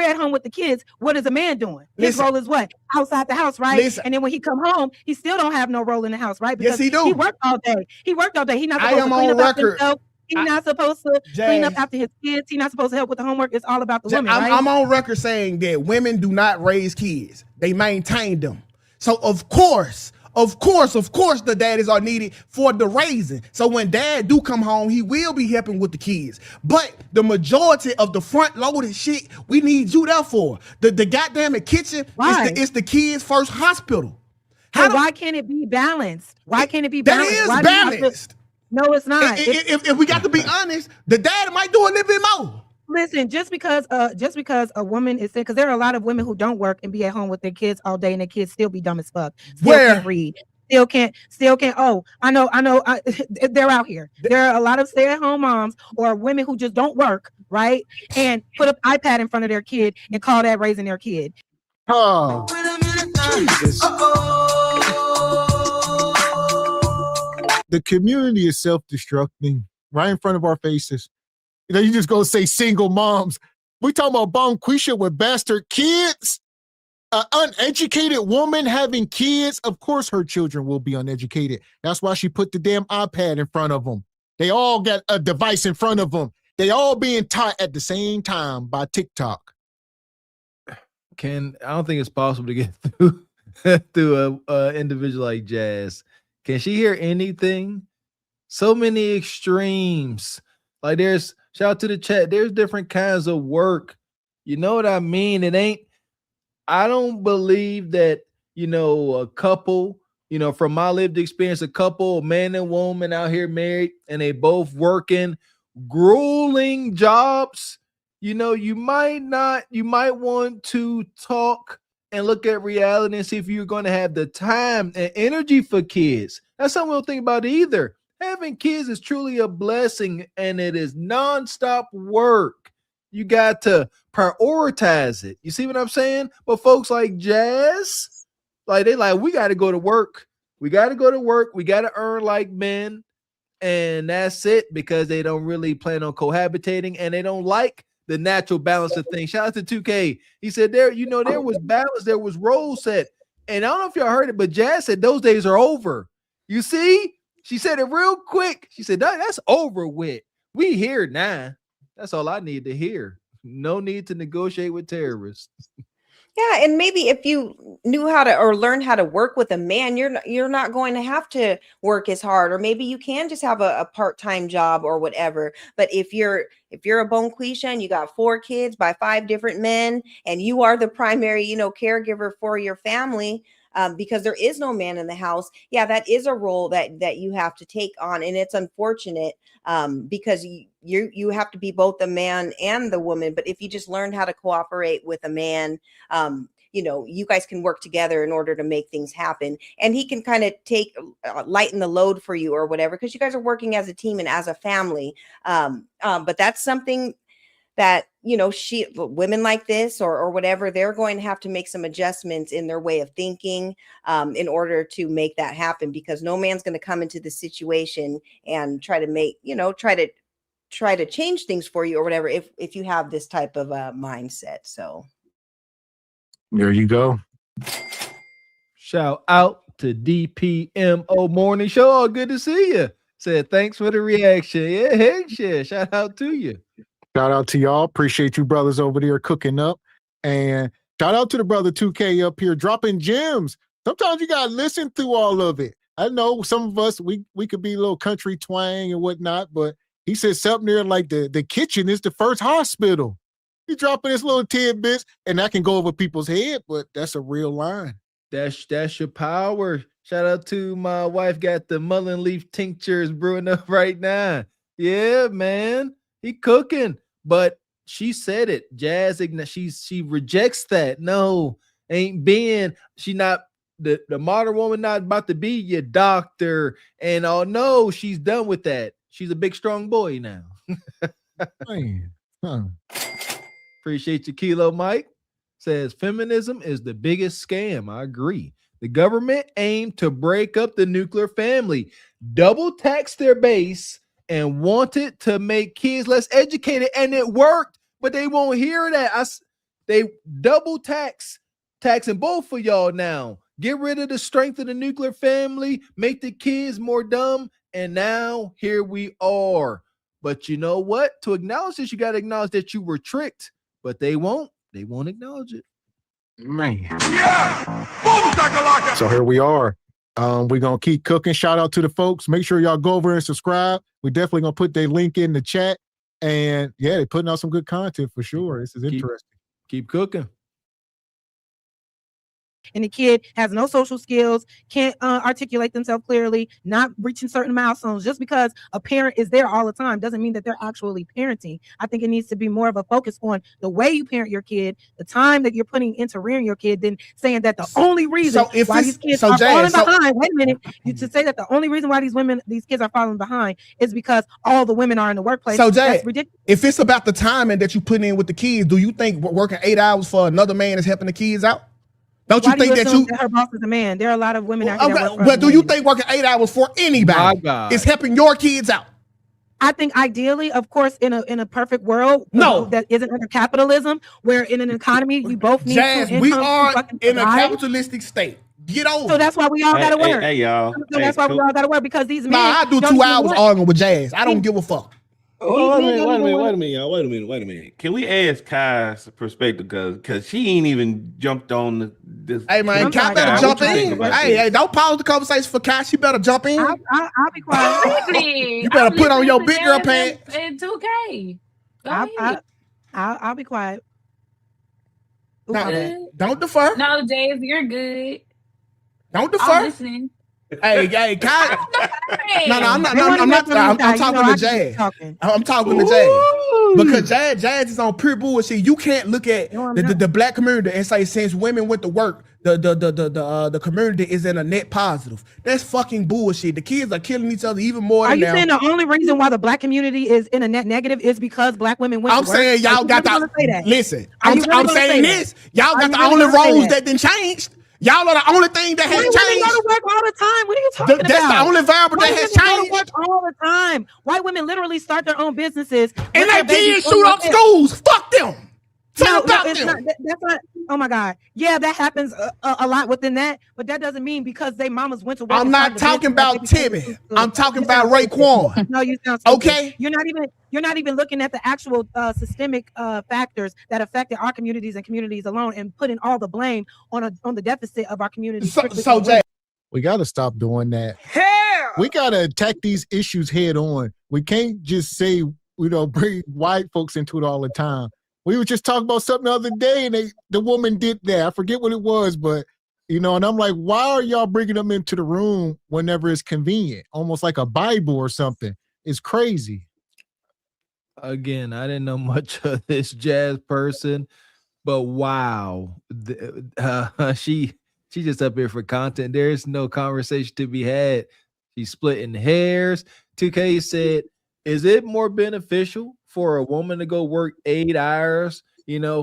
at home with the kids, what is a man doing? His Listen. role is what? Outside the house, right? Listen. And then when he come home, he still don't have no role in the house, right? Yes, Because he do. He worked all day. He's not I supposed am to clean on up after record. himself. He's not supposed to clean up Jazz. after his kids. He's not supposed to help with the homework. It's all about the women, right? I'm on record saying that women do not raise kids. They maintain them. So of course, the daddies are needed for the raising. So when dad do come home, he will be helping with the kids. But the majority of the front loaded shit, we need you there for. The goddamn kitchen is the kids' first hospital. So why can't it be balanced? Why can't it be That balanced? is Why do you have to- balanced. No, it's not. If we got to be honest, the dad might do a little bit more. Listen, just because a woman is sick, because there are a lot of women who don't work and be at home with their kids all day, and their kids still be dumb as fuck. Still can't read. Still can't. Oh, I know. They're out here. There are a lot of stay-at-home moms or women who just don't work, right? And put an iPad in front of their kid and call that raising their kid. Oh, Jesus. The community is self-destructing right in front of our faces. You know, you just go say single moms. We talking about Bonquisha with bastard kids. An uneducated woman having kids. Of course her children will be uneducated. That's why she put the damn iPad in front of them. They all got a device in front of them. They all being taught at the same time by TikTok. I don't think it's possible to get through a individual like Jazz. Can she hear anything? So many extremes. Like shout out to the chat. There's different kinds of work. You know what I mean? I don't believe that, a couple, from my lived experience, a couple, a man and woman out here married and they both working grueling jobs. You might want to talk and look at reality and see if you're going to have the time and energy for kids. That's something we don't think about either. Having kids is truly a blessing, and it is nonstop work. You got to prioritize it. You see what I'm saying? But folks like Jazz, we got to go to work. We got to go to work. We got to earn like men, and that's it, because they don't really plan on cohabitating, and they don't like the natural balance of things. Shout out to 2K. He said there was balance, there was role set. And I don't know if y'all heard it, but Jazz said those days are over. You see? She said it real quick. She said, that's over with. We here now. That's all I need to hear. No need to negotiate with terrorists. Yeah, and maybe if you knew how to or learn how to work with a man, you're not going to have to work as hard, or maybe you can just have a part-time job or whatever. But if you're a Bonquisha and you got 4 kids by 5 different men, and you are the primary, caregiver for your family, because there is no man in the house, yeah, that is a role that you have to take on, and it's unfortunate because you have to be both the man and the woman. But if you just learn how to cooperate with a man, you guys can work together in order to make things happen, and he can kind of lighten the load for you or whatever, because you guys are working as a team and as a family. But that's something that, women like this or whatever, they're going to have to make some adjustments in their way of thinking in order to make that happen, because no man's going to come into the situation and try to change things for you or whatever if you have this type of mindset. So there you go. Shout out to DPMO Morning Show. Oh, good to see you. Said thanks for the reaction. Yeah, heck yeah. Shout out to you. Shout out to y'all. Appreciate you brothers over there cooking up. And shout out to the brother 2K up here dropping gems. Sometimes you gotta listen through all of it. I know some of us, we could be a little country twang and whatnot, but he said something there like the kitchen is the first hospital. He dropping his little tidbits, and that can go over people's head, but that's a real line. That's your power. Shout out to my wife, got the mullein leaf tinctures brewing up right now. Yeah, man. He cooking. But she said it. Jazz, she rejects that. No, ain't being. She not the modern woman. Not about to be your doctor. And oh no, she's done with that. She's a big strong boy now. Man. Huh. Appreciate your Kilo Mike. Says feminism is the biggest scam. I agree. The government aimed to break up the nuclear family, double tax their base, and wanted to make kids less educated, and it worked. But they won't hear that. They double taxing both of y'all now. Get rid of the strength of the nuclear family, make the kids more dumb, and now here we are. But you know what? To acknowledge this, you got to acknowledge that you were tricked. But they won't. They won't acknowledge it. Man. Yeah! So here we are. We're going to keep cooking. Shout out to the folks. Make sure y'all go over and subscribe. We're definitely going to put their link in the chat. And yeah, they're putting out some good content for sure. This is interesting. Keep cooking. And the kid has no social skills, can't articulate themselves clearly, not reaching certain milestones. Just because a parent is there all the time doesn't mean that they're actually parenting. I think it needs to be more of a focus on the way you parent your kid, the time that you're putting into rearing your kid, than saying that the only reason why these kids are falling behind. Wait a minute, to say that the only reason why these kids are falling behind is because all the women are in the workplace. So Jay, that's ridiculous. If it's about the timing that you put in with the kids, do you think working 8 hours for another man is helping the kids out? Don't you think that her boss is a man? There are a lot of women out here that work for but do you think working 8 hours for anybody is helping your kids out? I think ideally, of course, in a perfect world, that isn't under capitalism, where in an economy you both need Jazz, two we incomes are to fucking in a survive. capitalistic state. Get over. So that's why we all gotta work. Hey, y'all. So that's why we all gotta work, because these men. I do don't 2 even hours work. arguing with Jazz. I don't give a fuck. Oh, wait a minute. Can we ask Kai's perspective? Because she ain't even jumped on this. Hey, man, Kai better jump in. Hey, don't pause the conversation for Kai. She better jump in. I'll be quiet. You better put on your big girl pants. And 2K. I'll be quiet. No, don't defer. No, Jazz, you're good. Don't defer. I'm listening. Hey, Kai. No, I'm not. I'm talking to Jazz. I'm talking to Jazz because Jazz is on pure bullshit. You can't look at the black community and say since women went to work, the community is in a net positive. That's fucking bullshit. The kids are killing each other even more. Are you saying the only reason why the black community is in a net negative is because black women went to work? I'm saying y'all got the. Listen, I'm saying this. Y'all got the only roles that didn't change. Y'all are the only thing that has changed. Women go to work all the time. What are you talking about? That's the only variable that has changed. Go to work all the time. White women literally start their own businesses. And they kids shoot up schools. Fuck them. That's not. Oh my God. Yeah, that happens a lot within that, but that doesn't mean because they mamas went to work. I'm not talking about Timmy. I'm talking about Raekwon. No, you sound stupid. Okay. You're not even looking at the actual systemic factors that affected our communities and communities alone, and putting all the blame on the deficit of our community. So Jay, we got to stop doing that. We got to attack these issues head on. We can't just say, bring white folks into it all the time. We were just talking about something the other day, and the woman did that. I forget what it was, but, and I'm like, why are y'all bringing them into the room whenever it's convenient? Almost like a Bible or something. It's crazy. Again, I didn't know much of this Jazz person, but wow. She just up here for content. There's no conversation to be had. She's splitting hairs. 2K said, is it more beneficial for a woman to go work 8 hours,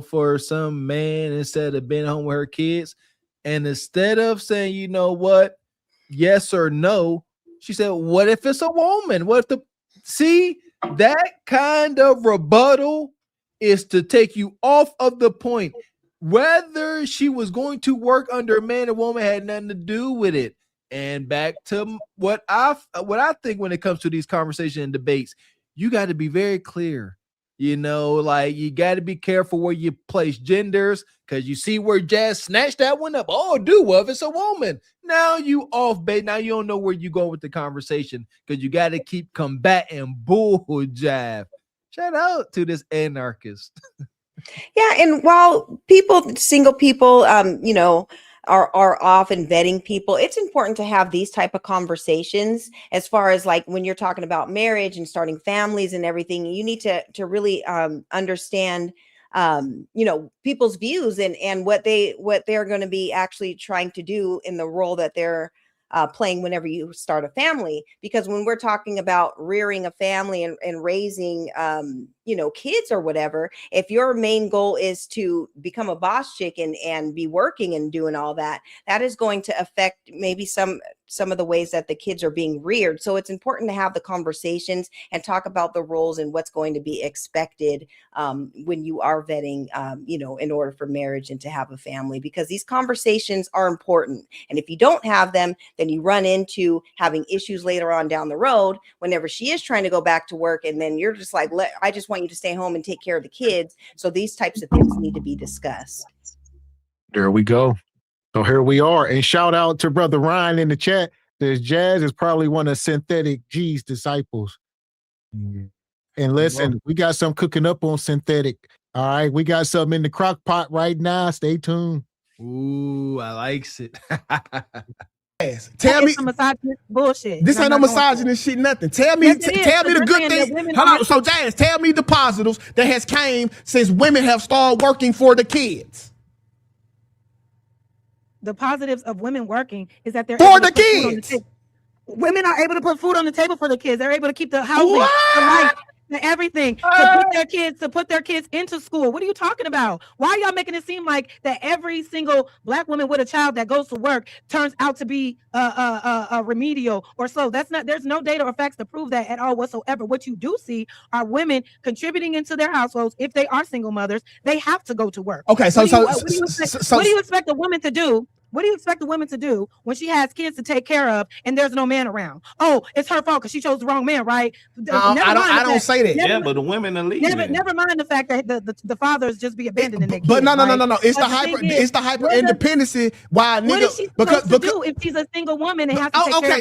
for some man instead of being home with her kids? And instead of saying, you know what, yes or no, she said, what if it's a woman? See, that kind of rebuttal is to take you off of the point. Whether she was going to work under a man or woman had nothing to do with it. And back to what I think when it comes to these conversations and debates, you got to be very clear. You got to be careful where you place genders, because you see where Jazz snatched that one up. Oh, if it's a woman. Now you off base. Now you don't know where you go with the conversation, because you got to keep combating bull jive. Shout out to this anarchist. Yeah, and while single people, are off and vetting people, it's important to have these type of conversations as far as like when you're talking about marriage and starting families and everything. You need to really understand people's views and what they're going to be actually trying to do in the role that they're playing whenever you start a family. Because when we're talking about rearing a family and raising kids or whatever, if your main goal is to become a boss chick and be working and doing all that, that is going to affect maybe some of the ways that the kids are being reared. So it's important to have the conversations and talk about the roles and what's going to be expected when you are vetting, in order for marriage and to have a family, because these conversations are important. And if you don't have them, then you run into having issues later on down the road whenever she is trying to go back to work. And then you're just like, I just want you to stay home and take care of the kids. So these types of things need to be discussed. There we go. So here we are. And shout out to Brother Ryan in the chat. There's Jazz is probably one of Synthetic G's disciples. And listen, we got some cooking up on Synthetic. All right. We got something in the crock pot right now. Stay tuned. Ooh, I likes it. Tell me some misogynist bullshit. This ain't no misogynist shit, nothing. Tell me the good things. Hold on. So Jazz, tell me the positives that has came since women have started working for the kids. The positives of women working is that they're for the kids. Women are able to put food on the table for the kids. They're able to keep the housing, the light, and everything to put their kids into school. What are you talking about? Why are y'all making it seem like that every single Black woman with a child that goes to work turns out to be a remedial or slow? That's not. There's no data or facts to prove that at all whatsoever. What you do see are women contributing into their households. If they are single mothers, they have to go to work. Okay, what do you expect a woman to do? What do you expect a woman to do when she has kids to take care of and there's no man around? Oh, it's her fault because she chose the wrong man, right? I don't say that. Yeah, but the women are leaving. Never mind the fact that the fathers just be abandoning their kids. But no. It's It's the hyper independency. Why nigga? What is she supposed to do if she's a single woman and has to take care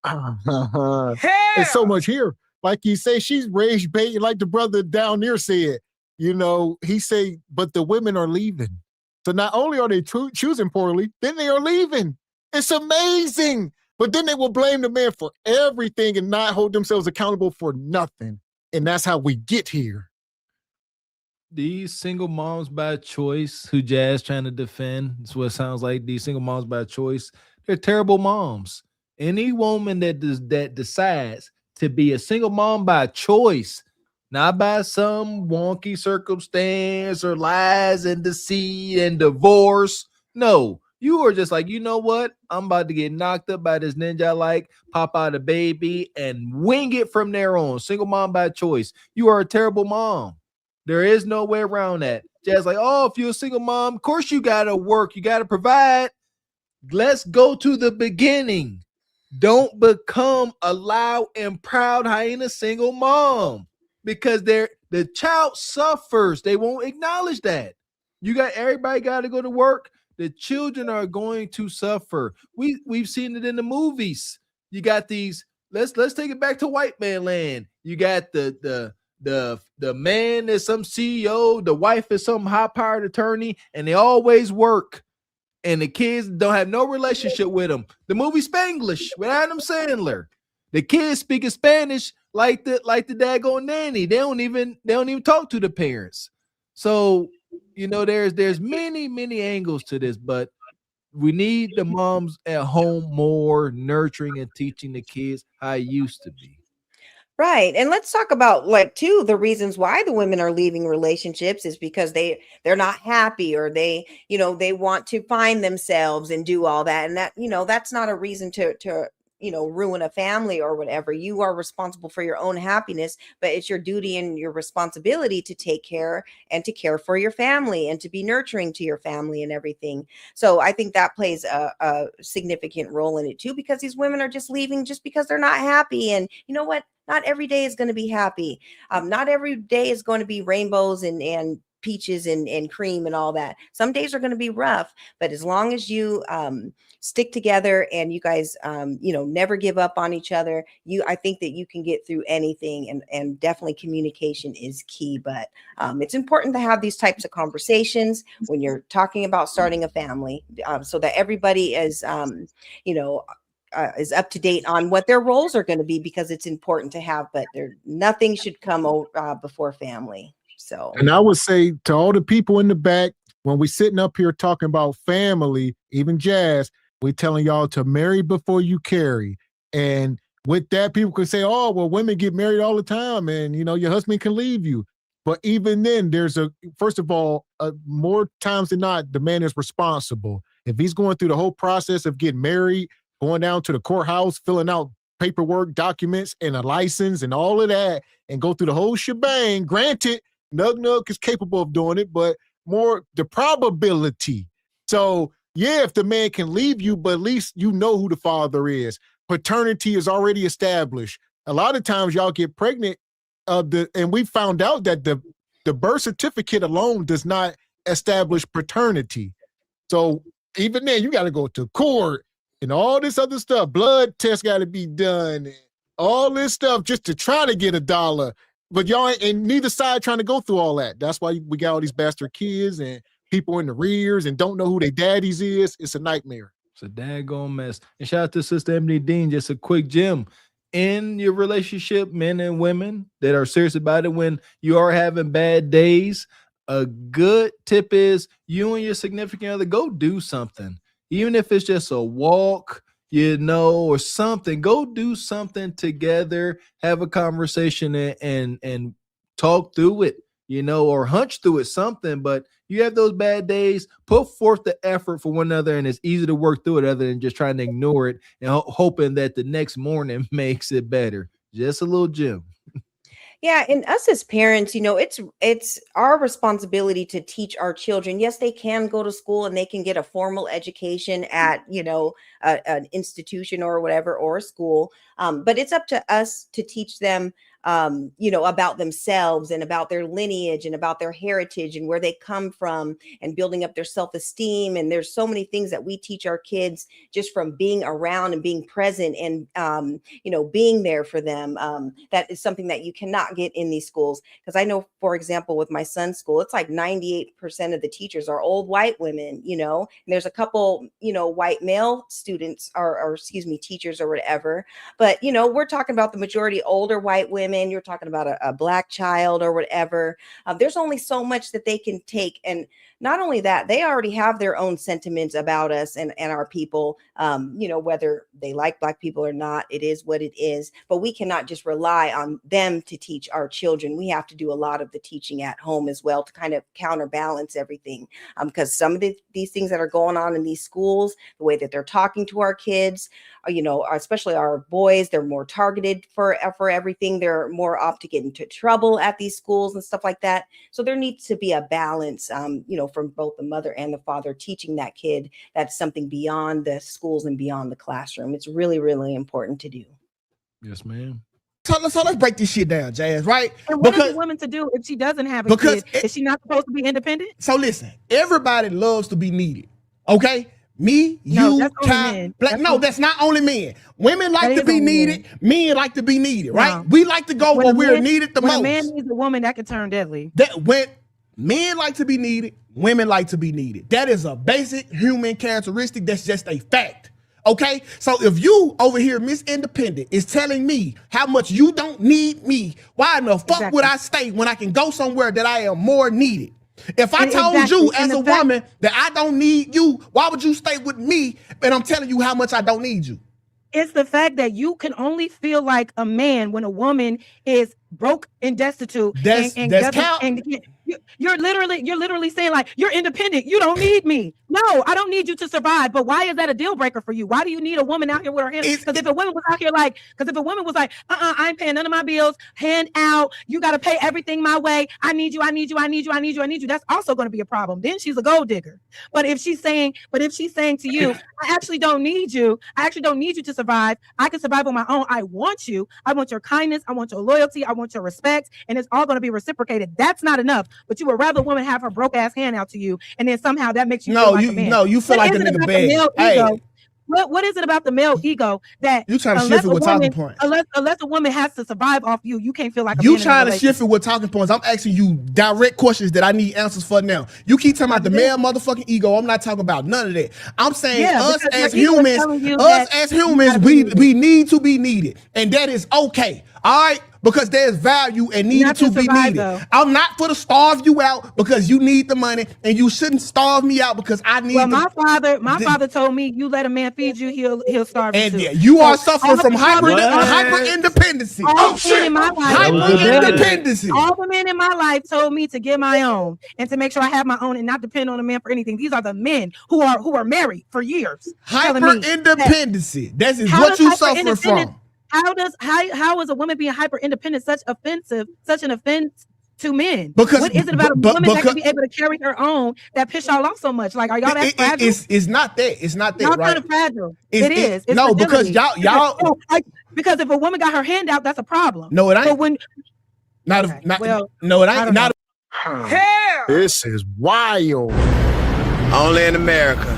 of her kids? There's so much here. Like you say, she's raised bait. Like the brother down there said, he say, but the women are leaving. So not only are they choosing poorly, then they are leaving. It's amazing. But then they will blame the man for everything and not hold themselves accountable for nothing. And that's how we get here. These single moms by choice who Jazz trying to defend, that's what it sounds like. These single moms by choice, they're terrible moms. Any woman that decides to be a single mom by choice, not by some wonky circumstance or lies and deceit and divorce. No, you are just like, you know what? I'm about to get knocked up by this ninja, like pop out a baby and wing it from there on. Single mom by choice. You are a terrible mom. There is no way around that. Just like, oh, if you're a single mom, of course you got to work. You got to provide. Let's go to the beginning. Don't become a loud and proud hyena single mom. Because the child suffers. They won't acknowledge that. Everybody got to go to work. The children are going to suffer. We've seen it in the movies. You got these. Let's take it back to white man land. You got the man is some CEO, the wife is some high-powered attorney, and they always work. And the kids don't have no relationship with them. The movie Spanglish with Adam Sandler. The kids speaking Spanish like the daggone nanny. They don't even talk to the parents. So, there's many angles to this, but we need the moms at home more nurturing and teaching the kids how it used to be. Right. And let's talk about the reasons why the women are leaving relationships is because they're not happy or they want to find themselves and do all that. And that, that's not a reason to ruin a family or whatever. You are responsible for your own happiness, but it's your duty and your responsibility to take care and to care for your family and to be nurturing to your family and everything. So I think that plays a significant role in it too, because these women are just leaving just because they're not happy. And you know what? Not every day is going to be happy. Not every day is going to be rainbows and peaches and cream and all that. Some days are going to be rough, but as long as you stick together and you guys, never give up on each other, I think that you can get through anything, and definitely communication is key. But it's important to have these types of conversations when you're talking about starting a family, so that everybody is, is up to date on what their roles are going to be, because it's important to have, but nothing should come before family. So, and I would say to all the people in the back, when we're sitting up here talking about family, even Jazz, we're telling y'all to marry before you carry. And with that, people can say, oh, well, women get married all the time and, your husband can leave you. But even then, first of all, more times than not, the man is responsible. If he's going through the whole process of getting married, going down to the courthouse, filling out paperwork, documents, and a license and all of that, and go through the whole shebang, granted, Nug is capable of doing it, but more the probability. So, yeah, if the man can leave you, but at least you know who the father is. Paternity is already established. A lot of times y'all get pregnant, and we found out that the birth certificate alone does not establish paternity. So even then, you got to go to court and all this other stuff. Blood tests got to be done, and all this stuff just to try to get $1. But y'all ain't neither side trying to go through all that. That's why we got all these bastard kids and people in the rears and don't know who their daddies is. It's a nightmare. It's a daggone mess. And shout out to Sister Ebony Dean. Just a quick gem. In your relationship, men and women that are serious about it, when you are having bad days, a good tip is you and your significant other go do something. Even if it's just a walk, or something, go do something together, have a conversation and talk through it, or hunch through it, something. But you have those bad days, put forth the effort for one another, and it's easy to work through it other than just trying to ignore it and hoping that the next morning makes it better. Just a little gem. Yeah, and us as parents, it's our responsibility to teach our children. Yes, they can go to school and they can get a formal education at, an institution or whatever, or a school. But it's up to us to teach them, about themselves and about their lineage and about their heritage and where they come from, and building up their self-esteem. And there's so many things that we teach our kids just from being around and being present and, being there for them. That is something that you cannot get in these schools. Because I know, for example, with my son's school, it's like 98% of the teachers are old white women, and there's a couple, white male students or teachers or whatever. But, we're talking about the majority older white women. You're talking about a black child or whatever. There's only so much that they can take. And not only that, they already have their own sentiments about us and our people, whether they like black people or not, it is what it is. But we cannot just rely on them to teach our children. We have to do a lot of the teaching at home as well to kind of counterbalance everything. Because some of these things that are going on in these schools, the way that they're talking to our kids, especially our boys, they're more targeted for everything. They're more apt to get into trouble at these schools and stuff like that. So there needs to be a balance, from both the mother and the father, teaching that kid that's something beyond the schools and beyond the classroom. It's really, really important to do. Yes, ma'am. So let's break this shit down, Jazz, right? And what is a woman to do if she doesn't have a kid? Is she not supposed to be independent? So listen, everybody loves to be needed, okay? Me, you, Ty, Black. No, that's not only men. Women like to be needed. Men like to be needed, right? We like to go where we're needed the most. When a man needs a woman, that can turn deadly. When men like to be needed, women like to be needed. That is a basic human characteristic. That's just a fact. Okay, so if you over here, Miss Independent, is telling me how much you don't need me, why in the fuck would I stay when I can go somewhere that I am more needed? If I told you as a woman that I don't need you, why would you stay with me? And I'm telling you how much I don't need you. It's the fact that you can only feel like a man when a woman is broke and destitute. You're literally saying like, you're independent. You don't need me. No, I don't need you to survive. But why is that a deal breaker for you? Why do you need a woman out here with her hands? Because if a woman was out here like, I ain't paying none of my bills, hand out, you got to pay everything my way. I need you. That's also going to be a problem. Then she's a gold digger. But if she's saying to you, I actually don't need you. I actually don't need you to survive. I can survive on my own. I want you. I want your kindness. I want your loyalty. I want your respect. And it's all going to be reciprocated. That's not enough. but you would rather a woman have her broke ass hand out to you, and then somehow that makes you No, feel like you a man. no, you feel What like a is it nigga about the bad. male Hey, ego? What is it about the male ego that you trying to unless shift it a with talking woman, points. unless a woman has to survive off you, you can't feel like a You man in a trying to relationship. shift it with talking points. I'm asking you direct questions that I need answers for now. You keep talking about the male motherfucking ego. I'm not talking about none of that. I'm saying Yeah, us because as your ego is humans, telling you that we need to be needed. And that is okay. All right? Because there's value and needed Not to to be survive, needed. though. I'm not for to starve you out because you need the money, and you shouldn't starve me out because I need Well, the my father told me, you let a man feed you, he'll starve you and too. yeah, you are So, suffering from hyper What? independency. all the men in my life, Hyper independency. all the men in my life told me to get my own and to make sure I have my own and not depend on a man for anything. These are the men who are married for years. telling me Hyper independency. That is how what does you hyper-independence- suffer from. How is a woman being hyper independent such an offense to men? Because- what is it about a but- woman that because- can be able to carry her own that piss y'all off so much? Like, are y'all that fragile? It's not that. It's not that, Y'all right? kind of fragile. It's- It is. It's no, because fragility. y'all because if a woman got her hand out, that's a problem. No, it ain't. But when no, it I ain't. don't Not Hell! This is wild. Only in America,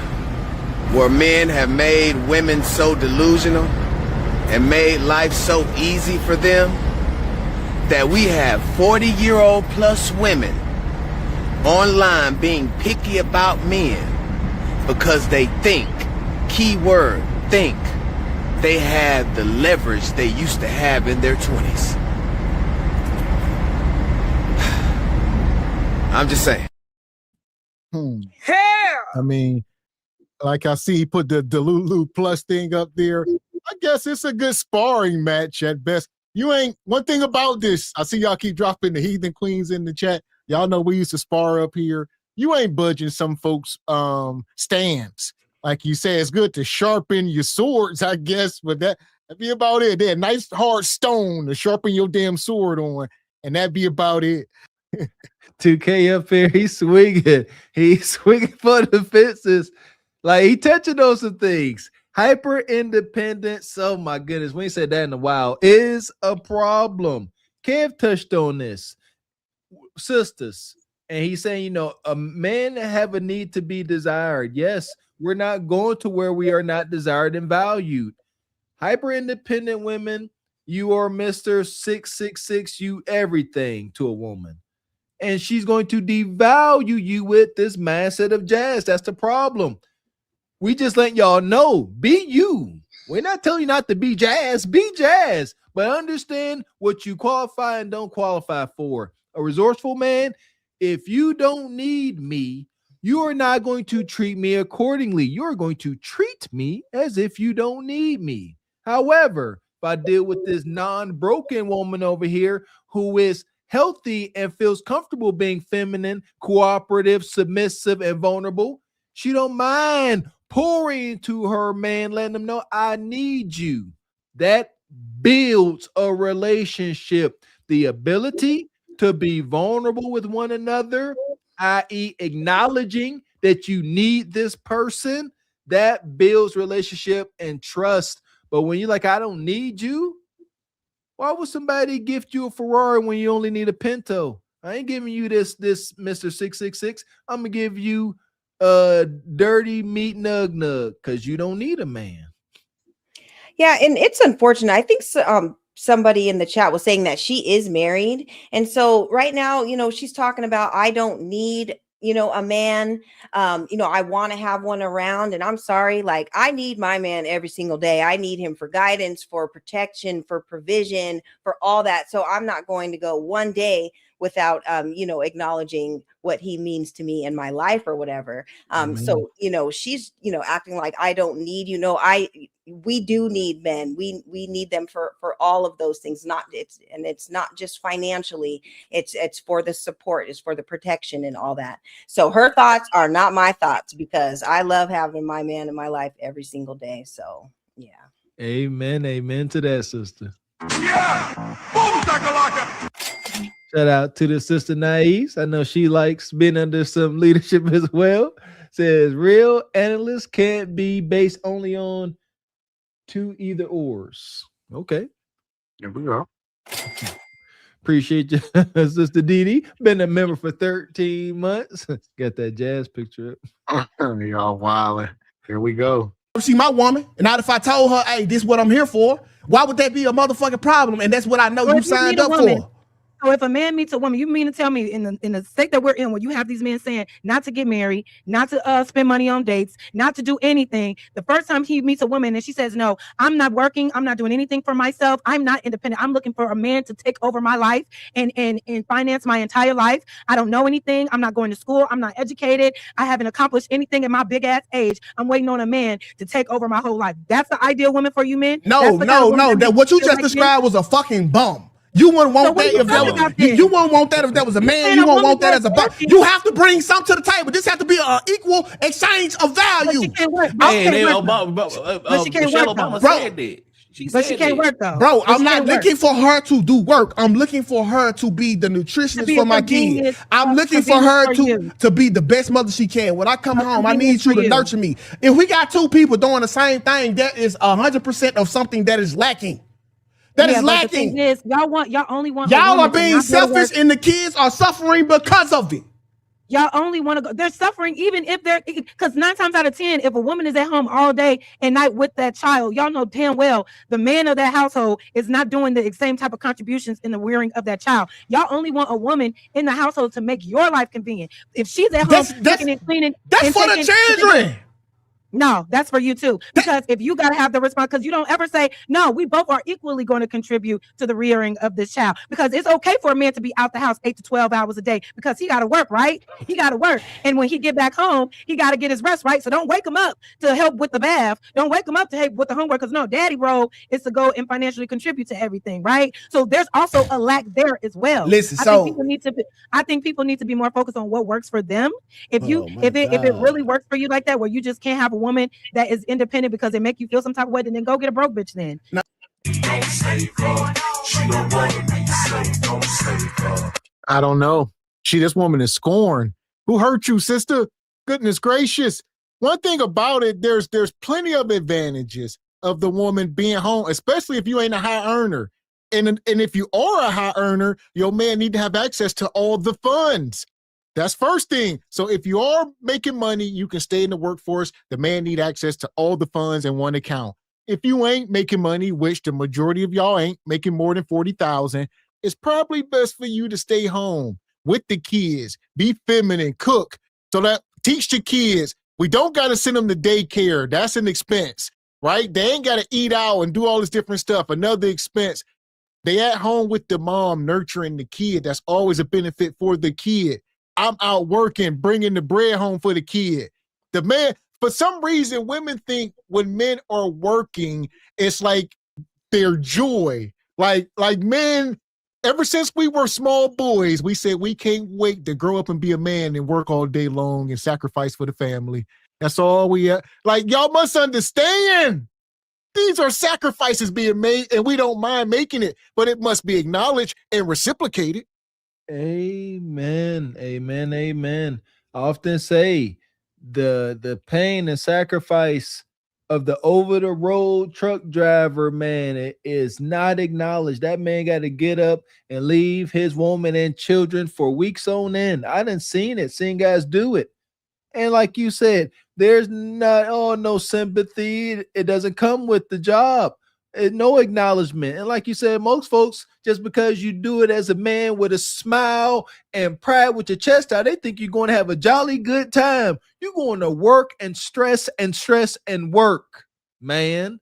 where men have made women so delusional and made life so easy for them that we have 40-year-old plus women online being picky about men because they think, keyword, think, they have the leverage they used to have in their 20s. I'm just saying. Hell! I mean, like I see he put the Delulu Plus thing up there. I guess it's a good sparring match at best. You ain't, one thing about this, I see y'all keep dropping the Heathen Queens in the chat. Y'all know we used to spar up here. You ain't budging some folks' stands. Like you say, it's good to sharpen your swords, I guess, but that'd be about it. That nice hard stone to sharpen your damn sword on, and that'd be about it. 2K up here, he's swinging for the fences. Like, he touching on some things. Hyper independence, oh my goodness, we ain't said that in a while, is a problem. Kev touched on this. Sisters, and he's saying, a man have a need to be desired. Yes, we're not going to where we are not desired and valued. Hyper independent women, you are Mr. 666, you everything to a woman. And she's going to devalue you with this mindset of jazz. That's the problem. We just let y'all know, be you. We're not telling you not to be jazz, but understand what you qualify and don't qualify for. A resourceful man, if you don't need me, you are not going to treat me accordingly. You're going to treat me as if you don't need me. However, if I deal with this non-broken woman over here who is healthy and feels comfortable being feminine, cooperative, submissive, and vulnerable, she don't mind pouring into her man, letting them know, I need you. That builds a relationship. The ability to be vulnerable with one another, i.e. acknowledging that you need this person, that builds relationship and trust. But when you're like, I don't need you, why would somebody gift you a Ferrari when you only need a Pinto? I ain't giving you this Mr. 666. I'm going to give you a dirty meat nug because you don't need a man. Yeah, and it's unfortunate. I think somebody in the chat was saying that she is married. And so right now, she's talking about, I don't need, a man. I want to have one around. And I'm sorry, like, I need my man every single day. I need him for guidance, for protection, for provision, for all that. So I'm not going to go one day without, acknowledging what he means to me in my life or whatever. So, she's, acting like I don't need, we do need men. We need them for all of those things. It's not just financially. It's for the support. It's for the protection and all that. So her thoughts are not my thoughts because I love having my man in my life every single day. So yeah. Amen to that, sister. Yeah. Boom, shout out to the sister Naive. I know she likes being under some leadership as well. Says real analysts can't be based only on two either ors. Okay. Here we go. Appreciate you, Sister Dee. Been a member for 13 months. Got that jazz picture up. Y'all wildin'. Here we go. She my woman, and not if I told her, hey, this is what I'm here for, why would that be a motherfucking problem? And that's what I know you signed up for. So if a man meets a woman, you mean to tell me in the state that we're in, where you have these men saying not to get married, not to spend money on dates, not to do anything, the first time he meets a woman and she says, no, I'm not working, I'm not doing anything for myself, I'm not independent, I'm looking for a man to take over my life and finance my entire life. I don't know anything, I'm not going to school, I'm not educated, I haven't accomplished anything in my big ass age. I'm waiting on a man to take over my whole life. That's the ideal woman for you men? No. That what you just described was a fucking bum. You wouldn't want that if that was, you wouldn't want that if that was a man. You won't want that as a bum. You have to bring something to the table. This has to be an equal exchange of value. She can't work. Michelle Obama said that. She can't work though. Bro, I'm not looking for her to do work. I'm looking for her to be the nutritionist for my kids. I'm looking for her to be the best mother she can. When I come home, I need you to nurture me. If we got two people doing the same thing, that is 100% of something that is lacking. That is lacking. Y'all only want. Y'all are being selfish, and the kids are suffering because of it. Y'all only want to go. They're suffering even if they're, because 9 times out of 10, if a woman is at home all day and night with that child, y'all know damn well the man of that household is not doing the same type of contributions in the rearing of that child. Y'all only want a woman in the household to make your life convenient. If she's at home cooking and cleaning, that's for the children. No, that's for you too. Because if you got to have the response, because you don't ever say, no, we both are equally going to contribute to the rearing of this child. Because it's okay for a man to be out the house 8 to 12 hours a day because he got to work, right? He got to work. And when he get back home, he got to get his rest, right? So don't wake him up to help with the bath. Don't wake him up to help with the homework. Because no, daddy role is to go and financially contribute to everything, right? So there's also a lack there as well. Listen, I think people need to be more focused on what works for them. If it really works for you like that, where you just can't have a woman that is independent because they make you feel some type of way, then go get a broke bitch then. I don't know. This woman is scorned. Who hurt you, sister? Goodness gracious. One thing about it, there's plenty of advantages of the woman being home, especially if you ain't a high earner. And if you are a high earner, your man need to have access to all the funds. That's first thing. So if you are making money, you can stay in the workforce. The man need access to all the funds in one account. If you ain't making money, which the majority of y'all ain't making more than 40,000, it's probably best for you to stay home with the kids, be feminine, cook. So that teach the kids. We don't got to send them to daycare. That's an expense, right? They ain't got to eat out and do all this different stuff. Another expense. They at home with the mom nurturing the kid. That's always a benefit for the kid. I'm out working, bringing the bread home for the kid. The man, for some reason, women think when men are working, it's like their joy. Like men, ever since we were small boys, we said we can't wait to grow up and be a man and work all day long and sacrifice for the family. That's all we have. Like, y'all must understand. These are sacrifices being made, and we don't mind making it, but it must be acknowledged and reciprocated. Amen. I often say the pain and sacrifice of the over-the-road truck driver, man, it is not acknowledged. That man got to get up and leave his woman and children for weeks on end. I done seen guys do it. And like you said, there's not no sympathy. It doesn't come with the job. No acknowledgement. And like you said, most folks, just because you do it as a man with a smile and pride with your chest out, they think you're going to have a jolly good time. You're going to work and stress and work, man.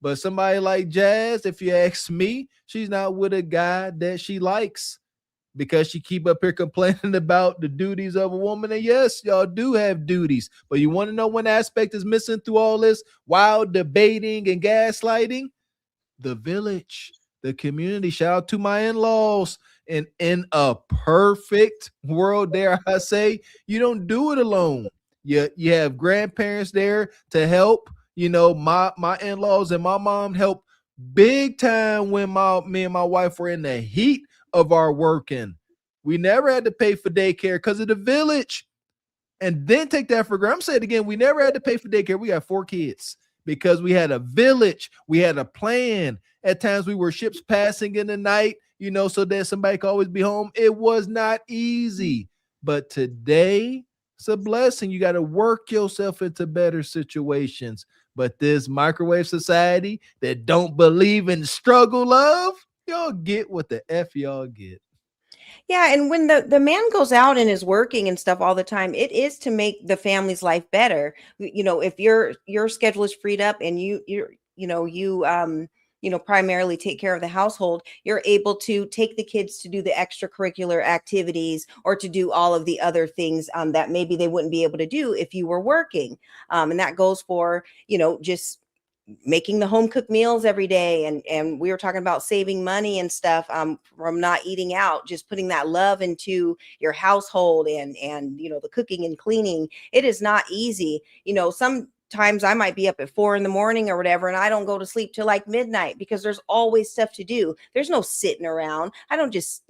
But somebody like Jazz, if you ask me, she's not with a guy that she likes because she keep up here complaining about the duties of a woman. And yes, y'all do have duties. But you want to know one aspect is missing through all this wild debating and gaslighting? The village, the community. Shout out to my in-laws. And in a perfect world, dare I say, you don't do it alone. You have grandparents there to help. You know, my in-laws and my mom help big time when me and my wife were in the heat of our working. We never had to pay for daycare because of the village. And then take that for granted. I'm saying it again, we never had to pay for daycare. We got 4 kids. because we had a village, we had a plan. At times we were ships passing in the night, so that somebody could always be home. It was not easy. But today, it's a blessing. You got to work yourself into better situations. But this microwave society that don't believe in struggle love, y'all get what the F y'all get. Yeah, and when the man goes out and is working and stuff all the time, it is to make the family's life better. If your schedule is freed up and you primarily take care of the household, you're able to take the kids to do the extracurricular activities or to do all of the other things that maybe they wouldn't be able to do if you were working. And that goes for, just making the home cooked meals every day. And we were talking about saving money and stuff from not eating out, just putting that love into your household and the cooking and cleaning. It is not easy. Sometimes I might be up at 4 a.m. or whatever, and I don't go to sleep till like midnight because there's always stuff to do. There's no sitting around. I don't just,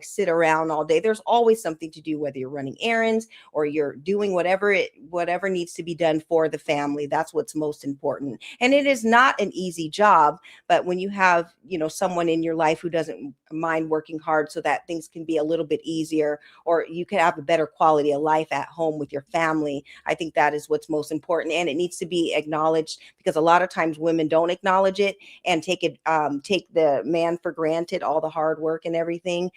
sit around all day. There's always something to do, whether you're running errands or you're doing whatever needs to be done for the family. That's what's most important. And it is not an easy job, but when you have, someone in your life who doesn't mind working hard so that things can be a little bit easier, or you can have a better quality of life at home with your family, I think that is what's most important. And it needs to be acknowledged, because a lot of times women don't acknowledge it and take the man for granted, all the hard work and everything.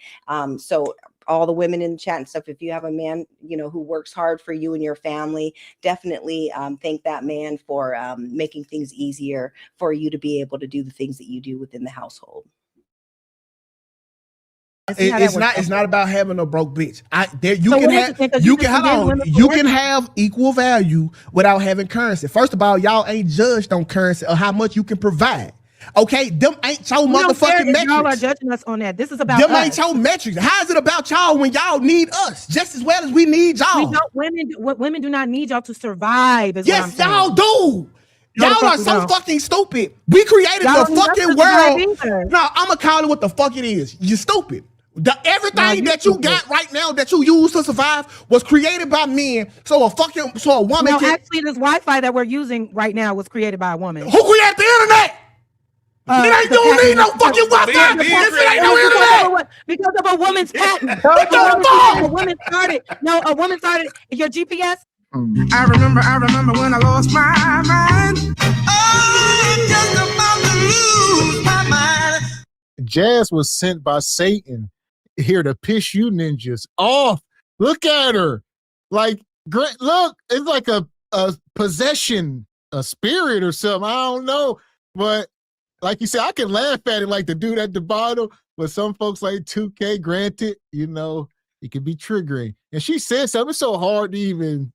So all the women in the chat and stuff, if you have a man, who works hard for you and your family, definitely thank that man for making things easier for you to be able to do the things that you do within the household. It's not about having a broke bitch. You can have equal value without having currency. First of all, y'all ain't judged on currency or how much you can provide. Okay, them ain't your motherfucking metrics. Y'all are judging us on that. This is about them us. Ain't your metrics. How is it about y'all when y'all need us just as well as we need y'all? Women do not need y'all to survive. Yes, y'all do. Y'all are so fucking stupid. We created the fucking world. No, I'm gonna call it what the fuck it is. You're stupid. Everything that you got right now that you use to survive was created by men. So a woman can. Actually, this Wi-Fi that we're using right now was created by a woman. Who created the internet? It ain't don't need no fucking Wi-Fi. It ain't no internet. Because of a woman's patent. A woman started your GPS. I remember when I lost my mind. Oh, I'm just about to lose my mind. Jazz was sent by Satan here to piss you ninjas off. Look at her. Like, look, it's like a possession, a spirit or something. I don't know. But like you said, I can laugh at it like the dude at the bottom, but some folks like 2K, granted, it can be triggering. And she said something so hard to even,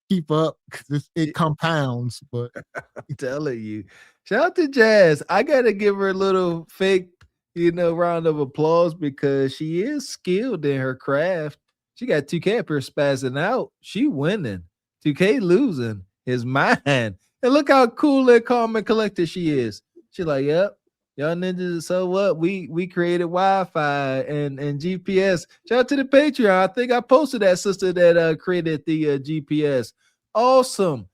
keep up because it compounds. But I'm telling you, shout out to Jazz. I got to give her a little fake, round of applause because she is skilled in her craft. She got 2K up here spazzing out. She winning. 2K losing his mind. And look how cool and calm and collected she is. She like, yep, y'all ninjas, so what? We created Wi-Fi and GPS. Shout out to the Patreon. I think I posted that sister that created the GPS. Awesome.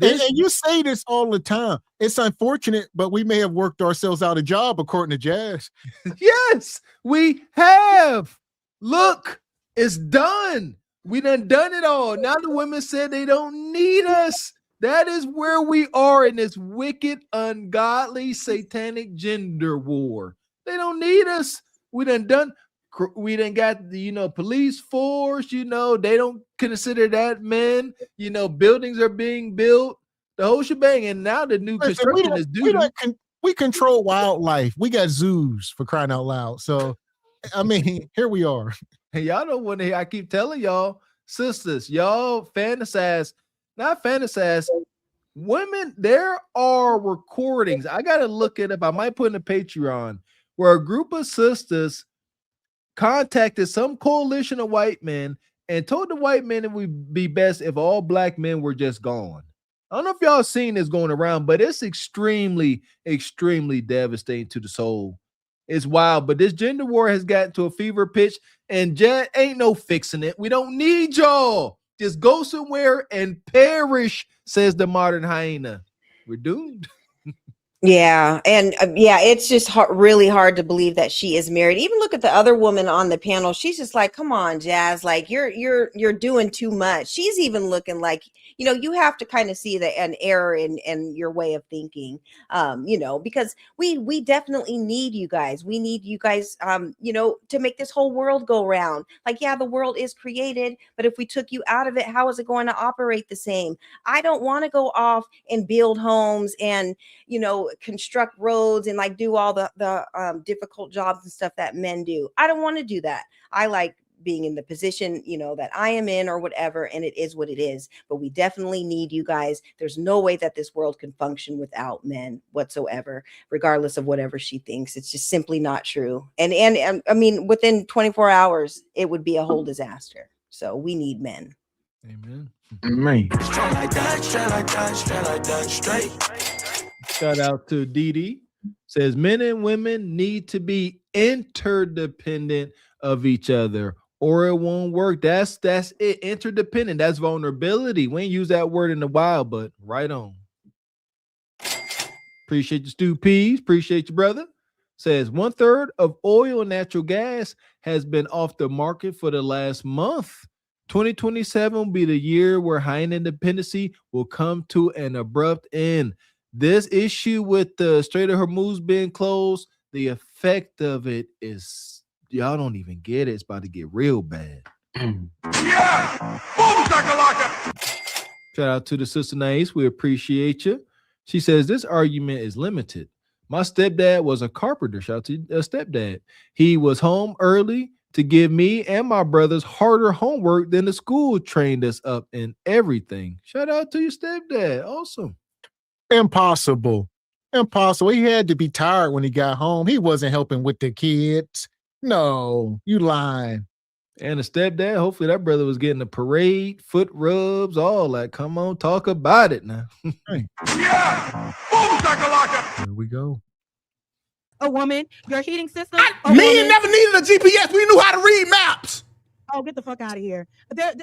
And you say this all the time. It's unfortunate, but we may have worked ourselves out a job, according to Jazz. Yes, we have. Look, it's done. We done it all. Now the women said they don't need us. That is where we are in this wicked, ungodly, satanic gender war. They don't need us. We done got the, police force, they don't consider that men, buildings are being built, the whole shebang. And now the new construction is due. We control wildlife. We got zoos, for crying out loud. So, here we are. And y'all don't want to hear, I keep telling y'all, sisters, y'all not fantasize. Women, there are recordings. I got to look it up. I might put in a Patreon where a group of sisters contacted some coalition of white men and told the white men it would be best if all black men were just gone. I don't know if y'all seen this going around, but it's extremely, extremely devastating to the soul. It's wild, but this gender war has gotten to a fever pitch, and ain't no fixing it. We don't need y'all. Just go somewhere and perish, says the modern hyena. we're doomed. Yeah, and it's just really hard to believe that she is married. Even look at the other woman on the panel. She's just like, "Come on, Jazz, like you're doing too much." She's even looking like, you have to kind of see an error in your way of thinking, because we definitely need you guys. We need you guys, to make this whole world go round. Like, yeah, the world is created, but if we took you out of it, how is it going to operate the same? I don't want to go off and build homes and, construct roads and like do all the difficult jobs and stuff that men do. I don't want to do that. I like being in the position, that I am in or whatever, and it is what it is. But we definitely need you guys. There's no way that this world can function without men whatsoever, regardless of whatever she thinks. It's just simply not true. And I mean, within 24 hours, it would be a whole disaster. So we need men. Amen. Man. Straight like that, straight like that, straight like that, straight. Shout out to Dee. Says men and women need to be interdependent of each other or it won't work. That's it. Interdependent. That's vulnerability. We ain't use that word in a while, but right on. Appreciate you, Stu Peas. Appreciate you, brother. Says 1/3 of oil and natural gas has been off the market for the last month. 2027 will be the year where high independency will come to an abrupt end. This issue with the Strait of Hormuz being closed, the effect of it is, y'all don't even get it. It's about to get real bad. Yeah! Boom, shakalaka! Shout out to the sister Nice. We appreciate you. She says this argument is limited. My stepdad was a carpenter. Shout out to stepdad. He was home early to give me and my brothers harder homework than the school trained us up in everything. Shout out to your stepdad. Awesome. Impossible. He had to be tired when he got home. He wasn't helping with the kids. No, you lying. And the stepdad, hopefully that brother was getting a parade, foot rubs, all that. Come on, talk about it now. Yeah! Boom, shakalaka! Here we go. A woman, your heating system. Men never needed a GPS. We knew how to read maps. Oh, get the fuck out of here.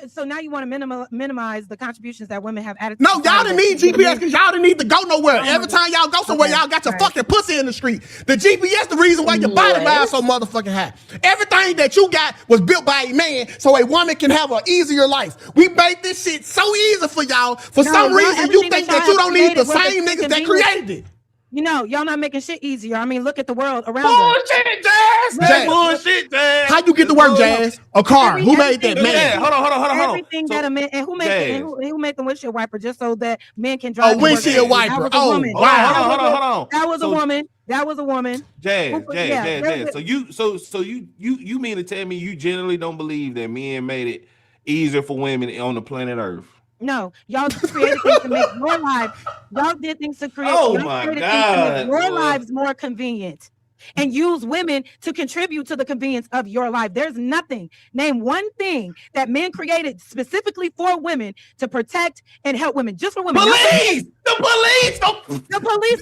So now you want to minimize the contributions that women have added. No, y'all didn't need GPS because y'all didn't need to go nowhere. Every time y'all go somewhere, y'all got your fucking pussy in the street. The GPS, the reason why your body mass so motherfucking high. Everything that you got was built by a man so a woman can have an easier life. We made this shit so easy for y'all. For some reason, you think that you don't need the same niggas that created it. Y'all not making shit easier. I mean, look at the world around Bullshit, Jazz. Bullshit, Jazz. How you get to work, Jazz? A car. Who made that, man? Hold on. Everything that a man and who made the windshield wiper just so that men can drive. A windshield wiper. Oh, wow. Hold on. That was a woman. That was a woman. Jazz. So you mean to tell me you generally don't believe that men made it easier for women on the planet Earth? No, y'all created things to make your life. Y'all did things to create. Oh my God, to make your lives more convenient, and use women to contribute to the convenience of your life. There's nothing. Name one thing that men created specifically for women to protect and help women, just for women. Police. The police.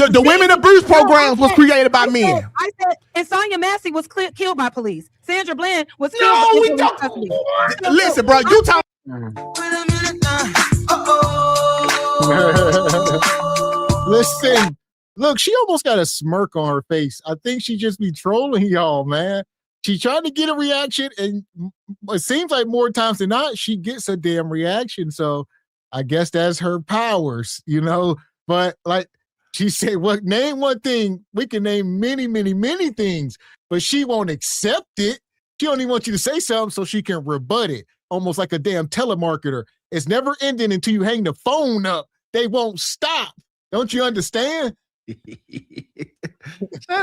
The women abuse programs was created by men. I said, and Sonia Massey was killed by police. Sandra Bland was killed. by police. Listen, bro, you talk. Listen, look, she almost got a smirk on her face. I think she just be trolling y'all, man. She tried to get a reaction, and it seems like more times than not, she gets a damn reaction. So I guess that's her powers, But like she said, name one thing. We can name many, many, many things, but she won't accept it. She only wants you to say something so she can rebut it. Almost like a damn telemarketer. It's never ending until you hang the phone up. They won't stop. Don't you understand?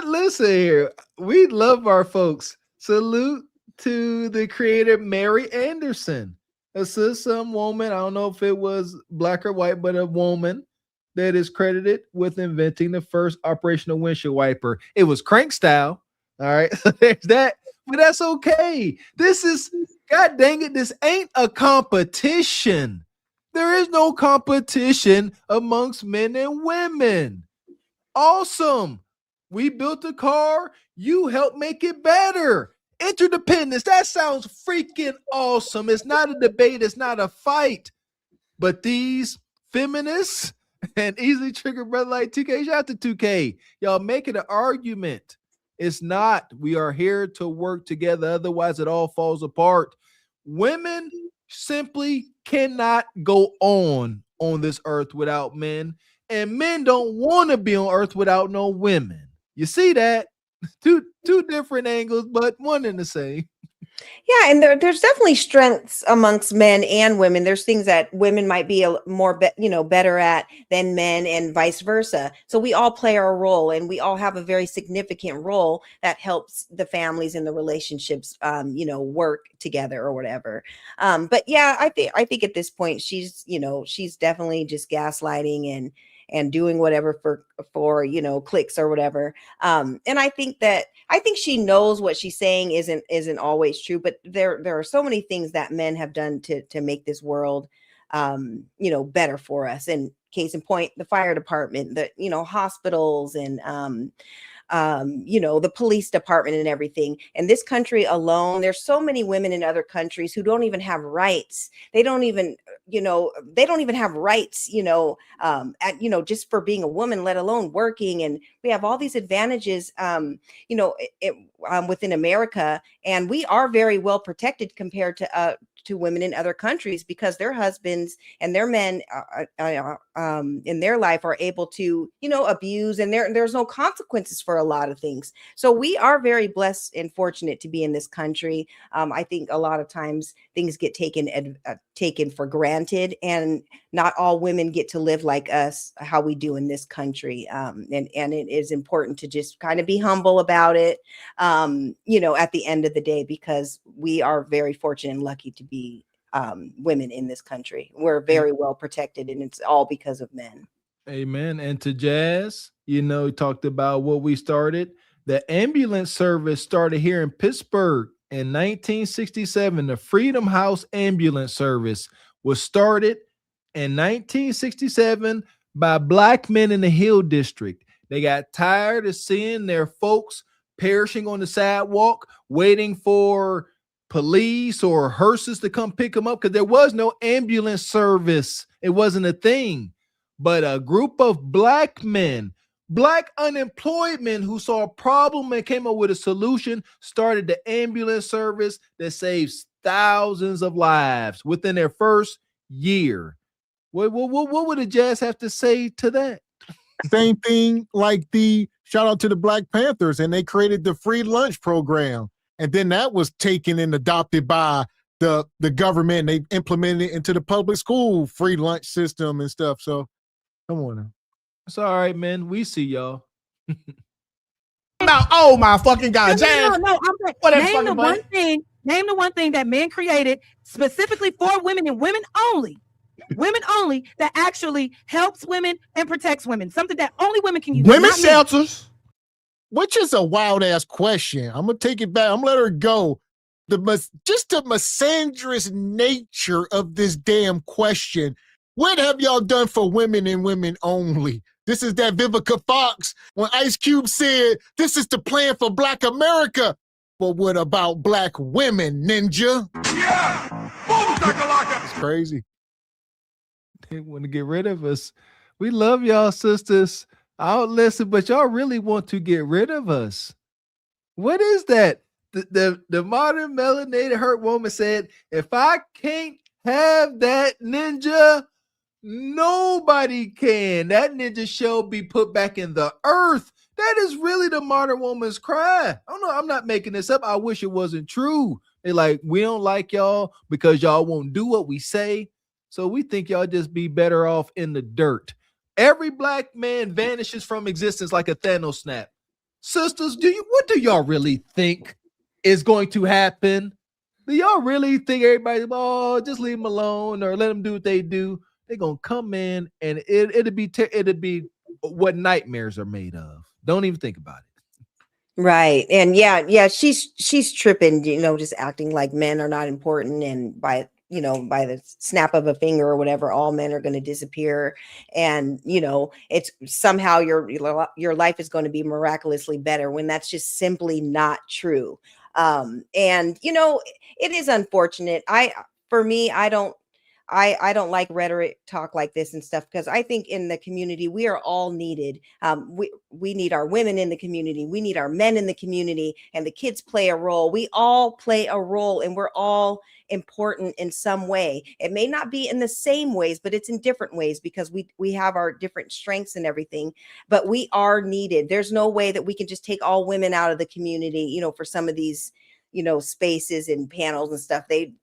Listen here. We love our folks. Salute to the creator, Mary Anderson. Some woman, I don't know if it was black or white, but a woman that is credited with inventing the first operational windshield wiper. It was crank style. All right. So there's that. But that's okay. God dang it, this ain't a competition. There is no competition amongst men and women. Awesome. We built a car. You helped make it better. Interdependence. That sounds freaking awesome. It's not a debate. It's not a fight. But these feminists And easily triggered brother like 2K. Shout out to 2K. Y'all make it an argument. It's not. We are here to work together. Otherwise, it all falls apart. Women simply cannot go on this earth without men. And men don't want to be on earth without no women. You see that? Two different angles, but one and the same. Yeah, and there's definitely strengths amongst men and women. There's things that women might be better at than men, and vice versa. So we all play our role, and we all have a very significant role that helps the families and the relationships, work together or whatever. But yeah, I think at this point she's definitely just gaslighting and doing whatever for clicks or whatever. And I think she knows what she's saying isn't always true, but there are so many things that men have done to make this world better for us. And case in point, the fire department, the hospitals, and the police department and everything. In this country alone, there's so many women in other countries who don't even have rights. They don't even have rights, just for being a woman, let alone working. And we have all these advantages, within America, and we are very well protected compared to women in other countries, because their husbands and their men in their life are able to, abuse, and there's no consequences for a lot of things. So we are very blessed and fortunate to be in this country. I think a lot of times things get taken for granted, and not all women get to live like us, how we do in this country. And it is important to just kind of be humble about it, at the end of the day, because we are very fortunate and lucky to be women in this country. We're very well protected, and it's all because of men. Amen. And to Jazz, talked about what we started. The ambulance service started here in Pittsburgh in 1967. The Freedom House Ambulance Service was started in 1967 by Black men in the Hill District. They got tired of seeing their folks perishing on the sidewalk, waiting for police or hearses to come pick them up, because there was no ambulance service. It wasn't a thing. But a group of Black men, Black unemployed men who saw a problem and came up with a solution, started the ambulance service that saves thousands of lives within their first year. What would the Jazz have to say to that? Same thing like the shout out to the Black Panthers, and they created the free lunch program. And then that was taken and adopted by the government. They implemented it into the public school free lunch system and stuff. So come on now. It's all right, man. We see y'all. Now, oh my fucking God, No. Name the one thing that men created specifically for women and women only, that actually helps women and protects women. Something that only women can use. Women's shelters. Which is a wild ass question. I'm gonna take it back. I'm gonna let her go. The misandrous nature of this damn question. What have y'all done for women and women only? This is that Vivica Fox when Ice Cube said, this is the plan for Black America. But what about Black women, ninja? Yeah! It's crazy. They want to get rid of us. We love y'all, sisters. I'll listen, but y'all really want to get rid of us. What is that? The modern melanated hurt woman said, if I can't have that ninja, nobody can. That ninja shall be put back in the earth. That is really the modern woman's cry. I don't know. I'm not making this up. I wish it wasn't true. They're like, we don't like y'all because y'all won't do what we say. So we think y'all just be better off in the dirt. Every Black man vanishes from existence like a Thanos snap. Sisters, what do y'all really think is going to happen? Do y'all really think everybody, just leave them alone or let them do what they do? They're gonna come in and it'll be what nightmares are made of. Don't even think about it. Right. And yeah, she's tripping, just acting like men are not important, and by the snap of a finger or whatever, all men are going to disappear. And, it's somehow your life is going to be miraculously better, when that's just simply not true. And, it is unfortunate. I don't I don't like rhetoric talk like this and stuff, because I think in the community we are all needed. We need our women in the community, we need our men in the community, and the kids play a role. We all play a role, and we're all important in some way. It may not be in the same ways, but it's in different ways, because we have our different strengths and everything, but we are needed. There's no way that we can just take all women out of the community, you know, for some of these, you know, spaces and panels and stuff. They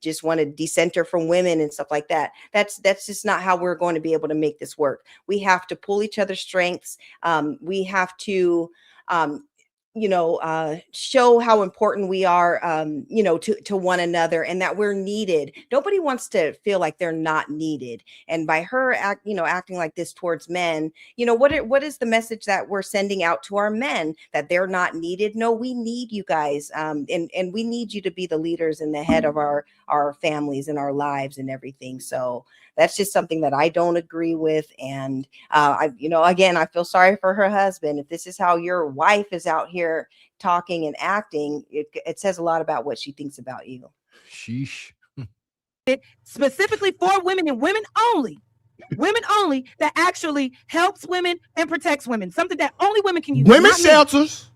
just want to decenter from women and stuff like that. That's just not how we're going to be able to make this work. We have to pull each other's strengths. We have to, show how important we are, to one another, and that we're needed. Nobody wants to feel like they're not needed. And by her acting like this towards men, what is the message that we're sending out to our men, that they're not needed? No, we need you guys. And we need you to be the leaders and the head of our families and our lives and everything. So that's just something that I don't agree with. And, again, I feel sorry for her husband. If this is how your wife is out here talking and acting, it says a lot about what she thinks about you. Sheesh. Specifically for women and women only, that actually helps women and protects women. Something that only women can use. Women's shelters.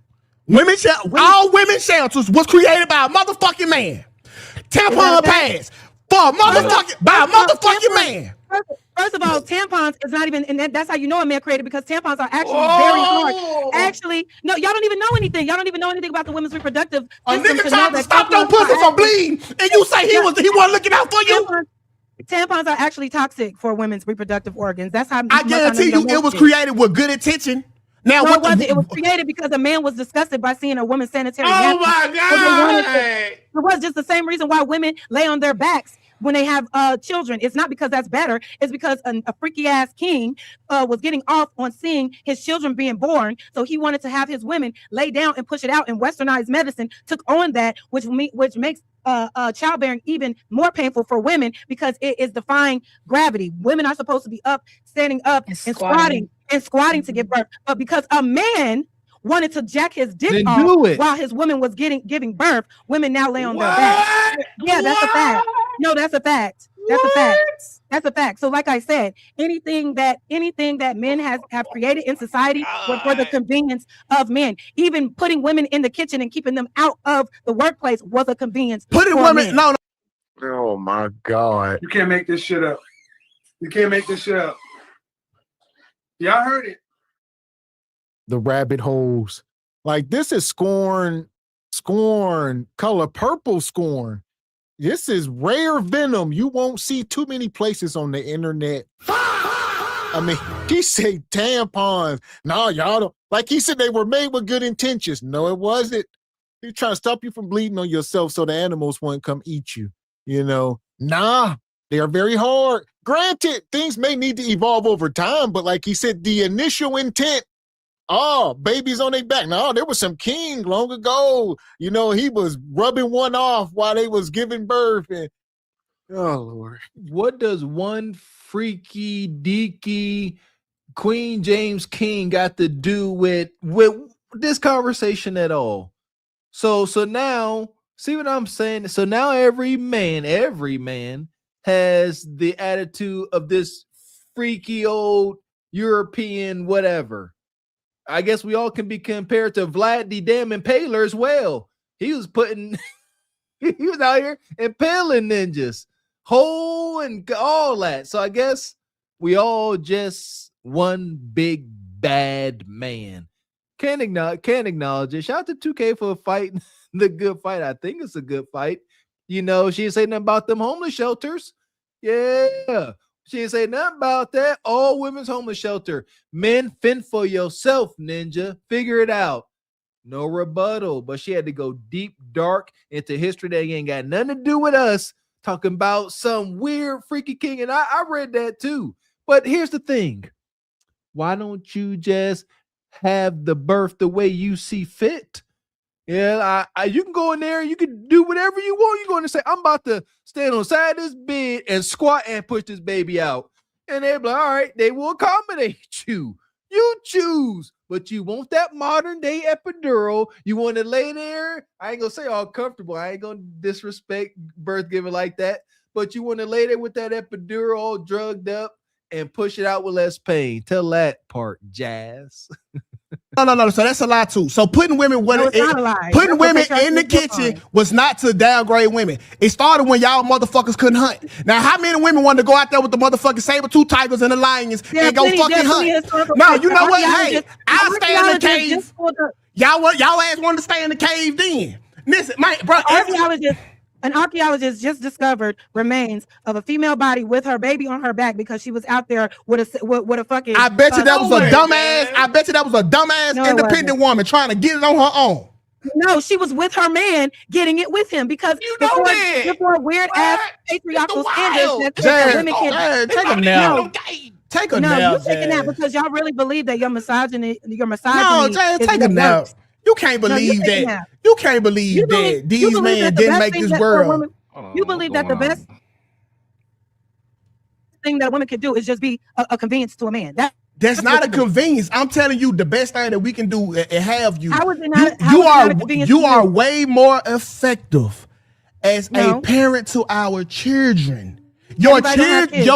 All women's shelters was created by a motherfucking man. Tampon pads by a motherfucking man. First of all, tampons is not even, and that's how you know a man created, because tampons are actually very hard. Actually, no, y'all don't even know anything. Y'all don't even know anything about the women's reproductive system. A nigga trying to stop your pussy from bleeding, and you say he wasn't looking out for you. Tampons are actually toxic for women's reproductive organs. That's how I guarantee you it was created with good intention. Now, no, it was created because a man was disgusted by seeing a woman's sanitary napkin. Oh my God! It was just the same reason why women lay on their backs when they have children. It's not because that's better. It's because a freaky ass king was getting off on seeing his children being born. So he wanted to have his women lay down and push it out. And westernized medicine took on that, which makes childbearing even more painful for women, because it is defying gravity. Women are supposed to be up, standing up, and squatting to give birth. But because a man wanted to jack his dick off while his woman was giving birth, women now lay on their back. Yeah, that's a fact. No, that's a fact. That's a fact. So like I said, anything that men have created in society was for the convenience of men. Even putting women in the kitchen and keeping them out of the workplace was a convenience. Putting women, no. Oh my God. You can't make this shit up. Y'all heard it. The rabbit holes. Like, this is scorn, color purple scorn. This is rare venom. You won't see too many places on the internet. I mean, he said tampons. No, y'all don't. Like he said, they were made with good intentions. No, it wasn't. He's trying to stop you from bleeding on yourself so the animals won't come eat you. Nah, they are very hard. Granted, things may need to evolve over time, but like he said, the initial intent, babies on their back. No, there was some king long ago. He was rubbing one off while they was giving birth. And oh, Lord. What does one freaky deaky Queen James King got to do with this conversation at all? So now, see what I'm saying? So now every man has the attitude of this freaky old European whatever. I guess we all can be compared to Vlad the Damn Impaler as well. He was out here impaling ninjas, whole and all that. So I guess we all just one big bad man. Can't acknowledge it. Shout out to 2K for fighting the good fight. I think it's a good fight. She didn't say nothing about them homeless shelters. Yeah. She didn't say nothing about that. All women's homeless shelter. Men, fend for yourself, ninja. Figure it out. No rebuttal. But she had to go deep, dark into history that ain't got nothing to do with us. Talking about some weird, freaky king. And I read that too. But here's the thing. Why don't you just have the birth the way you see fit? Yeah, you can go in there and you can do whatever you want. You're going to say, I'm about to stand on the side of this bed and squat and push this baby out. And they'll be like, all right, they will accommodate you. You choose. But you want that modern day epidural. You want to lay there. I ain't going to say all comfortable. I ain't going to disrespect birth giver like that. but you want to lay there with that epidural all drugged up and push it out with less pain. Tell that part, Jazz. No. So that's a lie too. So putting women No, it's not a lie. putting That's women what in the patriarchy is kitchen for. was not to downgrade women. It started when y'all motherfuckers couldn't hunt. Now, how many women wanted to go out there with the motherfucking saber-tooth tigers and the lions and go fucking hunt? No, you know what? Hey, I'll stay in the cave. Y'all ass wanted to stay in the cave then. Listen, man, bro. An archaeologist just discovered remains of a female body with her baby on her back because she was out there with a fucking. I bet you that was a dumbass. I bet you that was a dumbass independent woman trying to get it on her own. No, she was with her man getting it with him because before weird ass patriarchal standards that women can take a nap. Take a nap. You take a nap because y'all really believe that your misogyny. No, take a nap. You can't believe that. You can't believe that these men didn't make this world. You believe that the best thing that a woman can do is just be a convenience to a man. That's not a convenience. I'm telling you, the best thing that we can do and have you. How is it not? You are way more effective as a parent to our children. Your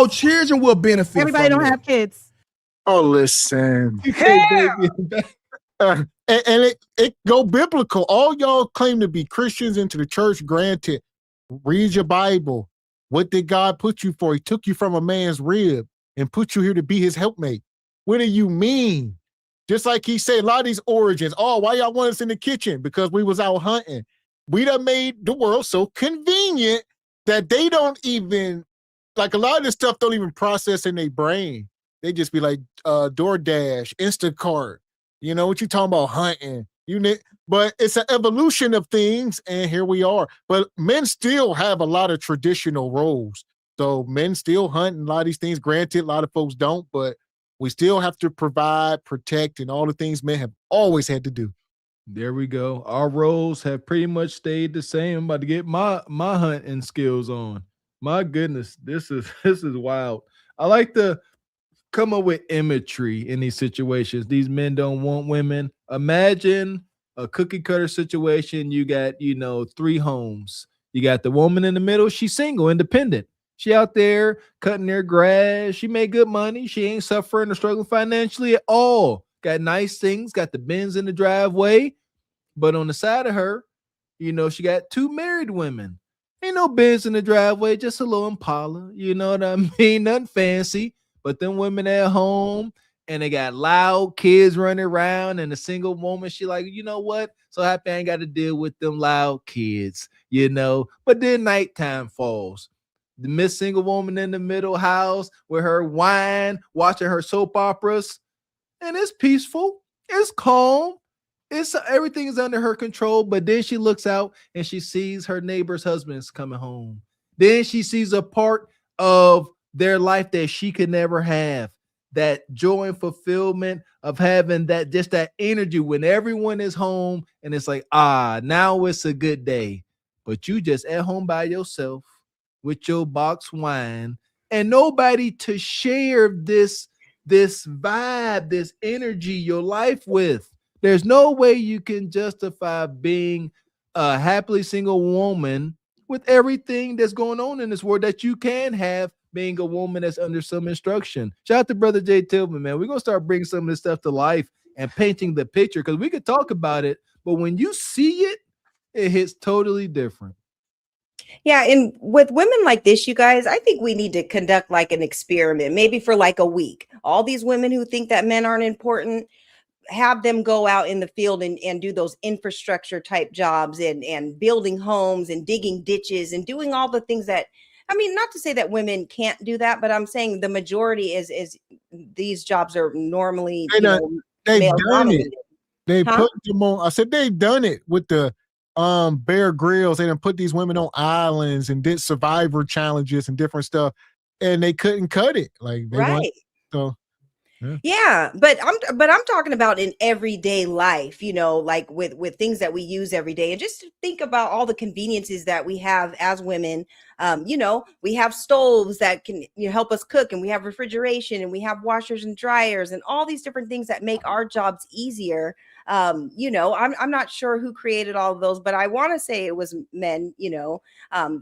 children will benefit. Everybody don't have kids. Oh, listen. And it go biblical. All y'all claim to be Christians into the church. Granted, read your Bible. What did God put you for? He took you from a man's rib and put you here to be his helpmate. What do you mean? Just like he said, a lot of these origins. Oh, why y'all want us in the kitchen? Because we was out hunting. We done made the world so convenient that they don't even, like a lot of this stuff don't even process in their brain. They just be like DoorDash, Instacart. You know what you talking about hunting? But it's an evolution of things, and here we are. But men still have a lot of traditional roles. So men still hunt and a lot of these things. Granted, a lot of folks don't, but we still have to provide, protect, and all the things men have always had to do. There we go. Our roles have pretty much stayed the same. I'm about to get my hunting skills on. My goodness, this is wild. I like to come up with imagery in these situations. These men don't want women. Imagine a cookie cutter situation. You got, 3 homes. You got the woman in the middle. She's single, independent. She out there cutting their grass. She made good money. She ain't suffering or struggling financially at all. Got nice things. Got the Benz in the driveway. But on the side of her, she got 2 married women. Ain't no Benz in the driveway, just a little Impala. You know what I mean? Nothing fancy. But them women at home, and they got loud kids running around, and a single woman, she like, you know what? So happy I ain't got to deal with them loud kids, But then nighttime falls. The Miss Single Woman in the middle house with her wine, watching her soap operas, and it's peaceful. It's calm. Everything is under her control. But then she looks out and she sees her neighbor's husband's coming home. Then she sees a part of their life that she could never have, that joy and fulfillment of having that energy when everyone is home and it's like, now it's a good day, but you just at home by yourself with your box wine and nobody to share this vibe, this energy, your life with. There's no way you can justify being a happily single woman with everything that's going on in this world that you can have being a woman that's under some instruction. Shout out to Brother Jay Tillman, man. We're going to start bringing some of this stuff to life and painting the picture because we could talk about it, but when you see it, it hits totally different. Yeah, and with women like this, you guys, I think we need to conduct like an experiment, maybe for like a week. All these women who think that men aren't important, have them go out in the field and do those infrastructure type jobs and building homes and digging ditches and doing all the things that, I mean, not to say that women can't do that, but I'm saying the majority is these jobs are normally they've done it. They put them on. I said they've done it with the Bear Grylls. They done put these women on islands and did survivor challenges and different stuff, and they couldn't cut it. Like they right. Yeah, but I'm talking about in everyday life, like with things that we use every day, and just think about all the conveniences that we have as women. We have stoves that can help us cook, and we have refrigeration, and we have washers and dryers, and all these different things that make our jobs easier. You know, I'm not sure who created all of those, but I want to say it was men. You know,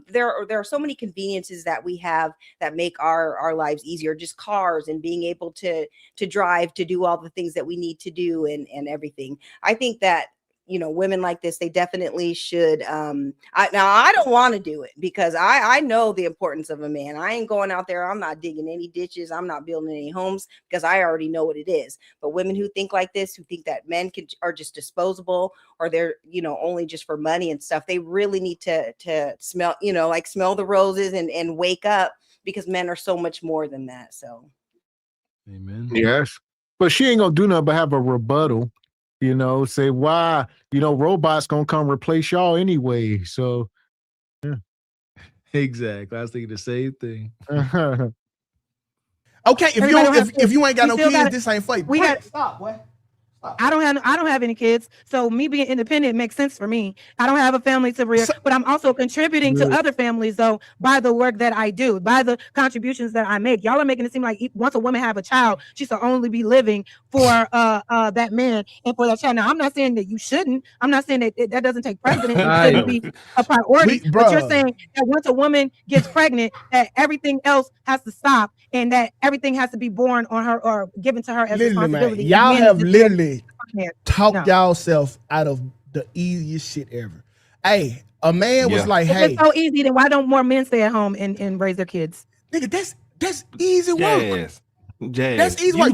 there are so many conveniences that we have that make our lives easier, just cars and being able to drive, to do all the things that we need to do and everything. I think that, you know, women like this, they definitely should. Now I don't want to do it because I know the importance of a man. I ain't going out there. I'm not digging any ditches. I'm not building any homes because I already know what it is. But women who think like this, who think that men are just disposable or they're, you know, only just for money and stuff, they really need to smell, you know, like smell the roses and wake up, because men are so much more than that. So. Amen. Yes. But she ain't gonna do nothing but have a rebuttal. You know, say why, you know, robots gonna come replace y'all anyway. So yeah. Exactly. I was thinking the same thing. Okay, if you ain't got no kids, this ain't for you. Stop, boy. I don't have any kids, so me being independent makes sense for me. I don't have a family to rear, but I'm also contributing to other families though by the work that I do, by the contributions that I make. Y'all are making it seem like once a woman have a child, she should only be living for that man and for that child. Now, I'm not saying that you shouldn't. I'm not saying that that doesn't take precedence and shouldn't be a priority. But you're saying that once a woman gets pregnant, that everything else has to stop and that everything has to be born on her or given to her as responsibility. Man, y'all have literally talk y'all self out of the easiest shit ever. Hey, a man was like, hey, it's so easy, then why don't more men stay at home and raise their kids? Nigga, that's easy work. Jazz, that's easy work.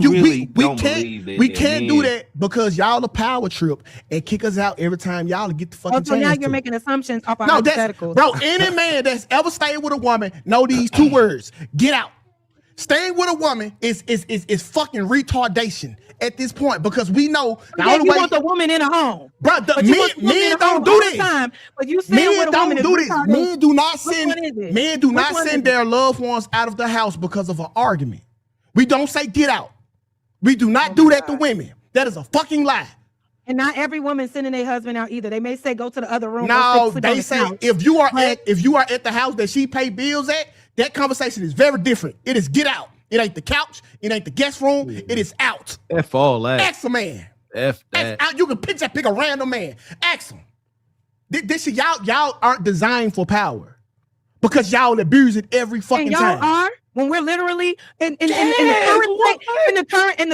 We can't do that because y'all a power trip and kick us out every time y'all get the fucking so now chance you're to. making assumptions off of hypotheticals. Bro, any man that's ever stayed with a woman know these two words: get out. Staying with a woman is fucking retardation at this point, because we know the only way you want the woman in a home. Bro, men don't do this. But you men don't do this. Men do not send their loved ones out of the house because of an argument. We don't say get out. We do not do that to women. That is a fucking lie. And not every woman sending their husband out either. They may say go to the other room. No, they say if you are at the house that she pay bills at, that conversation is very different. It is get out. It ain't the couch. It ain't the guest room. It is out. F all that. Ask a man. F that. Out. You can pick a random man. Ask him. This shit, y'all aren't designed for power because y'all abuse it every fucking and time. Y'all are. When we're literally in the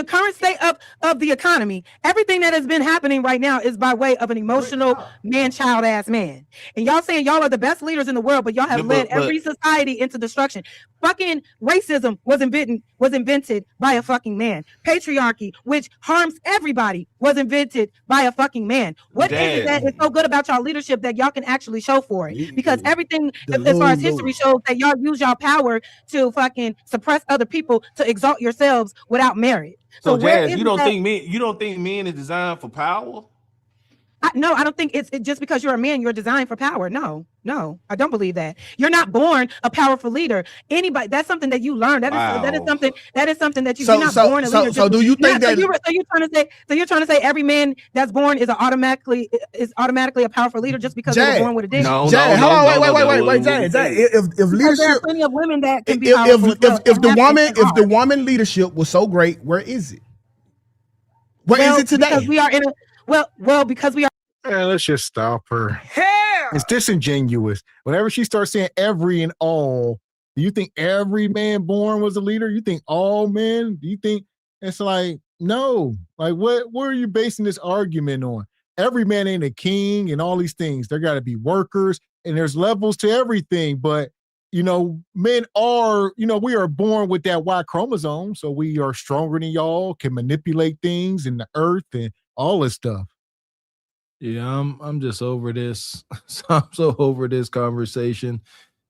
current state of the economy, everything that has been happening right now is by way of an emotional man-child ass man. And y'all saying y'all are the best leaders in the world, but y'all have led every society into destruction. Fucking racism was invented by a fucking man. Patriarchy, which harms everybody, was invented by a fucking man. What is it that is so good about y'all leadership that y'all can actually show for it? Because everything, as far as history shows, that y'all use y'all power to fucking suppress other people to exalt yourselves without merit. So Jazz, you don't think men is designed for power? No, I don't think it's just because you're a man, you're designed for power. No, I don't believe that. You're not born a powerful leader. Anybody, that's something that you learn. That is something that you're not born a leader. So do you think that? So you're trying to say every man that's born is automatically a powerful leader just because they were born with a dick? No, wait, Jazz. If leadership, there are plenty of women that can be if the woman leadership was so great, where is it? Where is it today? Because we are in a because we are. Let's just stop her. It's disingenuous. Whenever she starts saying every and all, do you think every man born was a leader? You think all men? Do you think it's like, no? Like, what are you basing this argument on? Every man ain't a king and all these things. There got to be workers and there's levels to everything. But, you know, men are, you know, we are born with that Y chromosome. So we are stronger than y'all, can manipulate things in the earth and all this stuff. Yeah, I'm just over this. I'm so over this conversation.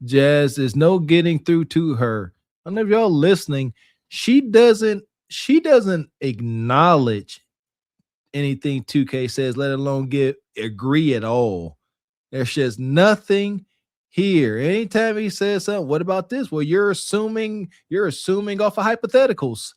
Jazz, there's no getting through to her. I don't know if y'all listening. She doesn't acknowledge anything 2K says, let alone agree at all. There's just nothing here. Anytime he says something, what about this? Well, you're assuming off of hypotheticals.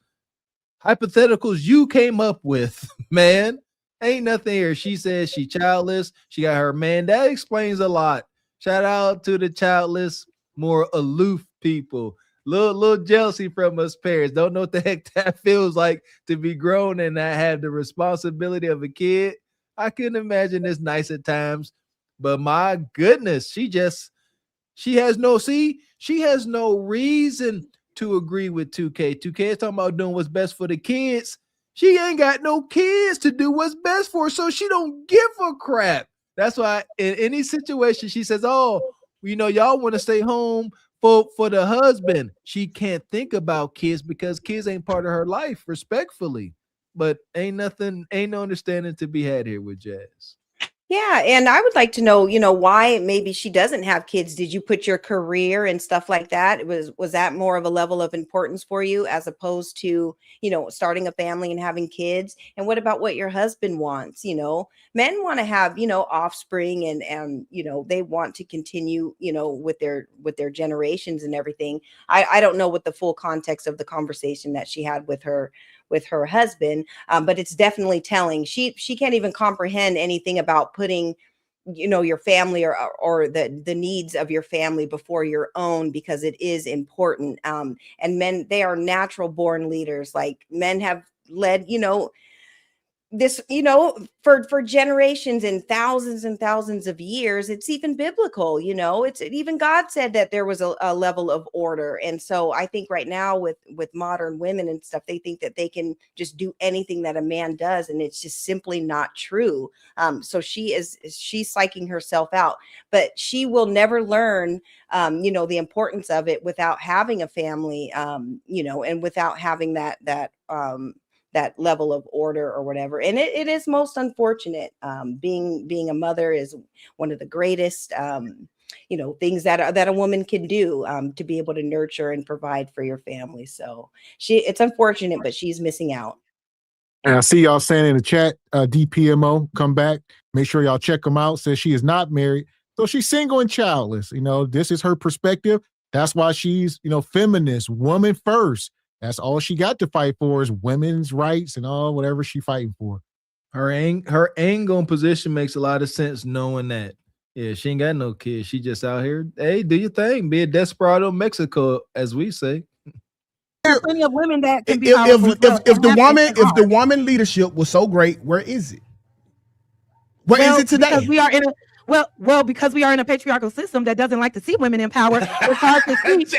Hypotheticals you came up with, man. Ain't nothing here. She says she childless. She got her man. That explains a lot. Shout out to the childless, more aloof people. Little jealousy from us parents. Don't know what the heck that feels like to be grown and not have the responsibility of a kid. I couldn't imagine this nice at times, but my goodness, she has no reason to agree with 2K. 2K is talking about doing what's best for the kids. She ain't got no kids to do what's best for her, so she don't give a crap. That's why in any situation she says, "Oh, y'all want to stay home for the husband." She can't think about kids because kids ain't part of her life, respectfully. But ain't no understanding to be had here with Jazz. Yeah, and I would like to know, why maybe she doesn't have kids. Did you put your career and stuff like that? Was that more of a level of importance for you as opposed to, starting a family and having kids? And what about what your husband wants? Men want to have, offspring and they want to continue, with their generations and everything. I don't know what the full context of the conversation that she had with her husband, but it's definitely telling. She can't even comprehend anything about putting your family or the needs of your family before your own, because it is important. And men, they are natural born leaders. Like, men have led this, for generations and thousands of years. It's even biblical, it's even God said that there was a level of order. And so I think right now with modern women and stuff, they think that they can just do anything that a man does, and it's just simply not true. So she's psyching herself out, but she will never learn the importance of it without having a family, and without having that level of order or whatever. And it is most unfortunate. Being a mother is one of the greatest, things that a woman can do, to be able to nurture and provide for your family. So it's unfortunate, but she's missing out. And I see y'all saying in the chat, DPMO, come back. Make sure y'all check them out. Says she is not married. So she's single and childless. This is her perspective. That's why she's, feminist, woman first. That's all she got to fight for is women's rights and all whatever she fighting for. Her angle and position makes a lot of sense, knowing that. Yeah, she ain't got no kids. She just out here. Hey, do your thing. Be a desperado Mexico, as we say. There are plenty of women that can be If the woman leadership was so great, where is it? Where is it today? Because we are in a because we are in a patriarchal system that doesn't like to see women in power. It's hard to see. It's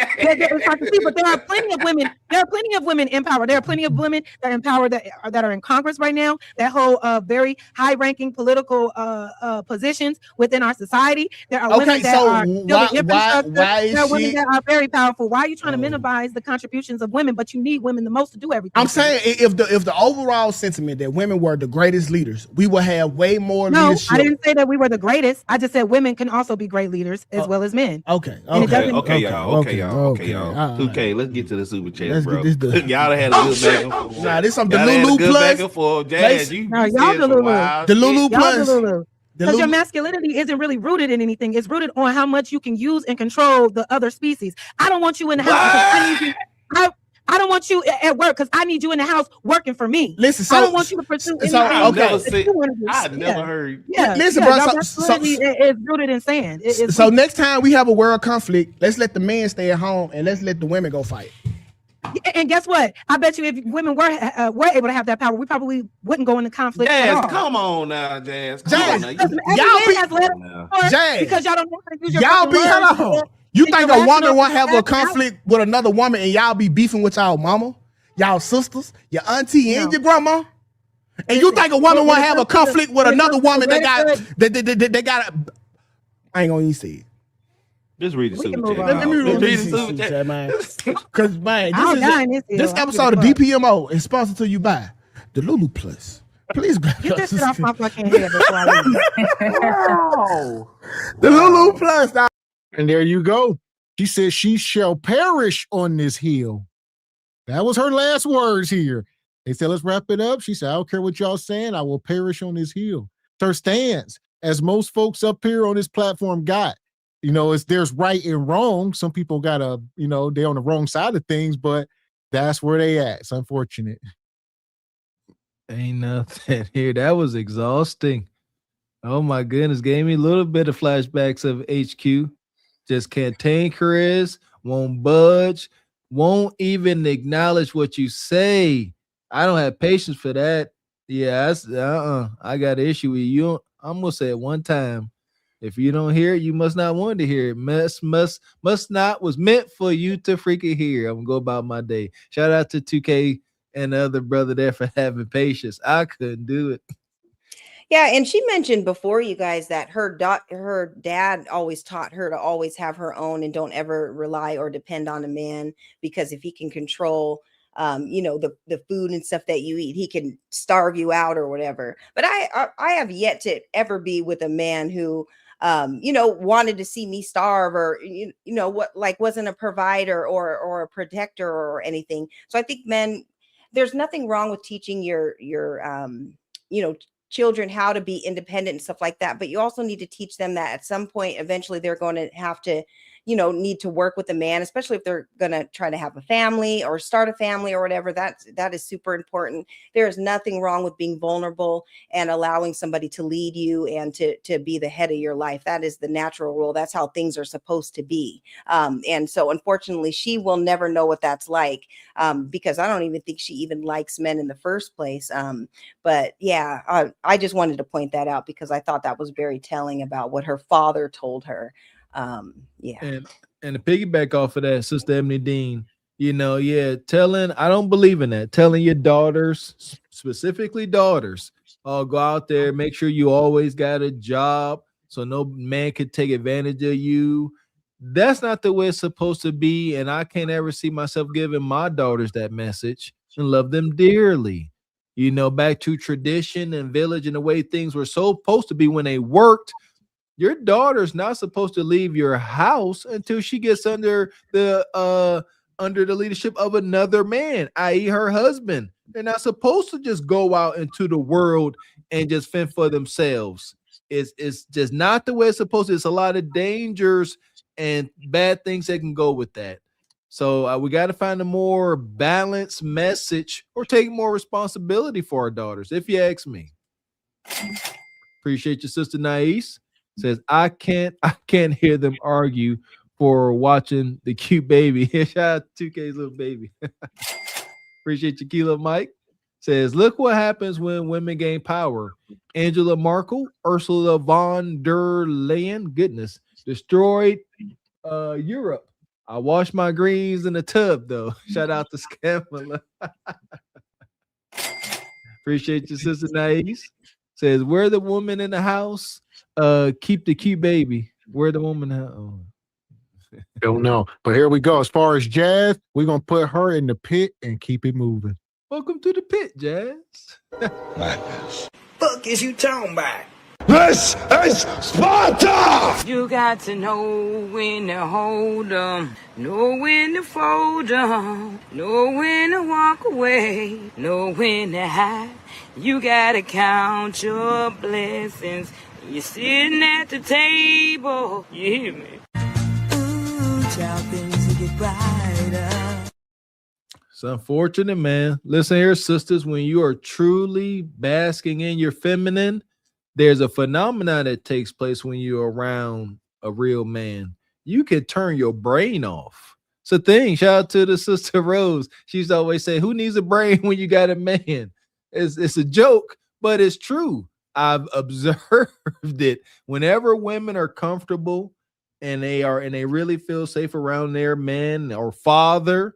hard to see, but there are plenty of women. There are plenty of women in power. There are plenty of women that are in power that are in Congress right now that hold very high-ranking political positions within our society. There are women that are building infrastructure. There are women that are very powerful. Why are you trying to minimize the contributions of women? But you need women the most to do everything. I'm saying if the overall sentiment that women were the greatest leaders, we will have way more leadership. I didn't say that we were the greatest. I just said women can also be great leaders as well as men. Okay, y'all. 2K, let's get to the super chat, bro. Y'all had a good back and forth. Nah, this some Delulu plus. Jazz, y'all Delulu. Delulu plus. Because your masculinity isn't really rooted in anything. It's rooted on how much you can use and control the other species. I don't want you in the house. I don't want you at work because I need you in the house working for me. Listen, I don't want you to pursue anything. I never heard. Yeah, listen, bro. It's rooted in sand. So next time we have a world conflict, let's let the men stay at home and let's let the women go fight. And guess what? I bet you if women were able to have that power, we probably wouldn't go into conflict. Jazz, come on now, Jazz. Jazz, y'all Jazz, because y'all don't know how to use your y'all be words. hold on. You think a woman won't have a conflict with another woman and y'all be beefing with y'all mama, y'all sisters, your auntie, and your grandma? And you think a woman won't have a conflict with another woman they got I ain't gonna even say it. Just read the super chat. Let me read the super chat, man. Because, man, this episode of DPMO is sponsored to you by the Lulu Plus. Please grab Get this shit off my fucking head before I leave. The Lulu Plus. And there you go. She said she shall perish on this hill. That was her last words here. They said, let's wrap it up. She said, I don't care what y'all saying. I will perish on this hill. It's her stance, as most folks up here on this platform got. There's right and wrong. Some people got they're on the wrong side of things, but that's where they at. It's unfortunate. Ain't nothing here. That was exhausting. Oh my goodness. Gave me a little bit of flashbacks of HQ. Just cantankerous, won't budge, won't even acknowledge what you say. I don't have patience for that. Yeah, that's I got an issue with you. I'm gonna say it one time. If you don't hear it, you must not want to hear it. Must not was meant for you to freaking hear. I'm gonna go about my day. Shout out to 2K and the other brother there for having patience. I couldn't do it. Yeah, and she mentioned before, you guys, that her dad always taught her to always have her own and don't ever rely or depend on a man, because if he can control the food and stuff that you eat, he can starve you out or whatever. But I have yet to ever be with a man who wanted to see me starve, or wasn't a provider or a protector or anything. So I think men, there's nothing wrong with teaching your children how to be independent and stuff like that, but you also need to teach them that at some point eventually they're going to have to need to work with a man, especially if they're going to try to have a family or start a family or whatever. That is super important. There is nothing wrong with being vulnerable and allowing somebody to lead you and to be the head of your life. That is the natural rule. That's how things are supposed to be. And so unfortunately, she will never know what that's like, because I don't even think she even likes men in the first place. But yeah, I just wanted to point that out because I thought that was very telling about what her father told her. And to piggyback off of that, Sister Ebony Dean, telling, I don't believe in that. Telling your daughters, specifically daughters, go out there, make sure you always got a job so no man could take advantage of you. That's not the way it's supposed to be. And I can't ever see myself giving my daughters that message and love them dearly. Back to tradition and village and the way things were supposed to be when they worked. Your daughter's not supposed to leave your house until she gets under the leadership of another man, i.e. her husband. They're not supposed to just go out into the world and just fend for themselves. It's just not the way it's supposed to. It's a lot of dangers and bad things that can go with that. So we got to find a more balanced message or take more responsibility for our daughters, if you ask me. Appreciate your sister Nais. Says, I can't hear them argue for watching the cute baby. Shout out to 2K's little baby. Appreciate you, Keela Mike. Says, look what happens when women gain power. Angela Merkel, Ursula von der Leyen, goodness, destroyed Europe. I wash my greens in the tub, though. Shout out to Scamala. Appreciate your sister Nais. Says, we're the woman in the house. Keep the cute baby. Where the woman? Don't know. But here we go. As far as Jazz, we're gonna put her in the pit and keep it moving. Welcome to the pit, Jazz. Fuck is you talking about? This is Sparta! You got to know when to hold 'em, know when to fold 'em, know when to walk away, know when to hide. You gotta count your blessings. You're sitting at the table. You hear me? Ooh, child, things will get brighter. It's unfortunate, man. Listen here, sisters, when you are truly basking in your feminine, there's a phenomenon that takes place when you're around a real man. You can turn your brain off. It's a thing. Shout out to the sister Rose. She used to always say, who needs a brain when you got a man? It's a joke, but it's true. I've observed it. Whenever women are comfortable and they really feel safe around their man or father,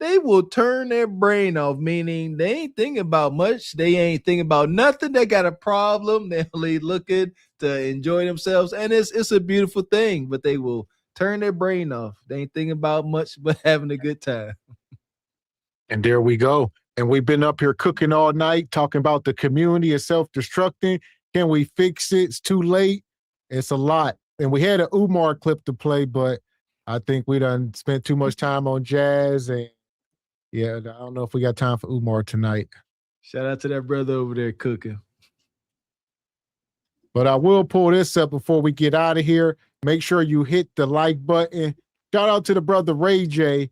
they will turn their brain off, meaning they ain't thinking about much. They ain't thinking about nothing. They got a problem. They're only looking to enjoy themselves. And it's a beautiful thing, but they will turn their brain off. They ain't thinking about much but having a good time. And there we go. And we've been up here cooking all night, talking about the community is self-destructing. Can we fix it? It's too late. It's a lot. And we had an Umar clip to play, but I think we done spent too much time on Jazz. And yeah, I don't know if we got time for Umar tonight. Shout out to that brother over there cooking. But I will pull this up before we get out of here. Make sure you hit the like button. Shout out to the brother Ray J.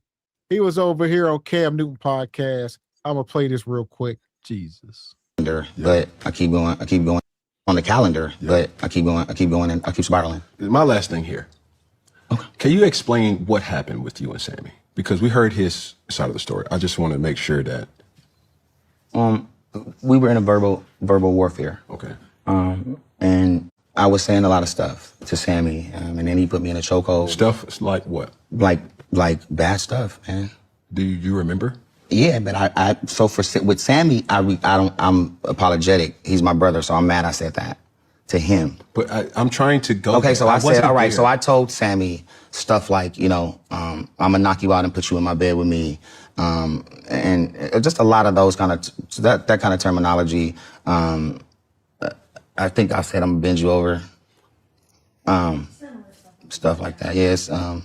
He was over here on Cam Newton Podcast. I'm going to play this real quick. Jesus. But I keep going on the calendar, but I keep going and I keep spiraling. My last thing here. Okay. Can you explain what happened with you and Sammy? Because we heard his side of the story. I just want to make sure that. We were in a verbal warfare. Okay. And I was saying a lot of stuff to Sammy, and then he put me in a chokehold. Stuff like what? Like bad stuff, man. Do you remember? Yeah, but with Sammy, I'm apologetic. He's my brother, so I'm mad I said that to him. But I'm trying to go. Okay, so I said, all right. There. So I told Sammy stuff like, I'm gonna knock you out and put you in my bed with me, and just a lot of those kind of that kind of terminology. I think I said I'm gonna bend you over, stuff like that. Yes, and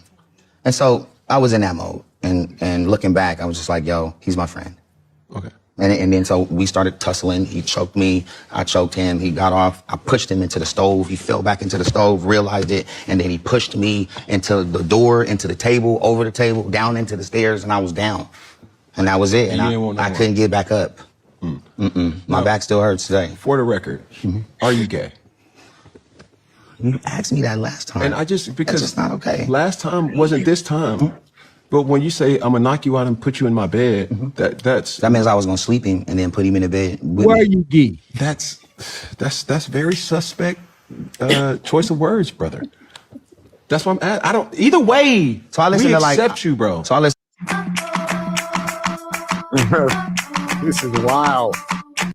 so I was in that mode, and looking back, I was just like, yo, he's my friend. Okay. And then so we started tussling. He choked me. I choked him. He got off. I pushed him into the stove. He fell back into the stove, realized it, and then he pushed me into the door, into the table, over the table, down into the stairs, and I was down. And that was it. And I couldn't get back up. My back still hurts today. For the record, are you gay? You asked me that last time. And because that's just not okay. Last time wasn't this time. But when you say I'm gonna knock you out and put you in my bed, that means I was gonna sleep him and then put him in the bed. Why are you gay? That's very suspect choice of words, brother. That's what I'm at. I don't either way. So I listen we to accept you, bro. So I listen. This is wild.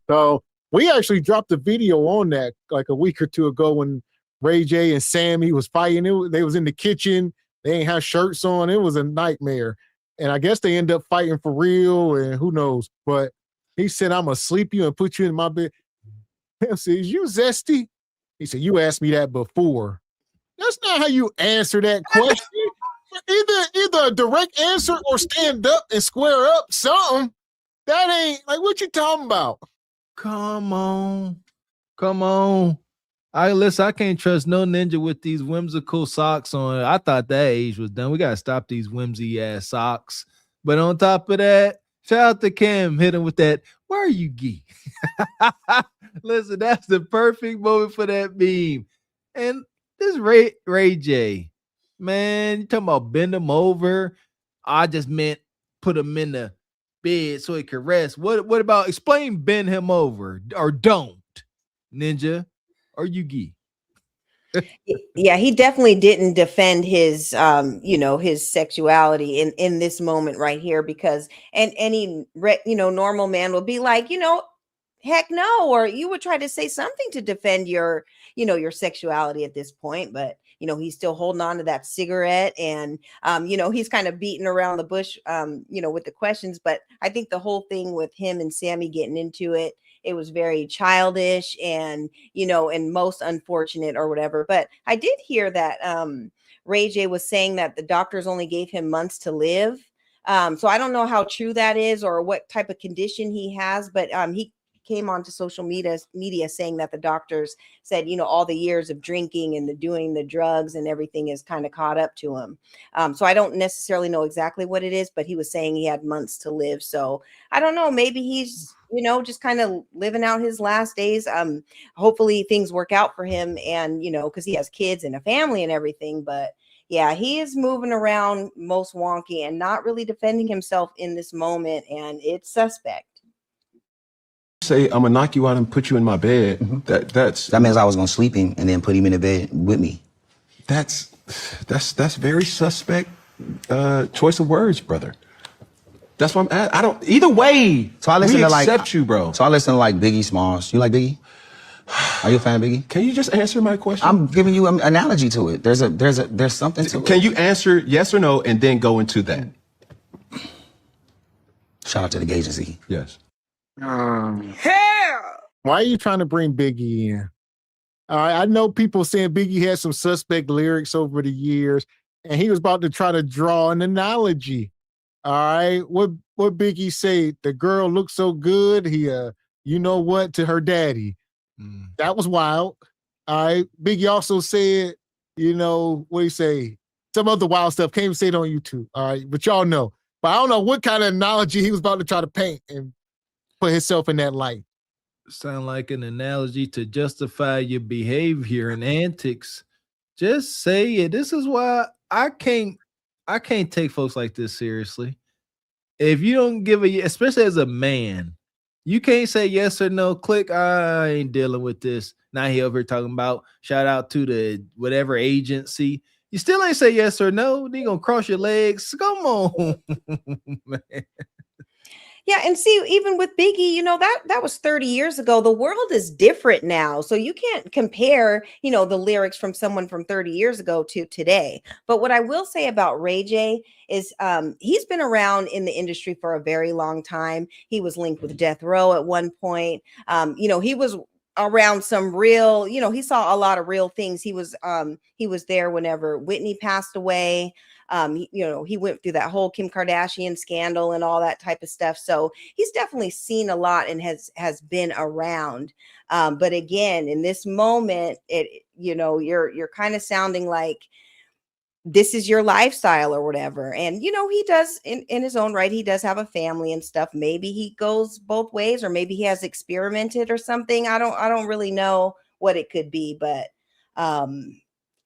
So we actually dropped a video on that like a week or two ago when Ray J and Sammy was fighting. They was in the kitchen. They ain't have shirts on. It was a nightmare. And I guess they end up fighting for real and who knows. But he said, I'm going to sleep you and put you in my bed. I said, is you zesty? He said, you asked me that before. That's not how you answer that question. Either a direct answer or stand up and square up something. That ain't like what you talking about. Come on. I can't trust no ninja with these whimsical socks on. I thought that age was done. We gotta stop these whimsy ass socks. But on top of that, shout out to Kim, hit him with that. Why are you geek? Listen, that's the perfect moment for that meme. And this Ray J, man, you talking about bend him over? I just meant put him in the bed so he could rest. What about explain bend him over or don't, Ninja? Are you geek? Yeah, he definitely didn't defend his his sexuality in this moment right here, because any normal man will be like, heck no, or you would try to say something to defend your sexuality at this point, but he's still holding on to that cigarette, and he's kind of beating around the bush with the questions. But I think the whole thing with him and Sammy getting into it was very childish and and most unfortunate or whatever. But I did hear that Ray J was saying that the doctors only gave him months to live. So I don't know how true that is or what type of condition he has, but he came onto social media saying that the doctors said, all the years of drinking and doing the drugs and everything is kind of caught up to him. So I don't necessarily know exactly what it is, but he was saying he had months to live. So I don't know, maybe he's, just kind of living out his last days. Hopefully things work out for him and, because he has kids and a family and everything, but yeah, he is moving around most wonky and not really defending himself in this moment. And it's suspect. Say I'm gonna knock you out and put you in my bed. That means I was gonna sleep him and then put him in the bed with me. That's very suspect choice of words, brother. That's what I'm at. I don't either way. So I listen we to accept you, bro. So I listen to like Biggie Smalls. You like Biggie? Are you a fan of Biggie? Can you just answer my question? I'm giving you an analogy to it. There's something to it. Can you answer yes or no and then go into that? Shout out to the agency. Yes. Hell! Why are you trying to bring Biggie in? I know people saying Biggie had some suspect lyrics over the years, and he was about to try to draw an analogy. All right, what Biggie say? The girl looked so good. He, you know what, to her daddy. That was wild. All right, Biggie also said, what he say? Some other wild stuff. Can't even say it on YouTube. All right, but y'all know. But I don't know what kind of analogy he was about to try to paint and put himself in that light. Sound like an analogy to justify your behavior and antics. Just say it. This is why I can't take folks like this seriously. If you don't give especially as a man, You can't say yes or no. Click. I ain't dealing with this. Now he over here talking about shout out to the whatever agency. You still ain't say yes or no. Then you gonna cross your legs. Come on, man. Yeah, and see, even with Biggie, you know, that was 30 years ago. The world is different now. So you can't compare, you know, the lyrics from someone from 30 years ago to today. But what I will say about Ray J is he's been around in the industry for a very long time. He was linked with Death Row at one point. You know, he was around some real, you know, he saw a lot of real things. He was there whenever Whitney passed away. You know, he went through that whole Kim Kardashian scandal and all that type of stuff. So he's definitely seen a lot and has been around. But again, in this moment, you know, you're kind of sounding like this is your lifestyle or whatever. And, you know, he does in his own right, he does have a family and stuff. Maybe he goes both ways, or maybe he has experimented or something. I don't really know what it could be, but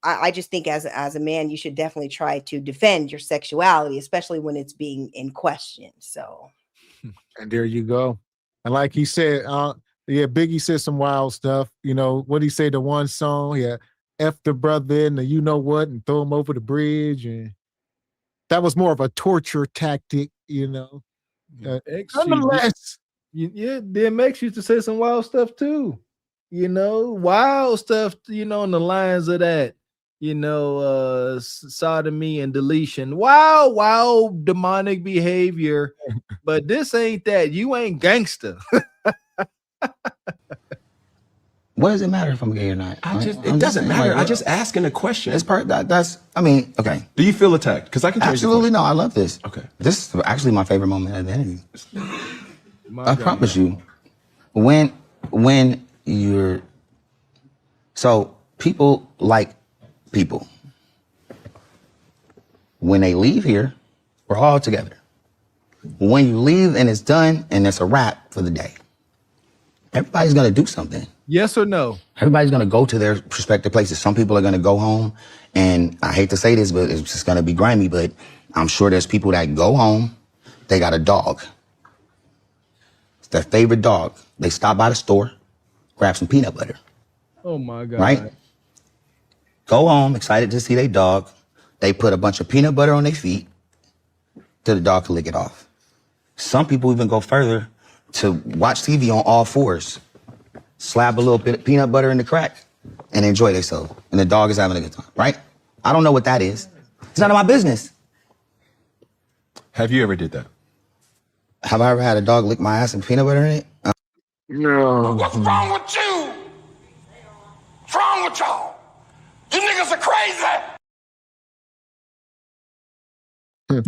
I just think as a man, you should definitely try to defend your sexuality, especially when it's being in question. So, and there you go. And like he said, yeah, Biggie said some wild stuff. You know, what he say, the one song, yeah, F the brother and the you know what, and throw him over the bridge. And that was more of a torture tactic, you know. Nonetheless. Yeah, DMX used to say some wild stuff too. You know, wild stuff, you know, on the lines of that. You know, sodomy and deletion. Wow, demonic behavior. But this ain't that. You ain't gangster. What does it matter if I'm gay or not? It doesn't matter. I just asking a question. It's that's. I mean, okay. Do you feel attacked? Because I can change absolutely no. I love this. Okay. This is actually my favorite moment of the interview. I promise you. When you're so people like people. When they leave here, we're all together. When you leave and it's done and it's a wrap for the day, everybody's gonna do something. Yes or no? Everybody's gonna go to their respective places. Some people are gonna go home, and I hate to say this, but it's just gonna be grimy, but I'm sure there's people that go home, they got a dog. It's their favorite dog. They stop by the store, grab some peanut butter. Oh my God. Right? Go home, excited to see their dog. They put a bunch of peanut butter on their feet till the dog can lick it off. Some people even go further to watch TV on all fours, slap a little bit of peanut butter in the crack, and enjoy themselves. And the dog is having a good time, right? I don't know what that is. It's none of my business. Have you ever did that? Have I ever had a dog lick my ass and peanut butter in it? No. What's wrong with you? What's wrong with y'all? You niggas are crazy.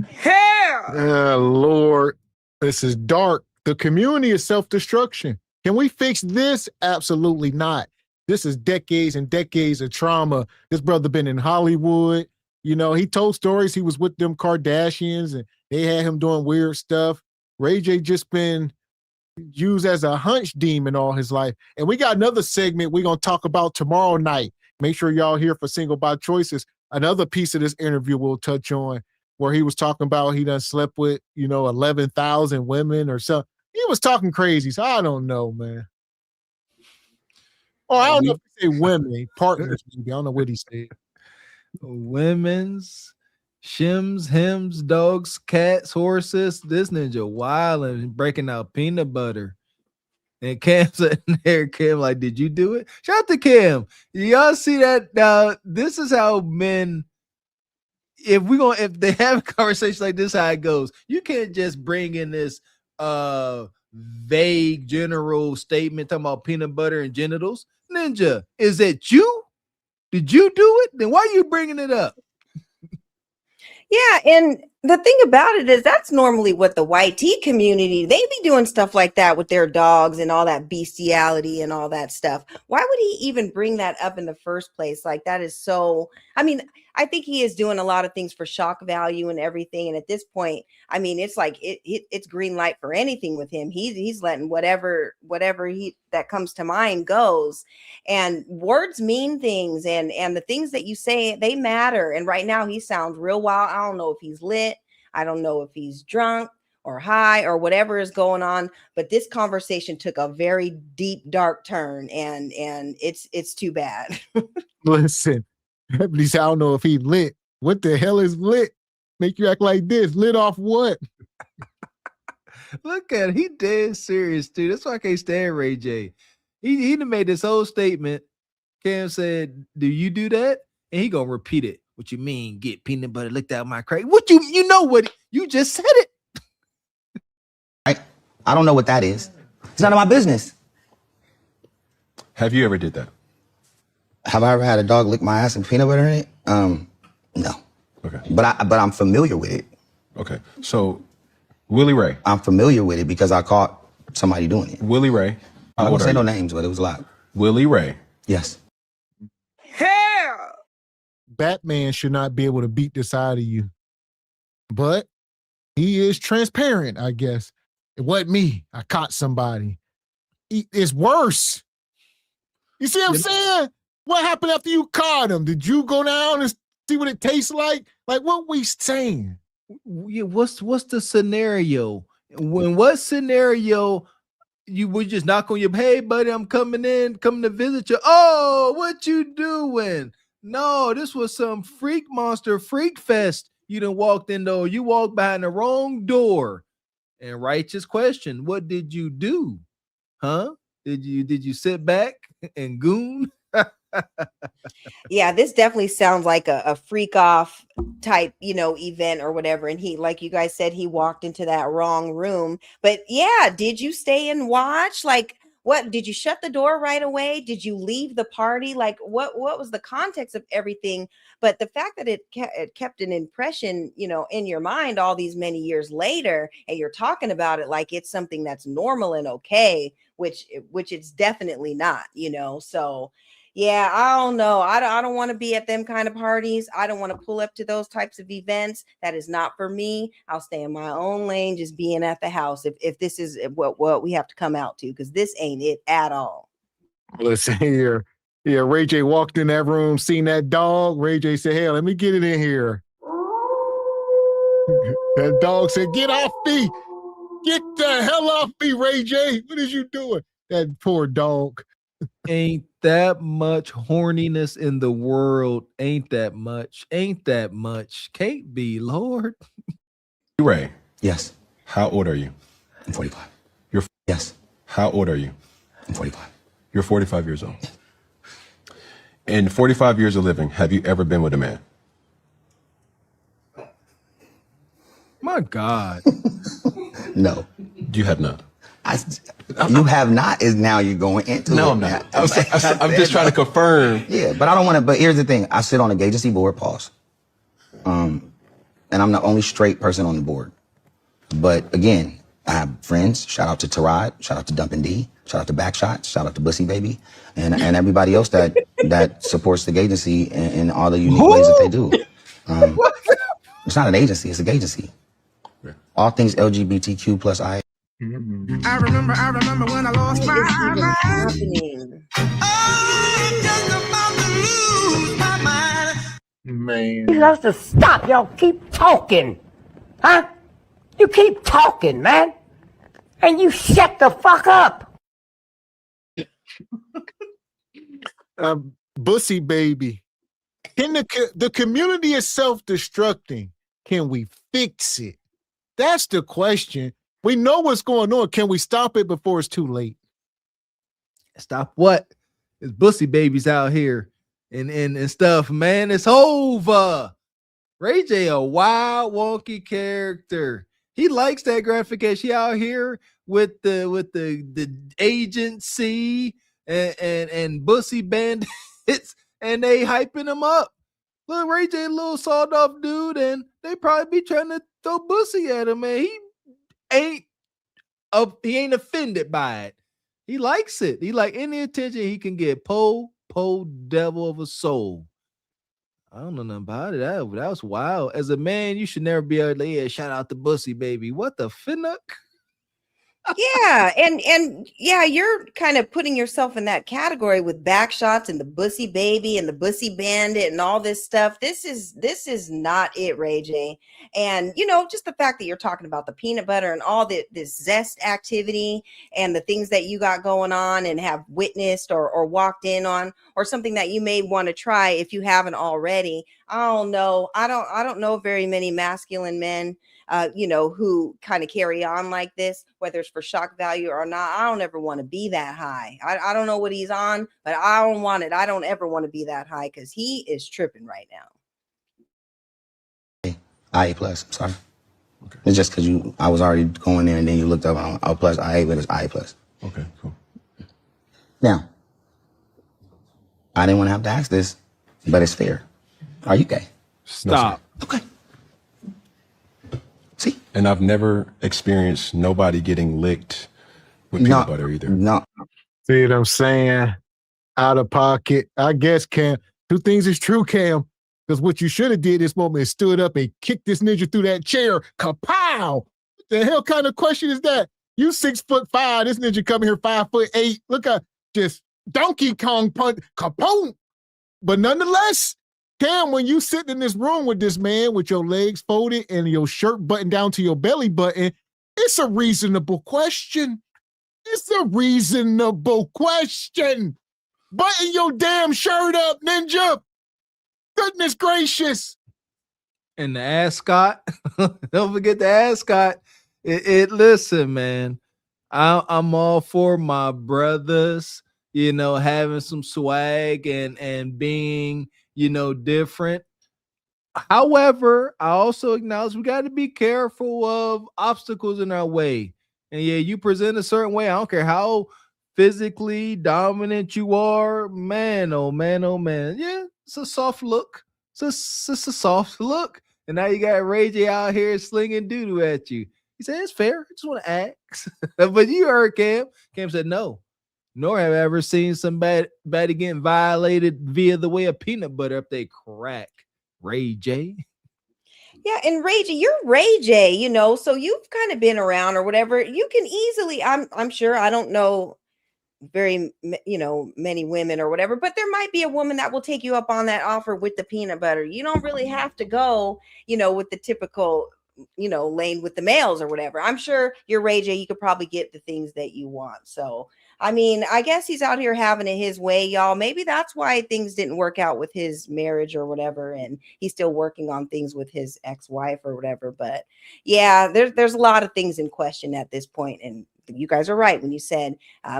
Hell! Lord, this is dark. The community is self-destruction. Can we fix this? Absolutely not. This is decades and decades of trauma. This brother been in Hollywood. You know, he told stories. He was with them Kardashians and they had him doing weird stuff. Ray J just been used as a hunch demon all his life. And we got another segment we're going to talk about tomorrow night. Make sure y'all here for Single by Choices. Another piece of this interview we'll touch on where he was talking about he done slept with, 11,000 women or something. He was talking crazy. So I don't know, man. Oh, I don't know if he say women, partners, maybe. I don't know what he said. Women's, shims, hims, dogs, cats, horses. This ninja wild and breaking out peanut butter. And Cam sitting there, Cam, like, did you do it? Shout out to Cam. Y'all see that? Now, this is how men, if they have a conversation like this, how it goes. You can't just bring in this vague general statement talking about peanut butter and genitals. Ninja, is it you? Did you do it? Then why are you bringing it up? Yeah, and the thing about it is that's normally what the white tea community, they be doing stuff like that with their dogs and all that bestiality and all that stuff. Why would he even bring that up in the first place? Like, that is so, I mean, I think he is doing a lot of things for shock value and everything. And at this point, I mean, it's like it's green light for anything with him. He's letting whatever that comes to mind goes. And words mean things, and the things that you say, they matter. And right now he sounds real wild. I don't know if he's lit. I don't know if he's drunk. or high or whatever is going on. But this conversation took a very deep, dark turn, and it's too bad. Listen, at least I don't know if he lit. What the hell is lit? Make you act like this. Lit off what? Look at it. He dead serious, dude. That's why I can't stand Ray J. He done made this whole statement. Cam said, "Do you do that?" And he gonna repeat it. What you mean? Get peanut butter licked out my crack? What you know what you just said it. I don't know what that is. It's none of my business. Have you ever did that? Have I ever had a dog lick my ass and peanut butter in it? No. Okay. But I'm familiar with it. Okay. So, Willie Ray. I'm familiar with it because I caught somebody doing it. Willie Ray. I won't say no names, but it was loud. Willie Ray. Yes. Hell! Batman should not be able to beat this out of you. But he is transparent, I guess. It wasn't me. I caught somebody. It's worse. You see what I'm saying? What happened after you caught him? Did you go down and see what it tastes like? Like, what we saying? Yeah, what's the scenario? When what scenario you would just knock on your, hey buddy, I'm coming to visit you. Oh, what you doing? No, this was some freak monster freak fest. You done walked in though. You walked behind the wrong door. And righteous question, what did you do? Huh? Did you sit back and goon? Yeah, this definitely sounds like a freak off type, event or whatever. And he, like you guys said, he walked into that wrong room. But yeah, did you stay and watch? Like, what did you shut the door right away? Did you leave the party? Like, what was the context of everything? But the fact that it kept an impression, in your mind all these many years later, and you're talking about it like it's something that's normal and okay, which it's definitely not, So yeah, I don't know. I don't want to be at them kind of parties. I don't want to pull up to those types of events. That is not for me. I'll stay in my own lane, just being at the house. If this is what we have to come out to, because this ain't it at all. Listen here. Yeah, Ray J walked in that room, seen that dog. Ray J said, hey, let me get it in here. That dog said, get off me. Get the hell off me, Ray J. What is you doing? That poor dog. Ain't that much horniness in the world. Ain't that much. Can't be, Lord. Ray. Yes. How old are you? I'm 45. Yes. How old are you? I'm 45. You're 45 years old. In 45 years of living, have you ever been with a man? My God. No. You have not. You have not is now you're going into No, it. I'm not. I'm just trying to confirm. Yeah, but I don't want to. But here's the thing. I sit on the agency board, pause. And I'm the only straight person on the board. But again, I have friends. Shout out to Tarad. Shout out to Dumpin' D. Shout out to Backshots. Shout out to Bussy Baby. And everybody else that supports the agency in all the unique ways that they do. It's not an agency. It's a agency. All things LGBTQ plus I. I remember when I lost my mind. I'm just about to lose my mind. Man. He loves to stop. Y'all keep talking. Huh? You keep talking, man. And you shut the fuck up. Bussy Baby. Can the community is self-destructing? Can we fix it? That's the question. We know what's going on. Can we stop it before it's too late? Stop what? There's Bussy babies out here and stuff, man. It's over. Ray J, a wild, wonky character. He likes that graphication. He out here with the agency and Bussy bandits, and they hyping him up. Look, Ray J, a little sawed off dude, and they probably be trying to throw Bussy at him, man. He ain't offended by it. He likes it. He like any attention he can get. Po devil of a soul. I don't know nothing about it. That was wild. As a man, you should never be able to shout out to Bussy Baby. What the finnuck? Yeah, and yeah, you're kind of putting yourself in that category with back shots and the bussy baby and the bussy bandit and all this stuff. This is not it, Ray J. And just the fact that you're talking about the peanut butter and all this zest activity and the things that you got going on and have witnessed or walked in on, or something that you may want to try if you haven't already. I don't know. I don't know very many masculine men who kind of carry on like this, whether it's for shock value or not. I don't ever want to be that high. I don't know what he's on, but I don't want it. I don't ever want to be that high because he is tripping right now. IA plus. I'm sorry. Okay. It's just because I was already going there and then you looked up on plus IA, but it's IA plus. Okay, cool. Now, I didn't want to have to ask this, but it's fair. Are you gay? Stop. No, okay. See? And I've never experienced nobody getting licked with peanut butter either. No. See what I'm saying? Out of pocket. I guess, Cam, two things is true, Cam. Because what you should have did this moment is stood up and kicked this ninja through that chair. Kapow! What the hell kind of question is that? You 6'5", this ninja coming here 5'8". Look at just Donkey Kong punch, kapong. But nonetheless, Cam, when you sit in this room with this man with your legs folded and your shirt buttoned down to your belly button, it's a reasonable question. It's a reasonable question. Button your damn shirt up, ninja. Goodness gracious. And the ascot. Don't forget the ascot. Listen, man. I'm all for my brothers, having some swag and being different. However, I also acknowledge we got to be careful of obstacles in our way. And yeah, you present a certain way. I don't care how physically dominant you are, man. Oh man, oh man. Yeah, it's a soft look. It's a soft look. And now you got Ray J out here slinging doo-doo at you. He said, it's fair. I just want to ask. But you heard Cam. Cam said, no. Nor have I ever seen somebody getting violated via the way of peanut butter up they crack. Ray J. Yeah, and Ray J, you're Ray J, so you've kind of been around or whatever. You can easily, I'm sure, I don't know very, many women or whatever, but there might be a woman that will take you up on that offer with the peanut butter. You don't really have to go, with the typical, lane with the males or whatever. I'm sure you're Ray J, you could probably get the things that you want. So, I mean, I guess he's out here having it his way, y'all. Maybe that's why things didn't work out with his marriage or whatever. And he's still working on things with his ex-wife or whatever. But yeah, there's a lot of things in question at this point. And you guys are right when you said,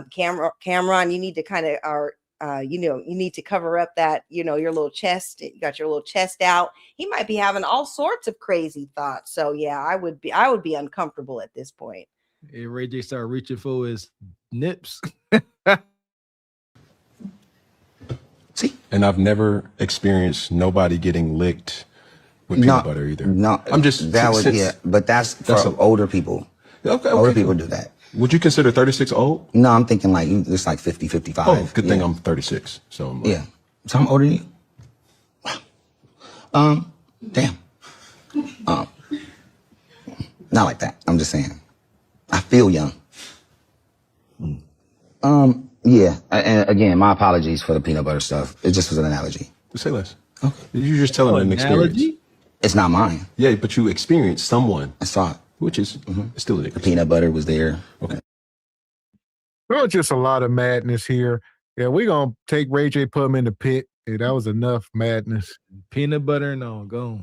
Cameron, you need to kind of, you need to cover up that, your little chest. You got your little chest out. He might be having all sorts of crazy thoughts. So yeah, I would be uncomfortable at this point. Yeah, Ray J started reaching for his nips. See? And I've never experienced nobody getting licked with peanut butter either. No, I'm just but that's for older people. Okay, older people do that. Would you consider 36 old? No, I'm thinking like it's like 50, 55. Oh, good thing I'm 36. So I'm yeah. So I'm older than you. Damn. Not like that. I'm just saying. I feel young. Yeah. And again, my apologies for the peanut butter stuff. It just was an analogy. Say less. Okay. You're just telling an experience. It's not mine. Yeah, but you experienced someone. I saw it. Which is still the peanut butter was there. Okay. Well, just a lot of madness here. Yeah, we're going to take Ray J, put him in the pit. Yeah, that was enough madness. Peanut butter and all, go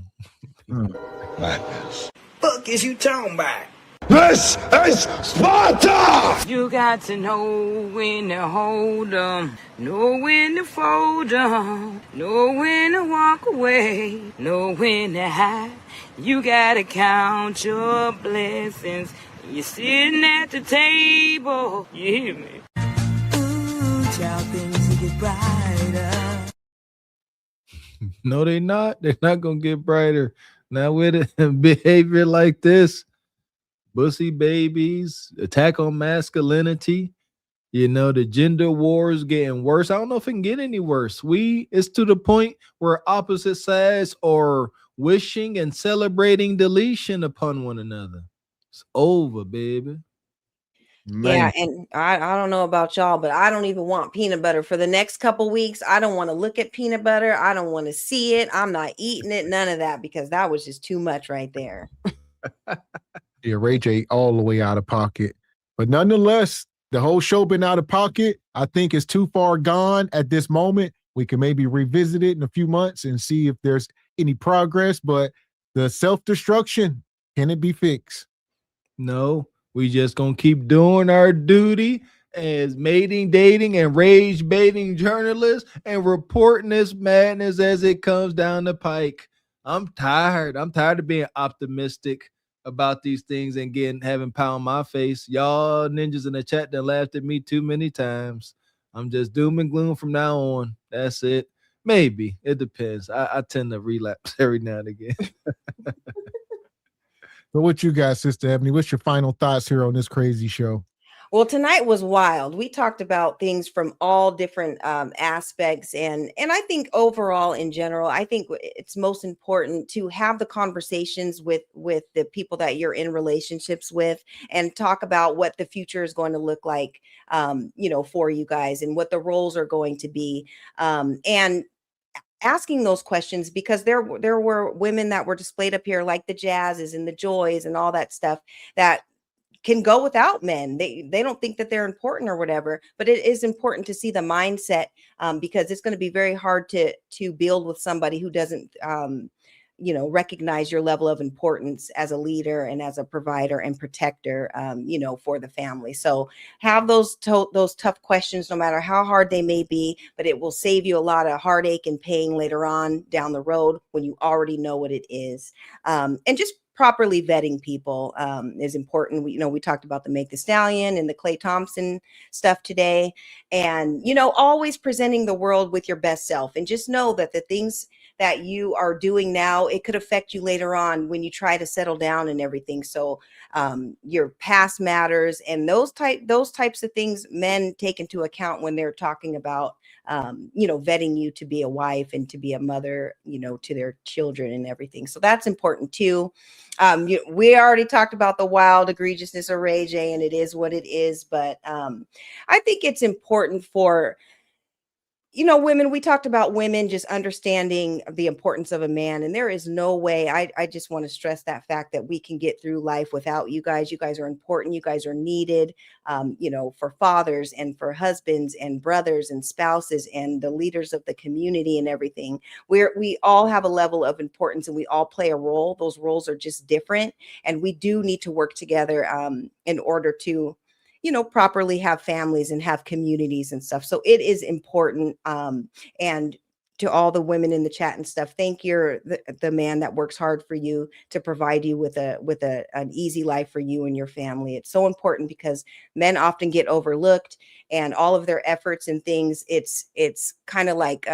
on. Madness. Fuck is you talking about? This is Sparta! You got to know when to hold 'em, know when to fold 'em, know when to walk away, know when to hide. You gotta count your blessings. You're sitting at the table. You hear me? Ooh, child, things will get brighter. No, they're not. They're not gonna get brighter. Now with a behavior like this, bussy babies, attack on masculinity, the gender wars getting worse. I don't know if it can get any worse. It's to the point where opposite sides are wishing and celebrating deletion upon one another. It's over, baby. Yeah, and I don't know about y'all, but I don't even want peanut butter for the next couple weeks. I don't want to look at peanut butter. I don't want to see it. I'm not eating it. None of that, because that was just too much right there. Yeah, Ray J all the way out of pocket. But nonetheless, the whole show been out of pocket. I think it's too far gone at this moment. We can maybe revisit it in a few months and see if there's any progress. But the self-destruction, can it be fixed? No, we just gonna keep doing our duty as mating, dating, and rage baiting journalists and reporting this madness as it comes down the pike. I'm tired. I'm tired of being optimistic about these things and having pound my face. Y'all ninjas in the chat that laughed at me too many times. I'm just doom and gloom from now on. That's it. Maybe. It depends. I tend to relapse every now and again. So what you got, Sister Ebony? What's your final thoughts here on this crazy show? Well, tonight was wild. We talked about things from all different aspects. And I think overall, in general, I think it's most important to have the conversations with the people that you're in relationships with and talk about what the future is going to look like, for you guys and what the roles are going to be. And asking those questions, because there were women that were displayed up here like the Jazzes and the Joys and all that stuff that can go without men. They don't think that they're important or whatever, but it is important to see the mindset, because it's going to be very hard to build with somebody who doesn't recognize your level of importance as a leader and as a provider and protector, for the family. So have those tough questions, no matter how hard they may be, but it will save you a lot of heartache and pain later on down the road when you already know what it is. And just properly vetting people is important. We talked about the Make the Stallion and the Clay Thompson stuff today, and always presenting the world with your best self, and just know that the things that you are doing now, it could affect you later on when you try to settle down and everything. So your past matters, and those types of things men take into account when they're talking about vetting you to be a wife and to be a mother, to their children and everything. So that's important too. We already talked about the wild egregiousness of Ray J, and it is what it is. But I think it's important for women. We talked about women just understanding the importance of a man, and there is no way, I just want to stress that fact that we can get through life without you guys. You guys are important. You guys are needed, for fathers and for husbands and brothers and spouses and the leaders of the community and everything. We all have a level of importance, and we all play a role. Those roles are just different, and we do need to work together in order to properly have families and have communities and stuff. So it is important. And to all the women in the chat and stuff, thank the man that works hard for you to provide you with an easy life for you and your family. It's so important, because men often get overlooked, and all of their efforts and things, it's kind of like,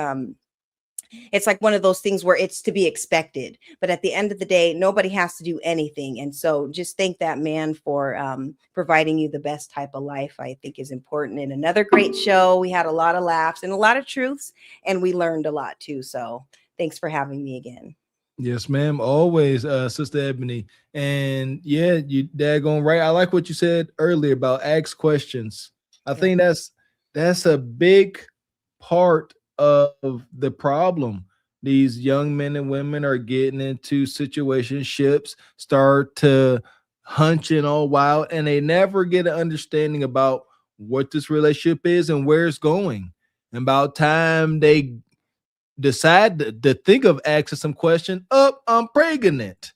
it's like one of those things where it's to be expected, but at the end of the day, nobody has to do anything. And so just thank that man for providing you the best type of life, I think is important. And another great show. We had a lot of laughs and a lot of truths, and we learned a lot too. So thanks for having me again. Yes, ma'am. Always, Sister Ebony. And yeah, you daggone right. I like what you said earlier about ask questions. I think that's a big part of the problem. These young men and women are getting into situationships, start to hunching all wild, and they never get an understanding about what this relationship is and where it's going. And about time they decide to think of asking some question, I'm pregnant.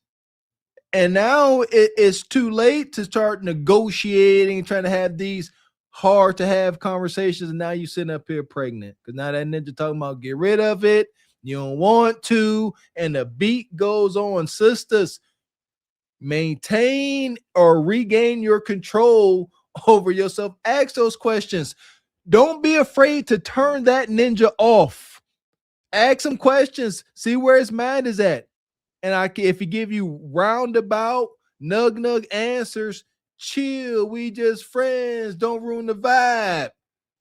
And now it's too late to start negotiating, trying to have these hard to have conversations, and now you sitting up here pregnant, because now that ninja talking about get rid of it, you don't want to, and the beat goes on. Sisters, maintain or regain your control over yourself. Ask those questions. Don't be afraid to turn that ninja off. Ask some questions, see where his mind is at, and if he give you roundabout nug answers, chill, we just friends, don't ruin the vibe.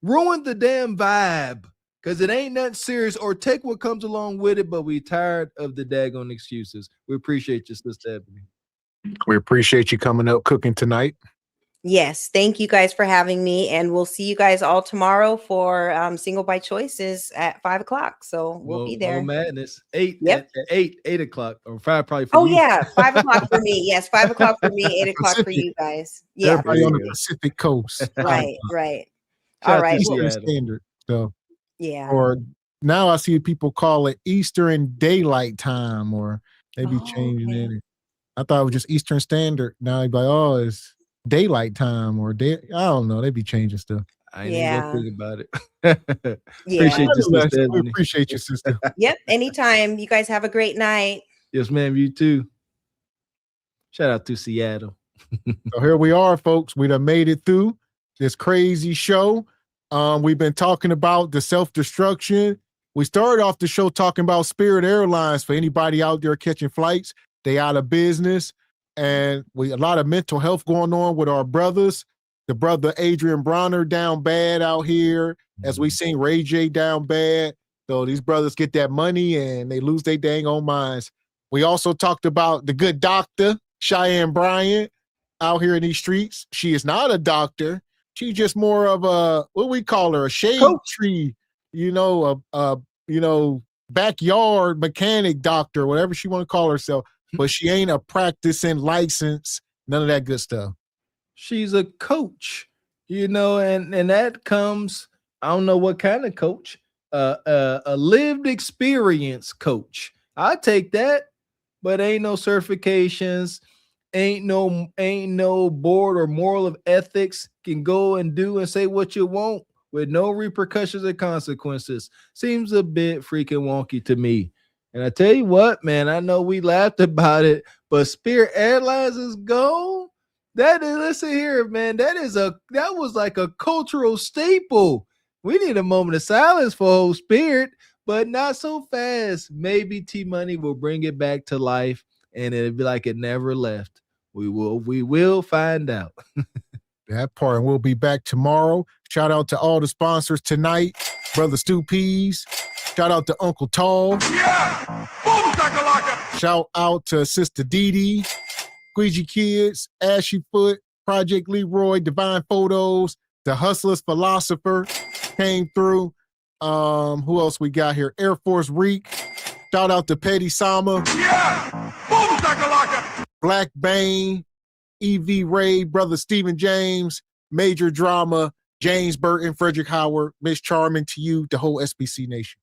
Ruin the damn vibe, because it ain't nothing serious, or take what comes along with it, but we tired of the daggone excuses. We appreciate you, Sister Ebony. We appreciate you coming up cooking tonight. Yes, thank you guys for having me, and we'll see you guys all tomorrow for Single by Choices at 5:00. So we'll be there. Madness 8 Yep. at 8 o'clock or 5 probably for Oh you. yeah, 5:00 for me. Yes, 5:00 for me, 8:00 for you guys. Yeah, Everybody on the Pacific Coast. right. Shout All out right. to well, Eastern Standard. So, yeah. or now I see people call it Eastern Daylight Time, or they be Oh, changing okay. it. I thought it was just Eastern Standard. Now they be like, oh, it's Daylight Time or day. I don't know. They be changing stuff. I ain't even Yeah. gonna think about it. Yeah. Appreciate you, Nonetheless, Sister we Ebony. appreciate you, sister. Yep. Anytime. You guys have a great night. Yes, ma'am. You too. Shout out to Seattle. So here we are, folks. We done made it through this crazy show. We've been talking about the self-destruction. We started off the show talking about Spirit Airlines. For anybody out there catching flights, they out of business. And a lot of mental health going on with our brothers. The brother Adrien Broner down bad out here, as we seen Ray J down bad. So these brothers get that money and they lose their dang own minds. We also talked about the good doctor, Cheyenne Bryant, out here in these streets. She is not a doctor. She's just more of a, what we call her, a shade tree, backyard mechanic doctor, whatever she want to call herself. But she ain't a practicing license, none of that good stuff. She's a coach, and that comes, I don't know what kind of coach, a lived experience coach. I take that, but ain't no certifications, ain't no board or moral of ethics can go and do and say what you want with no repercussions or consequences. Seems a bit freaking wonky to me. And I tell you what, man, I know we laughed about it, but Spirit Airlines is gone. That is, listen here, man. That was like a cultural staple. We need a moment of silence for whole Spirit, but not so fast. Maybe T-Money will bring it back to life, and it'll be like it never left. We will find out. That part, and we'll be back tomorrow. Shout out to all the sponsors tonight. Brother Stu Peas. Shout out to Uncle Tall. Yeah! Boom, shakalaka! Shout out to Sister Dee Dee, Squeegee Kids, Ashy Foot, Project Leroy, Divine Photos, The Hustler's Philosopher came through. Who else we got here? Air Force Reek. Shout out to Petty Sama. Yeah! Boom, shakalaka! Black Bane, EV Ray, Brother Stephen James, Major Drama, James Burton, Frederick Howard, Miss Charming to you, the whole SBC Nation.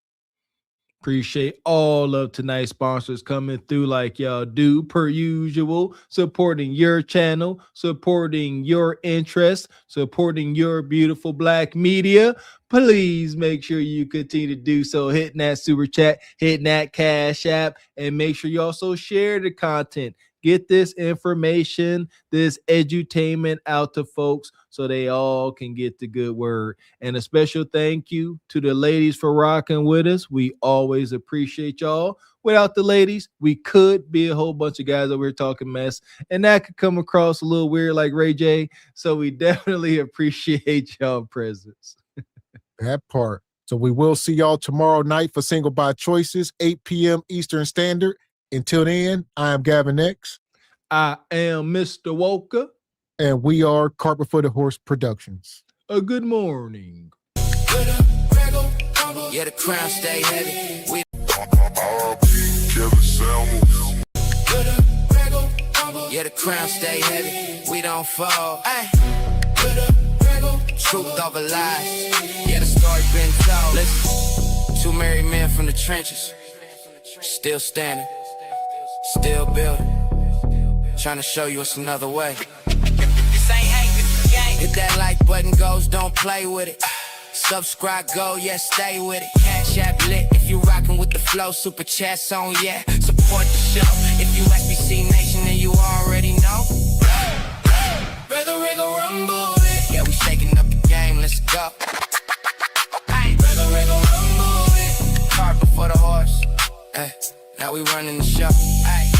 Appreciate all of tonight's sponsors coming through like y'all do per usual, supporting your channel, supporting your interests, supporting your beautiful black media. Please make sure you continue to do so, hitting that super chat, hitting that Cash App, and make sure you also share the content. Get this information, this edutainment out to folks so they all can get the good word. And a special thank you to the ladies for rocking with us. We always appreciate y'all. Without the ladies, we could be a whole bunch of guys over here talking mess, and that could come across a little weird like Ray J. So we definitely appreciate y'all presence. That part. So we will see y'all tomorrow night for Single by Choices, 8 p.m. Eastern Standard. Until then, I am Gavin X. I am Mr. Walker. And we are Carpet for the Horse Productions. A good morning. Yeah, the crown stay heavy. Yeah, the crown stay heavy. We don't fall. Truth over lies. Yeah, the story been told. Listen, two married men from the trenches. Still standing. Still building. Trying to show you it's another way. This ain't hate, this is game. Hit that like button goes, don't play with it. Subscribe, go, yeah, stay with it. Cash App lit if you rockin' with the flow. Super chats on, yeah, support the show. If you SBC Nation, then you already know. Regal Rumble, yeah, we shaking up the game, let's go. Regal Rumble, carpet for the horse. Hey, now we running the show. Hey.